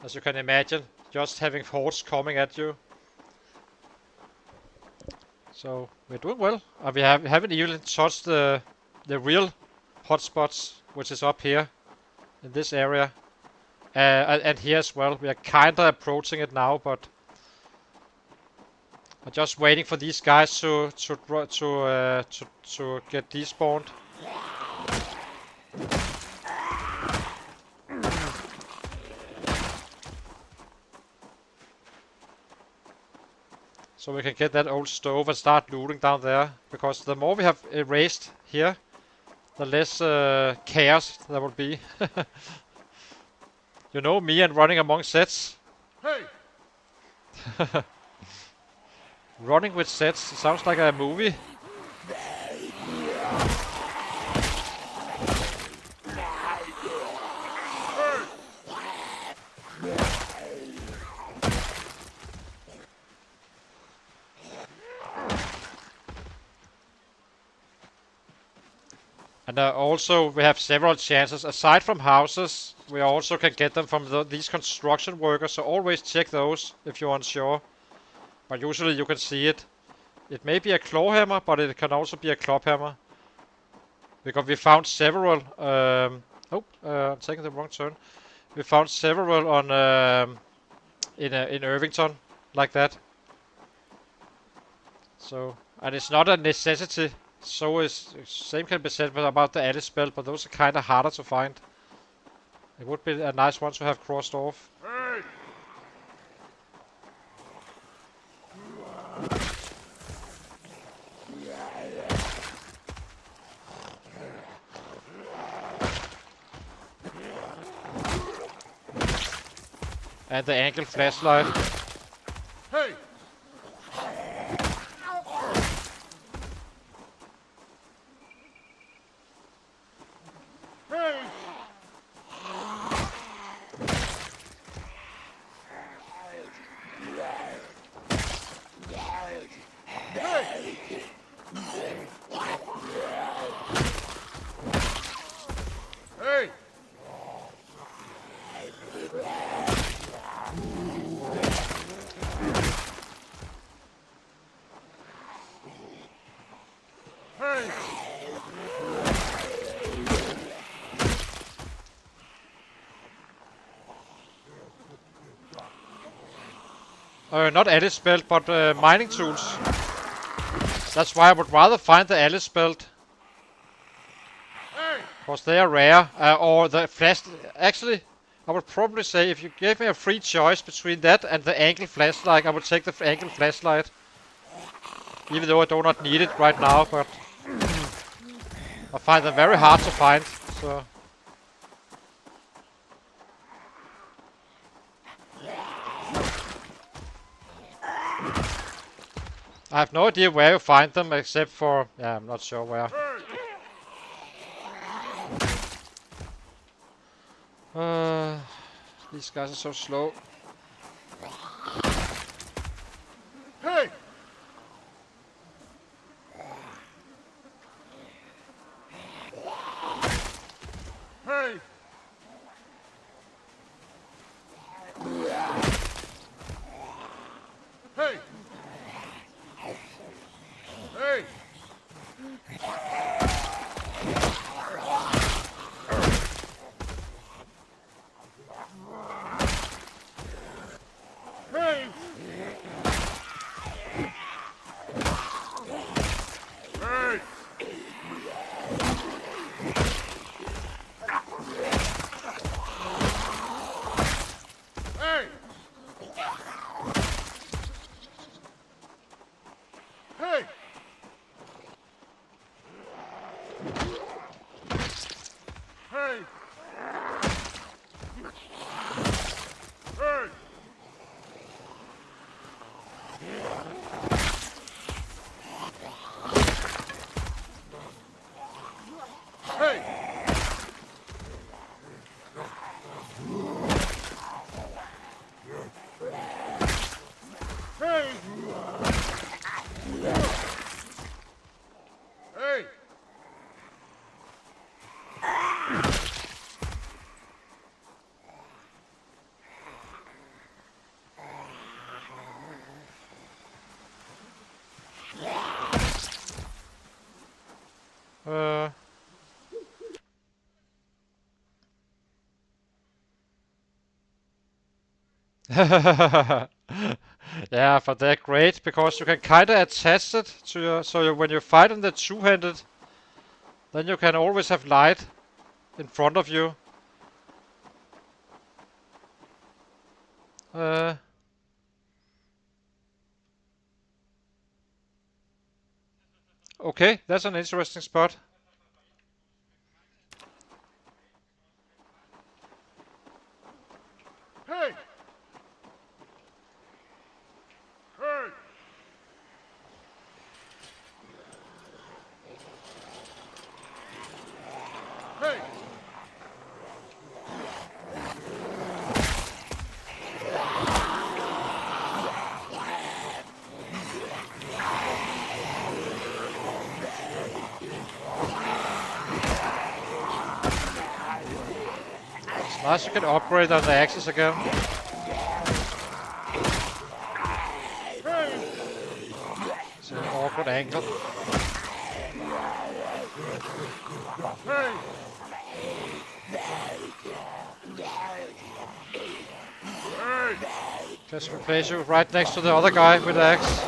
As you can imagine, just having hordes coming at you. So we're doing well. We haven't even touched the real hotspots, which is up here in this area, and here as well. We are kind of approaching it now, but I'm just waiting for these guys to get despawned. So we can get that old stove and start looting down there. Because the more we have erased here, the less chaos there will be. You know me and running among sets. Hey! Running with sets, it sounds like a movie. And also we have several chances. Aside from houses, we also can get them from these construction workers. So always check those if you're unsure. But usually you can see it. It may be a claw hammer, but it can also be a club hammer. Because we found several. I'm taking the wrong turn. We found several on in Irvington like that. So, and it's not a necessity. So is same can be said about the Alice spell, but those are kind of harder to find. It would be a nice one to have crossed off. Hey! And the ankle flashlight. Hey! Hey! Hey! Hey! Not Alice belt, but mining tools. That's why I would rather find the Alice belt. Hey! Because they are rare. Or the flash... Actually, I would probably say if you gave me a free choice between that and the ankle flashlight, I would take the ankle flashlight. Even though I do not need it right now, but... I find them very hard to find, so... I have no idea where you find them, except for... Yeah, I'm not sure where. These guys are so slow. Hey! Hey! Hey! Hey! Hey! Hey! Hey! Hey! Hey! Hey! Hey! Hey! Hey! Uh... Yeah, but they're great because you can kinda attach it to your... So when you fight in the two-handed, then you can always have light in front of you. Uh... Okay, that's an interesting spot. Hey! Hey! Hey! It's nice you can upgrade on the axes again. Hey! It's an awkward angle. Hey! Hey! Just replace you right next to the other guy with the axe.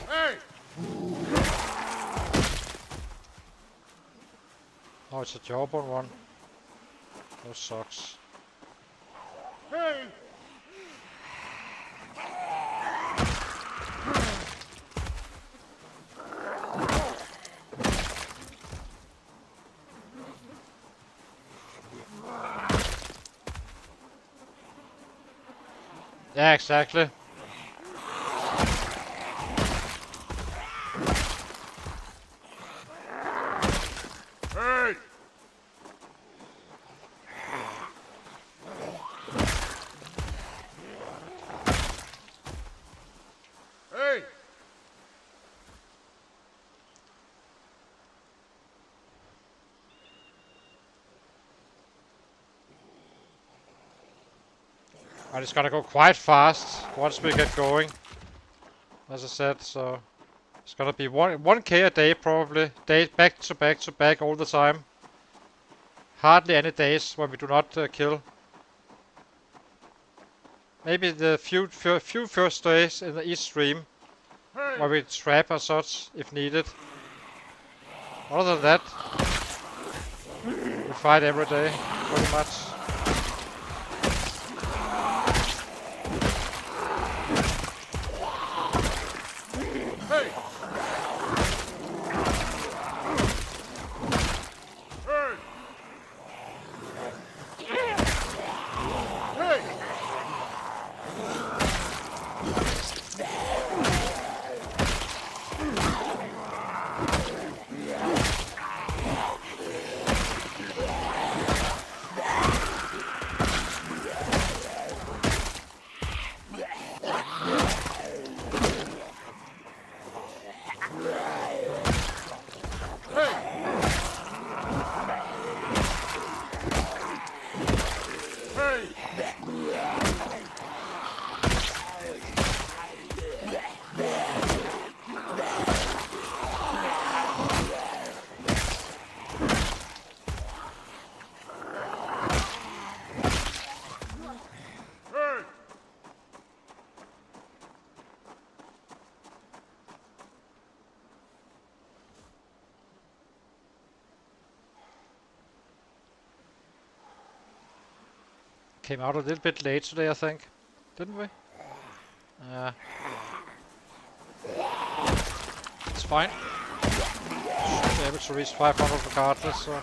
Hey! Oh, it's a jawbone one. That sucks. Hey! Yeah, exactly. Hey! Hey! And it's gonna go quite fast once we get going. As I said, so it's gonna be 1k a day probably. Day back to back to back all the time. Hardly any days when we do not kill. Maybe the few first days in each stream Hey! where we trap or such if needed. Other than that, we fight every day pretty much. Hey! Hey! Hey! Hey! Hey! Came out a little bit late today, I think. Didn't we? It's fine. Should be able to reach 500 regardless, so.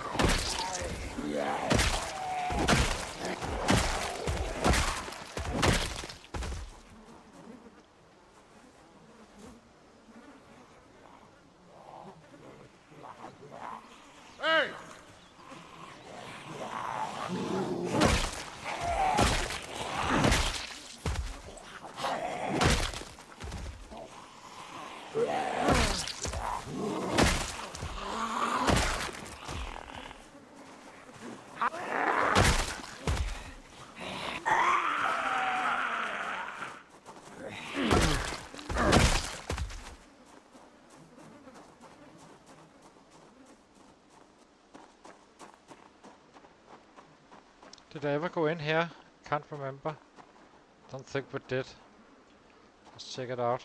Hey! Did I ever go in here? Can't remember. Don't think we did. Let's check it out.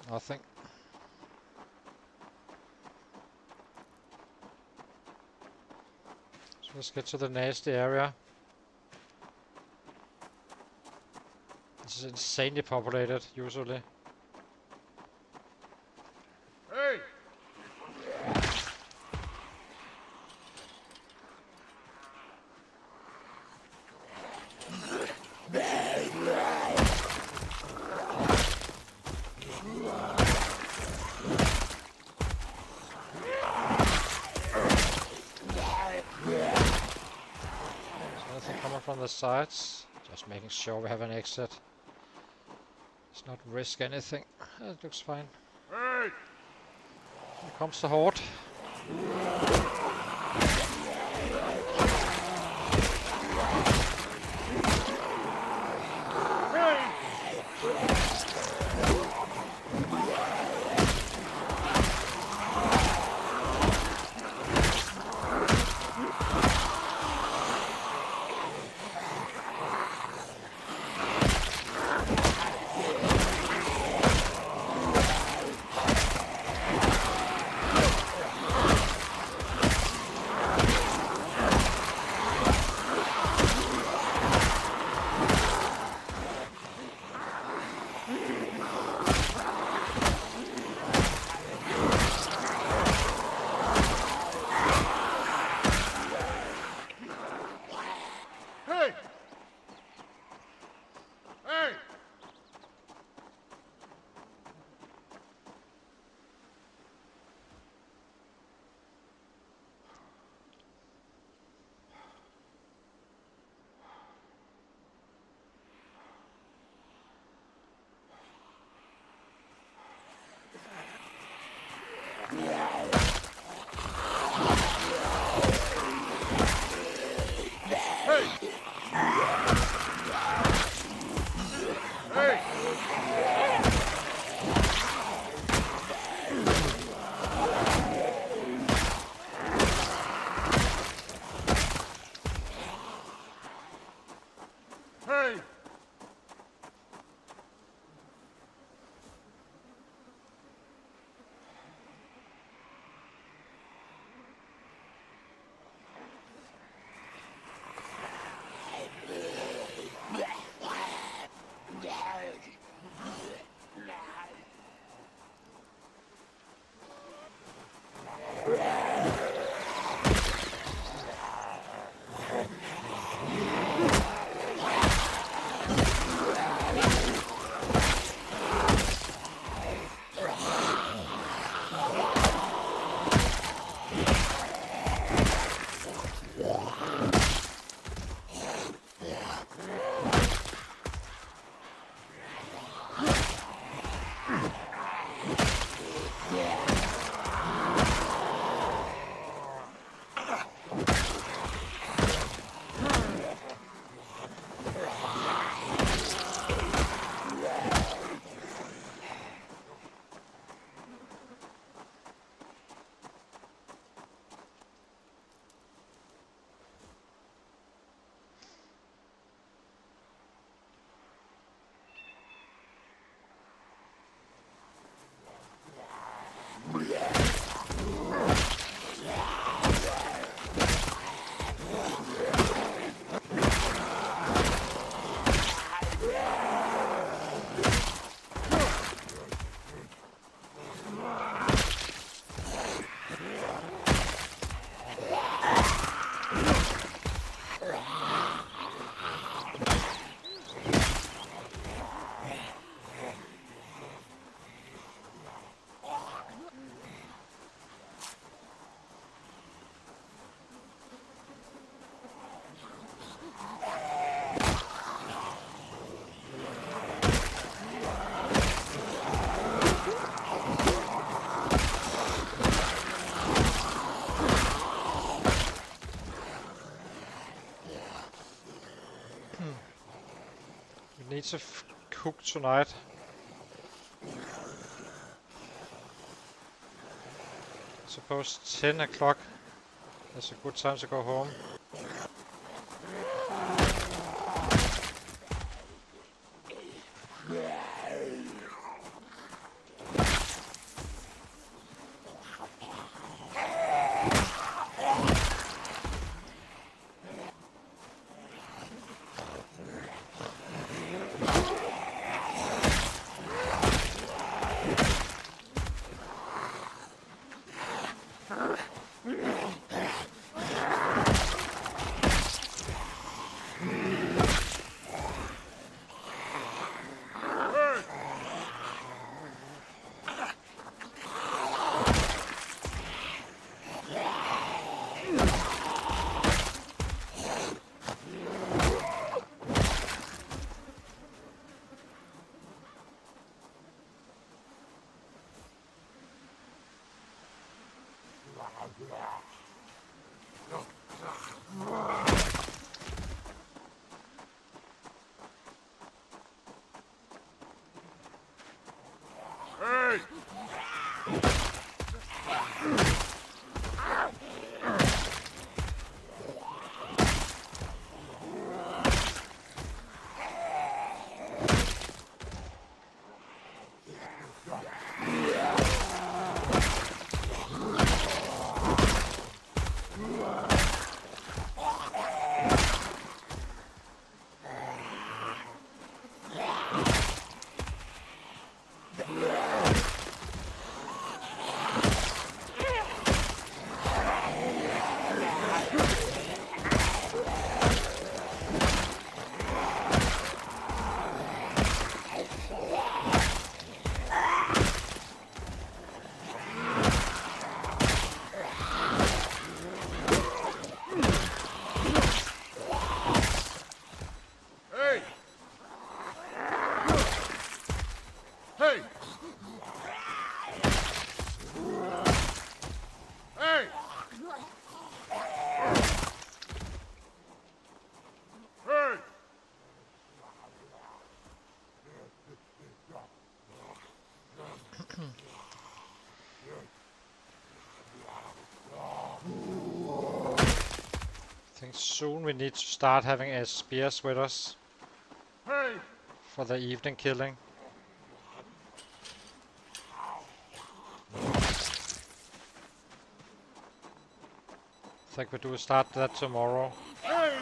Nothing. So let's get to the nasty area. This is insanely populated, usually. Hey! Anything coming from the sides? Just making sure we have an exit. Let's not risk anything. It looks fine. Hey! Here comes the horde. Hey! Hey! Hey! Hey! Hey! We need to cook tonight. Suppose 10 o'clock is a good time to go home. Hey! Hey! Hey! Hey! Hey! I think soon we need to start having spears with us Hey! for the evening killing. I think we do start that tomorrow. Hey!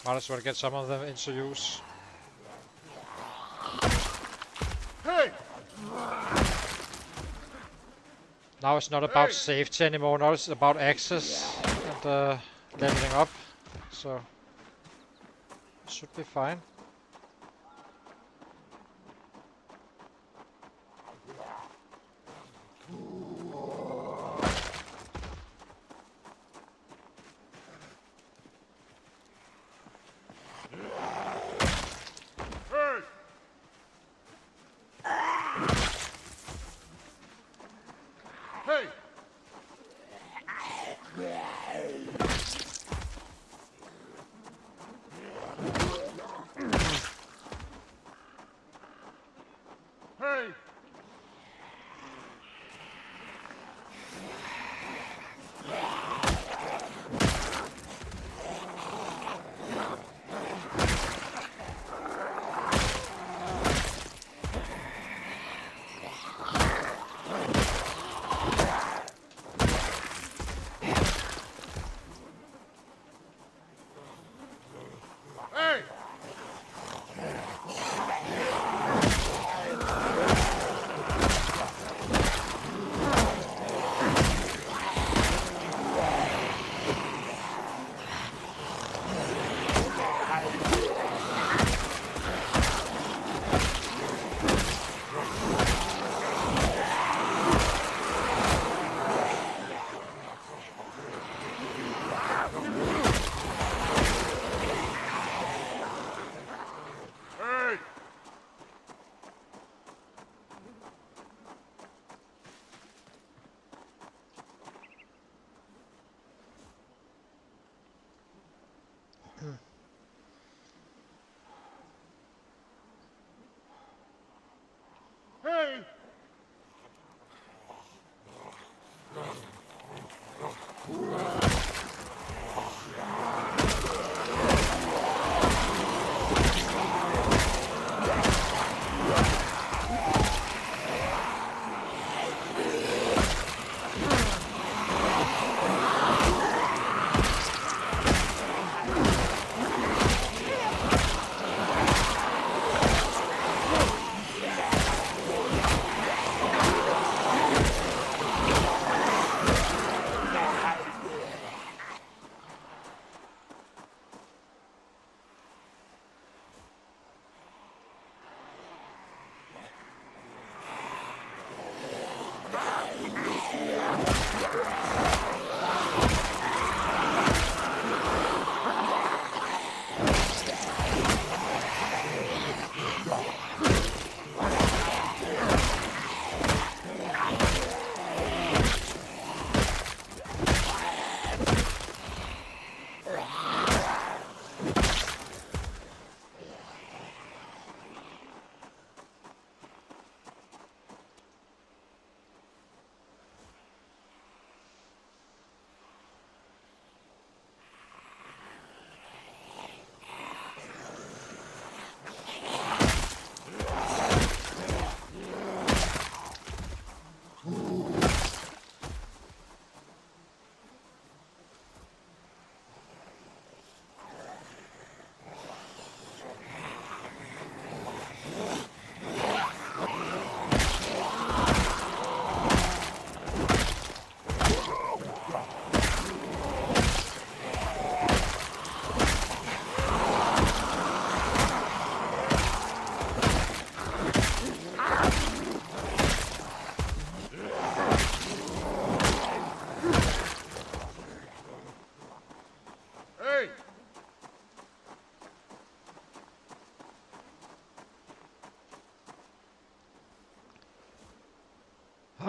Might as well get some of them into use. Hey! Now it's not about Hey! safety anymore, now it's about access and leveling up. So it should be fine. Hey! Hey! Hey! Hey! Hey! Hey!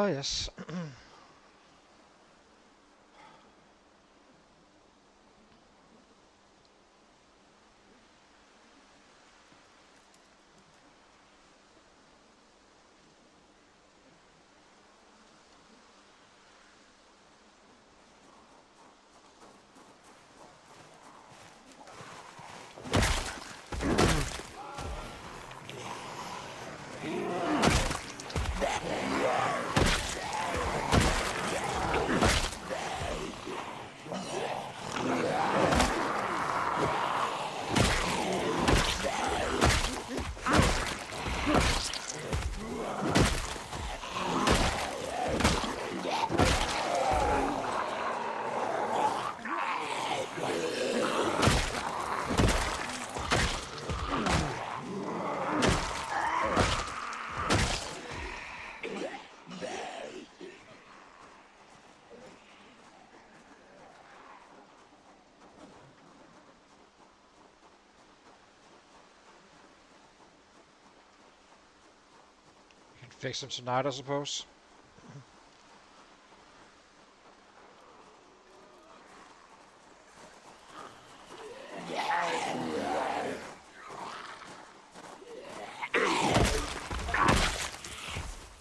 Ah, yes. Can fix him tonight, I suppose.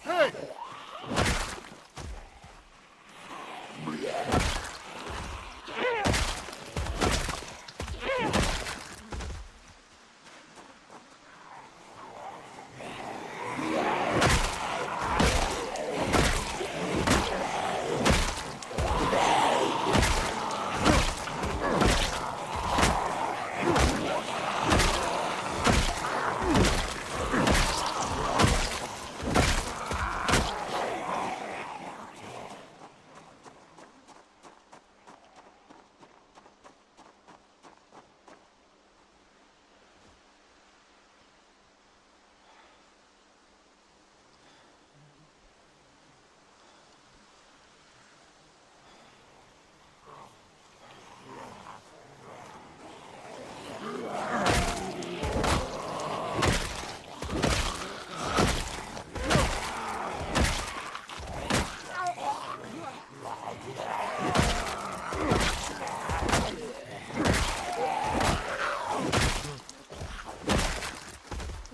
Hey!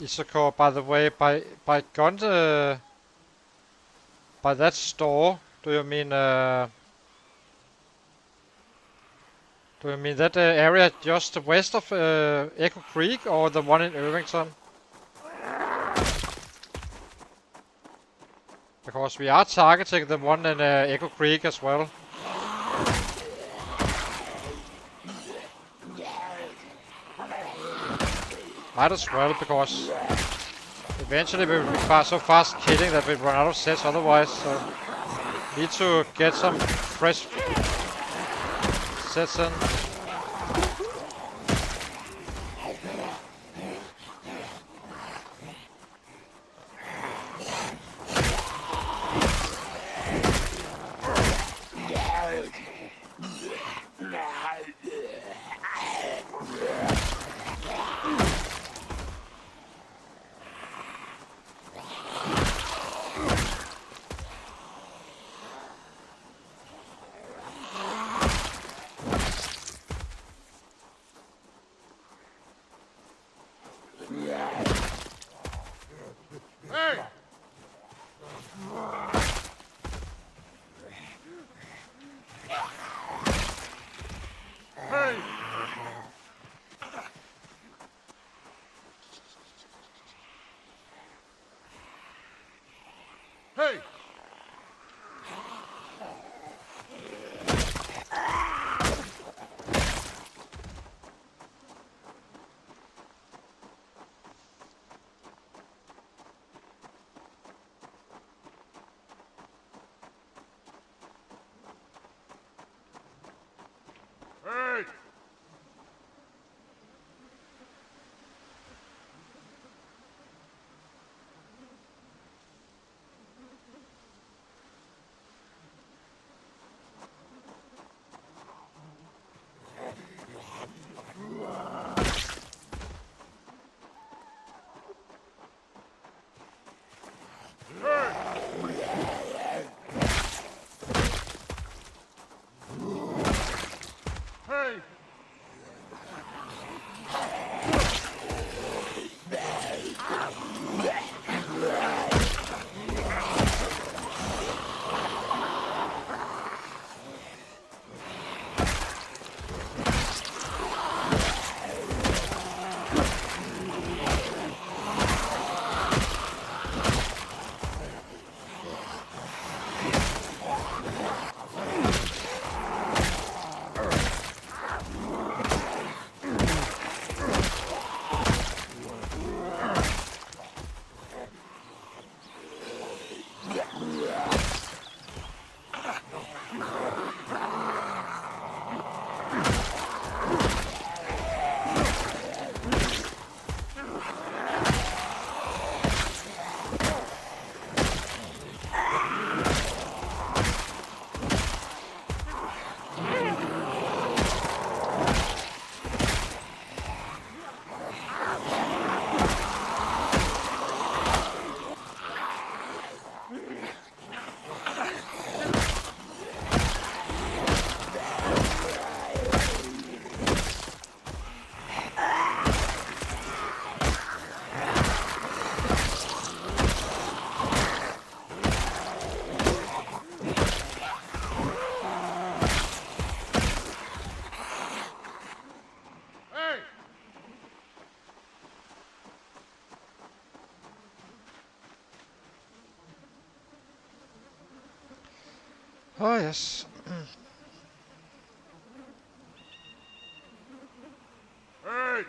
Issacore, by the way, by Gund, by that store, do you mean that area just west of Echo Creek, or the one in Irvington? Because we are targeting the one in Echo Creek as well. Might as well, because eventually we will be so fast killing that we run out of sets otherwise, so need to get some fresh sets in. Oh yes. Hey!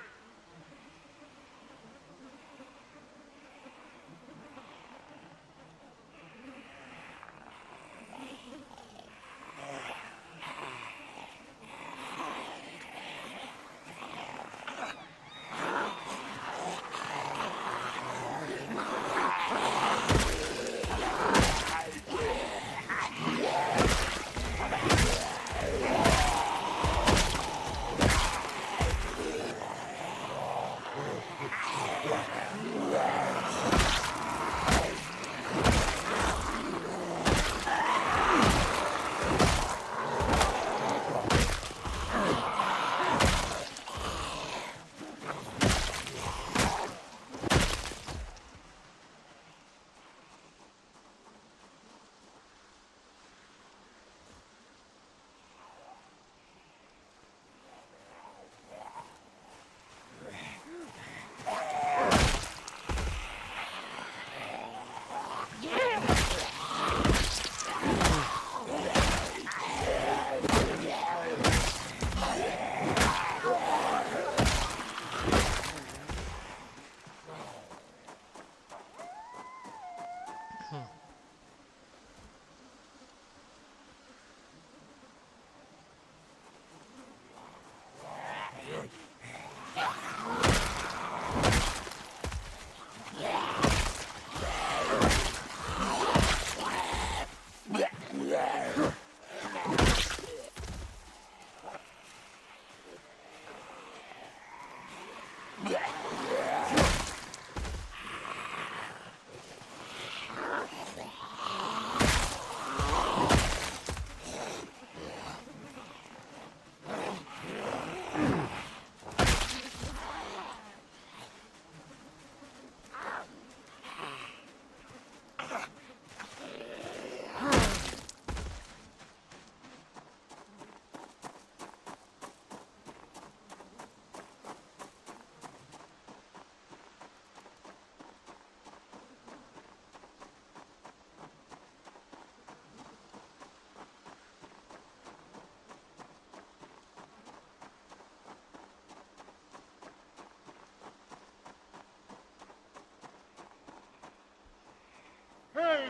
Hey!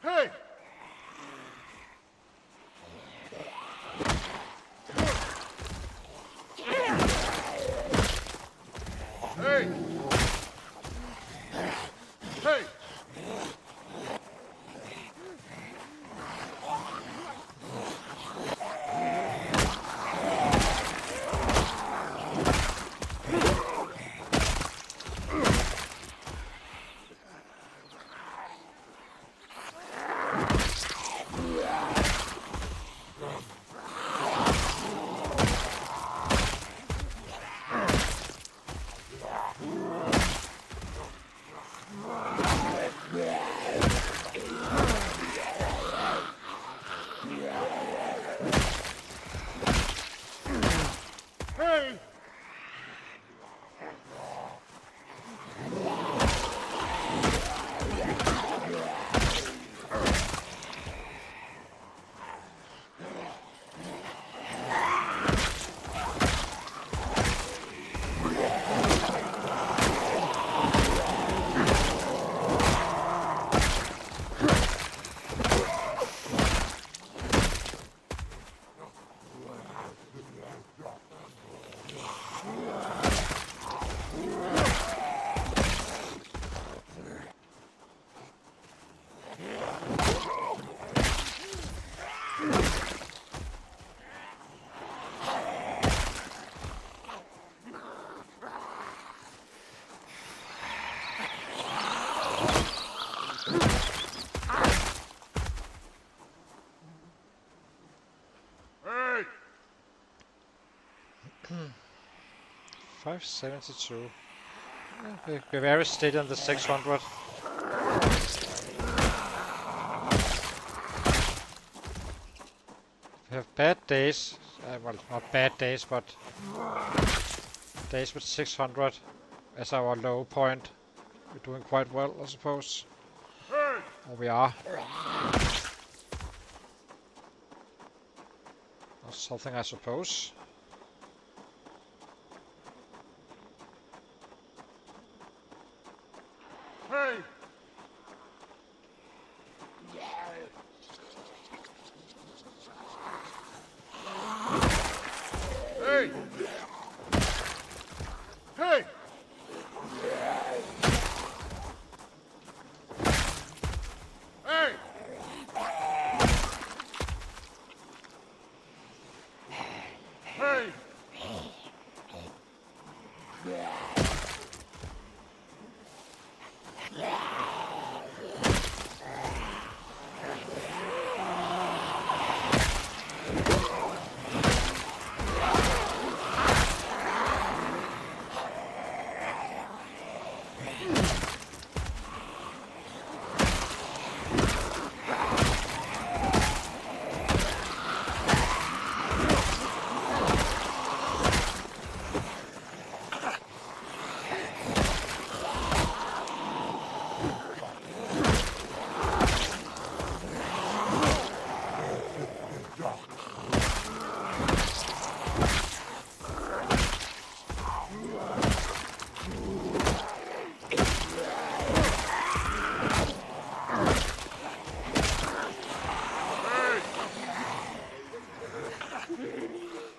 Hey! Hey! Hey! Hey! Hey! 572. We're very steady on the 600. We have bad days. Well, not bad days, but days with 600 as our low point. We're doing quite well, I suppose. Hey! Or we are. Or something, I suppose. Hey! Hey! Hey! Hey! Hey!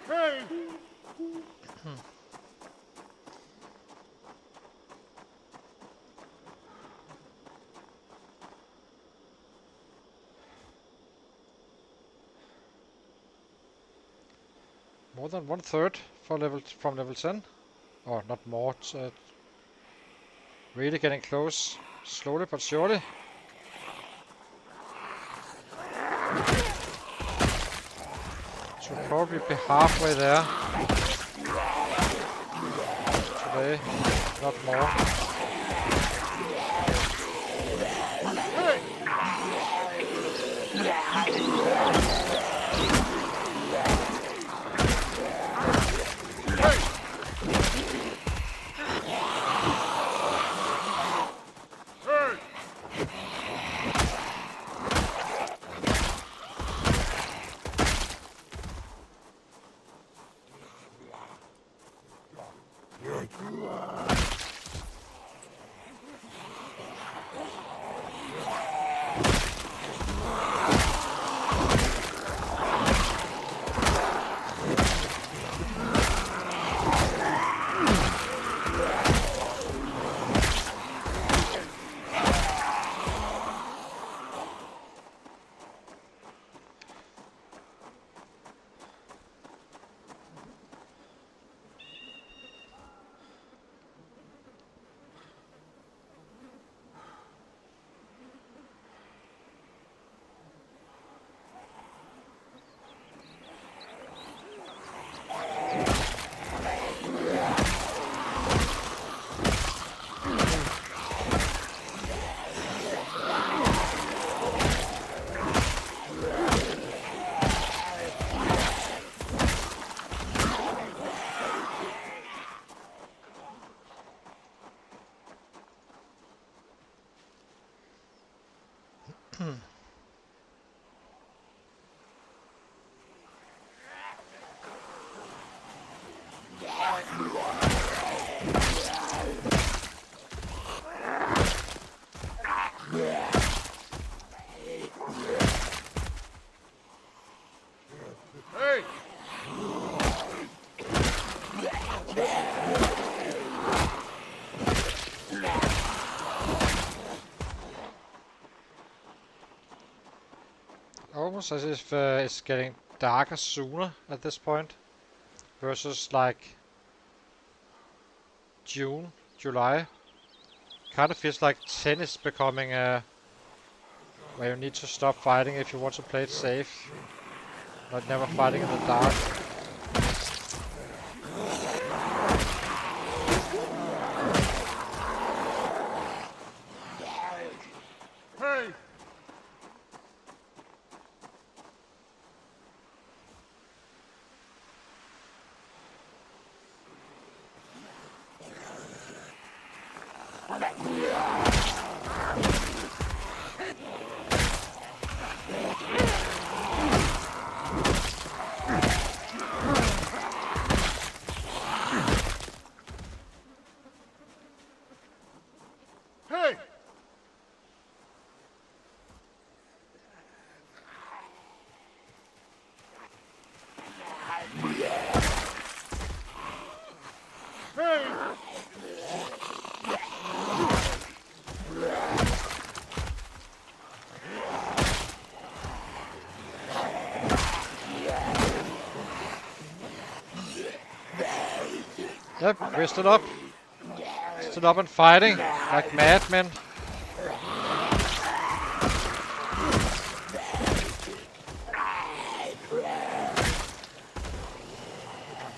Hey! More than 1/3 for from level 10. Or not more. It's, really getting close. Slowly but surely. Should probably be halfway there. Today. Not more. Hey! Hey! Hey! Almost as if it's getting darker sooner at this point. Versus like June, July. Kind of feels like 10 is becoming where you need to stop fighting if you want to play it safe. But never fighting in the dark. Hey! Yep, we're still up. Still up and fighting like madmen.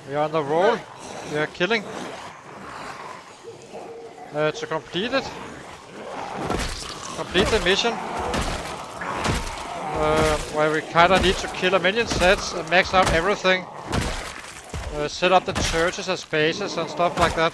We are on the roll. We are killing. To complete it. Complete the mission. Where we kinda need to kill a million sets and max out everything. Set up the churches as bases and stuff like that.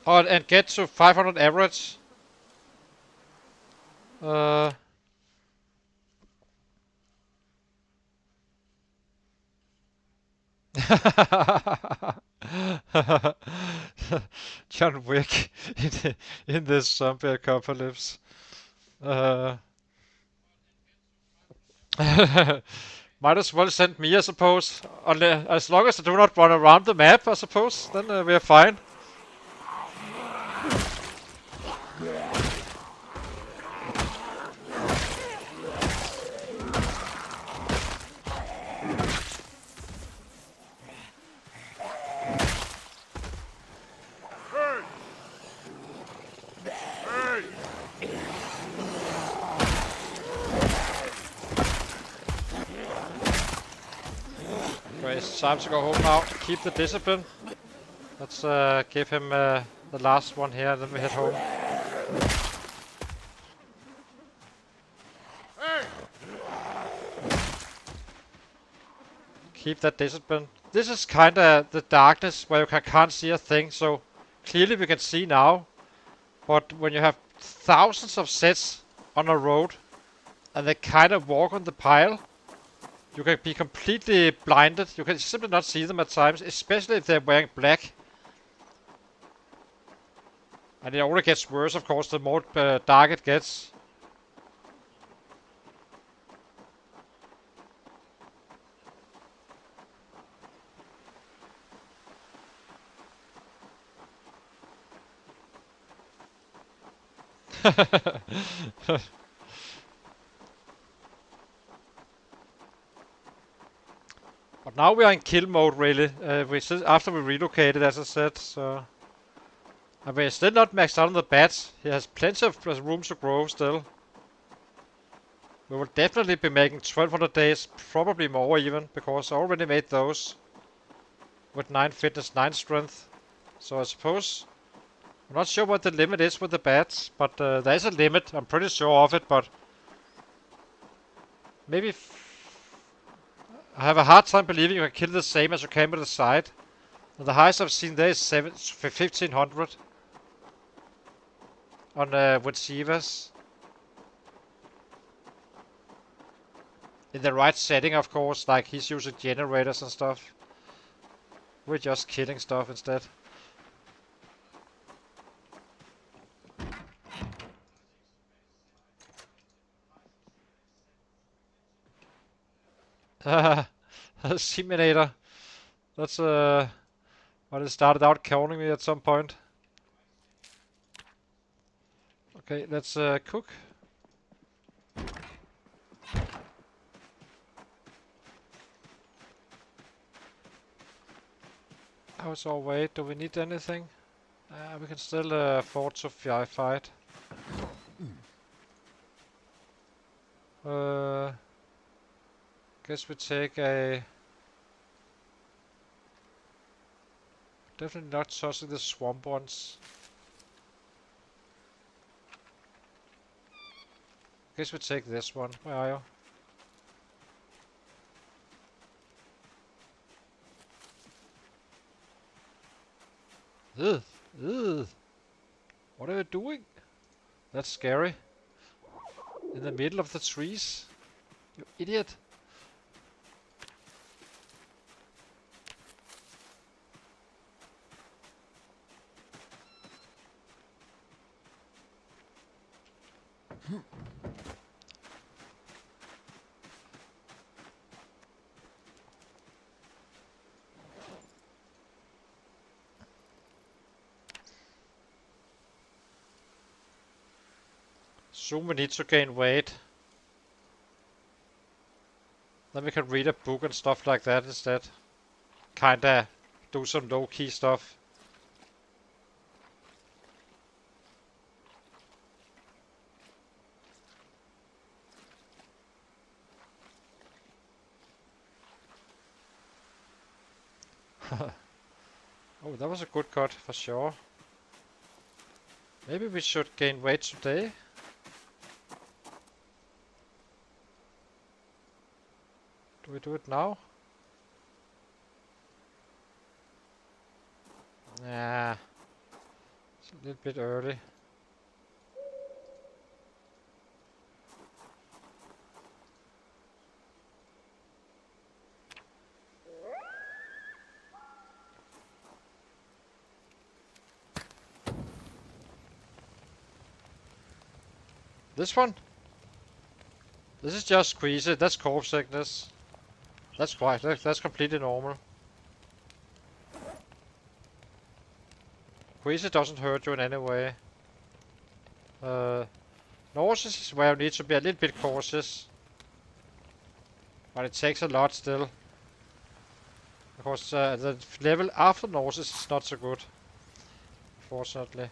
Oh, and get to 500 average. John Wick in this zombie apocalypse. Might as well send me, I suppose. As long as I do not run around the map, I suppose, then we are fine. Okay, it's time to go home now. Keep the discipline. Let's give him the last one here, then we head home. Hey! Keep that discipline. This is kinda the darkness where you can't see a thing, so clearly we can see now. But when you have thousands of sets on a road and they kind of walk on the pile, you can be completely blinded. You can simply not see them at times, especially if they're wearing black. And it only gets worse, of course, the more dark it gets. But now we are in kill mode, really. After we relocated, as I said, so... And we're still not maxed out on the bats. He has plenty of room to grow still. We will definitely be making 1200 days, probably more even, because I already made those. With 9 fitness, 9 strength. So I suppose... I'm not sure what the limit is with the bats, but there is a limit. I'm pretty sure of it, but... Maybe... I have a hard time believing you can kill the same as you can with the side. And the highest I've seen there is 1500 on with Shivas. In the right setting, of course, like he's using generators and stuff. We're just killing stuff instead. Simulator. That's what it started out calling me at some point. Okay, let's cook. How's our weight? Do we need anything? We can still afford to fight. Guess we take a... Definitely not touching the swamp ones. Guess we take this one. Where are you? Ugh. Ugh. What are you doing? That's scary. In the middle of the trees. You idiot. assume we need to gain weight. Then we can read a book and stuff like that instead. Kinda do some low-key stuff. Oh, that was a good cut for sure. Maybe we should gain weight today. Do we do it now? Nah, it's a little bit early. This one? This is just squeeze it. That's corpse sickness. That's quite. That's completely normal. Squeeze it doesn't hurt you in any way. Nauseous is where you need to be a little bit cautious. But it takes a lot still. Because the level after nauseous is not so good. Fortunately.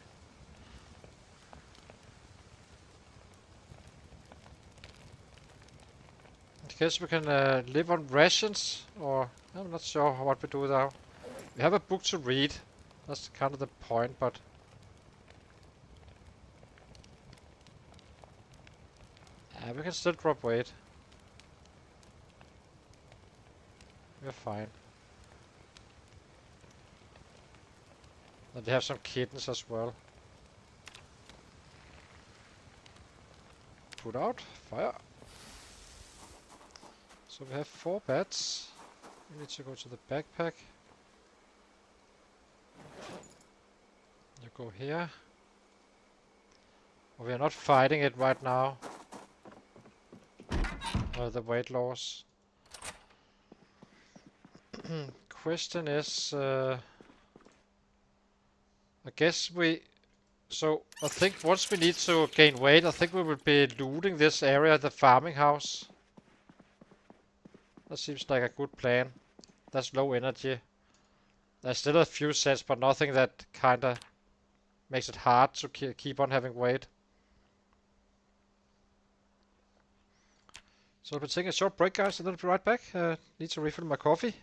I guess we can live on rations, or I'm not sure what we do now. We have a book to read. That's kind of the point, but we can still drop weight. We're fine. And they have some kittens as well. Put out fire. So we have 4 bats. We need to go to the backpack. You go here. We are not fighting it right now. The weight loss. Question is, I guess we. So I think once we need to gain weight, I think we will be looting this area, the farming house. That seems like a good plan. That's low energy. There's still a few sets, but nothing that kinda makes it hard to keep on having weight. So I'll be taking a short break, guys, and then I'll be right back. Need to refill my coffee.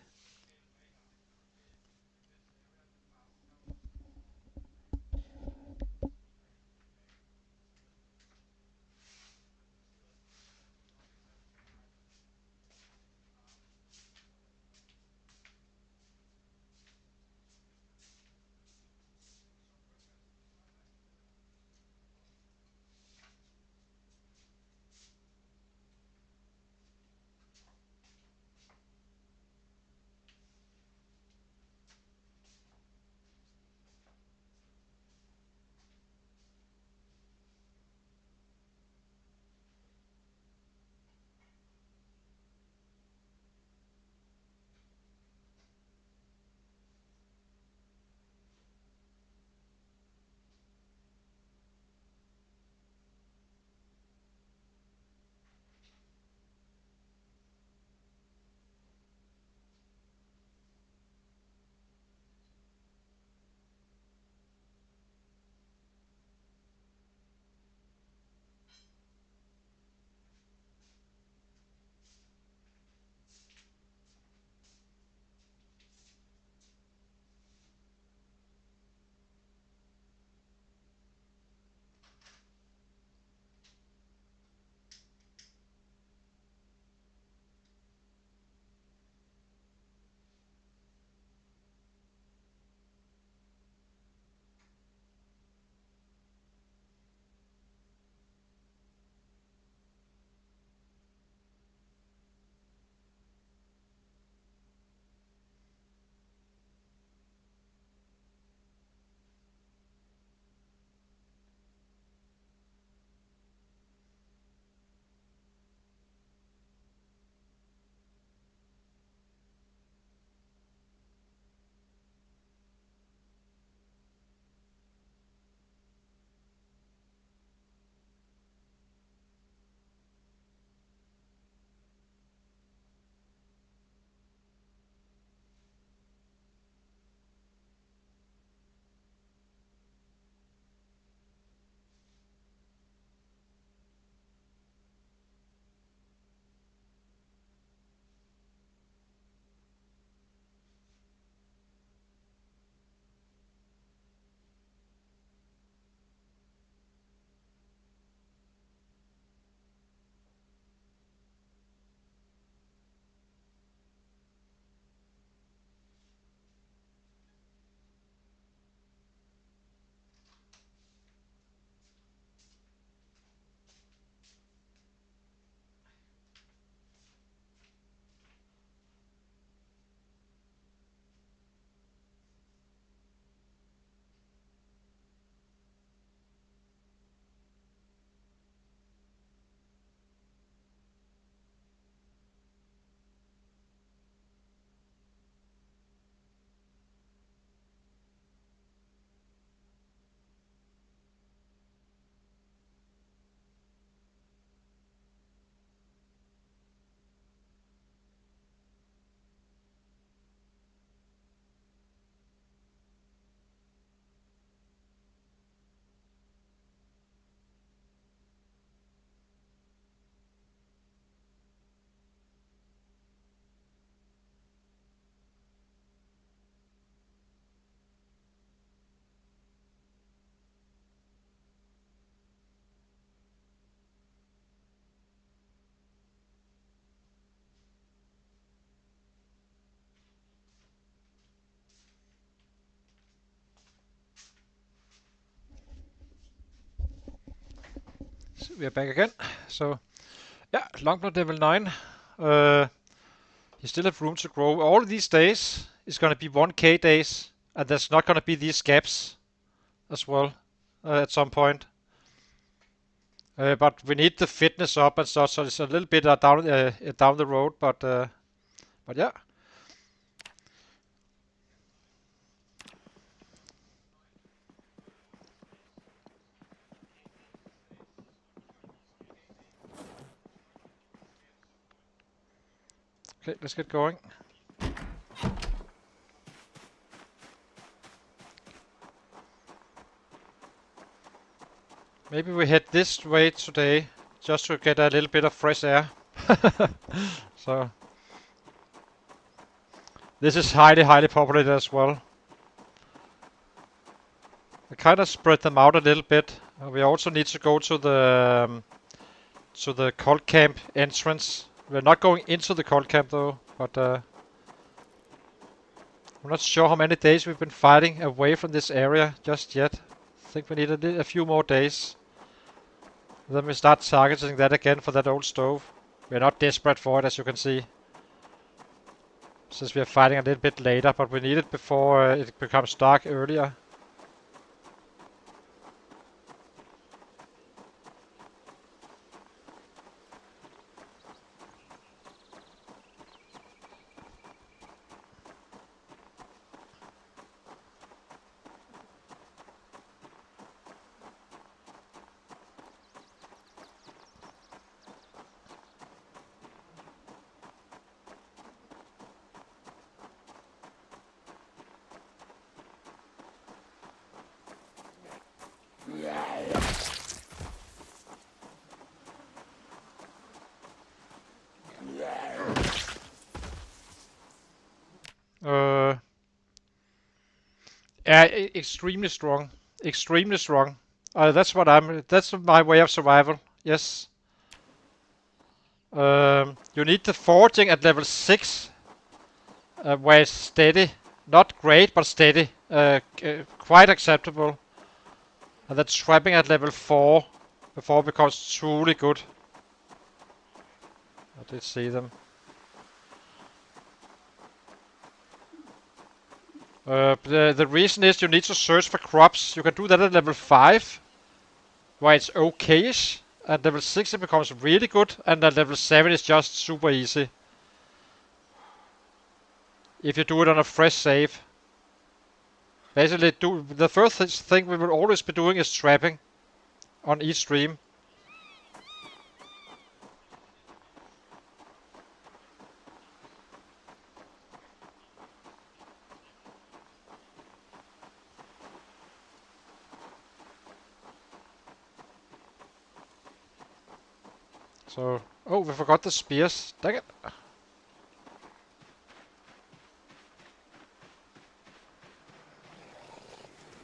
we are back again. So, yeah, Longblood level 9. You still have room to grow. All of these days is going to be 1k days, and there's not going to be these gaps as well at some point. But we need the fitness up and such, so it's a little bit down the road, but yeah. Okay, let's get going. Maybe we head this way today, just to get a little bit of fresh air. So, this is highly populated as well. We kind of spread them out a little bit. We also need to go to the cult camp entrance. We're not going into the cult camp though, but I'm not sure how many days we've been fighting away from this area just yet. I think we need a few more days. Then we start targeting that again for that old stove. We're not desperate for it, as you can see, since we are fighting a little bit later, but we need it before it becomes dark earlier. Yeah, extremely strong. Extremely strong. That's my way of survival. Yes. You need the forging at level 6, where it's steady. Not great, but steady. Quite acceptable. And then trapping at level 4 before it becomes truly good. I did see them. The reason is you need to search for crops. You can do that at level 5, where it's okayish. At level 6 it becomes really good, and at level 7 it's just super easy. If you do it on a fresh save. Basically, the first thing we will always be doing is trapping on each stream. So, oh, we forgot the spears. Dang it.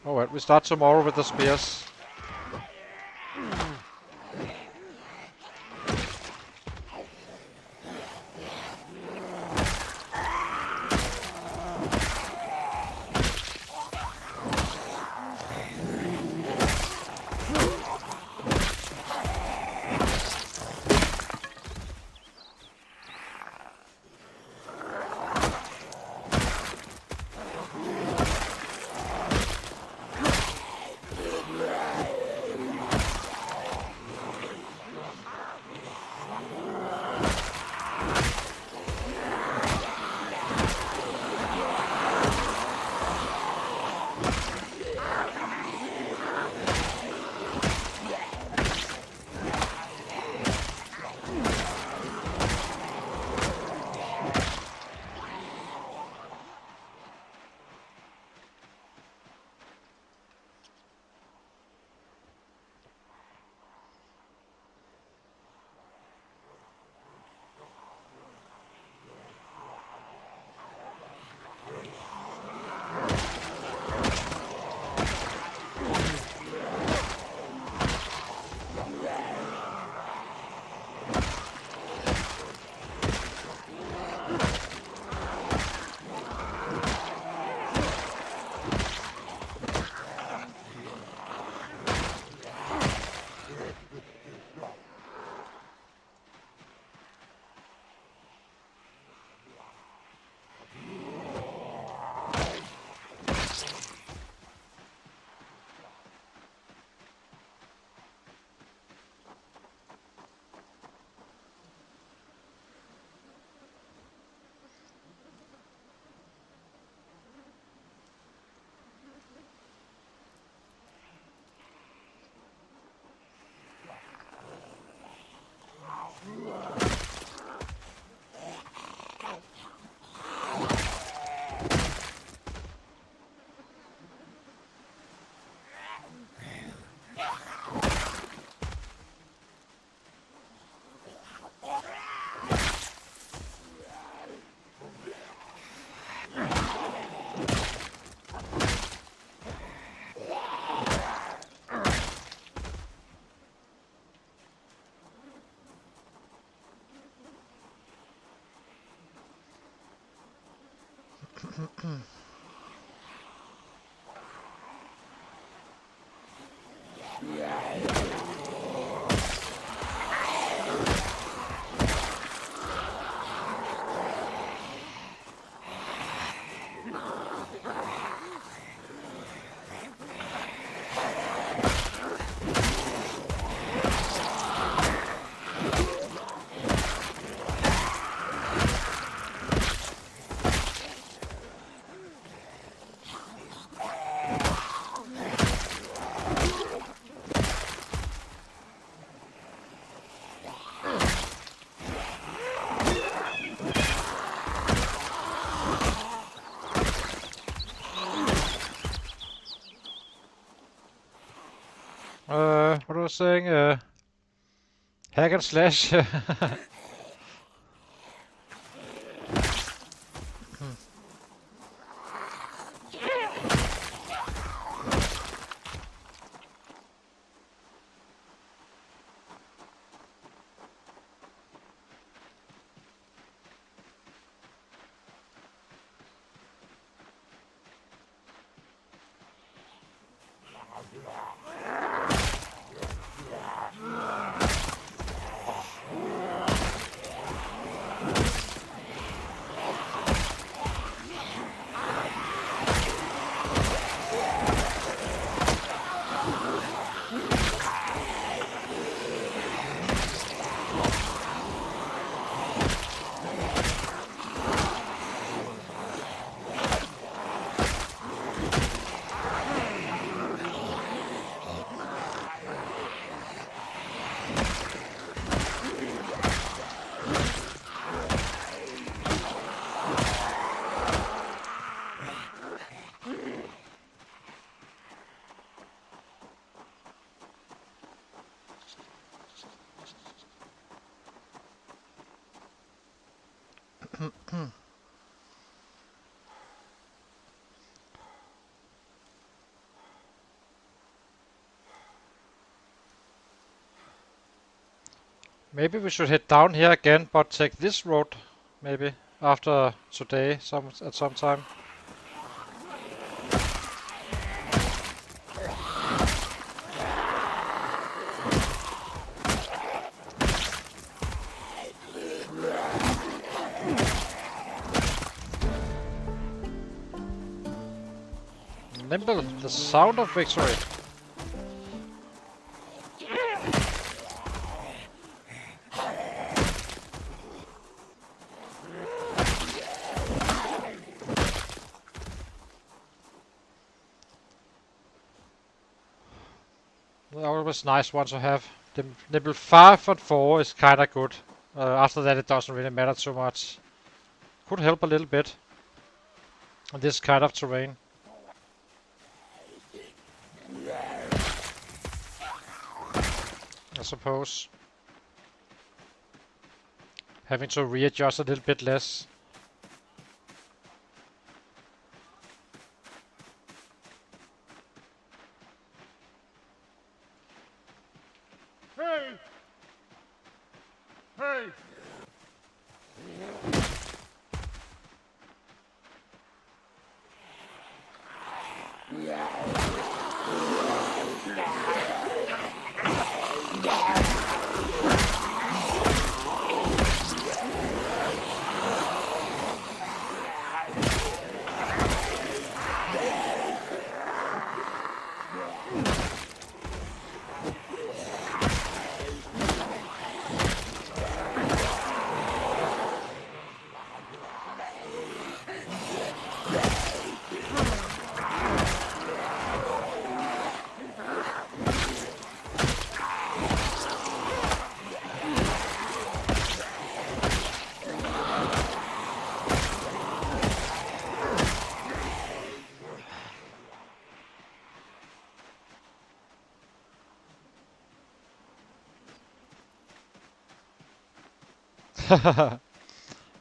Oh well, we start tomorrow with the spears. What was I saying? Hack and slash. Maybe we should head down here again, but take this road, maybe, after today, at some time. Nimble, the sound of victory. Always nice one to have. The Nimble 5 and 4 is kinda good. After that it doesn't really matter too much. Could help a little bit on this kind of terrain. I suppose. Having to readjust a little bit less. Hey! Hey!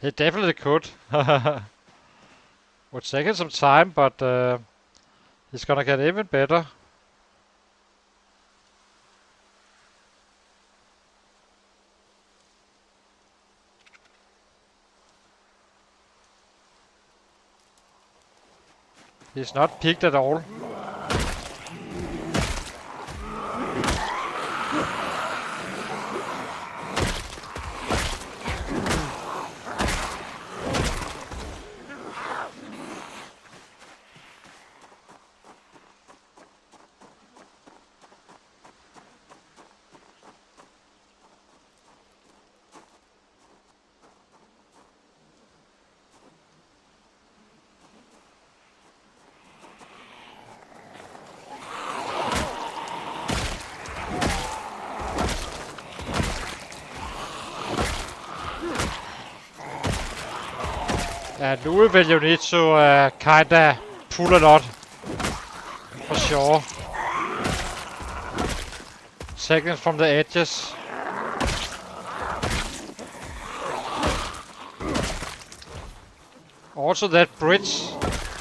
It definitely could. Would take it some time, but it's gonna get even better. He's not peaked at all. Louisville, you need to kinda pull a lot. For sure. Seconds from the edges. Also that bridge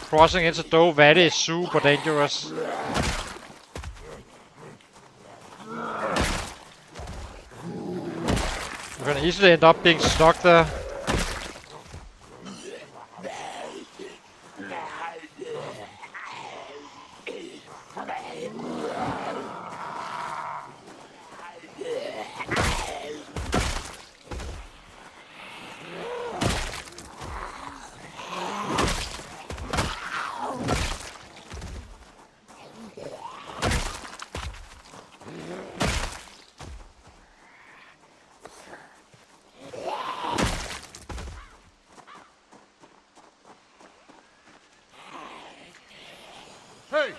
crossing into Doe Valley is super dangerous. You can easily end up being stuck there. Hey!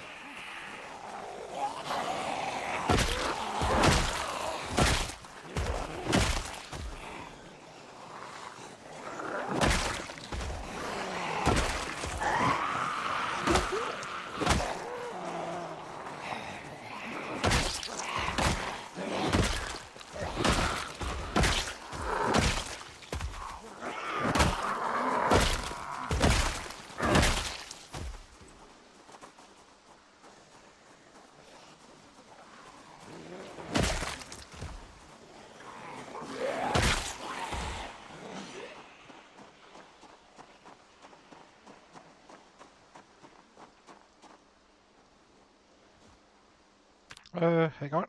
Hang on.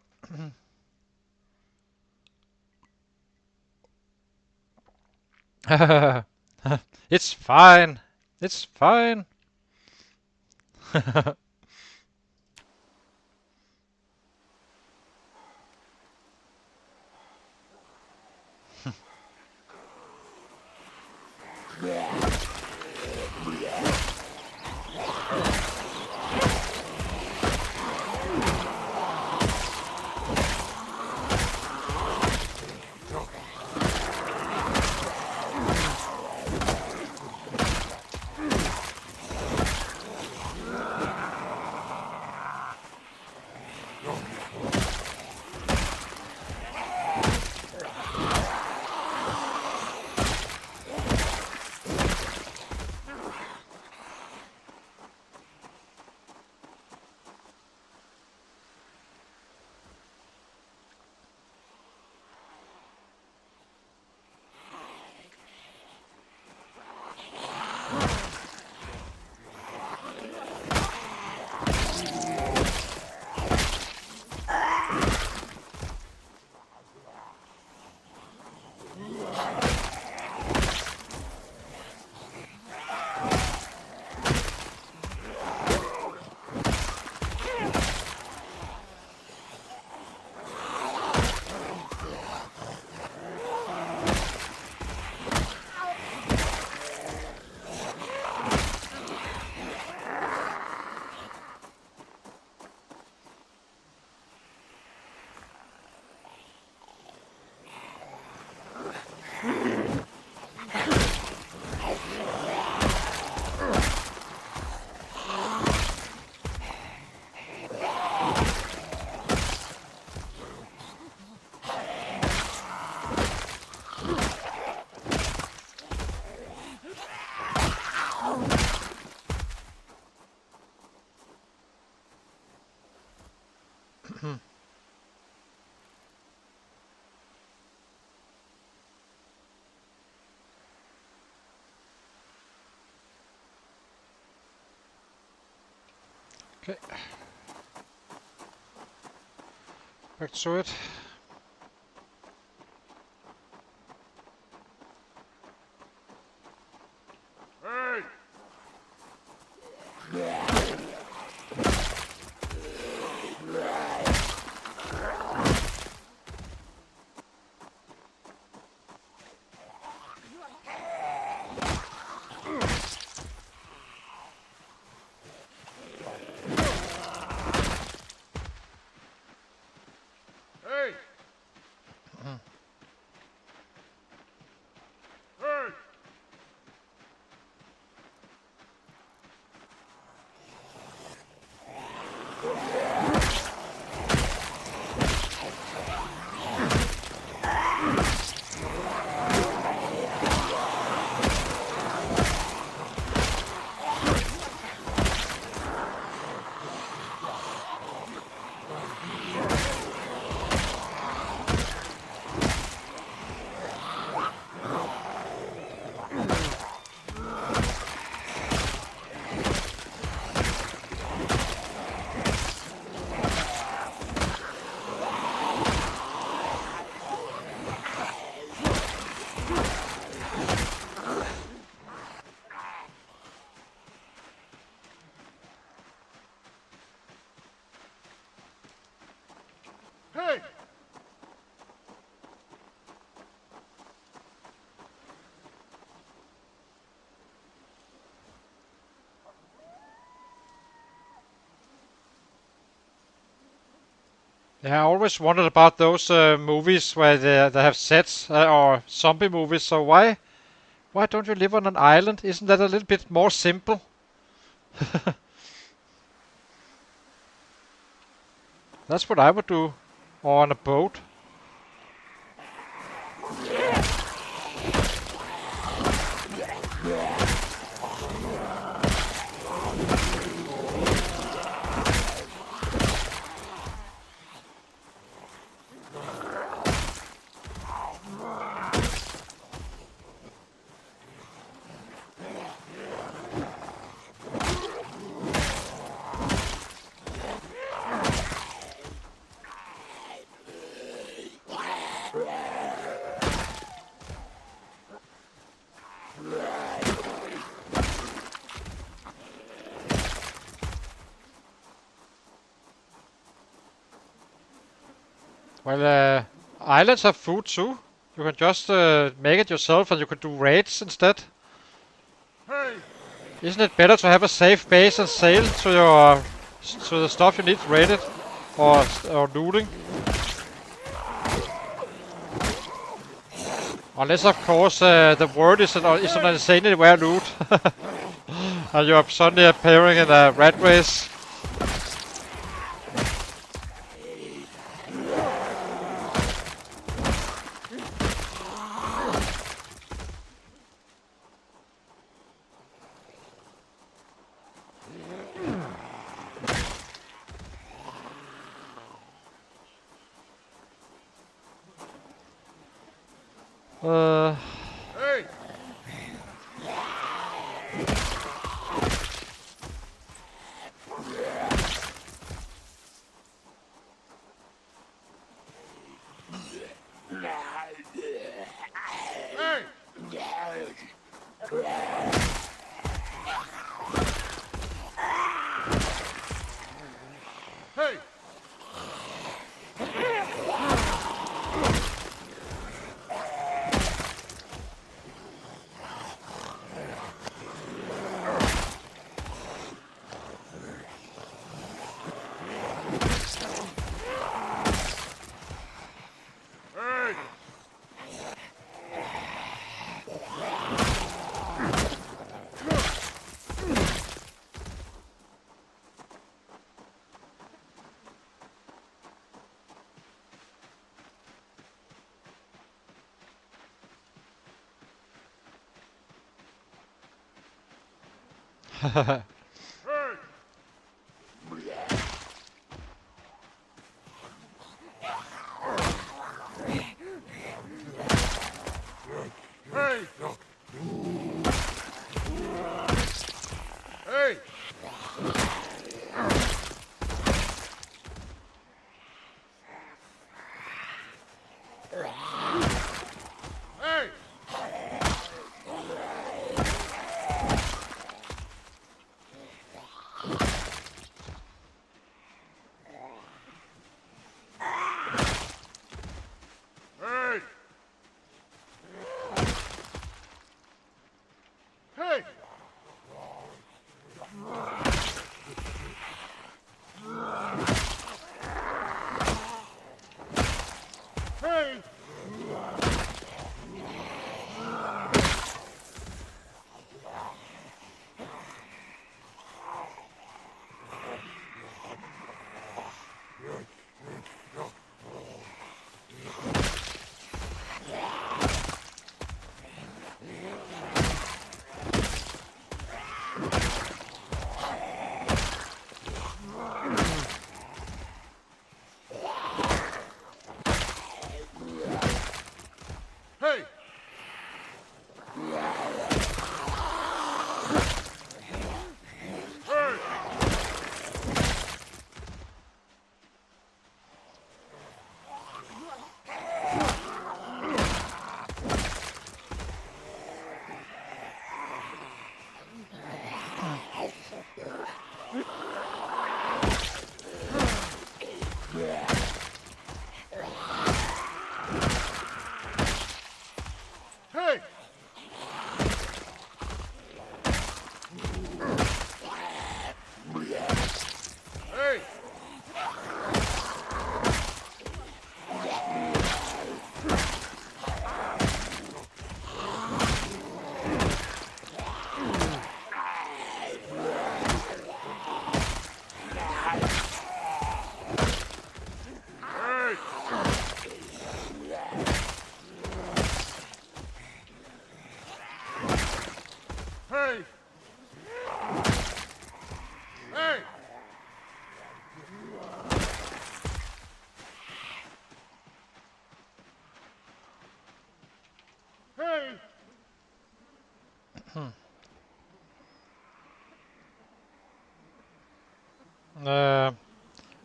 It's fine. It's fine. Okay. Back to it. Hey! Hey! Hey! Hey! Yeah, I always wondered about those movies where they have sets or zombie movies. So why don't you live on an island? Isn't that a little bit more simple? That's what I would do, or on a boat. Well, islands have food too. You can just make it yourself, and you could do raids instead. Hey! Isn't it better to have a safe base and sail to your to the stuff you need raided or looting? Unless, of course, the world is an insanely rare loot, and you're suddenly appearing in a Ratrace. Hey! Hey! Hey! Hey! Hey! Hey! Hey!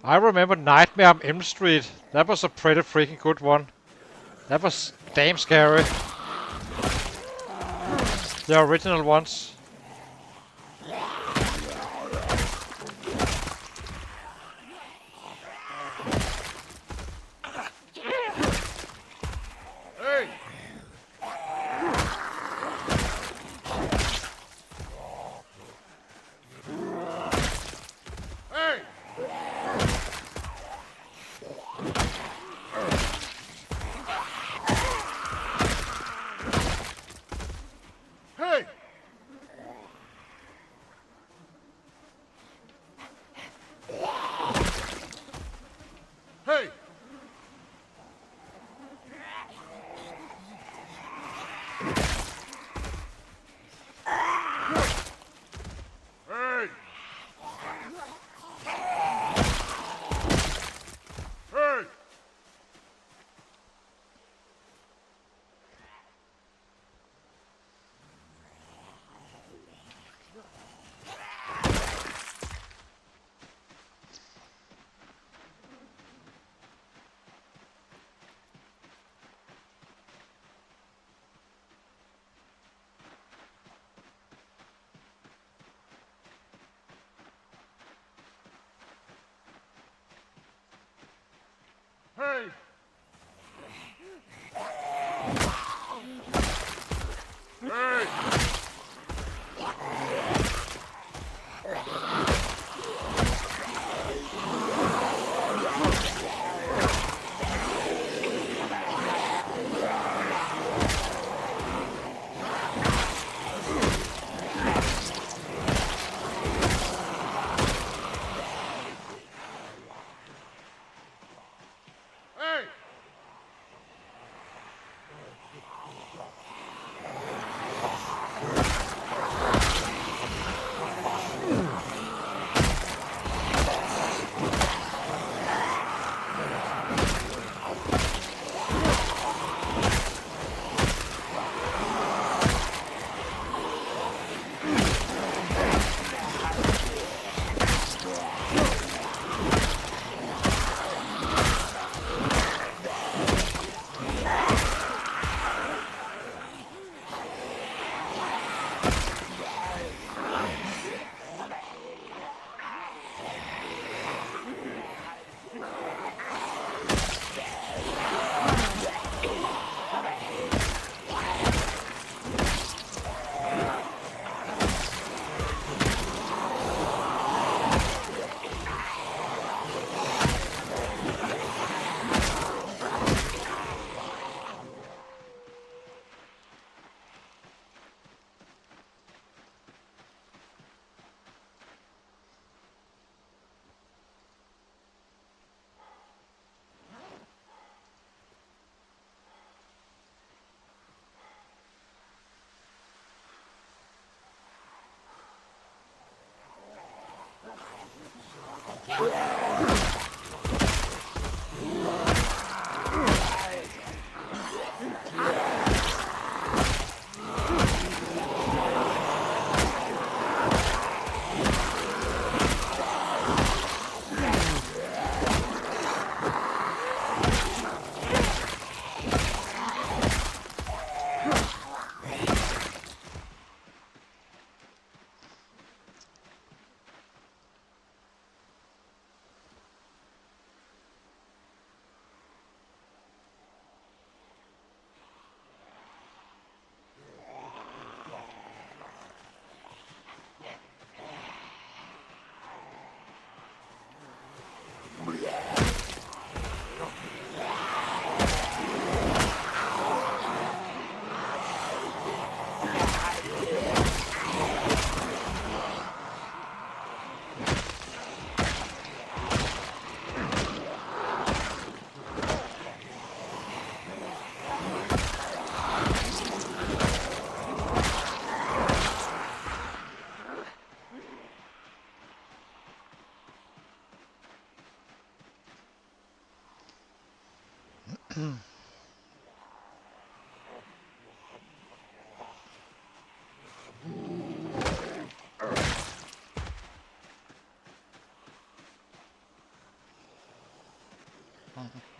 I remember Nightmare on Elm Street. That was a pretty freaking good one. That was damn scary. The original ones. Hey! Hey! Hey! Hey! Hey! Hey! Hey! Hey! Hey!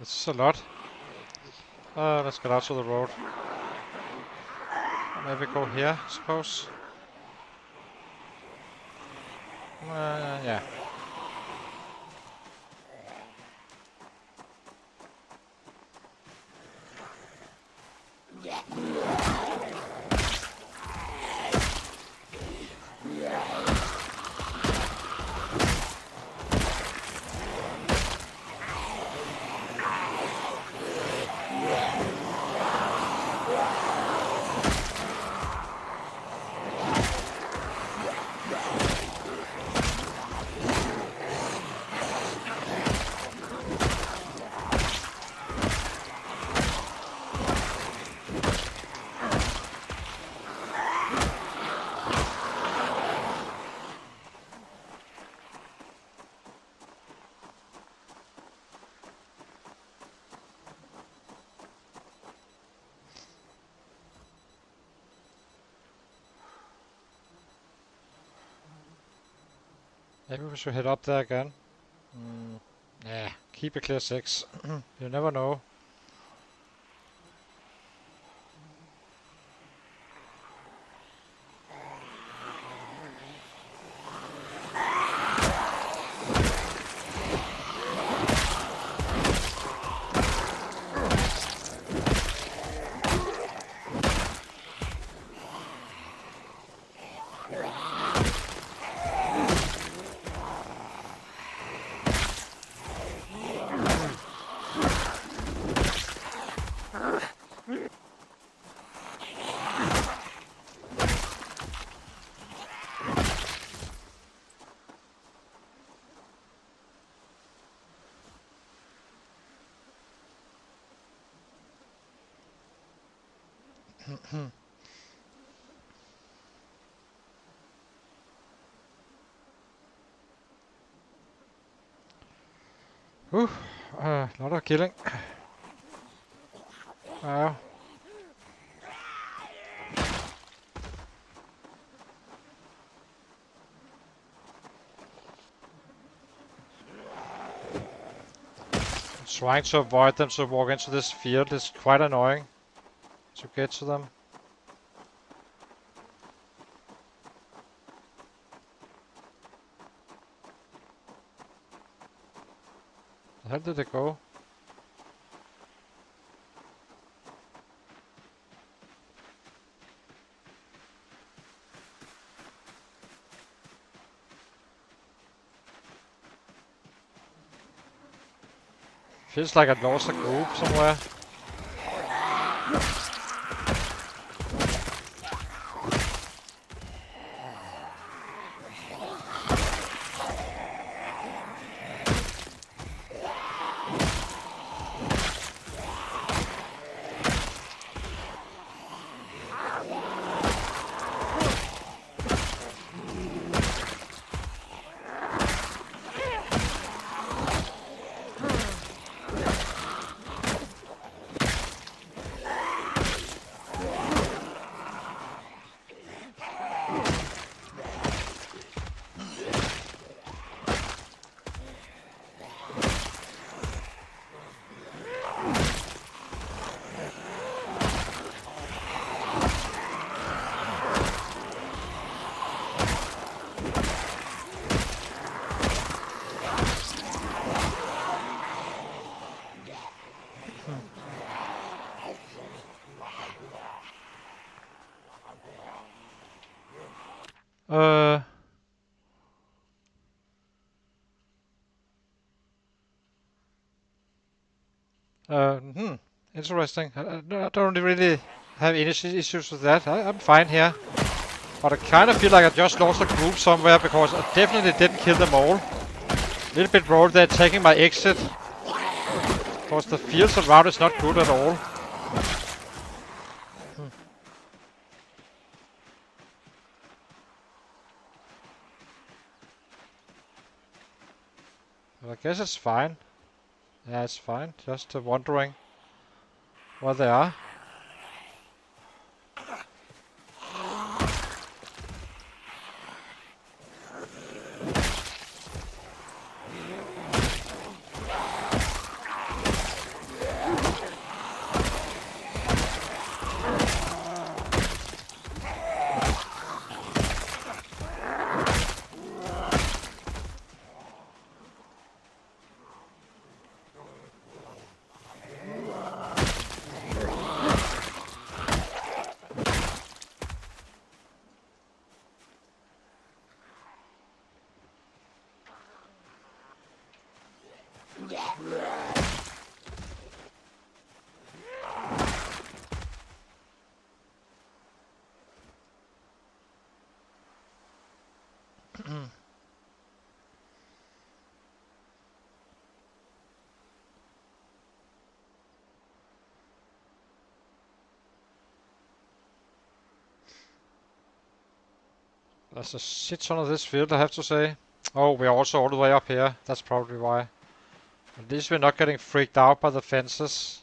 It's a lot. Let's get out to the road. Maybe go here, I suppose. Yeah. Maybe we should head up there again. Yeah, keep a clear 6. You never know. Lot of killing. Wow. Trying to avoid them to walk into this field is quite annoying to get to them. Where did they go? Feels like I lost a group somewhere. Interesting. I don't really have any issues with that. I'm fine here. But I kind of feel like I just lost a group somewhere because I definitely didn't kill them all. A little bit worried they're taking my exit. Because the fields around is not good at all. Well, I guess it's fine. Yeah, it's fine. Just wondering where they are. There's a shit ton of this field, I have to say. Oh, we're also all the way up here. That's probably why. At least we're not getting freaked out by the fences.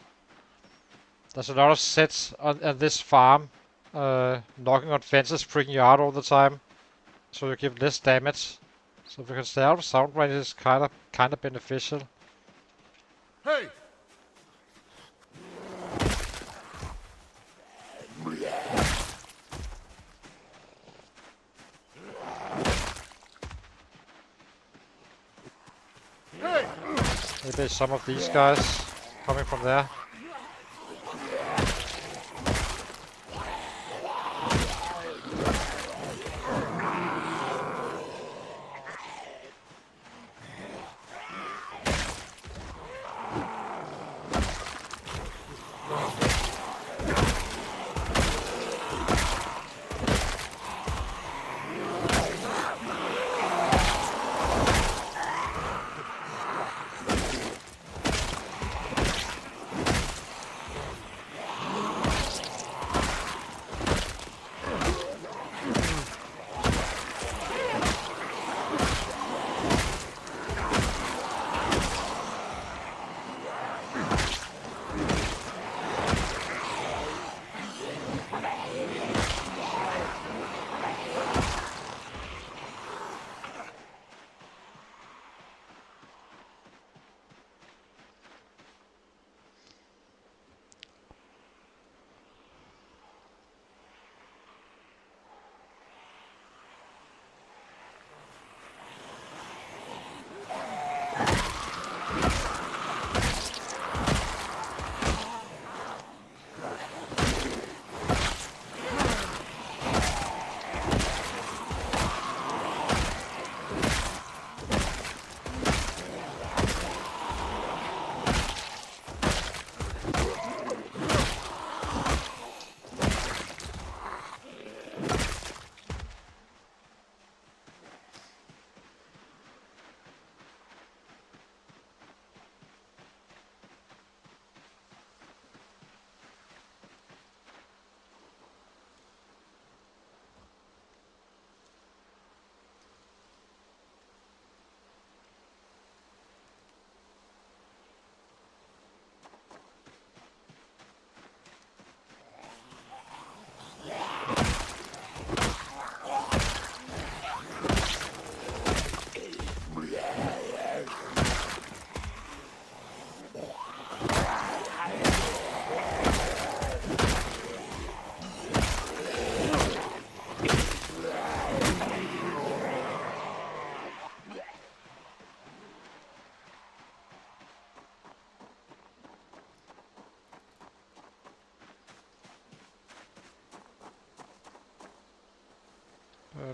There's a lot of sets on this farm. Knocking on fences, freaking you out all the time. So you give less damage. So if we can stay out of sound range, it's kinda beneficial. Hey! Hey! Maybe some of these guys coming from there.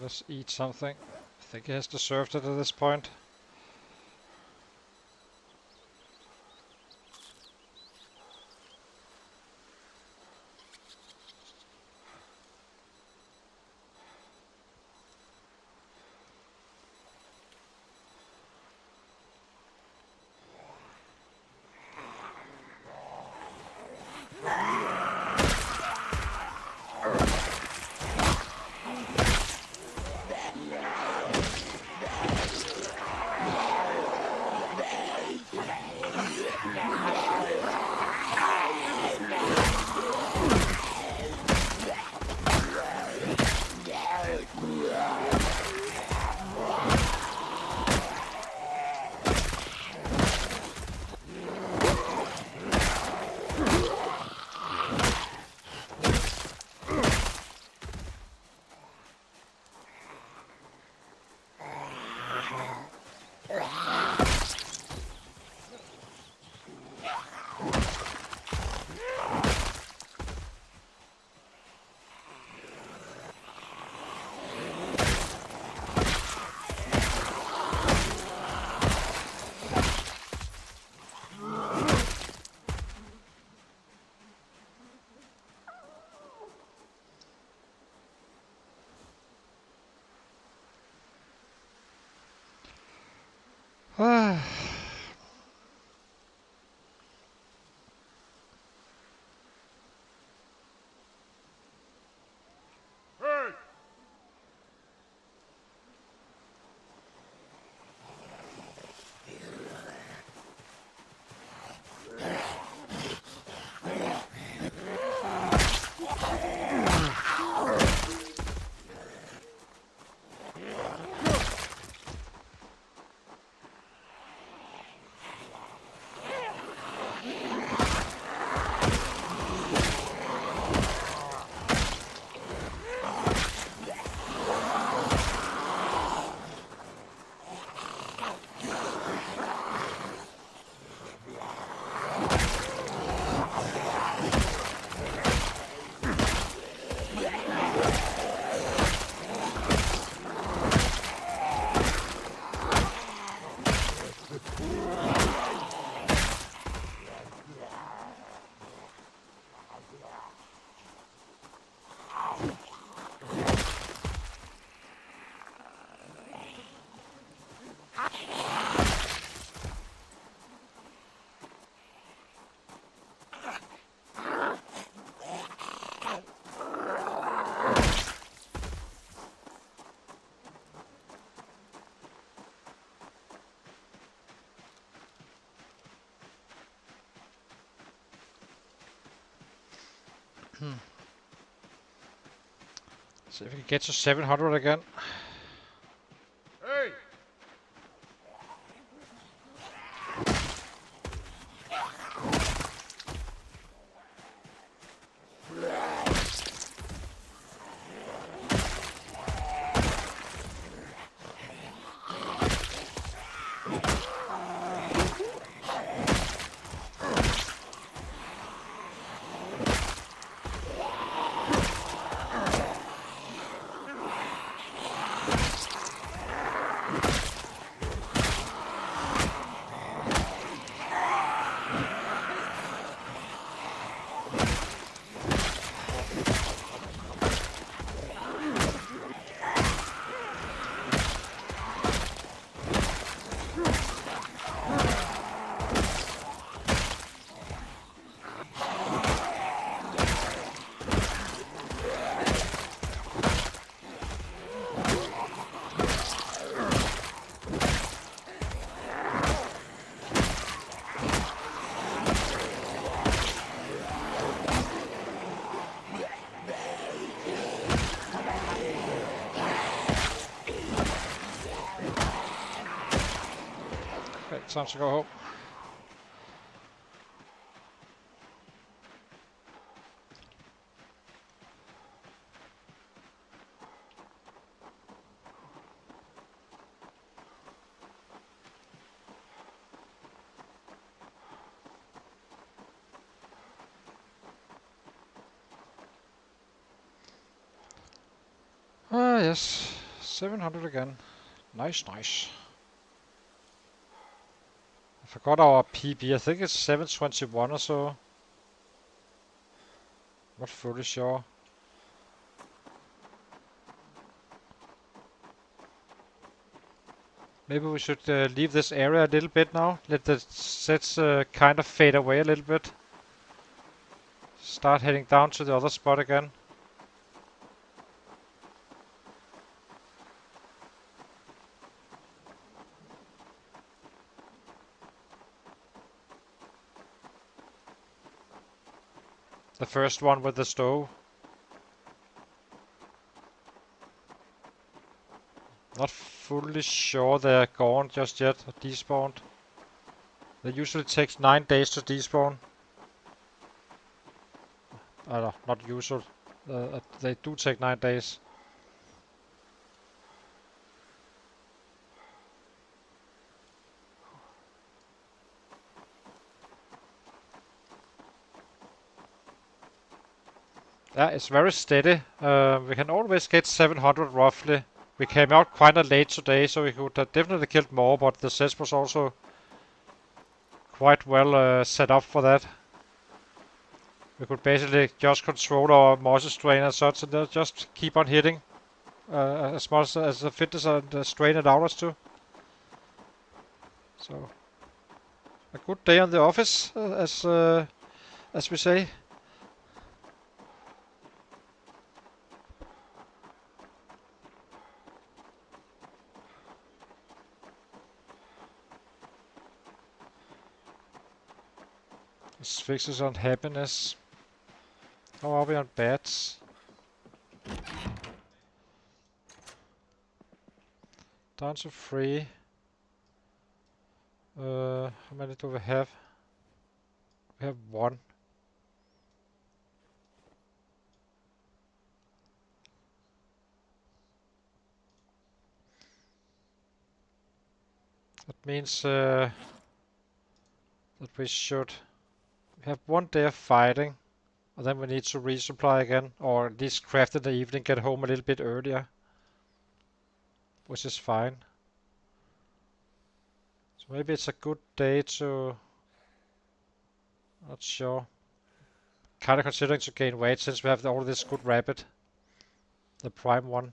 Let's eat something. I think he has deserved it at this point. Hey! See if we can get to 700 again. Hey! Okay, time to go home. Ah, yes. 700 again. Nice, nice. I forgot our PB. I think it's 721 or so. Not fully sure. Maybe we should leave this area a little bit now. Let the sets kind of fade away a little bit. Start heading down to the other spot again. The first one with the stove. Not fully sure they're gone just yet, or despawned. They usually takes 9 days to despawn. No, not usual. They do take 9 days. Yeah, it's very steady. We can always get 700 roughly. We came out quite late today, so we could have definitely killed more, but the set was also quite well set up for that. We could basically just control our moisture strain and such, and just keep on hitting as much as the fitness and strain allowed us to. So a good day on the office, as we say. Let's fix this on happiness. How are we on bats? Down to 3. How many do we have? We have 1. That means that we should have 1 day of fighting, and then we need to resupply again, or at least craft in the evening, get home a little bit earlier, which is fine. So maybe it's a good day to... Not sure. Kinda considering to gain weight since we have all this good rabbit. The prime one.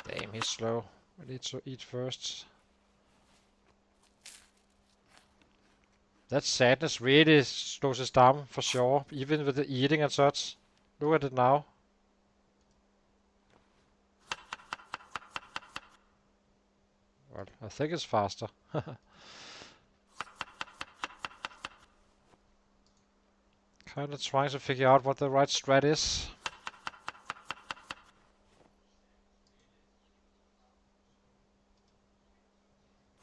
Damn, he's slow. We need to eat first. That sadness really slows us down for sure, even with the eating and such. Look at it now. Well, I think it's faster. Kinda trying to figure out what the right strat is.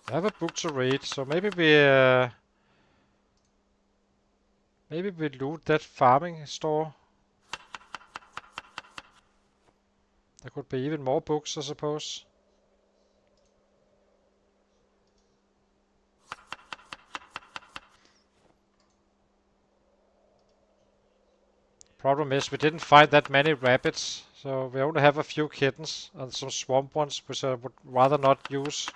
I have a book to read, so maybe we loot that farming store. There could be even more books, I suppose. Problem is we didn't find that many rabbits, so we only have a few kittens and some swamp ones, which I would rather not use.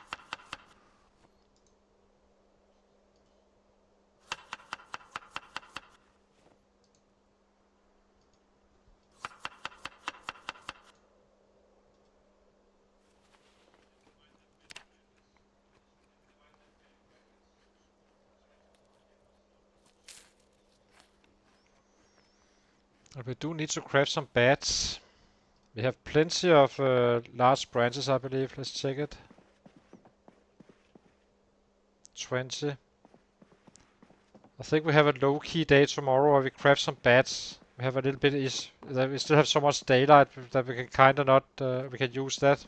And we do need to craft some bats. We have plenty of large branches, I believe. Let's check it. 20. I think we have a low-key day tomorrow where we craft some bats. We have a little bit we still have so much daylight that we can kinda not we can use that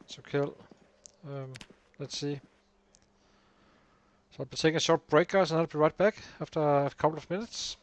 to kill. Let's see. So I'll be taking a short break, guys, and I'll be right back after a couple of minutes.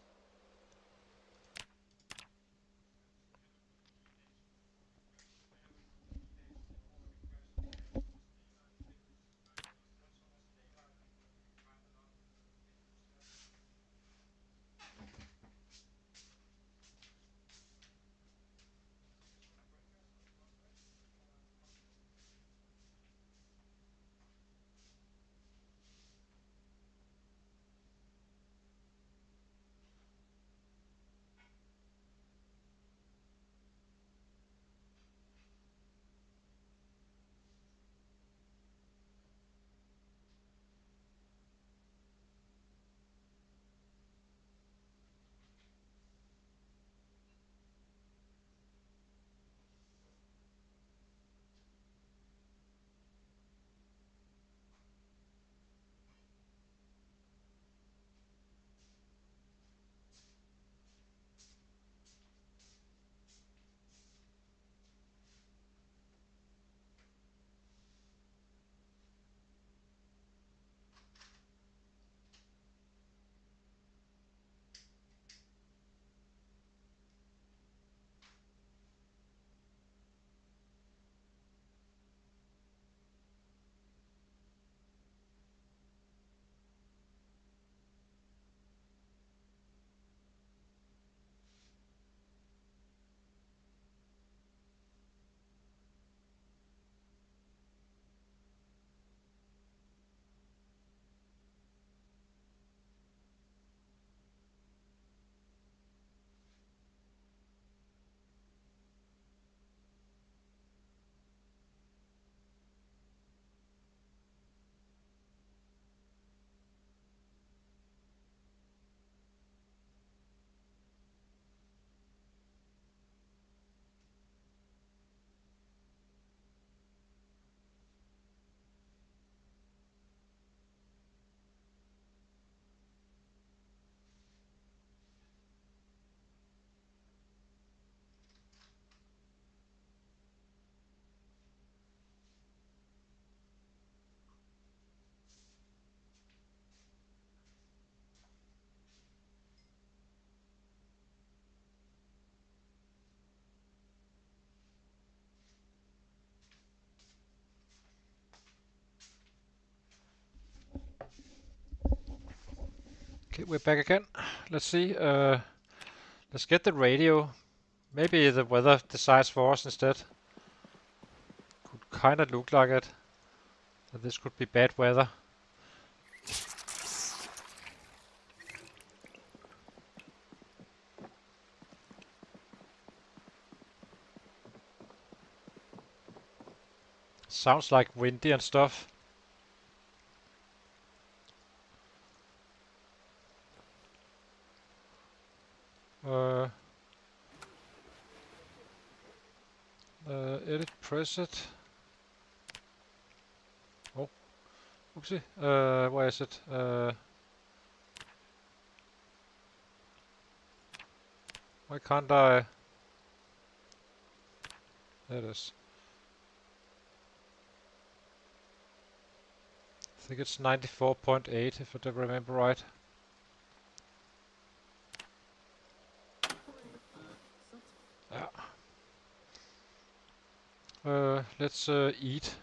Okay, we're back again. Let's see. Let's get the radio. Maybe the weather decides for us instead. Could kinda look like it. That this could be bad weather. Sounds like windy and stuff. Edit preset. Oh, oopsie. Where is it? Why can't I? There it is. I think it's 94.8 if I remember right. Let's eat.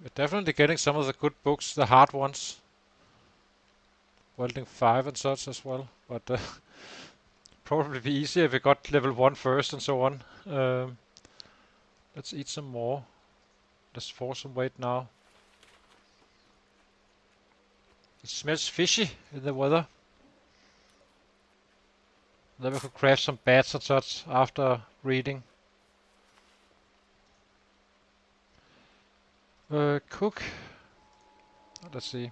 We're definitely getting some of the good books, the hard ones. Welding 5 and such as well, but probably be easier if we got level 1 first and so on. Let's eat some more. Let's force some weight now. It smells fishy in the weather. Then we could craft some bats and such after reading. Cook. Let's see.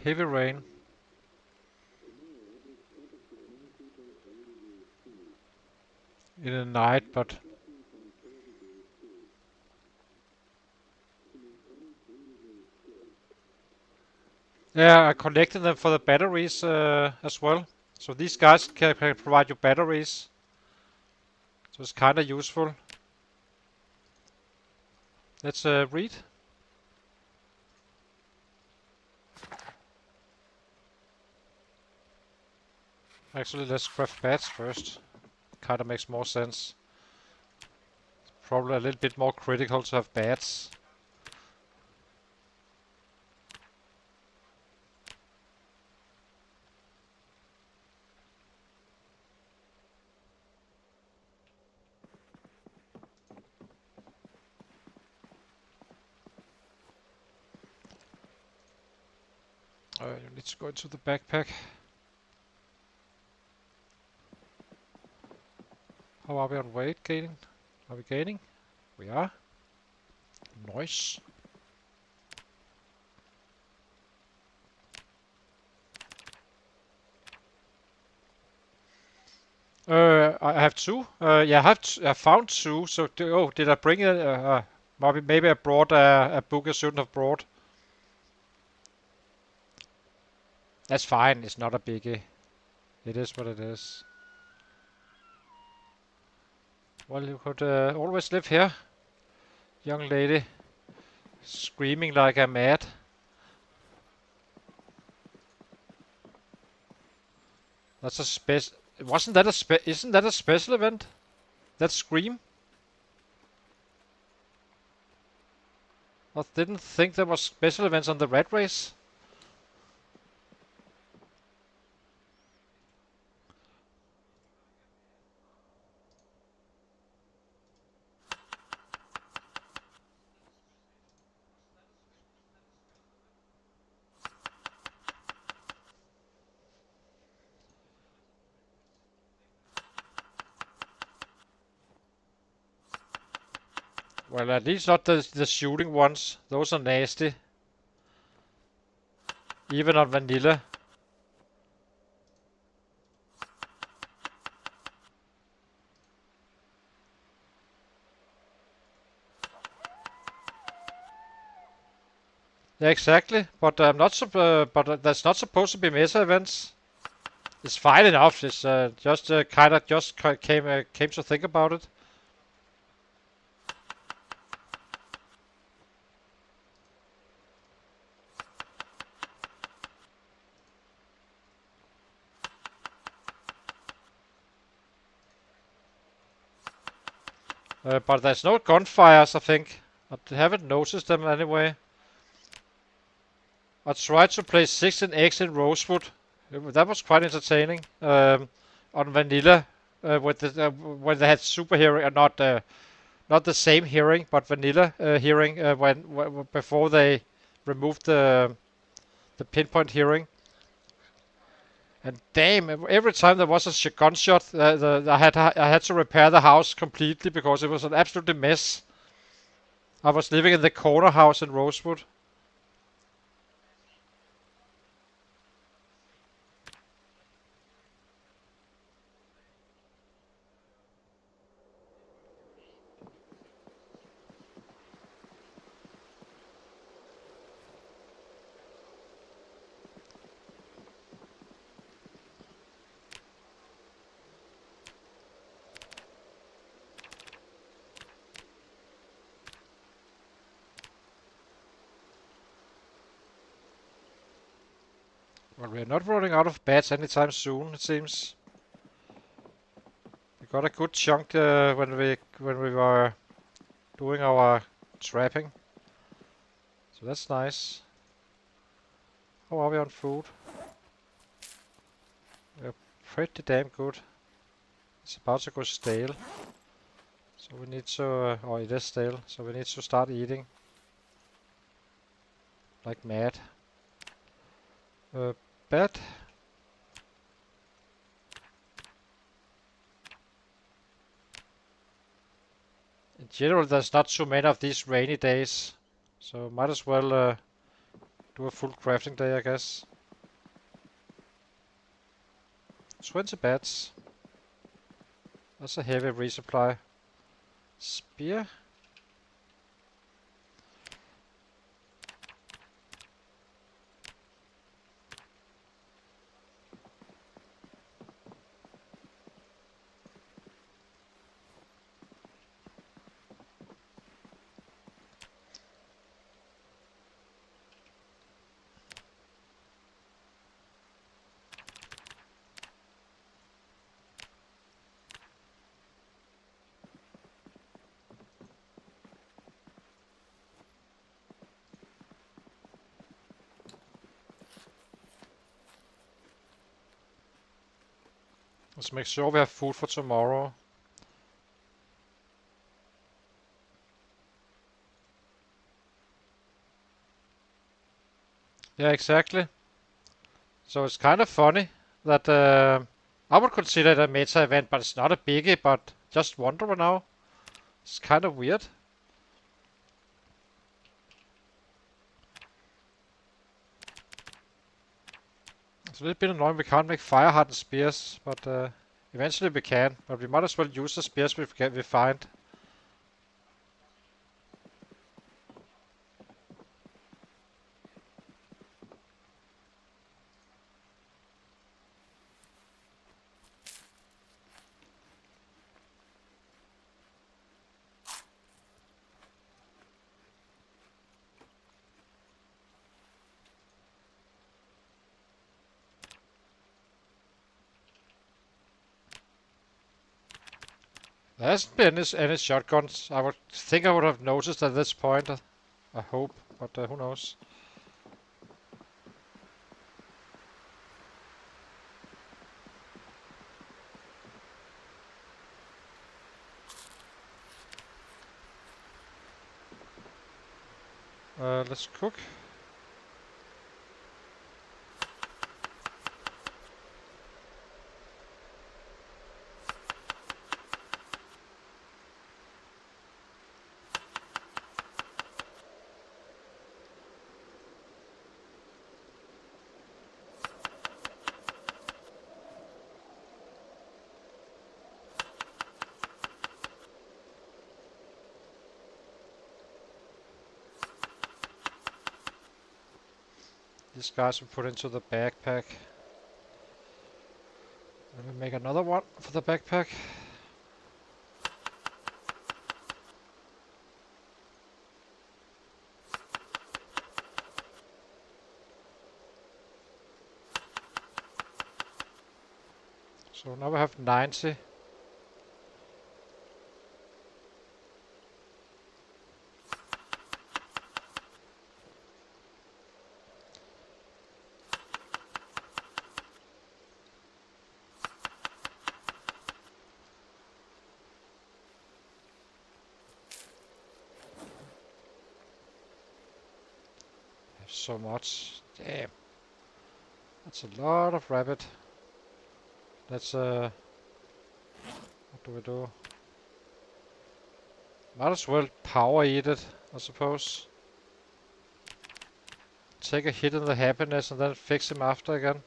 Heavy rain. In the night, but yeah, I collected them for the batteries as well. So these guys can provide you batteries. So it's kind of useful. Let's read. Actually, let's craft bats first. Kind of makes more sense. It's probably a little bit more critical to have bats. You need to go into the backpack. How are we on weight gaining? Are we gaining? We are. Nice. I have two. Yeah, I found two. So, did I bring it? Maybe I brought a book I shouldn't have brought. That's fine. It's not a biggie. It is what it is. Well, you could always live here, young lady, screaming like I'm mad. That's a special. Wasn't that a Isn't that a special event? That scream? I didn't think there was special events on the Ratrace. Well, at least not the shooting ones. Those are nasty. Even on vanilla. Yeah, exactly. But I'm not. That's not supposed to be meta events. It's fine enough. It's just kind of just came to think about it. But there's no gunfires, I think. I haven't noticed them anyway. I tried to play 16x in Rosewood. That was quite entertaining. On vanilla, with when they had super hearing, not the same hearing, but vanilla hearing when before they removed the pinpoint hearing. And damn, every time there was a gunshot, I had to repair the house completely because it was an absolute mess. I was living in the corner house in Rosewood. Well, we're not running out of bats anytime soon, it seems. We got a good chunk when we were doing our trapping, so that's nice. How are we on food? We're pretty damn good. It's about to go stale, so we need to. Or it is stale, so we need to start eating like mad. Bat. In general, there's not too many of these rainy days, so might as well do a full crafting day, I guess. 20 bats. That's a heavy resupply. Spear. Let's make sure we have food for tomorrow. Yeah, exactly. So it's kind of funny that I would consider it a meta event, but it's not a biggie, but just Wanderer now. It's kind of weird. It's a little bit annoying we can't make fire hardened spears, but eventually we can. But we might as well use the spears we find. There hasn't been any shotguns. I would think I would have noticed at this point. I hope, but who knows. Let's cook. These guys we put into the backpack. Let me make another one for the backpack. So now we have 90. So much. Damn. That's a lot of rabbit. Let's what do we do? Might as well power eat it, I suppose. Take a hit in the happiness and then fix him after again.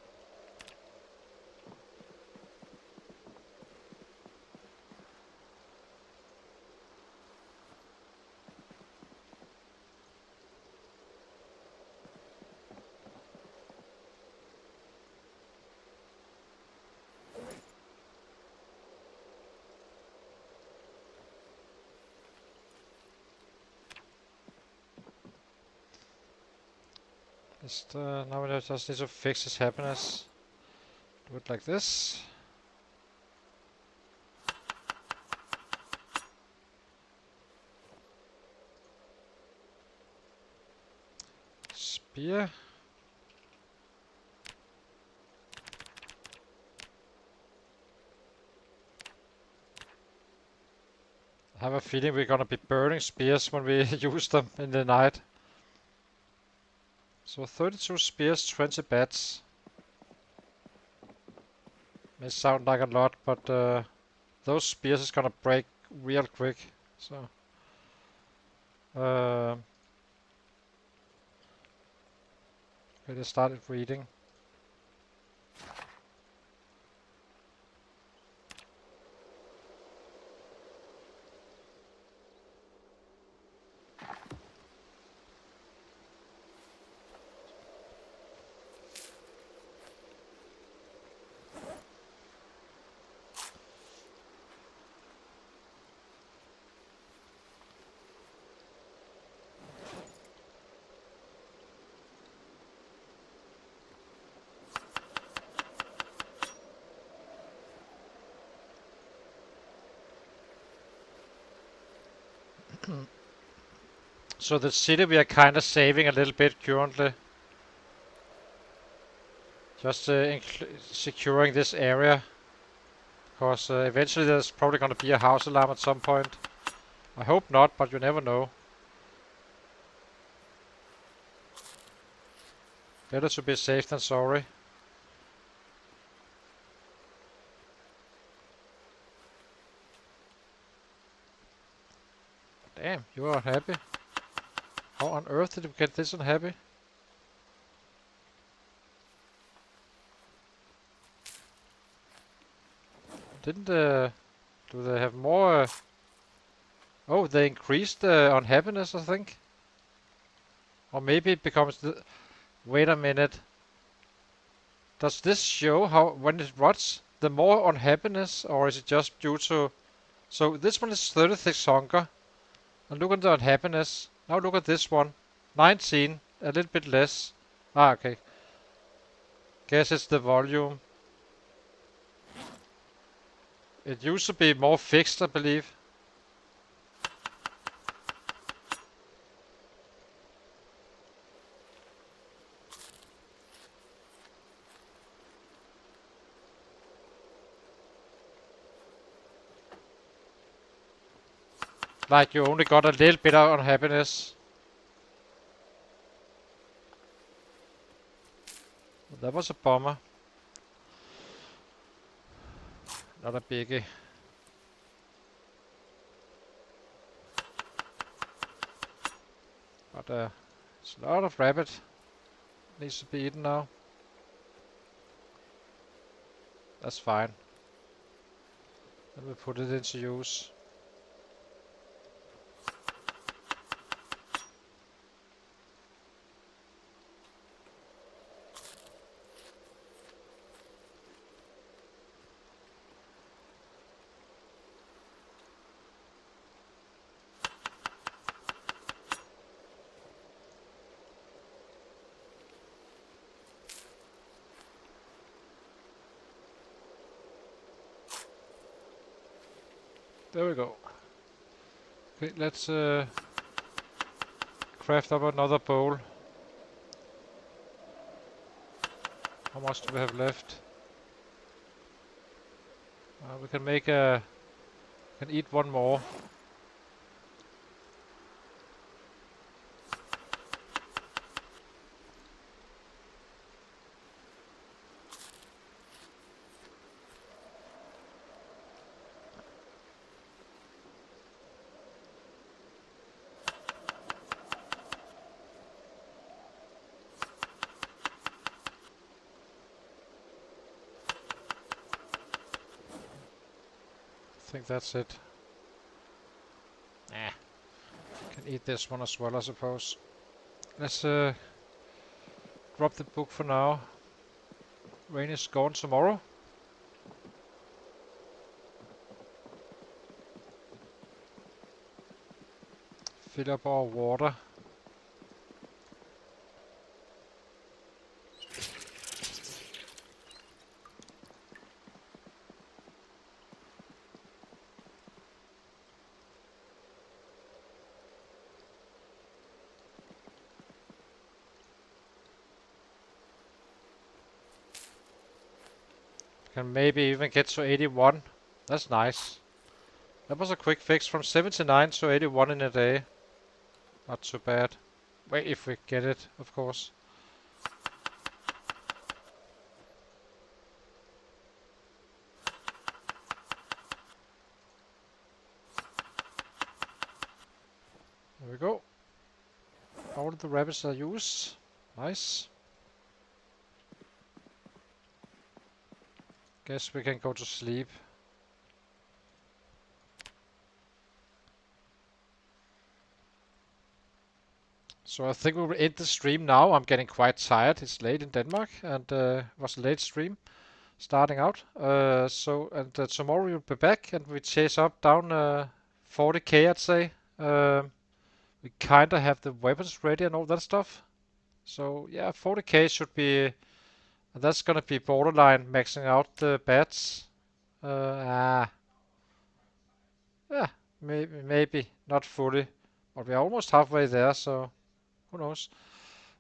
Now we just need to fix his happiness. Do it like this. Spear. I have a feeling we're gonna be burning spears when we use them in the night. So 32 spears, 20 bats. May sound like a lot, but those spears is gonna break real quick. So okay, let's start reading. So the city we are kind of saving a little bit currently. Just securing this area. Because eventually there's probably going to be a house alarm at some point. I hope not, but you never know. Better to be safe than sorry. Damn, you are unhappy. How on earth did you get this unhappy? Didn't do they have more? Oh, they increased unhappiness, I think. Or maybe it becomes the. Wait a minute. Does this show how when it rots, the more unhappiness, or is it just due to? So this one is 36 hunger. And look at the unhappiness. Now look at this one. 19, a little bit less. Ah, okay. Guess it's the volume. It used to be more fixed, I believe. Like you only got a little bit of unhappiness. That was a bummer. Not a biggie. But it's a lot of rabbit. Needs to be eaten now. That's fine. Then we put it into use. There we go. Okay, let's craft up another bowl. How much do we have left? We can make a... can eat one more. I think that's it. Can eat this one as well, I suppose. Let's drop the book for now. Rain is gone tomorrow. Fill up our water. Can maybe even get to 81. That's nice. That was a quick fix from 79 to 81 in a day. Not too bad. Wait, if we get it, of course. There we go. All of the rabbits are used. Nice. Guess we can go to sleep. So I think we will end the stream now. I'm getting quite tired. It's late in Denmark and it was a late stream starting out. Tomorrow we'll be back and we chase up down 40k, I'd say. We kind of have the weapons ready and all that stuff. So yeah, 40k should be... that's gonna be borderline maxing out the bats. Yeah, maybe not fully, but we're almost halfway there, so who knows.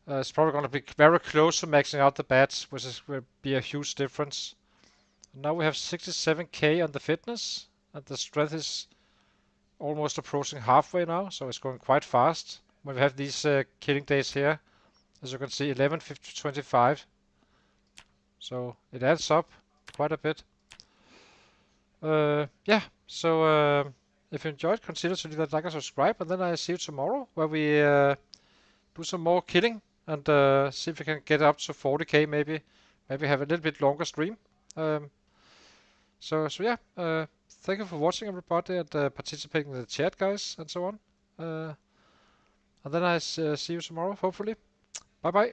It's probably gonna be very close to maxing out the bats, which will be a huge difference. Now we have 67k on the fitness, and the strength is almost approaching halfway now, so it's going quite fast. When we have these killing days here, as you can see, 11, 50, 25. So it adds up quite a bit. Yeah, so if you enjoyed, consider to leave that like and subscribe, and then I see you tomorrow, where we do some more killing, and see if we can get up to 40k maybe. Maybe have a little bit longer stream. So yeah, thank you for watching, everybody, and participating in the chat, guys, and so on. And then I see you tomorrow, hopefully. Bye bye.